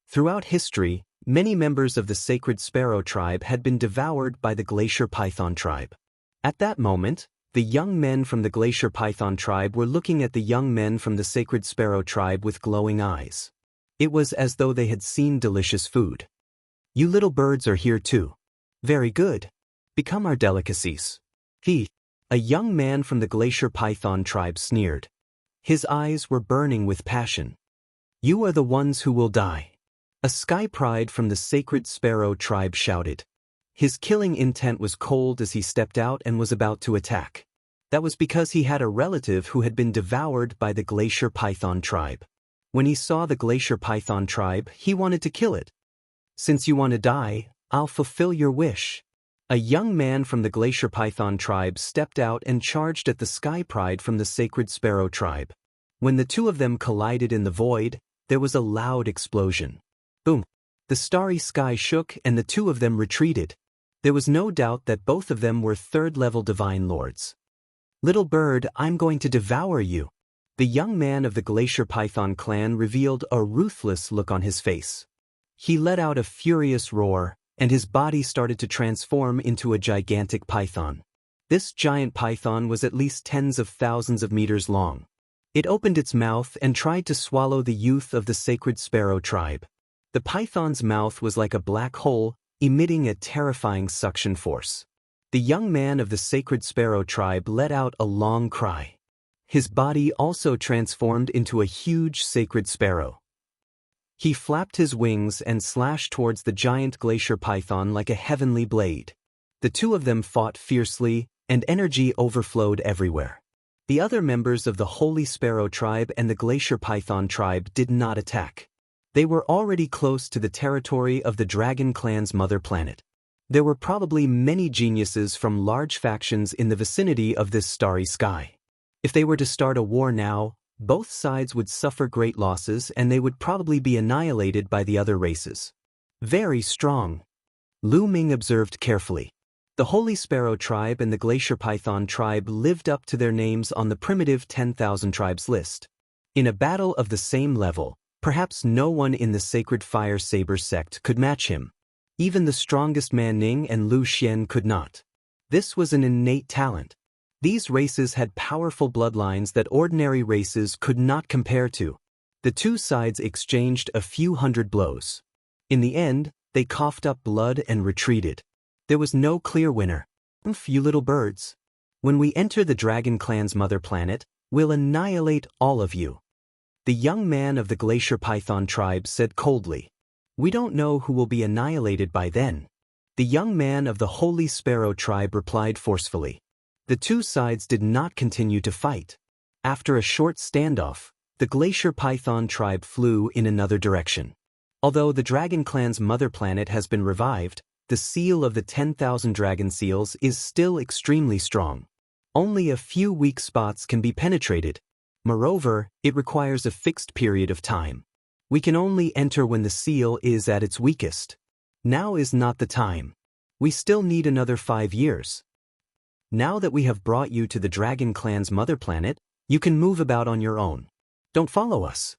Throughout history, many members of the Sacred Sparrow Tribe had been devoured by the Glacier Python Tribe. At that moment, the young men from the Glacier Python Tribe were looking at the young men from the Sacred Sparrow Tribe with glowing eyes. It was as though they had seen delicious food. "You little birds are here too. Very good. Become our delicacies." A young man from the Glacier Python Tribe sneered. His eyes were burning with passion. "You are the ones who will die." A sky pride from the Sacred Sparrow Tribe shouted. His killing intent was cold as he stepped out and was about to attack. That was because he had a relative who had been devoured by the Glacier Python Tribe. When he saw the Glacier Python Tribe, he wanted to kill it. "Since you want to die, I'll fulfill your wish." A young man from the Glacier Python Tribe stepped out and charged at the sky pride from the Sacred Sparrow Tribe. When the two of them collided in the void, there was a loud explosion. Boom! The starry sky shook and the two of them retreated. There was no doubt that both of them were third-level divine lords. "Little bird, I'm going to devour you." The young man of the Glacier Python clan revealed a ruthless look on his face. He let out a furious roar, and his body started to transform into a gigantic python. This giant python was at least tens of thousands of meters long. It opened its mouth and tried to swallow the youth of the Sacred Sparrow Tribe. The python's mouth was like a black hole, emitting a terrifying suction force. The young man of the Sacred Sparrow Tribe let out a long cry. His body also transformed into a huge sacred sparrow. He flapped his wings and slashed towards the giant glacier python like a heavenly blade. The two of them fought fiercely, and energy overflowed everywhere. The other members of the Holy Sparrow Tribe and the Glacier Python Tribe did not attack. They were already close to the territory of the Dragon Clan's mother planet. There were probably many geniuses from large factions in the vicinity of this starry sky. If they were to start a war now, both sides would suffer great losses and they would probably be annihilated by the other races. Very strong. Lu Ming observed carefully. The Holy Sparrow Tribe and the Glacier Python Tribe lived up to their names on the primitive 10,000 tribes list. In a battle of the same level, perhaps no one in the Sacred Fire Saber sect could match him. Even the strongest Man Ning and Lu Xian could not. This was an innate talent. These races had powerful bloodlines that ordinary races could not compare to. The two sides exchanged a few hundred blows. In the end, they coughed up blood and retreated. There was no clear winner. You little birds. When we enter the Dragon Clan's mother planet, we'll annihilate all of you. The young man of the Glacier Python Tribe said coldly. We don't know who will be annihilated by then. The young man of the Holy Sparrow Tribe replied forcefully. The two sides did not continue to fight. After a short standoff, the Glacier Python Tribe flew in another direction. Although the Dragon Clan's mother planet has been revived, the seal of the 10,000 dragon seals is still extremely strong. Only a few weak spots can be penetrated. Moreover, it requires a fixed period of time. We can only enter when the seal is at its weakest. Now is not the time. We still need another 5 years. Now that we have brought you to the Dragon Clan's mother planet, you can move about on your own. Don't follow us.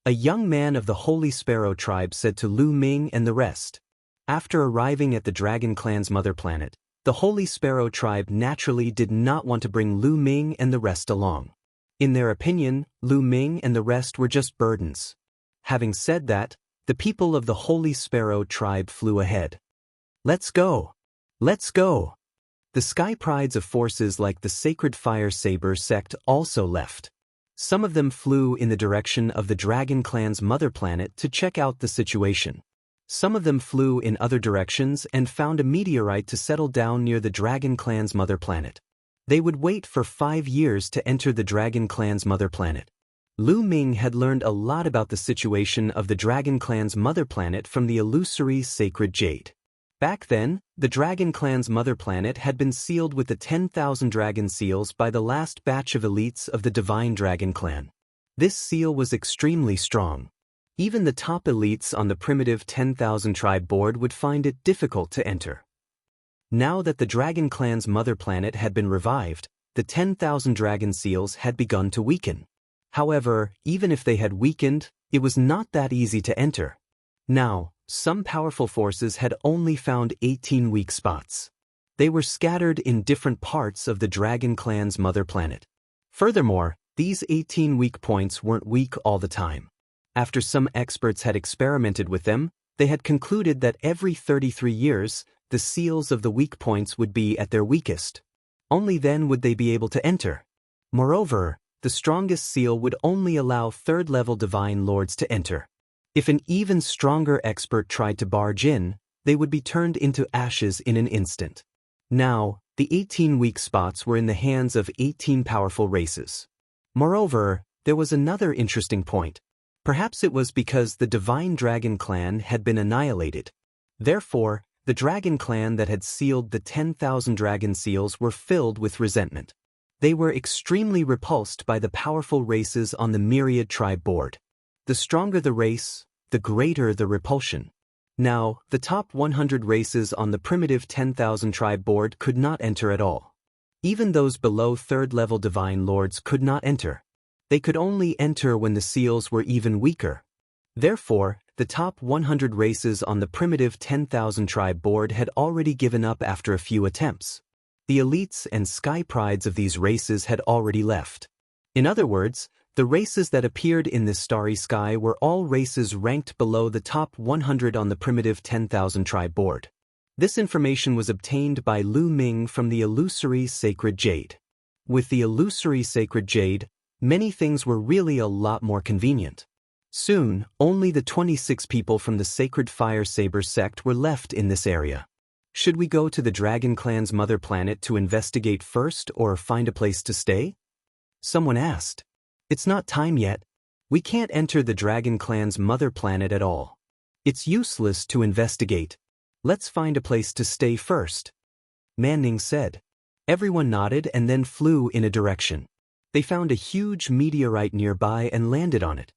A young man of the Holy Sparrow tribe said to Lu Ming and the rest. After arriving at the Dragon Clan's mother planet, the Holy Sparrow tribe naturally did not want to bring Lu Ming and the rest along. In their opinion, Lu Ming and the rest were just burdens. Having said that, the people of the Holy Sparrow tribe flew ahead. Let's go! Let's go! The sky prides of forces like the Sacred Fire Saber sect also left. Some of them flew in the direction of the Dragon Clan's mother planet to check out the situation. Some of them flew in other directions and found a meteorite to settle down near the Dragon Clan's mother planet. They would wait for 5 years to enter the Dragon Clan's mother planet. Lu Ming had learned a lot about the situation of the Dragon Clan's mother planet from the illusory Sacred Jade. Back then, the Dragon Clan's mother planet had been sealed with the 10,000 dragon seals by the last batch of elites of the Divine Dragon Clan. This seal was extremely strong. Even the top elites on the primitive 10,000 tribe board would find it difficult to enter. Now that the Dragon Clan's mother planet had been revived, the 10,000 dragon seals had begun to weaken. However, even if they had weakened, it was not that easy to enter. Now, some powerful forces had only found 18 weak spots. They were scattered in different parts of the Dragon Clan's mother planet. Furthermore, these 18 weak points weren't weak all the time. After some experts had experimented with them, they had concluded that every 33 years, the seals of the weak points would be at their weakest. Only then would they be able to enter. Moreover, the strongest seal would only allow third-level divine lords to enter. If an even stronger expert tried to barge in, they would be turned into ashes in an instant. Now, the 18 weak spots were in the hands of 18 powerful races. Moreover, there was another interesting point. Perhaps it was because the Divine Dragon Clan had been annihilated. Therefore, the Dragon Clan that had sealed the 10,000 dragon seals were filled with resentment. They were extremely repulsed by the powerful races on the Myriad tribe board. The stronger the race, the greater the repulsion. Now, the top 100 races on the primitive 10,000 tribe board could not enter at all. Even those below third-level divine lords could not enter. They could only enter when the seals were even weaker. Therefore, the top 100 races on the primitive 10,000 tribe board had already given up after a few attempts. The elites and sky prides of these races had already left. In other words, the races that appeared in this starry sky were all races ranked below the top 100 on the primitive 10,000 tribe board. This information was obtained by Lu Ming from the illusory Sacred Jade. With the illusory Sacred Jade, many things were really a lot more convenient. Soon, only the 26 people from the Sacred Fire Saber sect were left in this area. Should we go to the Dragon Clan's mother planet to investigate first or find a place to stay? Someone asked. It's not time yet. We can't enter the Dragon Clan's mother planet at all. It's useless to investigate. Let's find a place to stay first. Manning said. Everyone nodded and then flew in a direction. They found a huge meteorite nearby and landed on it.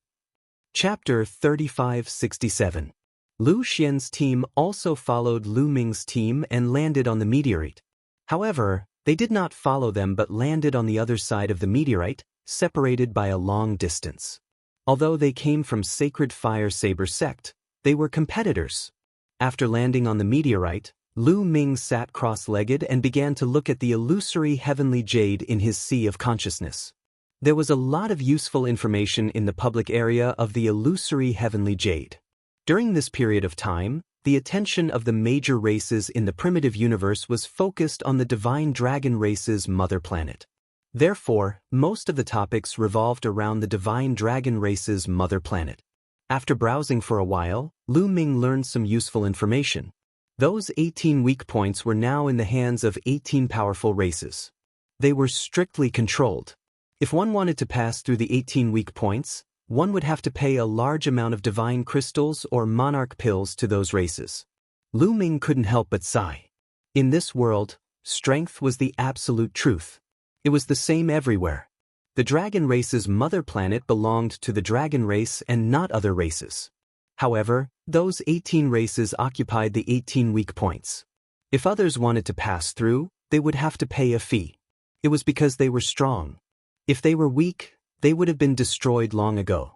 Chapter 3567. Lu Xian's team also followed Lu Ming's team and landed on the meteorite. However, they did not follow them but landed on the other side of the meteorite, separated by a long distance. Although they came from Sacred Fire Saber sect, they were competitors. After landing on the meteorite, Lu Ming sat cross-legged and began to look at the illusory heavenly jade in his sea of consciousness. There was a lot of useful information in the public area of the illusory heavenly jade. During this period of time, the attention of the major races in the primitive universe was focused on the Divine Dragon race's mother planet. Therefore, most of the topics revolved around the Divine Dragon race's mother planet. After browsing for a while, Lu Ming learned some useful information. Those 18 weak points were now in the hands of 18 powerful races. They were strictly controlled. If one wanted to pass through the 18 weak points, one would have to pay a large amount of divine crystals or monarch pills to those races. Lu Ming couldn't help but sigh. In this world, strength was the absolute truth. It was the same everywhere. The dragon race's mother planet belonged to the dragon race and not other races. However, those 18 races occupied the 18 weak points. If others wanted to pass through, they would have to pay a fee. It was because they were strong. If they were weak, they would have been destroyed long ago.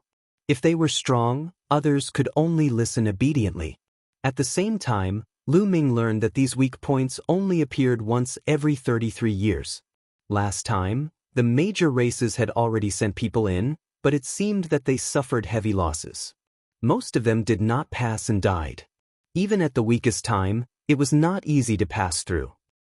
If they were strong, others could only listen obediently. At the same time, Lu Ming learned that these weak points only appeared once every 33 years. Last time, the major races had already sent people in, but it seemed that they suffered heavy losses. Most of them did not pass and died. Even at the weakest time, it was not easy to pass through.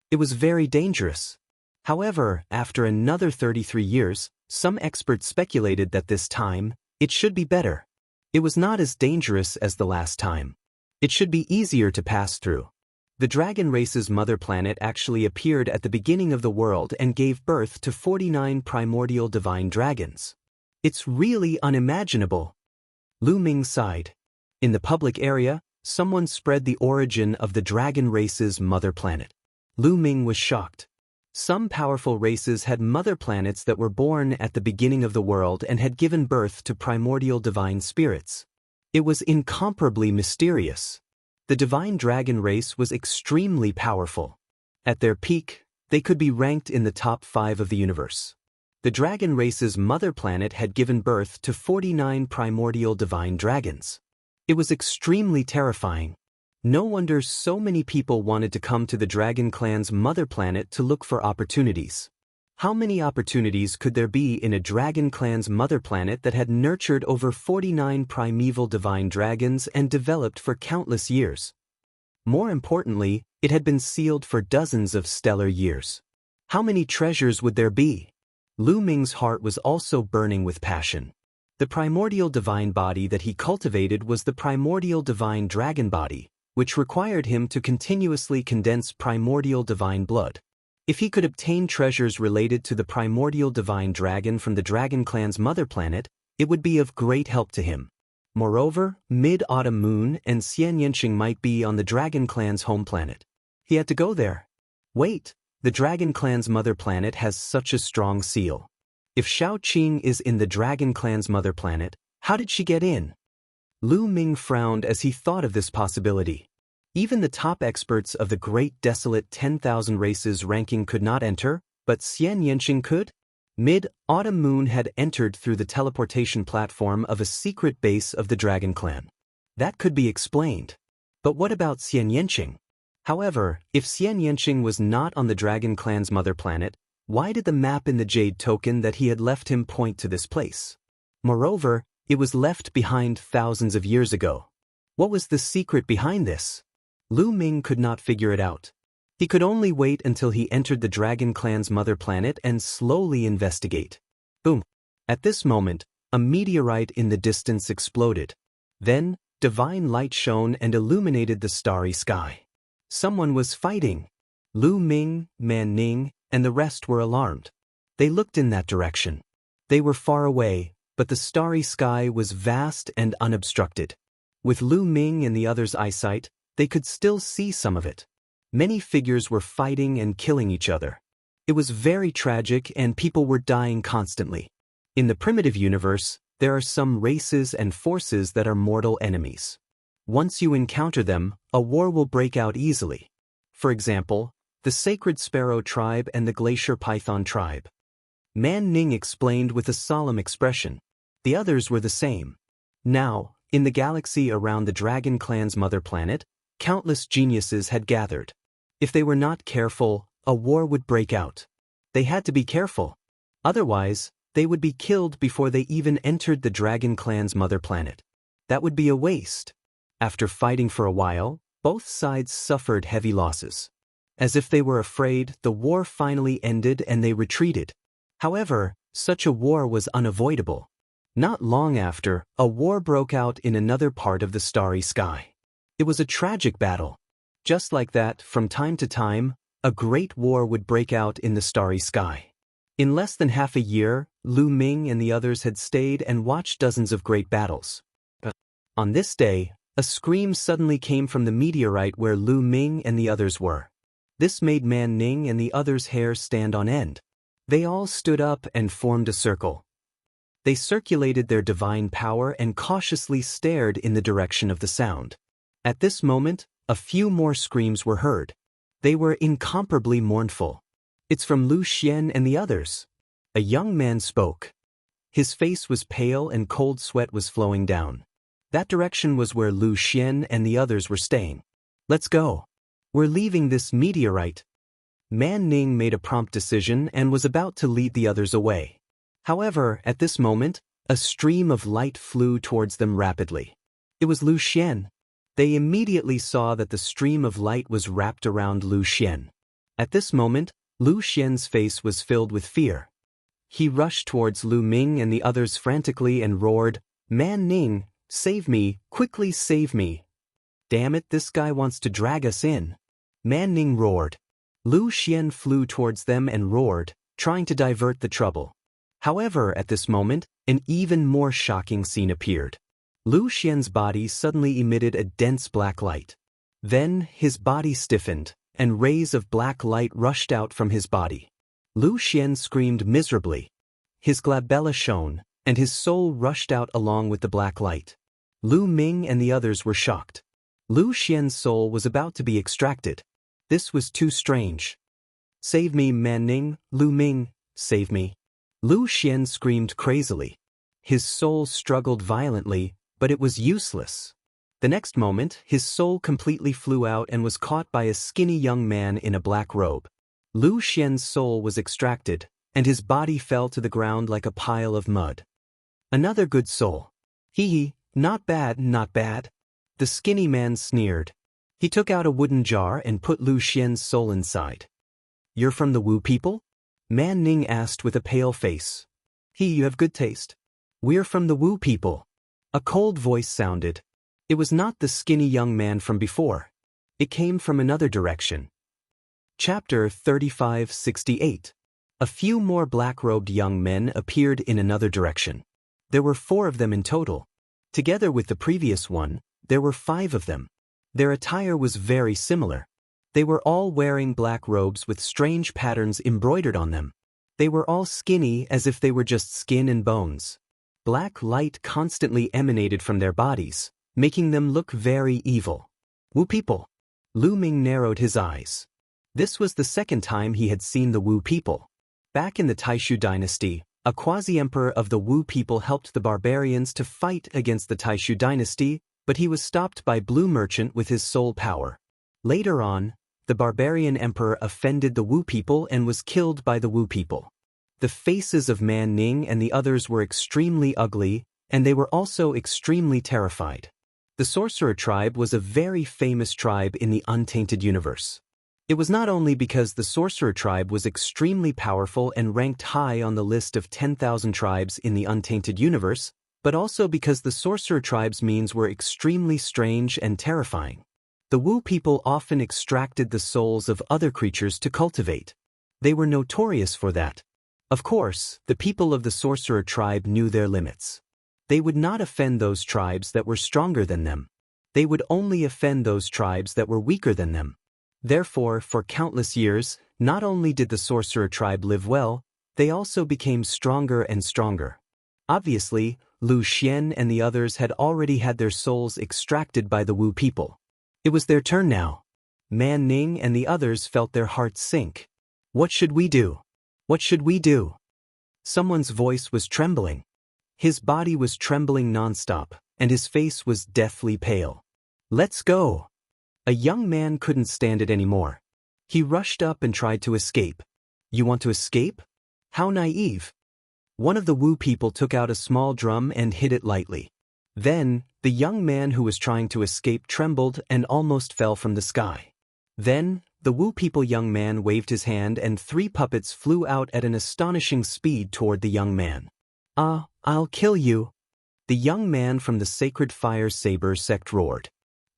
It was very dangerous. However, after another 33 years, some experts speculated that this time, it should be better. It was not as dangerous as the last time. It should be easier to pass through. The dragon race's mother planet actually appeared at the beginning of the world and gave birth to 49 primordial divine dragons. It's really unimaginable. Lu Ming sighed. In the public area, someone spread the origin of the dragon race's mother planet. Lu Ming was shocked. Some powerful races had mother planets that were born at the beginning of the world and had given birth to primordial divine spirits. It was incomparably mysterious. The divine dragon race was extremely powerful. At their peak, they could be ranked in the top 5 of the universe. The dragon race's mother planet had given birth to 49 primordial divine dragons. It was extremely terrifying. No wonder so many people wanted to come to the Dragon Clan's mother planet to look for opportunities. How many opportunities could there be in a Dragon Clan's mother planet that had nurtured over 49 primeval divine dragons and developed for countless years? More importantly, it had been sealed for dozens of stellar years. How many treasures would there be? Lu Ming's heart was also burning with passion. The primordial divine body that he cultivated was the primordial divine dragon body, which required him to continuously condense primordial divine blood. If he could obtain treasures related to the primordial divine dragon from the Dragon Clan's mother planet, it would be of great help to him. Moreover, Mid-Autumn Moon and Xian Yanqing might be on the Dragon Clan's home planet. He had to go there. Wait, the Dragon Clan's mother planet has such a strong seal. If Shao Qing is in the Dragon Clan's mother planet, how did she get in? Lu Ming frowned as he thought of this possibility. Even the top experts of the Great Desolate 10,000 Races ranking could not enter, but Xian Yanqing could? Mid-Autumn Moon had entered through the teleportation platform of a secret base of the Dragon Clan. That could be explained. But what about Xian Yanqing? However, if Xian Yanqing was not on the Dragon Clan's mother planet, why did the map in the Jade token that he had left him point to this place? Moreover, it was left behind thousands of years ago. What was the secret behind this? Lu Ming could not figure it out. He could only wait until he entered the Dragon Clan's mother planet and slowly investigate. Boom! At this moment, a meteorite in the distance exploded. Then, divine light shone and illuminated the starry sky. Someone was fighting. Lu Ming, Man Ning, and the rest were alarmed. They looked in that direction. They were far away, but the starry sky was vast and unobstructed. With Lu Ming and the others' eyesight, they could still see some of it. Many figures were fighting and killing each other. It was very tragic and people were dying constantly. In the primitive universe, there are some races and forces that are mortal enemies. Once you encounter them, a war will break out easily. For example, the Sacred Sparrow tribe and the Glacier Python tribe. Man Ning explained with a solemn expression. The others were the same. Now, in the galaxy around the Dragon Clan's mother planet, countless geniuses had gathered. If they were not careful, a war would break out. They had to be careful. Otherwise, they would be killed before they even entered the Dragon Clan's mother planet. That would be a waste. After fighting for a while, both sides suffered heavy losses. As if they were afraid, the war finally ended and they retreated. However, such a war was unavoidable. Not long after, a war broke out in another part of the starry sky. It was a tragic battle. Just like that, from time to time, a great war would break out in the starry sky. In less than half a year, Lu Ming and the others had stayed and watched dozens of great battles. But on this day, a scream suddenly came from the meteorite where Lu Ming and the others were. This made Man Ning and the others' hair stand on end. They all stood up and formed a circle. They circulated their divine power and cautiously stared in the direction of the sound. At this moment, a few more screams were heard. They were incomparably mournful. It's from Lu Xian and the others. A young man spoke. His face was pale and cold sweat was flowing down. That direction was where Lu Xian and the others were staying. Let's go. We're leaving this meteorite. Man Ning made a prompt decision and was about to lead the others away. However, at this moment, a stream of light flew towards them rapidly. It was Lu Xian. They immediately saw that the stream of light was wrapped around Lu Xian. At this moment, Lu Xian's face was filled with fear. He rushed towards Lu Ming and the others frantically and roared, "Man Ning, save me, quickly save me. Damn it, this guy wants to drag us in." Man Ning roared. Lu Xian flew towards them and roared, trying to divert the trouble. However, at this moment, an even more shocking scene appeared. Lu Xian's body suddenly emitted a dense black light. Then, his body stiffened, and rays of black light rushed out from his body. Lu Xian screamed miserably. His glabella shone, and his soul rushed out along with the black light. Lu Ming and the others were shocked. Lu Xian's soul was about to be extracted. This was too strange. "Save me, Man Ning, Lu Ming, save me." Lu Xian screamed crazily. His soul struggled violently, but it was useless. The next moment, his soul completely flew out and was caught by a skinny young man in a black robe. Lu Xian's soul was extracted, and his body fell to the ground like a pile of mud. "Another good soul. Hee, not bad, not bad." The skinny man sneered. He took out a wooden jar and put Lu Xian's soul inside. "You're from the Wu people?" Man Ning asked with a pale face. "You have good taste." "We're from the Wu people." A cold voice sounded. It was not the skinny young man from before. It came from another direction. Chapter 3568. A few more black-robed young men appeared in another direction. There were 4 of them in total. Together with the previous one, there were 5 of them. Their attire was very similar. They were all wearing black robes with strange patterns embroidered on them. They were all skinny as if they were just skin and bones. Black light constantly emanated from their bodies, making them look very evil. Wu people. Lu Ming narrowed his eyes. This was the second time he had seen the Wu people. Back in the Taishu dynasty, a quasi-emperor of the Wu people helped the barbarians to fight against the Taishu dynasty, but he was stopped by Blue Merchant with his soul power. Later on, the barbarian emperor offended the Wu people and was killed by the Wu people. The faces of Man Ning and the others were extremely ugly, and they were also extremely terrified. The sorcerer tribe was a very famous tribe in the untainted universe. It was not only because the sorcerer tribe was extremely powerful and ranked high on the list of 10,000 tribes in the untainted universe, but also because the sorcerer tribe's means were extremely strange and terrifying. The Wu people often extracted the souls of other creatures to cultivate. They were notorious for that. Of course, the people of the sorcerer tribe knew their limits. They would not offend those tribes that were stronger than them. They would only offend those tribes that were weaker than them. Therefore, for countless years, not only did the sorcerer tribe live well, they also became stronger and stronger. Obviously, Lu Xian and the others had already had their souls extracted by the Wu people. It was their turn now. Man Ning and the others felt their hearts sink. What should we do? What should we do? Someone's voice was trembling. His body was trembling nonstop, and his face was deathly pale. Let's go. A young man couldn't stand it anymore. He rushed up and tried to escape. You want to escape? How naive. One of the Wu people took out a small drum and hit it lightly. Then, the young man who was trying to escape trembled and almost fell from the sky. Then, the Wu people young man waved his hand and 3 puppets flew out at an astonishing speed toward the young man. I'll kill you. The young man from the Sacred Fire Saber sect roared.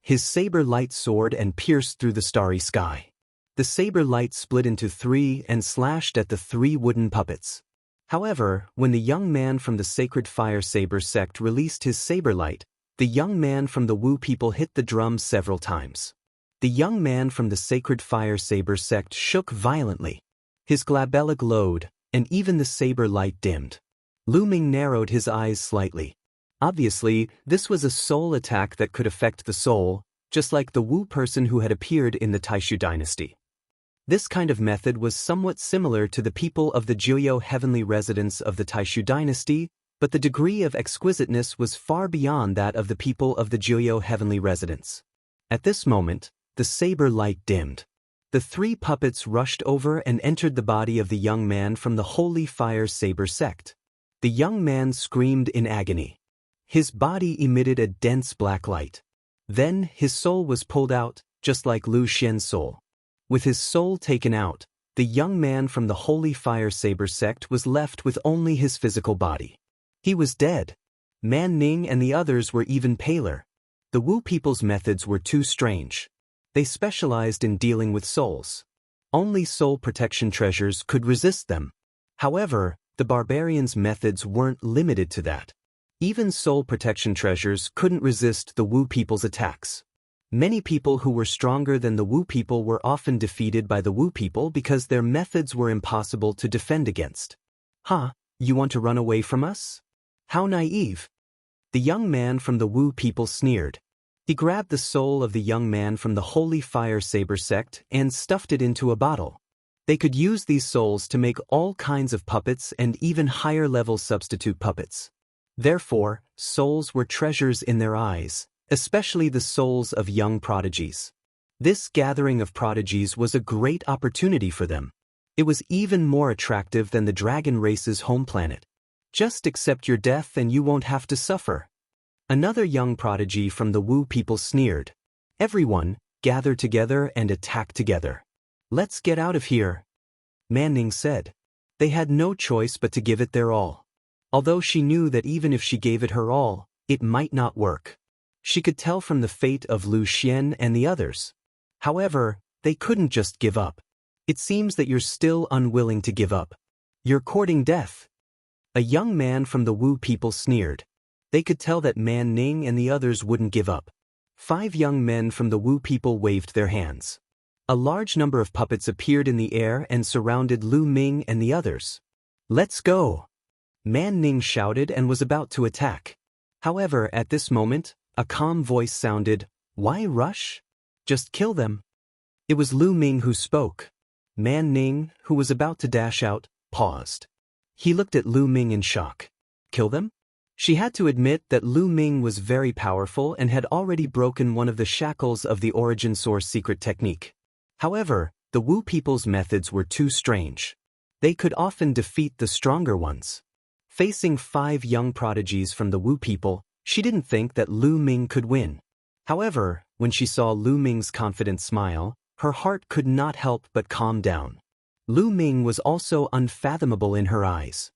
His saber light soared and pierced through the starry sky. The saber light split into 3 and slashed at the 3 wooden puppets. However, when the young man from the Sacred Fire Saber sect released his saber light, the young man from the Wu people hit the drum several times. The young man from the Sacred Fire Saber sect shook violently. His glabella glowed, and even the saber light dimmed. Lu Ming narrowed his eyes slightly. Obviously, this was a soul attack that could affect the soul, just like the Wu person who had appeared in the Taishu dynasty. This kind of method was somewhat similar to the people of the Jiuyou heavenly residents of the Taishu dynasty, but the degree of exquisiteness was far beyond that of the people of the Jiuyo heavenly residence. At this moment, the saber light dimmed. The three puppets rushed over and entered the body of the young man from the Holy Fire Saber sect. The young man screamed in agony. His body emitted a dense black light. Then his soul was pulled out, just like Lu Xian's soul. With his soul taken out, the young man from the Holy Fire Saber sect was left with only his physical body. He was dead. Man Ning and the others were even paler. The Wu people's methods were too strange. They specialized in dealing with souls. Only soul protection treasures could resist them. However, the barbarians' methods weren't limited to that. Even soul protection treasures couldn't resist the Wu people's attacks. Many people who were stronger than the Wu people were often defeated by the Wu people because their methods were impossible to defend against. Huh, you want to run away from us? How naive. The young man from the Wu people sneered. He grabbed the soul of the young man from the Holy Fire Saber sect and stuffed it into a bottle. They could use these souls to make all kinds of puppets and even higher-level substitute puppets. Therefore, souls were treasures in their eyes, especially the souls of young prodigies. This gathering of prodigies was a great opportunity for them. It was even more attractive than the dragon race's home planet. Just accept your death and you won't have to suffer. Another young prodigy from the Wu people sneered. Everyone, gather together and attack together. Let's get out of here, Man Ning said. They had no choice but to give it their all. Although she knew that even if she gave it her all, it might not work. She could tell from the fate of Lu Xian and the others. However, they couldn't just give up. It seems that you're still unwilling to give up. You're courting death. A young man from the Wu people sneered. They could tell that Man Ning and the others wouldn't give up. 5 young men from the Wu people waved their hands. A large number of puppets appeared in the air and surrounded Lu Ming and the others. Let's go! Man Ning shouted and was about to attack. However, at this moment, a calm voice sounded, "Why rush? Just kill them." It was Lu Ming who spoke. Man Ning, who was about to dash out, paused. He looked at Lu Ming in shock. Kill them? She had to admit that Lu Ming was very powerful and had already broken one of the shackles of the origin source secret technique. However, the Wu people's methods were too strange. They could often defeat the stronger ones. Facing 5 young prodigies from the Wu people, she didn't think that Lu Ming could win. However, when she saw Lu Ming's confident smile, her heart could not help but calm down. Lu Ming was also unfathomable in her eyes.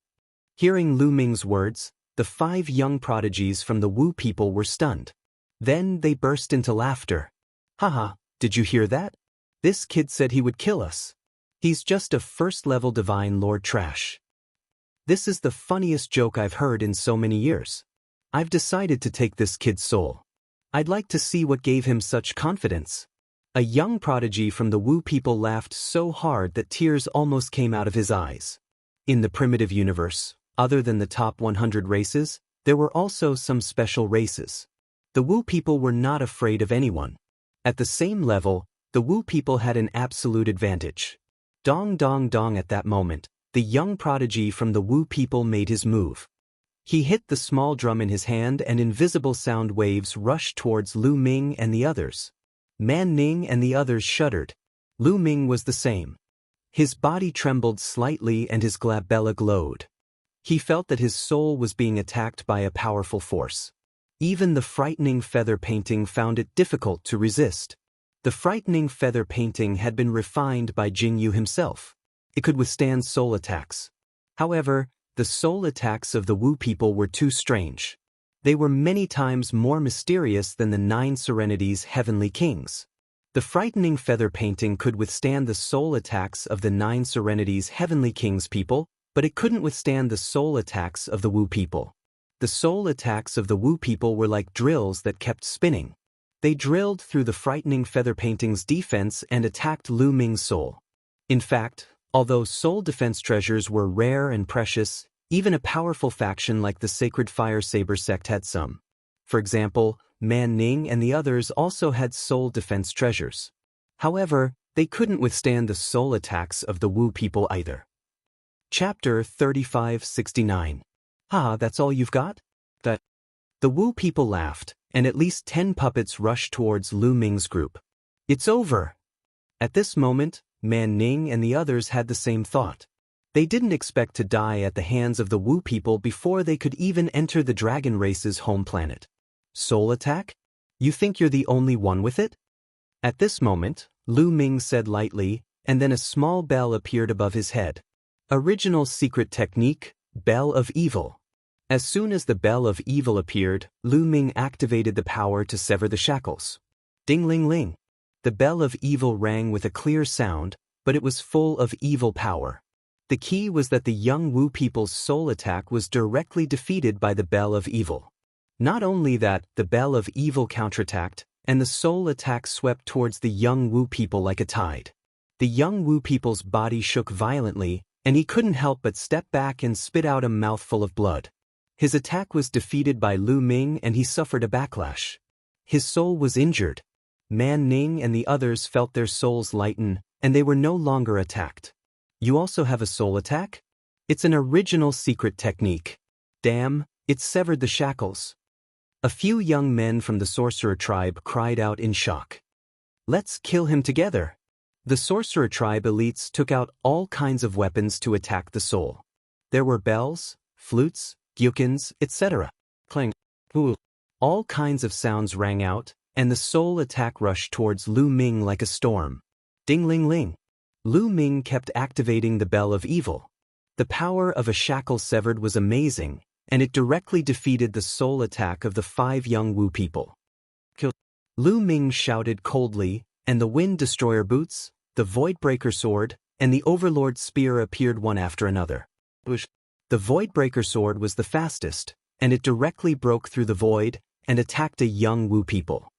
Hearing Lu Ming's words, the 5 young prodigies from the Wu people were stunned. Then they burst into laughter. Haha, did you hear that? This kid said he would kill us. He's just a first-level divine lord trash. This is the funniest joke I've heard in so many years. I've decided to take this kid's soul. I'd like to see what gave him such confidence. A young prodigy from the Wu people laughed so hard that tears almost came out of his eyes. In the primitive universe, other than the top 100 races, there were also some special races. The Wu people were not afraid of anyone. At the same level, the Wu people had an absolute advantage. Dong dong dong at that moment, the young prodigy from the Wu people made his move. He hit the small drum in his hand and invisible sound waves rushed towards Lu Ming and the others. Man Ning and the others shuddered. Lu Ming was the same. His body trembled slightly and his glabella glowed. He felt that his soul was being attacked by a powerful force. Even the frightening feather painting found it difficult to resist. The frightening feather painting had been refined by Jingyu himself. It could withstand soul attacks. However, the soul attacks of the Wu people were too strange. They were many times more mysterious than the 9 Serenities' heavenly kings. The frightening feather painting could withstand the soul attacks of the 9 Serenities' heavenly kings people, but it couldn't withstand the soul attacks of the Wu people. The soul attacks of the Wu people were like drills that kept spinning. They drilled through the frightening feather painting's defense and attacked Lu Ming's soul. In fact, although soul defense treasures were rare and precious, even a powerful faction like the Sacred Fire Saber sect had some. For example, Man Ning and the others also had soul defense treasures. However, they couldn't withstand the soul attacks of the Wu people either. Chapter 3569. "Ah, that's all you've got?" That. The Wu people laughed, and at least 10 puppets rushed towards Lu Ming's group. "It's over." At this moment, Man Ning and the others had the same thought. They didn't expect to die at the hands of the Wu people before they could even enter the dragon race's home planet. Soul attack? You think you're the only one with it? At this moment, Lu Ming said lightly, and then a small bell appeared above his head. Original secret technique, Bell of Evil. As soon as the Bell of Evil appeared, Lu Ming activated the power to sever the shackles. Ding-ling-ling. The Bell of Evil rang with a clear sound, but it was full of evil power. The key was that the young Wu people's soul attack was directly defeated by the Bell of Evil. Not only that, the Bell of Evil counterattacked, and the soul attack swept towards the young Wu people like a tide. The young Wu people's body shook violently, and he couldn't help but step back and spit out a mouthful of blood. His attack was defeated by Lu Ming and he suffered a backlash. His soul was injured. Man Ning and the others felt their souls lighten, and they were no longer attacked. You also have a soul attack? It's an original secret technique. Damn, it severed the shackles. A few young men from the sorcerer tribe cried out in shock. Let's kill him together. The sorcerer tribe elites took out all kinds of weapons to attack the soul. There were bells, flutes, gyukins, etc. Clang. Ooh. All kinds of sounds rang out, and the soul attack rushed towards Lu Ming like a storm. Ding-ling-ling. Lu Ming kept activating the Bell of Evil. The power of a shackle severed was amazing, and it directly defeated the soul attack of the 5 young Wu people. Kill. Lu Ming shouted coldly, and the Wind Destroyer boots, the Voidbreaker sword, and the Overlord spear appeared one after another. The Voidbreaker sword was the fastest, and it directly broke through the void and attacked a young Wu people.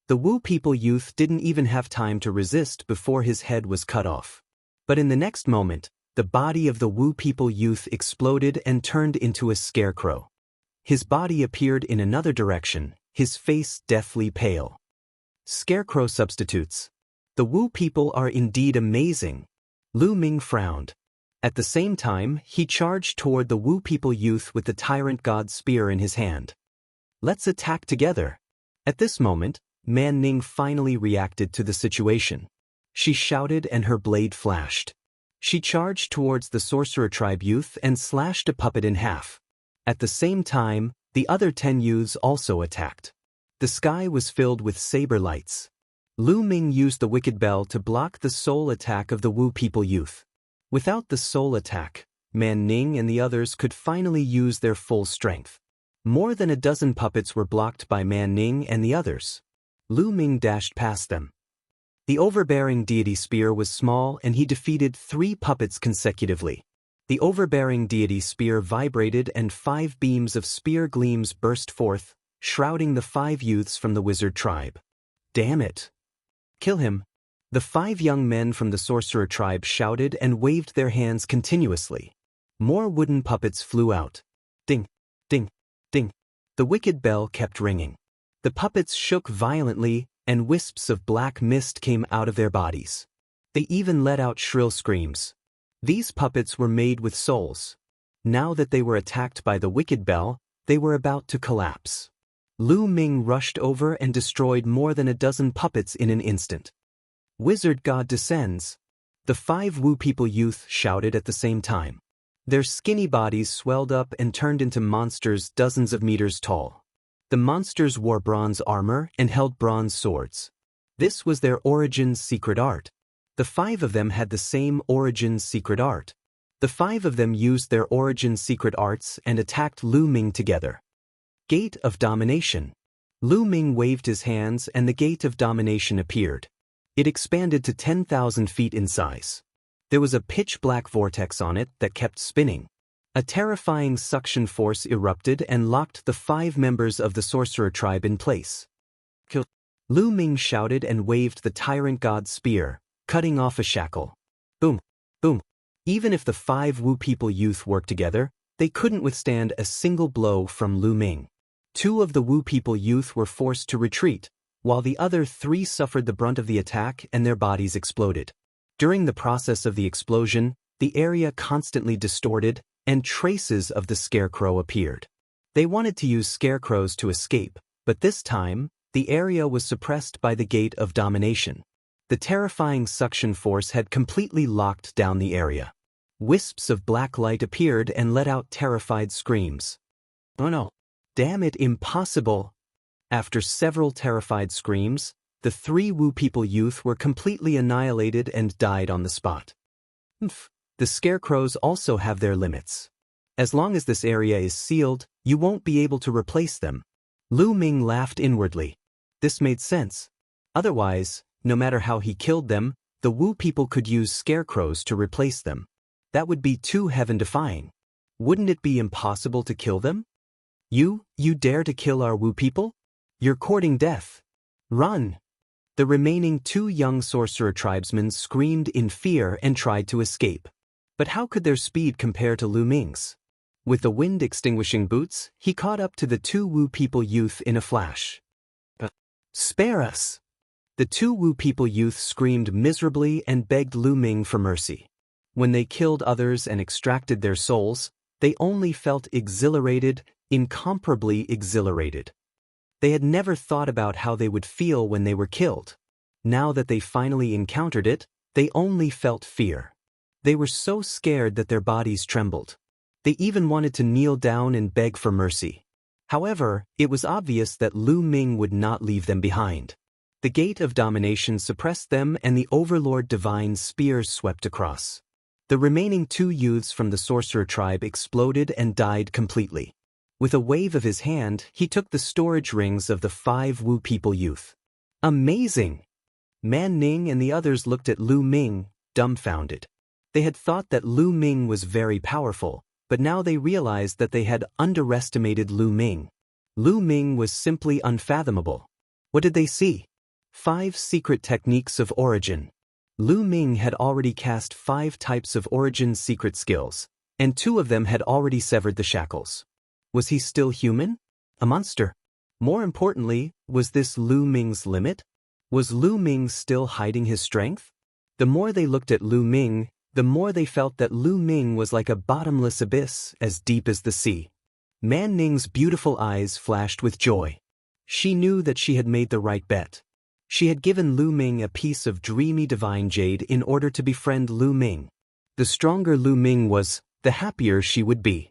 The Wu people youth didn't even have time to resist before his head was cut off. But in the next moment, the body of the Wu people youth exploded and turned into a scarecrow. His body appeared in another direction, his face deathly pale. Scarecrow substitutes. The Wu people are indeed amazing. Lu Ming frowned. At the same time, he charged toward the Wu people youth with the Tyrant God spear in his hand. Let's attack together. At this moment, Man Ning finally reacted to the situation. She shouted and her blade flashed. She charged towards the sorcerer tribe youth and slashed a puppet in half. At the same time, the other 10 youths also attacked. The sky was filled with saber lights. Lu Ming used the Wicked Bell to block the soul attack of the Wu people youth. Without the soul attack, Man Ning and the others could finally use their full strength. More than a dozen puppets were blocked by Man Ning and the others. Lu Ming dashed past them. The overbearing deity spear was small and he defeated 3 puppets consecutively. The overbearing deity spear vibrated and 5 beams of spear gleams burst forth, shrouding the 5 youths from the wizard tribe. Damn it! Kill him! The 5 young men from the sorcerer tribe shouted and waved their hands continuously. More wooden puppets flew out. Ding! Ding! Ding! The wicked bell kept ringing. The puppets shook violently, and wisps of black mist came out of their bodies. They even let out shrill screams. These puppets were made with souls. Now that they were attacked by the wicked bell, they were about to collapse. Lu Ming rushed over and destroyed more than a dozen puppets in an instant. Wizard God descends! The 5 Wu people youth shouted at the same time. Their skinny bodies swelled up and turned into monsters dozens of meters tall. The monsters wore bronze armor and held bronze swords. This was their Origin's secret art. The 5 of them had the same Origin's secret art. The 5 of them used their Origin's secret arts and attacked Lu Ming together. Gate of Domination. Lu Ming waved his hands and the Gate of Domination appeared. It expanded to 10,000 feet in size. There was a pitch-black vortex on it that kept spinning. A terrifying suction force erupted and locked the 5 members of the sorcerer tribe in place. Kill! Lu Ming shouted and waved the Tyrant God spear, cutting off a shackle. Boom! Boom! Even if the 5 Wu people youth worked together, they couldn't withstand a single blow from Lu Ming. 2 of the Wu people youth were forced to retreat, while the other 3 suffered the brunt of the attack and their bodies exploded. During the process of the explosion, the area constantly distorted, and traces of the scarecrow appeared. They wanted to use scarecrows to escape, but this time, the area was suppressed by the gate of domination. The terrifying suction force had completely locked down the area. Wisps of black light appeared and let out terrified screams. "Oh no! Damn it, impossible!" After several terrified screams, the 3 Wu People youth were completely annihilated and died on the spot. The scarecrows also have their limits. As long as this area is sealed, you won't be able to replace them. Lu Ming laughed inwardly. This made sense. Otherwise, no matter how he killed them, the Wu People could use scarecrows to replace them. That would be too heaven-defying. Wouldn't it be impossible to kill them? You dare to kill our Wu People? You're courting death. Run! The remaining 2 young sorcerer tribesmen screamed in fear and tried to escape. But how could their speed compare to Lu Ming's? With the wind-extinguishing boots, he caught up to the 2 Wu People youth in a flash. "Spare us!" The 2 Wu People youth screamed miserably and begged Lu Ming for mercy. When they killed others and extracted their souls, they only felt exhilarated, incomparably exhilarated. They had never thought about how they would feel when they were killed. Now that they finally encountered it, they only felt fear. They were so scared that their bodies trembled. They even wanted to kneel down and beg for mercy. However, it was obvious that Lu Ming would not leave them behind. The gate of domination suppressed them and the Overlord Divine's spears swept across. The remaining 2 youths from the sorcerer tribe exploded and died completely. With a wave of his hand, he took the storage rings of the 5 Wu People youth. Amazing! Man Ning and the others looked at Lu Ming, dumbfounded. They had thought that Lu Ming was very powerful, but now they realized that they had underestimated Lu Ming. Lu Ming was simply unfathomable. What did they see? 5 secret techniques of origin. Lu Ming had already cast 5 types of origin secret skills, and 2 of them had already severed the shackles. Was he still human? A monster? More importantly, was this Lu Ming's limit? Was Lu Ming still hiding his strength? The more they looked at Lu Ming, the more they felt that Lu Ming was like a bottomless abyss as deep as the sea. Man Ning's beautiful eyes flashed with joy. She knew that she had made the right bet. She had given Lu Ming a piece of dreamy divine jade in order to befriend Lu Ming. The stronger Lu Ming was, the happier she would be.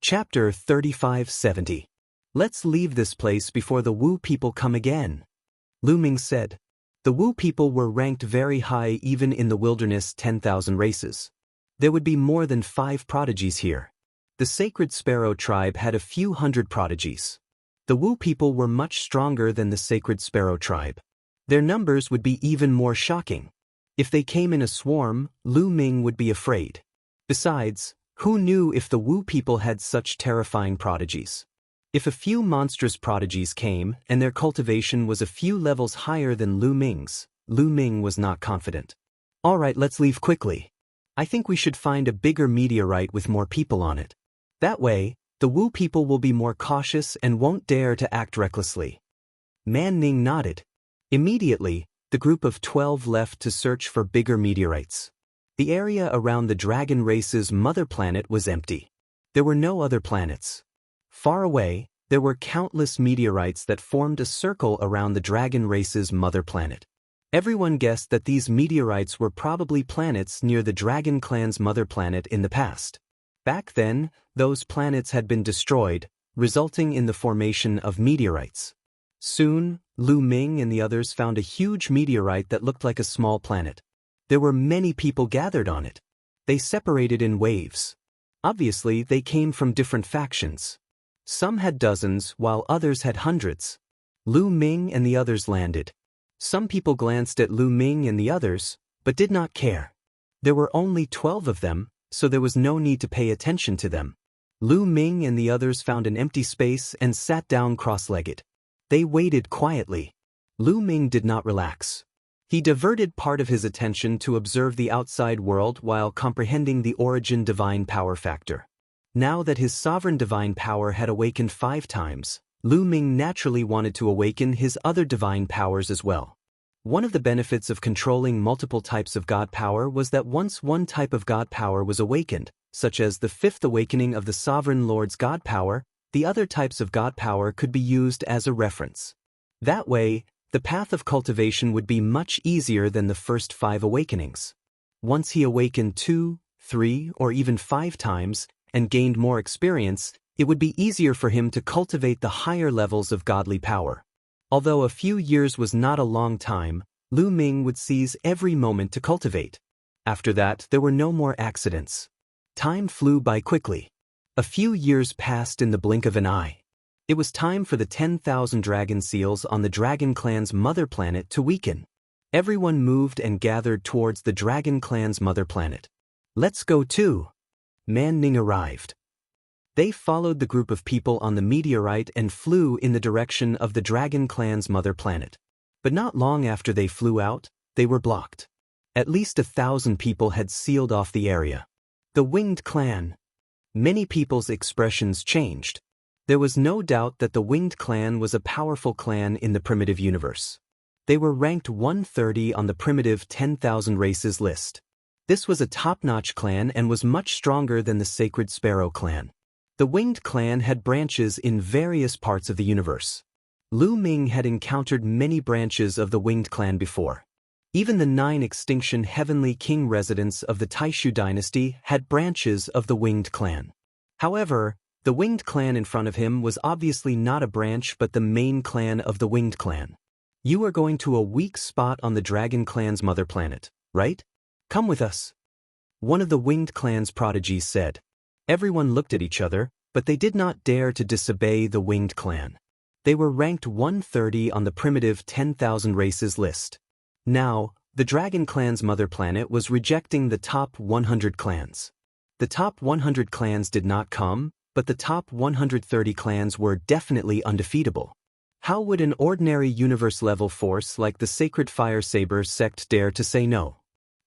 Chapter 3570. Let's leave this place before the Wu People come again. Lu Ming said. The Wu People were ranked very high even in the wilderness 10,000 races. There would be more than 5 prodigies here. The Sacred Sparrow tribe had a few hundred prodigies. The Wu People were much stronger than the Sacred Sparrow tribe. Their numbers would be even more shocking. If they came in a swarm, Lu Ming would be afraid. Besides, who knew if the Wu People had such terrifying prodigies? If a few monstrous prodigies came and their cultivation was a few levels higher than Lu Ming's, Lu Ming was not confident. Alright, let's leave quickly. I think we should find a bigger meteorite with more people on it. That way, the Wu People will be more cautious and won't dare to act recklessly. Man Ning nodded. Immediately, the group of 12 left to search for bigger meteorites. The area around the dragon race's mother planet was empty. There were no other planets. Far away, there were countless meteorites that formed a circle around the dragon race's mother planet. Everyone guessed that these meteorites were probably planets near the dragon clan's mother planet in the past. Back then, those planets had been destroyed, resulting in the formation of meteorites. Soon, Lu Ming and the others found a huge meteorite that looked like a small planet. There were many people gathered on it. They separated in waves. Obviously, they came from different factions. Some had dozens, while others had hundreds. Lu Ming and the others landed. Some people glanced at Lu Ming and the others, but did not care. There were only 12 of them, so there was no need to pay attention to them. Lu Ming and the others found an empty space and sat down cross-legged. They waited quietly. Lu Ming did not relax. He diverted part of his attention to observe the outside world while comprehending the origin divine power factor. Now that his sovereign divine power had awakened 5 times, Lu Ming naturally wanted to awaken his other divine powers as well. One of the benefits of controlling multiple types of God power was that once one type of God power was awakened, such as the fifth awakening of the Sovereign Lord's God power, the other types of God power could be used as a reference. That way, the path of cultivation would be much easier than the first 5 awakenings. Once he awakened 2, 3, or even 5 times, and gained more experience, it would be easier for him to cultivate the higher levels of godly power. Although a few years was not a long time, Lu Ming would seize every moment to cultivate. After that, there were no more accidents. Time flew by quickly. A few years passed in the blink of an eye. It was time for the 10,000 dragon seals on the Dragon Clan's mother planet to weaken. Everyone moved and gathered towards the Dragon Clan's mother planet. Let's go too. Man Ning arrived. They followed the group of people on the meteorite and flew in the direction of the Dragon Clan's mother planet. But not long after they flew out, they were blocked. At least 1,000 people had sealed off the area. The Winged Clan. Many people's expressions changed. There was no doubt that the Winged Clan was a powerful clan in the primitive universe. They were ranked 130 on the primitive 10,000 races list. This was a top-notch clan and was much stronger than the Sacred Sparrow clan. The Winged Clan had branches in various parts of the universe. Lu Ming had encountered many branches of the Winged Clan before. Even the 9 extinction Heavenly King residents of the Taishu dynasty had branches of the Winged Clan. However, the Winged Clan in front of him was obviously not a branch but the main clan of the Winged Clan. You are going to a weak spot on the Dragon Clan's mother planet, right? Come with us. One of the Winged Clan's prodigies said. Everyone looked at each other, but they did not dare to disobey the Winged Clan. They were ranked 130 on the primitive 10,000 races list. Now, the Dragon Clan's mother planet was rejecting the top 100 clans. The top 100 clans did not come, but the top 130 clans were definitely undefeatable. How would an ordinary universe-level force like the Sacred Fire Saber sect dare to say no?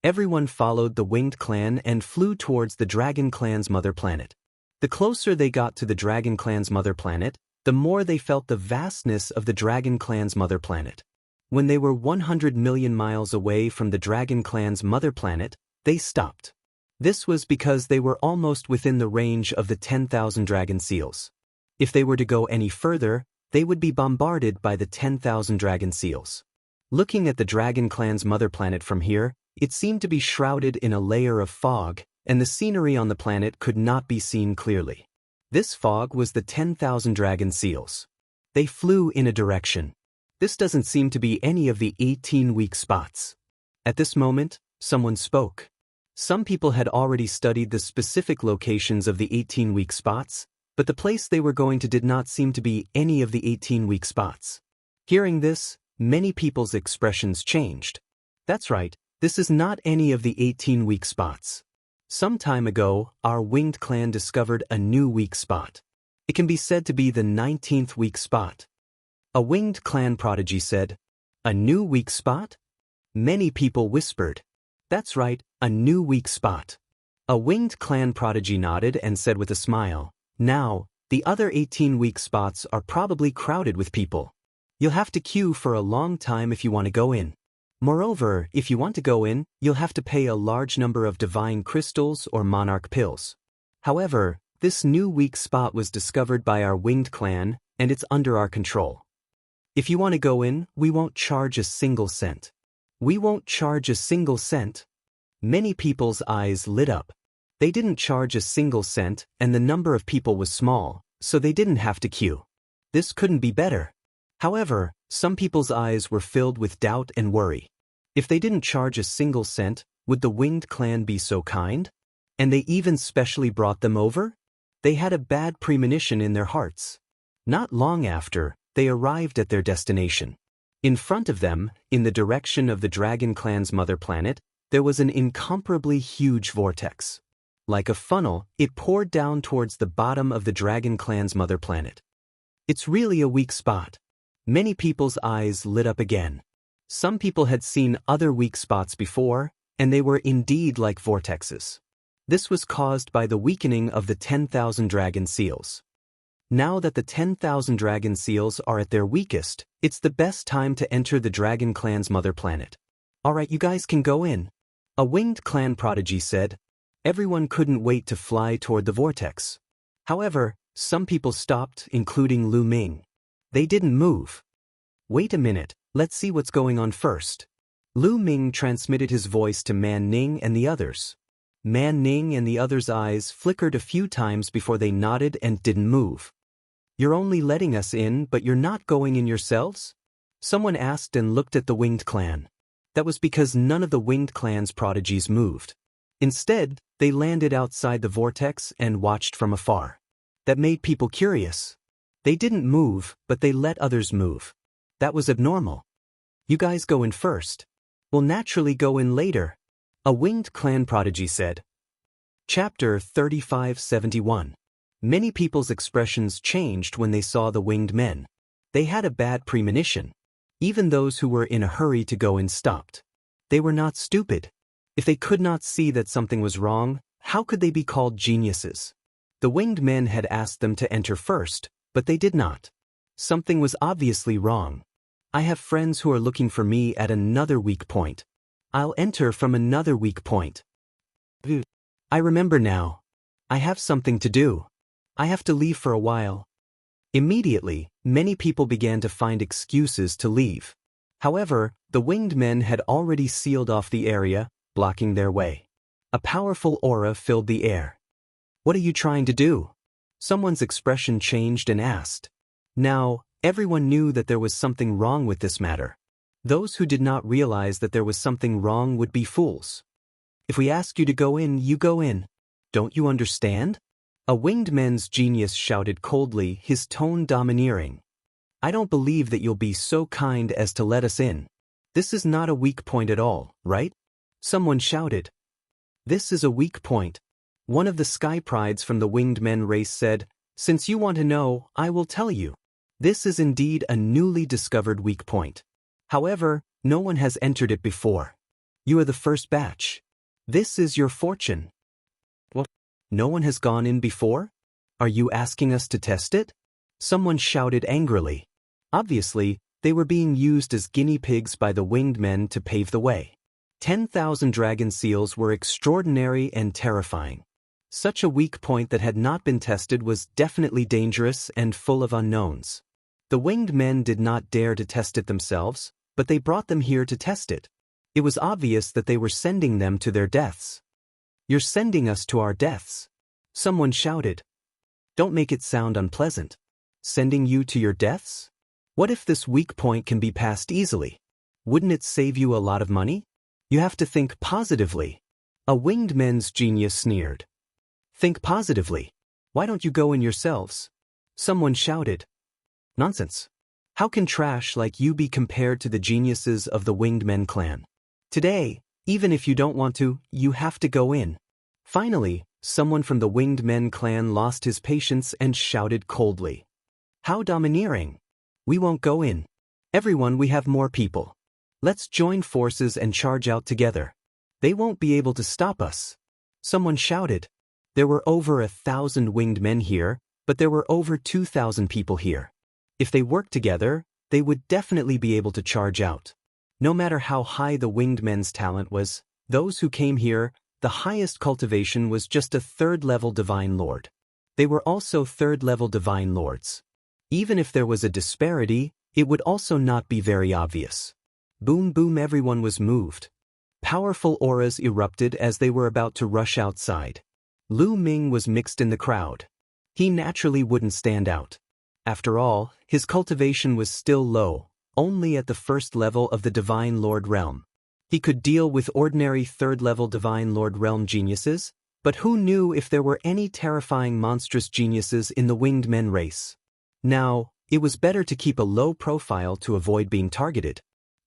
Everyone followed the Winged Clan and flew towards the Dragon Clan's mother planet. The closer they got to the Dragon Clan's mother planet, the more they felt the vastness of the Dragon Clan's mother planet. When they were 100 million miles away from the Dragon Clan's mother planet, they stopped. This was because they were almost within the range of the 10,000 dragon seals. If they were to go any further, they would be bombarded by the 10,000 dragon seals. Looking at the Dragon Clan's mother planet from here, it seemed to be shrouded in a layer of fog, and the scenery on the planet could not be seen clearly. This fog was the 10,000 dragon seals. They flew in a direction. This doesn't seem to be any of the 18 weak spots. At this moment, someone spoke. Some people had already studied the specific locations of the 18 weak spots, but the place they were going to did not seem to be any of the 18 weak spots. Hearing this, many people's expressions changed. That's right, this is not any of the 18 weak spots. Some time ago, our Winged Clan discovered a new weak spot. It can be said to be the 19th weak spot. A Winged Clan prodigy said, "A new weak spot?" Many people whispered, "That's right, a new weak spot." A Winged Clan prodigy nodded and said with a smile, "Now, the other 18 weak spots are probably crowded with people. You'll have to queue for a long time if you want to go in. Moreover, if you want to go in, you'll have to pay a large number of divine crystals or monarch pills. However, this new weak spot was discovered by our Winged Clan, and it's under our control. If you want to go in, we won't charge a single cent." We won't charge a single cent. Many people's eyes lit up. They didn't charge a single cent, and the number of people was small, so they didn't have to queue. This couldn't be better. However, some people's eyes were filled with doubt and worry. If they didn't charge a single cent, would the Winged Clan be so kind? And they even specially brought them over? They had a bad premonition in their hearts. Not long after, they arrived at their destination. In front of them, in the direction of the Dragon Clan's mother planet, there was an incomparably huge vortex. Like a funnel, it poured down towards the bottom of the Dragon Clan's mother planet. It's really a weak spot. Many people's eyes lit up again. Some people had seen other weak spots before, and they were indeed like vortexes. This was caused by the weakening of the 10,000 dragon seals. Now that the 10,000 dragon seals are at their weakest, it's the best time to enter the Dragon Clan's mother planet. Alright, you guys can go in. A Winged Clan prodigy said. Everyone couldn't wait to fly toward the vortex. However, some people stopped, including Lu Ming. They didn't move. Wait a minute, let's see what's going on first. Lu Ming transmitted his voice to Man Ning and the others. Man Ning and the others' eyes flickered a few times before they nodded and didn't move. You're only letting us in, but you're not going in yourselves? Someone asked and looked at the Winged Clan. That was because none of the Winged Clan's prodigies moved. Instead, they landed outside the vortex and watched from afar. That made people curious. They didn't move, but they let others move. That was abnormal. You guys go in first. We'll naturally go in later, a Winged Clan prodigy said. Chapter 3571. Many people's expressions changed when they saw the winged men. They had a bad premonition. Even those who were in a hurry to go in stopped. They were not stupid. If they could not see that something was wrong, how could they be called geniuses? The winged men had asked them to enter first, but they did not. Something was obviously wrong. I have friends who are looking for me at another weak point. I'll enter from another weak point. I remember now. I have something to do. I have to leave for a while. Immediately, many people began to find excuses to leave. However, the winged men had already sealed off the area, blocking their way. A powerful aura filled the air. What are you trying to do? Someone's expression changed and asked. Now, everyone knew that there was something wrong with this matter. Those who did not realize that there was something wrong would be fools. If we ask you to go in, you go in. Don't you understand? A winged man's genius shouted coldly, his tone domineering. I don't believe that you'll be so kind as to let us in. This is not a weak point at all, right? Someone shouted. This is a weak point. One of the sky prides from the winged men race said, since you want to know, I will tell you. This is indeed a newly discovered weak point. However, no one has entered it before. You are the first batch. This is your fortune. What? No one has gone in before? Are you asking us to test it? Someone shouted angrily. Obviously, they were being used as guinea pigs by the winged men to pave the way. 10,000 dragon seals were extraordinary and terrifying. Such a weak point that had not been tested was definitely dangerous and full of unknowns. The winged men did not dare to test it themselves, but they brought them here to test it. It was obvious that they were sending them to their deaths. You're sending us to our deaths. Someone shouted. Don't make it sound unpleasant. Sending you to your deaths? What if this weak point can be passed easily? Wouldn't it save you a lot of money? You have to think positively. A winged man's genius sneered. Think positively. Why don't you go in yourselves? Someone shouted. Nonsense. How can trash like you be compared to the geniuses of the Winged Men clan? Today, even if you don't want to, you have to go in. Finally, someone from the Winged Men clan lost his patience and shouted coldly. How domineering. We won't go in. Everyone, we have more people. Let's join forces and charge out together. They won't be able to stop us. Someone shouted. There were over 1,000 winged men here, but there were over 2,000 people here. If they worked together, they would definitely be able to charge out. No matter how high the winged men's talent was, those who came here, the highest cultivation was just a third-level divine lord. They were also third-level divine lords. Even if there was a disparity, it would also not be very obvious. Boom boom, everyone was moved. Powerful auras erupted as they were about to rush outside. Lu Ming was mixed in the crowd. He naturally wouldn't stand out. After all, his cultivation was still low, only at the first level of the Divine Lord Realm. He could deal with ordinary third-level Divine Lord Realm geniuses, but who knew if there were any terrifying monstrous geniuses in the Winged Men race? Now, it was better to keep a low profile to avoid being targeted.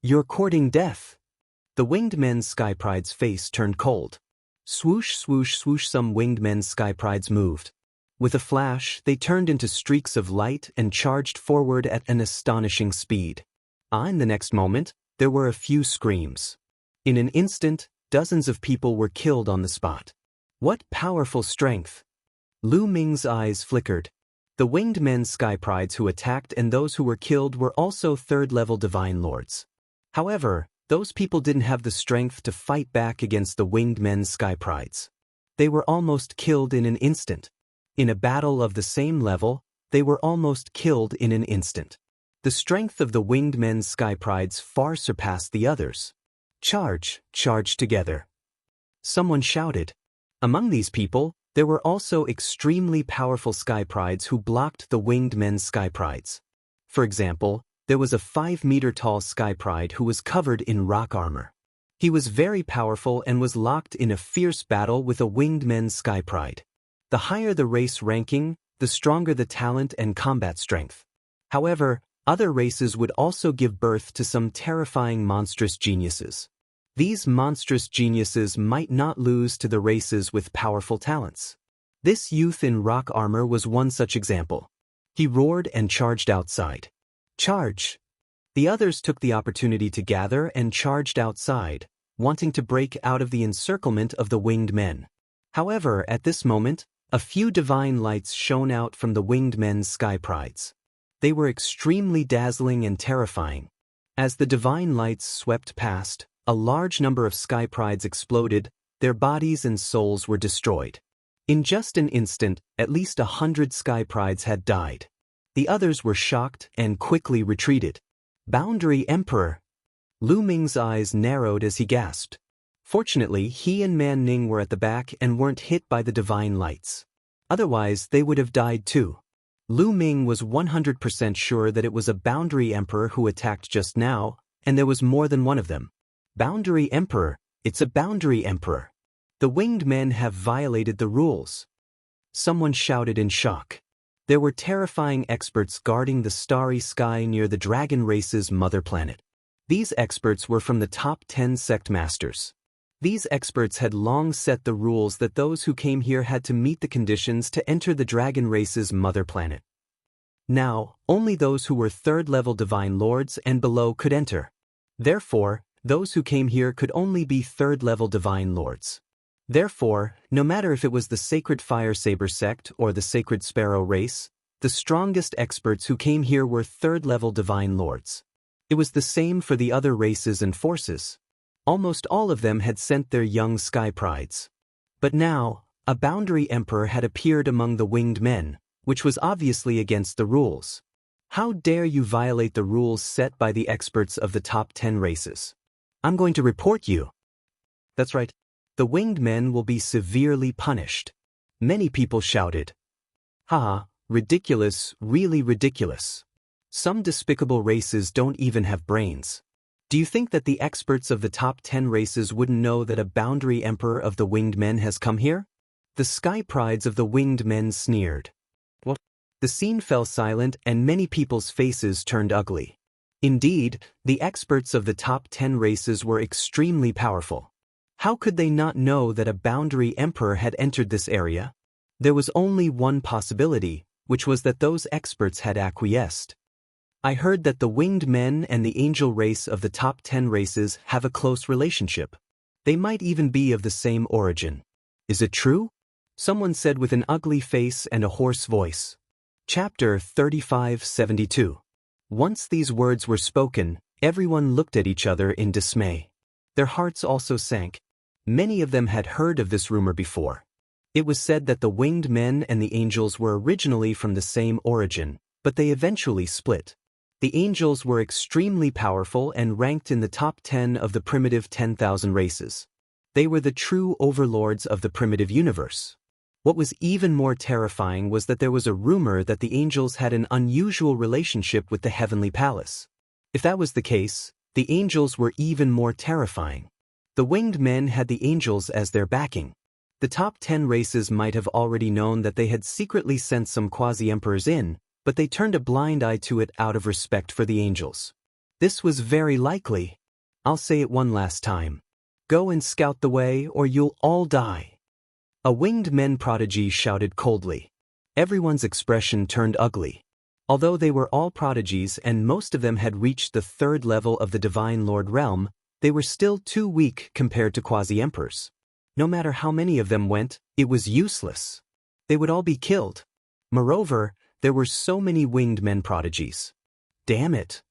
You're courting death. The Winged Men's Sky Pride's face turned cold. Swoosh swoosh swoosh, some Winged Men's Sky Prides moved. With a flash, they turned into streaks of light and charged forward at an astonishing speed. In the next moment, there were a few screams. In an instant, dozens of people were killed on the spot. What powerful strength! Lu Ming's eyes flickered. The Winged Men's Sky Prides who attacked and those who were killed were also third-level Divine Lords. However, those people didn't have the strength to fight back against the Winged Men's Sky Prides. They were almost killed in an instant. In a battle of the same level, they were almost killed in an instant. The strength of the winged men's sky prides far surpassed the others. Charge, charge together. Someone shouted. Among these people, there were also extremely powerful sky prides who blocked the winged men's sky prides. For example, there was a 5-meter-tall sky pride who was covered in rock armor. He was very powerful and was locked in a fierce battle with a winged men's sky pride. The higher the race ranking, the stronger the talent and combat strength. However, other races would also give birth to some terrifying monstrous geniuses. These monstrous geniuses might not lose to the races with powerful talents. This youth in rock armor was one such example. He roared and charged outside. Charge! The others took the opportunity to gather and charged outside, wanting to break out of the encirclement of the winged men. However, at this moment, a few divine lights shone out from the winged men's sky prides. They were extremely dazzling and terrifying. As the divine lights swept past, a large number of sky prides exploded, their bodies and souls were destroyed. In just an instant, at least 100 sky prides had died. The others were shocked and quickly retreated. Boundary Emperor! Lu Ming's eyes narrowed as he gasped. Fortunately, he and Man Ning were at the back and weren't hit by the divine lights. Otherwise, they would have died too. Lu Ming was 100% sure that it was a Boundary Emperor who attacked just now, and there was more than one of them. Boundary Emperor, it's a Boundary Emperor. The winged men have violated the rules. Someone shouted in shock. There were terrifying experts guarding the starry sky near the dragon race's mother planet. These experts were from the top 10 sect masters. These experts had long set the rules that those who came here had to meet the conditions to enter the dragon race's mother planet. Now, only those who were third-level divine lords and below could enter. Therefore, those who came here could only be third-level divine lords. Therefore, no matter if it was the Sacred Fire Saber sect or the Sacred Sparrow race, the strongest experts who came here were third-level divine lords. It was the same for the other races and forces. Almost all of them had sent their young sky prides. But now, a Boundary Emperor had appeared among the winged men, which was obviously against the rules. How dare you violate the rules set by the experts of the top 10 races? I'm going to report you. That's right. The winged men will be severely punished. Many people shouted. Haha, ridiculous, really ridiculous. Some despicable races don't even have brains. Do you think that the experts of the top 10 races wouldn't know that a Boundary Emperor of the winged men has come here? The sky prides of the winged men sneered. What? The scene fell silent and many people's faces turned ugly. Indeed, the experts of the top 10 races were extremely powerful. How could they not know that a Boundary Emperor had entered this area? There was only one possibility, which was that those experts had acquiesced. I heard that the winged men and the angel race of the top 10 races have a close relationship. They might even be of the same origin. Is it true? Someone said with an ugly face and a hoarse voice. Chapter 3572. Once these words were spoken, everyone looked at each other in dismay. Their hearts also sank. Many of them had heard of this rumor before. It was said that the winged men and the angels were originally from the same origin, but they eventually split. The angels were extremely powerful and ranked in the top 10 of the primitive 10,000 races. They were the true overlords of the primitive universe. What was even more terrifying was that there was a rumor that the angels had an unusual relationship with the heavenly palace. If that was the case, the angels were even more terrifying. The winged men had the angels as their backing. The top 10 races might have already known that they had secretly sent some quasi-emperors in, but they turned a blind eye to it out of respect for the angels. This was very likely. I'll say it one last time. Go and scout the way or you'll all die. A winged men prodigy shouted coldly. Everyone's expression turned ugly. Although they were all prodigies and most of them had reached the third level of the Divine Lord realm, they were still too weak compared to quasi-emperors. No matter how many of them went, it was useless. They would all be killed. Moreover, there were so many winged men prodigies. Damn it.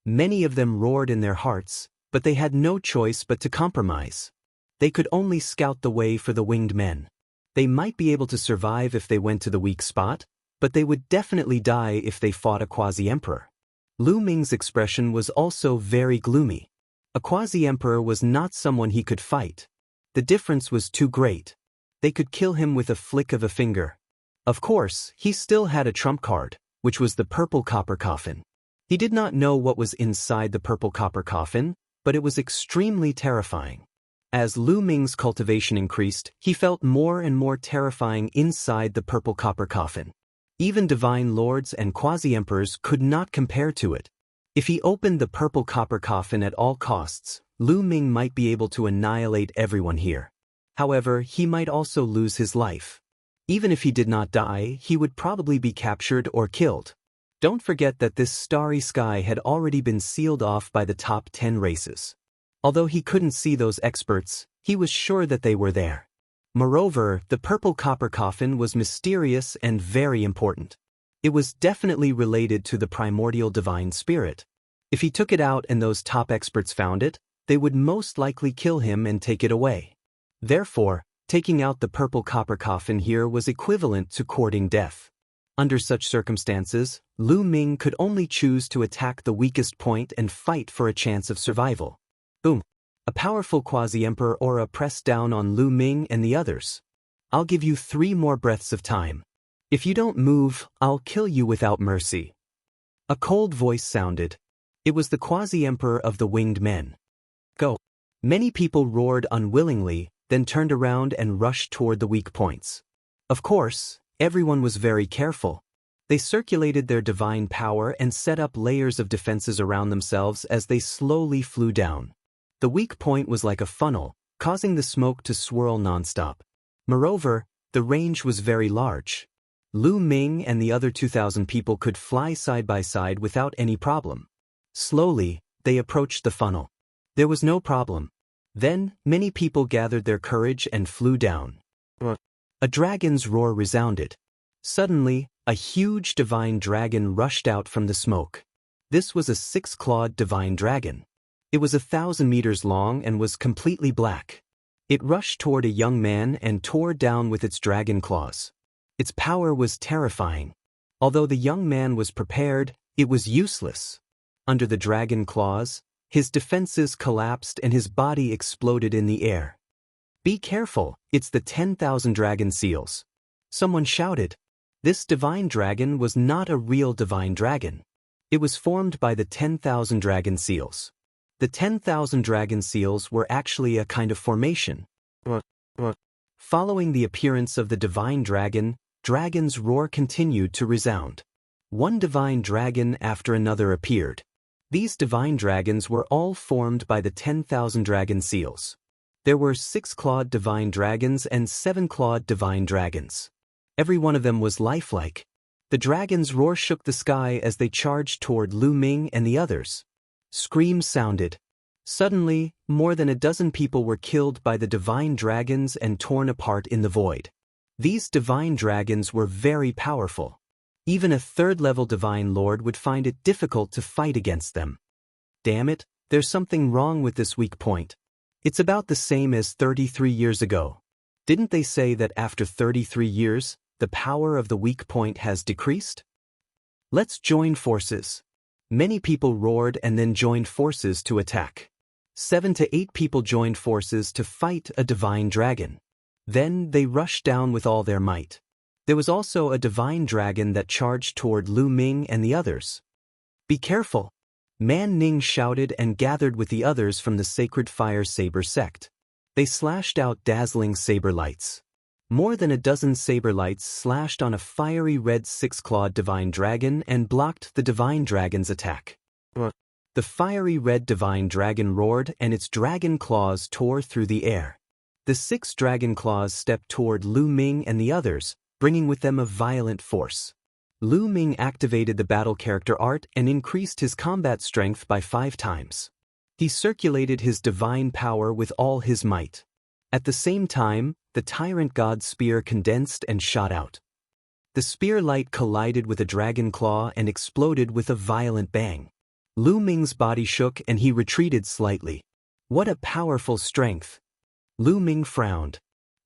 Many of them roared in their hearts, but they had no choice but to compromise. They could only scout the way for the winged men. They might be able to survive if they went to the weak spot, but they would definitely die if they fought a quasi-emperor. Lu Ming's expression was also very gloomy. A quasi-emperor was not someone he could fight. The difference was too great. They could kill him with a flick of a finger. Of course, he still had a trump card, which was the purple copper coffin. He did not know what was inside the purple copper coffin, but it was extremely terrifying. As Lu Ming's cultivation increased, he felt more and more terrifying inside the purple copper coffin. Even divine lords and quasi-emperors could not compare to it. If he opened the purple copper coffin at all costs, Lu Ming might be able to annihilate everyone here. However, he might also lose his life. Even if he did not die, he would probably be captured or killed. Don't forget that this starry sky had already been sealed off by the top 10 races. Although he couldn't see those experts, he was sure that they were there. Moreover, the purple copper coffin was mysterious and very important. It was definitely related to the primordial divine spirit. If he took it out and those top experts found it, they would most likely kill him and take it away. Therefore, taking out the purple copper coffin here was equivalent to courting death. Under such circumstances, Lu Ming could only choose to attack the weakest point and fight for a chance of survival. Boom. A powerful quasi-emperor aura pressed down on Lu Ming and the others. I'll give you 3 more breaths of time. If you don't move, I'll kill you without mercy. A cold voice sounded. It was the quasi-emperor of the winged men. Go. Many people roared unwillingly, then turned around and rushed toward the weak points. Of course, everyone was very careful. They circulated their divine power and set up layers of defenses around themselves as they slowly flew down. The weak point was like a funnel, causing the smoke to swirl nonstop. Moreover, the range was very large. Lu Ming and the other 2,000 people could fly side by side without any problem. Slowly, they approached the funnel. There was no problem. Then, many people gathered their courage and flew down. A dragon's roar resounded. Suddenly, a huge divine dragon rushed out from the smoke. This was a 6-clawed divine dragon. It was 1,000 meters long and was completely black. It rushed toward a young man and tore down with its dragon claws. Its power was terrifying. Although the young man was prepared, it was useless. Under the dragon claws, his defenses collapsed and his body exploded in the air. Be careful, it's the 10,000 dragon seals. Someone shouted. This divine dragon was not a real divine dragon. It was formed by the 10,000 dragon seals. The 10,000 dragon seals were actually a kind of formation. Following the appearance of the divine dragon, dragon's roar continued to resound. One divine dragon after another appeared. These divine dragons were all formed by the 10,000 dragon seals. There were 6-clawed divine dragons and 7-clawed divine dragons. Every one of them was lifelike. The dragon's roar shook the sky as they charged toward Lu Ming and the others. Screams sounded. Suddenly, more than a dozen people were killed by the divine dragons and torn apart in the void. These divine dragons were very powerful. Even a 3rd-level divine lord would find it difficult to fight against them. Damn it, there's something wrong with this weak point. It's about the same as 33 years ago. Didn't they say that after 33 years, the power of the weak point has decreased? Let's join forces. Many people roared and then joined forces to attack. 7 to 8 people joined forces to fight a divine dragon. Then they rushed down with all their might. There was also a divine dragon that charged toward Lu Ming and the others. Be careful! Man Ning shouted and gathered with the others from the Sacred Fire Saber sect. They slashed out dazzling saber lights. More than a dozen saber lights slashed on a fiery red 6-clawed divine dragon and blocked the divine dragon's attack. The fiery red divine dragon roared and its dragon claws tore through the air. The 6 dragon claws stepped toward Lu Ming and the others, bringing with them a violent force. Lu Ming activated the battle character art and increased his combat strength by 5 times. He circulated his divine power with all his might. At the same time, the tyrant god's spear condensed and shot out. The spear light collided with a dragon claw and exploded with a violent bang. Lu Ming's body shook and he retreated slightly. What a powerful strength! Lu Ming frowned.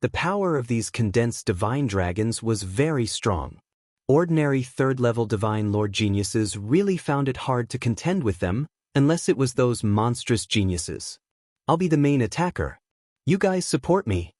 The power of these condensed divine dragons was very strong. Ordinary third-level divine lord geniuses really found it hard to contend with them, unless it was those monstrous geniuses. I'll be the main attacker. You guys support me.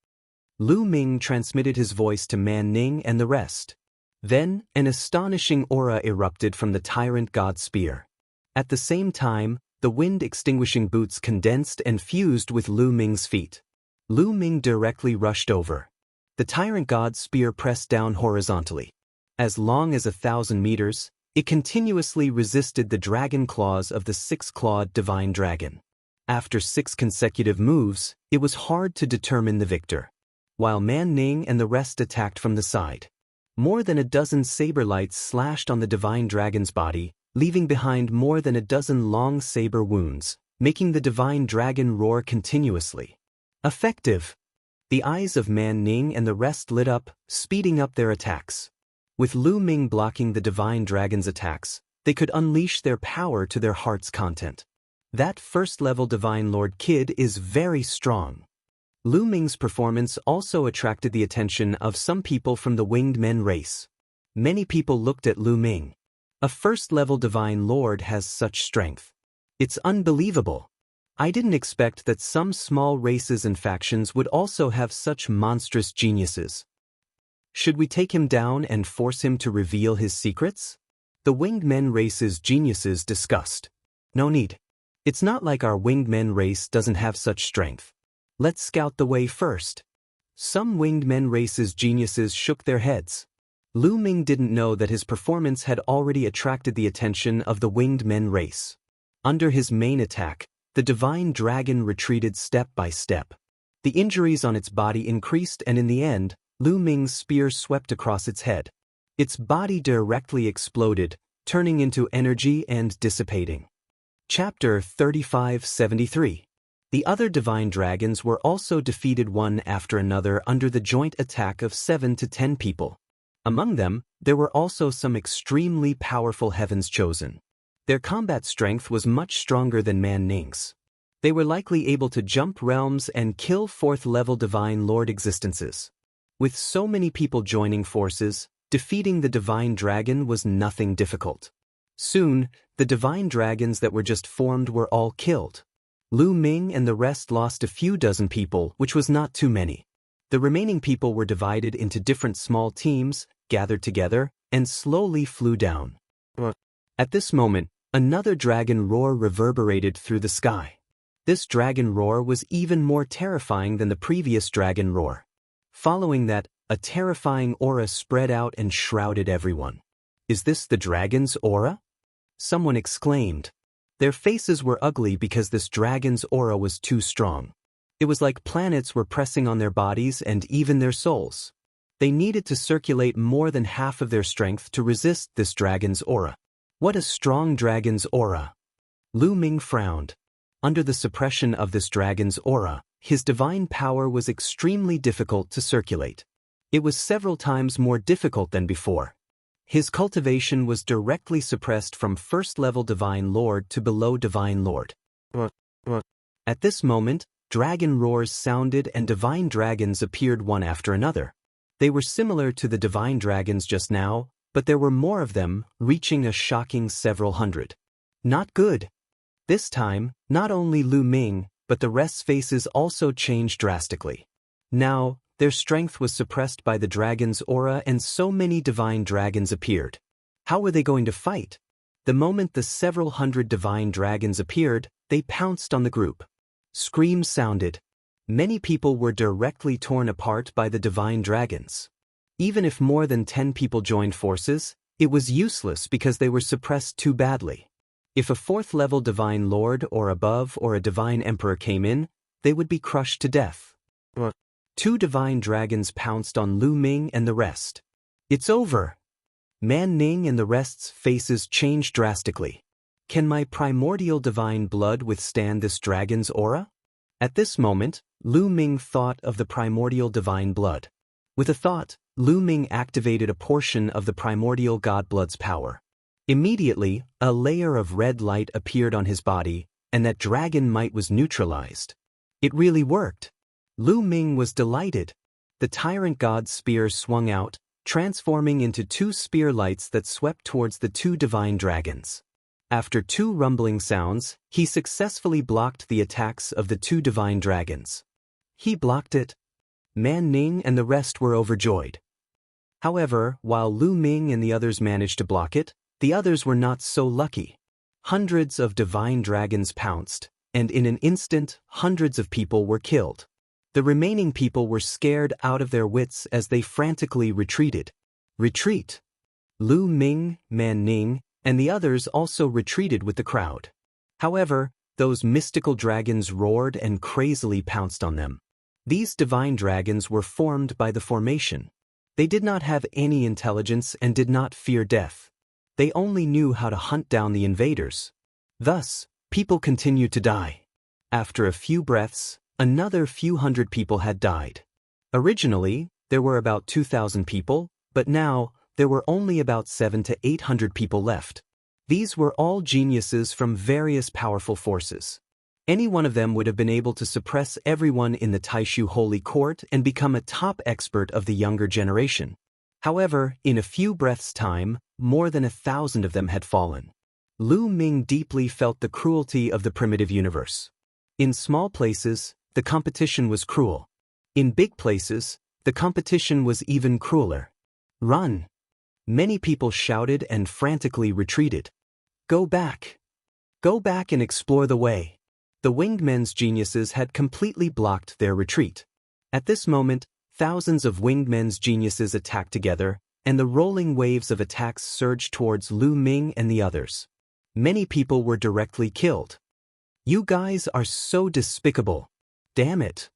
Lu Ming transmitted his voice to Man Ning and the rest. Then, an astonishing aura erupted from the tyrant god spear. At the same time, the wind-extinguishing boots condensed and fused with Lu Ming's feet. Lu Ming directly rushed over. The tyrant god's spear pressed down horizontally. As long as 1,000 meters, it continuously resisted the dragon claws of the six-clawed divine dragon. After 6 consecutive moves, it was hard to determine the victor. While Man Ning and the rest attacked from the side. More than a dozen saber lights slashed on the divine dragon's body, leaving behind more than a dozen long saber wounds, making the divine dragon roar continuously. Effective! The eyes of Man Ning and the rest lit up, speeding up their attacks. With Lu Ming blocking the divine dragon's attacks, they could unleash their power to their heart's content. That first-level divine lord kid is very strong. Lu Ming's performance also attracted the attention of some people from the winged men race. Many people looked at Lu Ming. A first-level divine lord has such strength. It's unbelievable. I didn't expect that some small races and factions would also have such monstrous geniuses. Should we take him down and force him to reveal his secrets? The winged men race's geniuses discussed. No need. It's not like our winged men race doesn't have such strength. Let's scout the way first. Some winged men race's geniuses shook their heads. Lu Ming didn't know that his performance had already attracted the attention of the winged men race. Under his main attack, the divine dragon retreated step by step. The injuries on its body increased and in the end, Lu Ming's spear swept across its head. Its body directly exploded, turning into energy and dissipating. Chapter 3573. The other divine dragons were also defeated one after another under the joint attack of 7 to 10 people. Among them, there were also some extremely powerful heavens chosen. Their combat strength was much stronger than Man Ning's. They were likely able to jump realms and kill 4th-level divine lord existences. With so many people joining forces, defeating the divine dragon was nothing difficult. Soon, the divine dragons that were just formed were all killed. Lu Ming and the rest lost a few dozen people, which was not too many. The remaining people were divided into different small teams, gathered together, and slowly flew down. At this moment, another dragon roar reverberated through the sky. This dragon roar was even more terrifying than the previous dragon roar. Following that, a terrifying aura spread out and shrouded everyone. Is this the dragon's aura? Someone exclaimed. Their faces were ugly because this dragon's aura was too strong. It was like planets were pressing on their bodies and even their souls. They needed to circulate more than half of their strength to resist this dragon's aura. What a strong dragon's aura! Lu Ming frowned. Under the suppression of this dragon's aura, his divine power was extremely difficult to circulate. It was several times more difficult than before. His cultivation was directly suppressed from first-level divine lord to below divine lord. At this moment, dragon roars sounded and divine dragons appeared one after another. They were similar to the divine dragons just now, but there were more of them, reaching a shocking several hundred. Not good. This time, not only Lu Ming, but the rest's faces also changed drastically. Now, their strength was suppressed by the dragon's aura and so many divine dragons appeared. How were they going to fight? The moment the several hundred divine dragons appeared, they pounced on the group. Screams sounded. Many people were directly torn apart by the divine dragons. Even if more than 10 people joined forces, it was useless because they were suppressed too badly. If a 4th-level divine lord or above or a divine emperor came in, they would be crushed to death. 2 divine dragons pounced on Lu Ming and the rest. It's over. Man Ning and the rest's faces changed drastically. Can my primordial divine blood withstand this dragon's aura? At this moment, Lu Ming thought of the primordial divine blood. With a thought, Lu Ming activated a portion of the primordial god blood's power. Immediately, a layer of red light appeared on his body, and that dragon might was neutralized. It really worked. Lu Ming was delighted. the tyrant god's spear swung out, transforming into two spear lights that swept towards the two divine dragons. After two rumbling sounds, he successfully blocked the attacks of the two divine dragons. He blocked it. Man Ning and the rest were overjoyed. However, while Lu Ming and the others managed to block it, the others were not so lucky. Hundreds of divine dragons pounced, and in an instant, hundreds of people were killed. The remaining people were scared out of their wits as they frantically retreated. Retreat! Lu Ming, Man Ning, and the others also retreated with the crowd. However, those mystical dragons roared and crazily pounced on them. These divine dragons were formed by the formation. They did not have any intelligence and did not fear death. They only knew how to hunt down the invaders. Thus, people continued to die. After a few breaths, another few hundred people had died. Originally, there were about 2,000 people, but now, there were only about 700 to 800 people left. These were all geniuses from various powerful forces. Any one of them would have been able to suppress everyone in the Taishu Holy Court and become a top expert of the younger generation. However, in a few breaths' time, more than 1,000 of them had fallen. Lu Ming deeply felt the cruelty of the primitive universe. In small places, the competition was cruel. In big places, the competition was even crueler. Run! Many people shouted and frantically retreated. Go back! Go back and explore the way. The winged men's geniuses had completely blocked their retreat. At this moment, thousands of winged men's geniuses attacked together, and the rolling waves of attacks surged towards Lu Ming and the others. Many people were directly killed. You guys are so despicable. Damn it.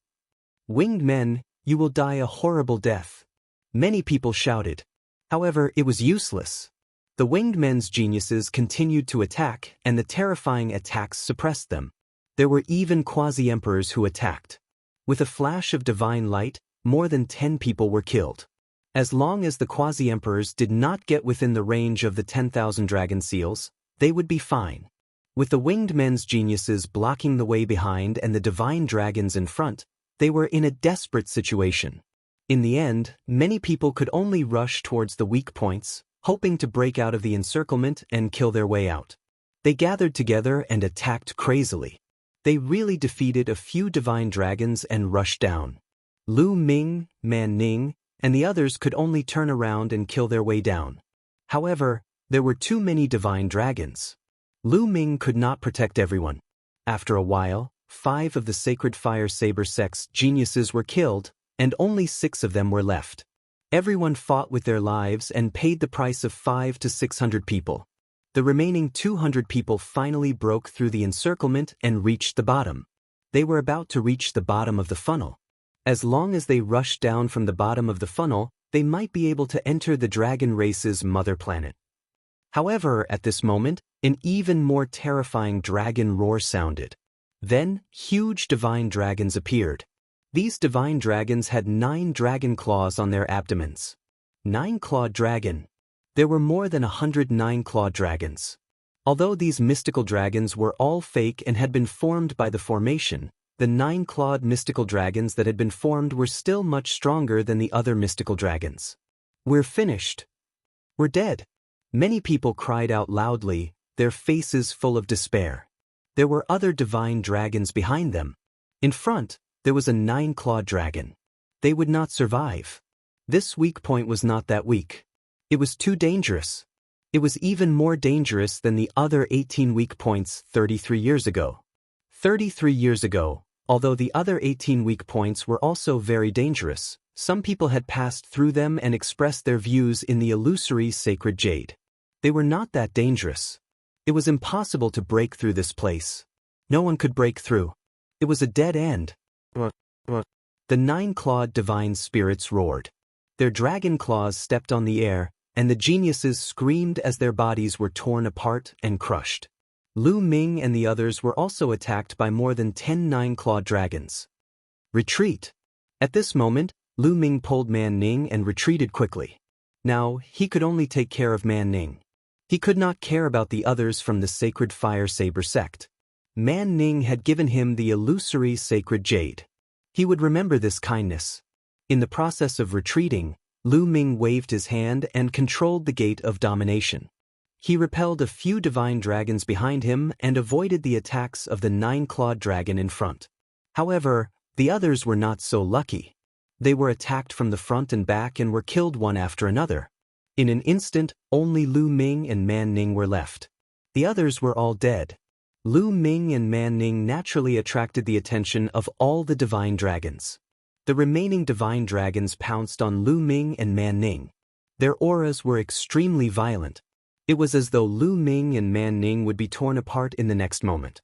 Winged men, you will die a horrible death. Many people shouted. However, it was useless. The winged men's geniuses continued to attack, and the terrifying attacks suppressed them. There were even quasi-emperors who attacked. With a flash of divine light, more than 10 people were killed. As long as the quasi-emperors did not get within the range of the 10,000 dragon seals, they would be fine. With the winged men's geniuses blocking the way behind and the divine dragons in front, they were in a desperate situation. In the end, many people could only rush towards the weak points, hoping to break out of the encirclement and kill their way out. They gathered together and attacked crazily. They really defeated a few divine dragons and rushed down. Lu Ming, Man Ning, and the others could only turn around and kill their way down. However, there were too many divine dragons. Lu Ming could not protect everyone. After a while, 5 of the Sacred Fire Saber Sect's geniuses were killed, and only 6 of them were left. Everyone fought with their lives and paid the price of 500 to 600 people. The remaining 200 people finally broke through the encirclement and reached the bottom. They were about to reach the bottom of the funnel. As long as they rushed down from the bottom of the funnel, they might be able to enter the dragon race's mother planet. However, at this moment, an even more terrifying dragon roar sounded. Then, huge divine dragons appeared. These divine dragons had 9 dragon claws on their abdomens. 9-clawed dragon. There were more than 100 9-clawed dragons. Although these mystical dragons were all fake and had been formed by the formation, the 9-clawed mystical dragons that had been formed were still much stronger than the other mystical dragons. We're finished. We're dead. Many people cried out loudly, their faces full of despair. There were other divine dragons behind them. In front, there was a 9-clawed dragon. They would not survive. This weak point was not that weak. It was too dangerous. It was even more dangerous than the other 18 weak points 33 years ago. 33 years ago, although the other 18 weak points were also very dangerous, some people had passed through them and expressed their views in the illusory sacred jade. They were not that dangerous. It was impossible to break through this place. No one could break through. It was a dead end. The 9-clawed divine spirits roared. Their dragon claws stepped on the air, and the geniuses screamed as their bodies were torn apart and crushed. Lu Ming and the others were also attacked by more than 10 9-clawed dragons. Retreat! At this moment, Lu Ming pulled Man Ning and retreated quickly. Now, he could only take care of Man Ning. He could not care about the others from the Sacred Fire Saber Sect. Man Ning had given him the illusory sacred jade. He would remember this kindness. In the process of retreating, Lu Ming waved his hand and controlled the gate of domination. He repelled a few divine dragons behind him and avoided the attacks of the 9-clawed dragon in front. However, the others were not so lucky. They were attacked from the front and back and were killed one after another. In an instant, only Lu Ming and Man Ning were left. The others were all dead. Lu Ming and Man Ning naturally attracted the attention of all the divine dragons. The remaining divine dragons pounced on Lu Ming and Man Ning. Their auras were extremely violent. It was as though Lu Ming and Man Ning would be torn apart in the next moment.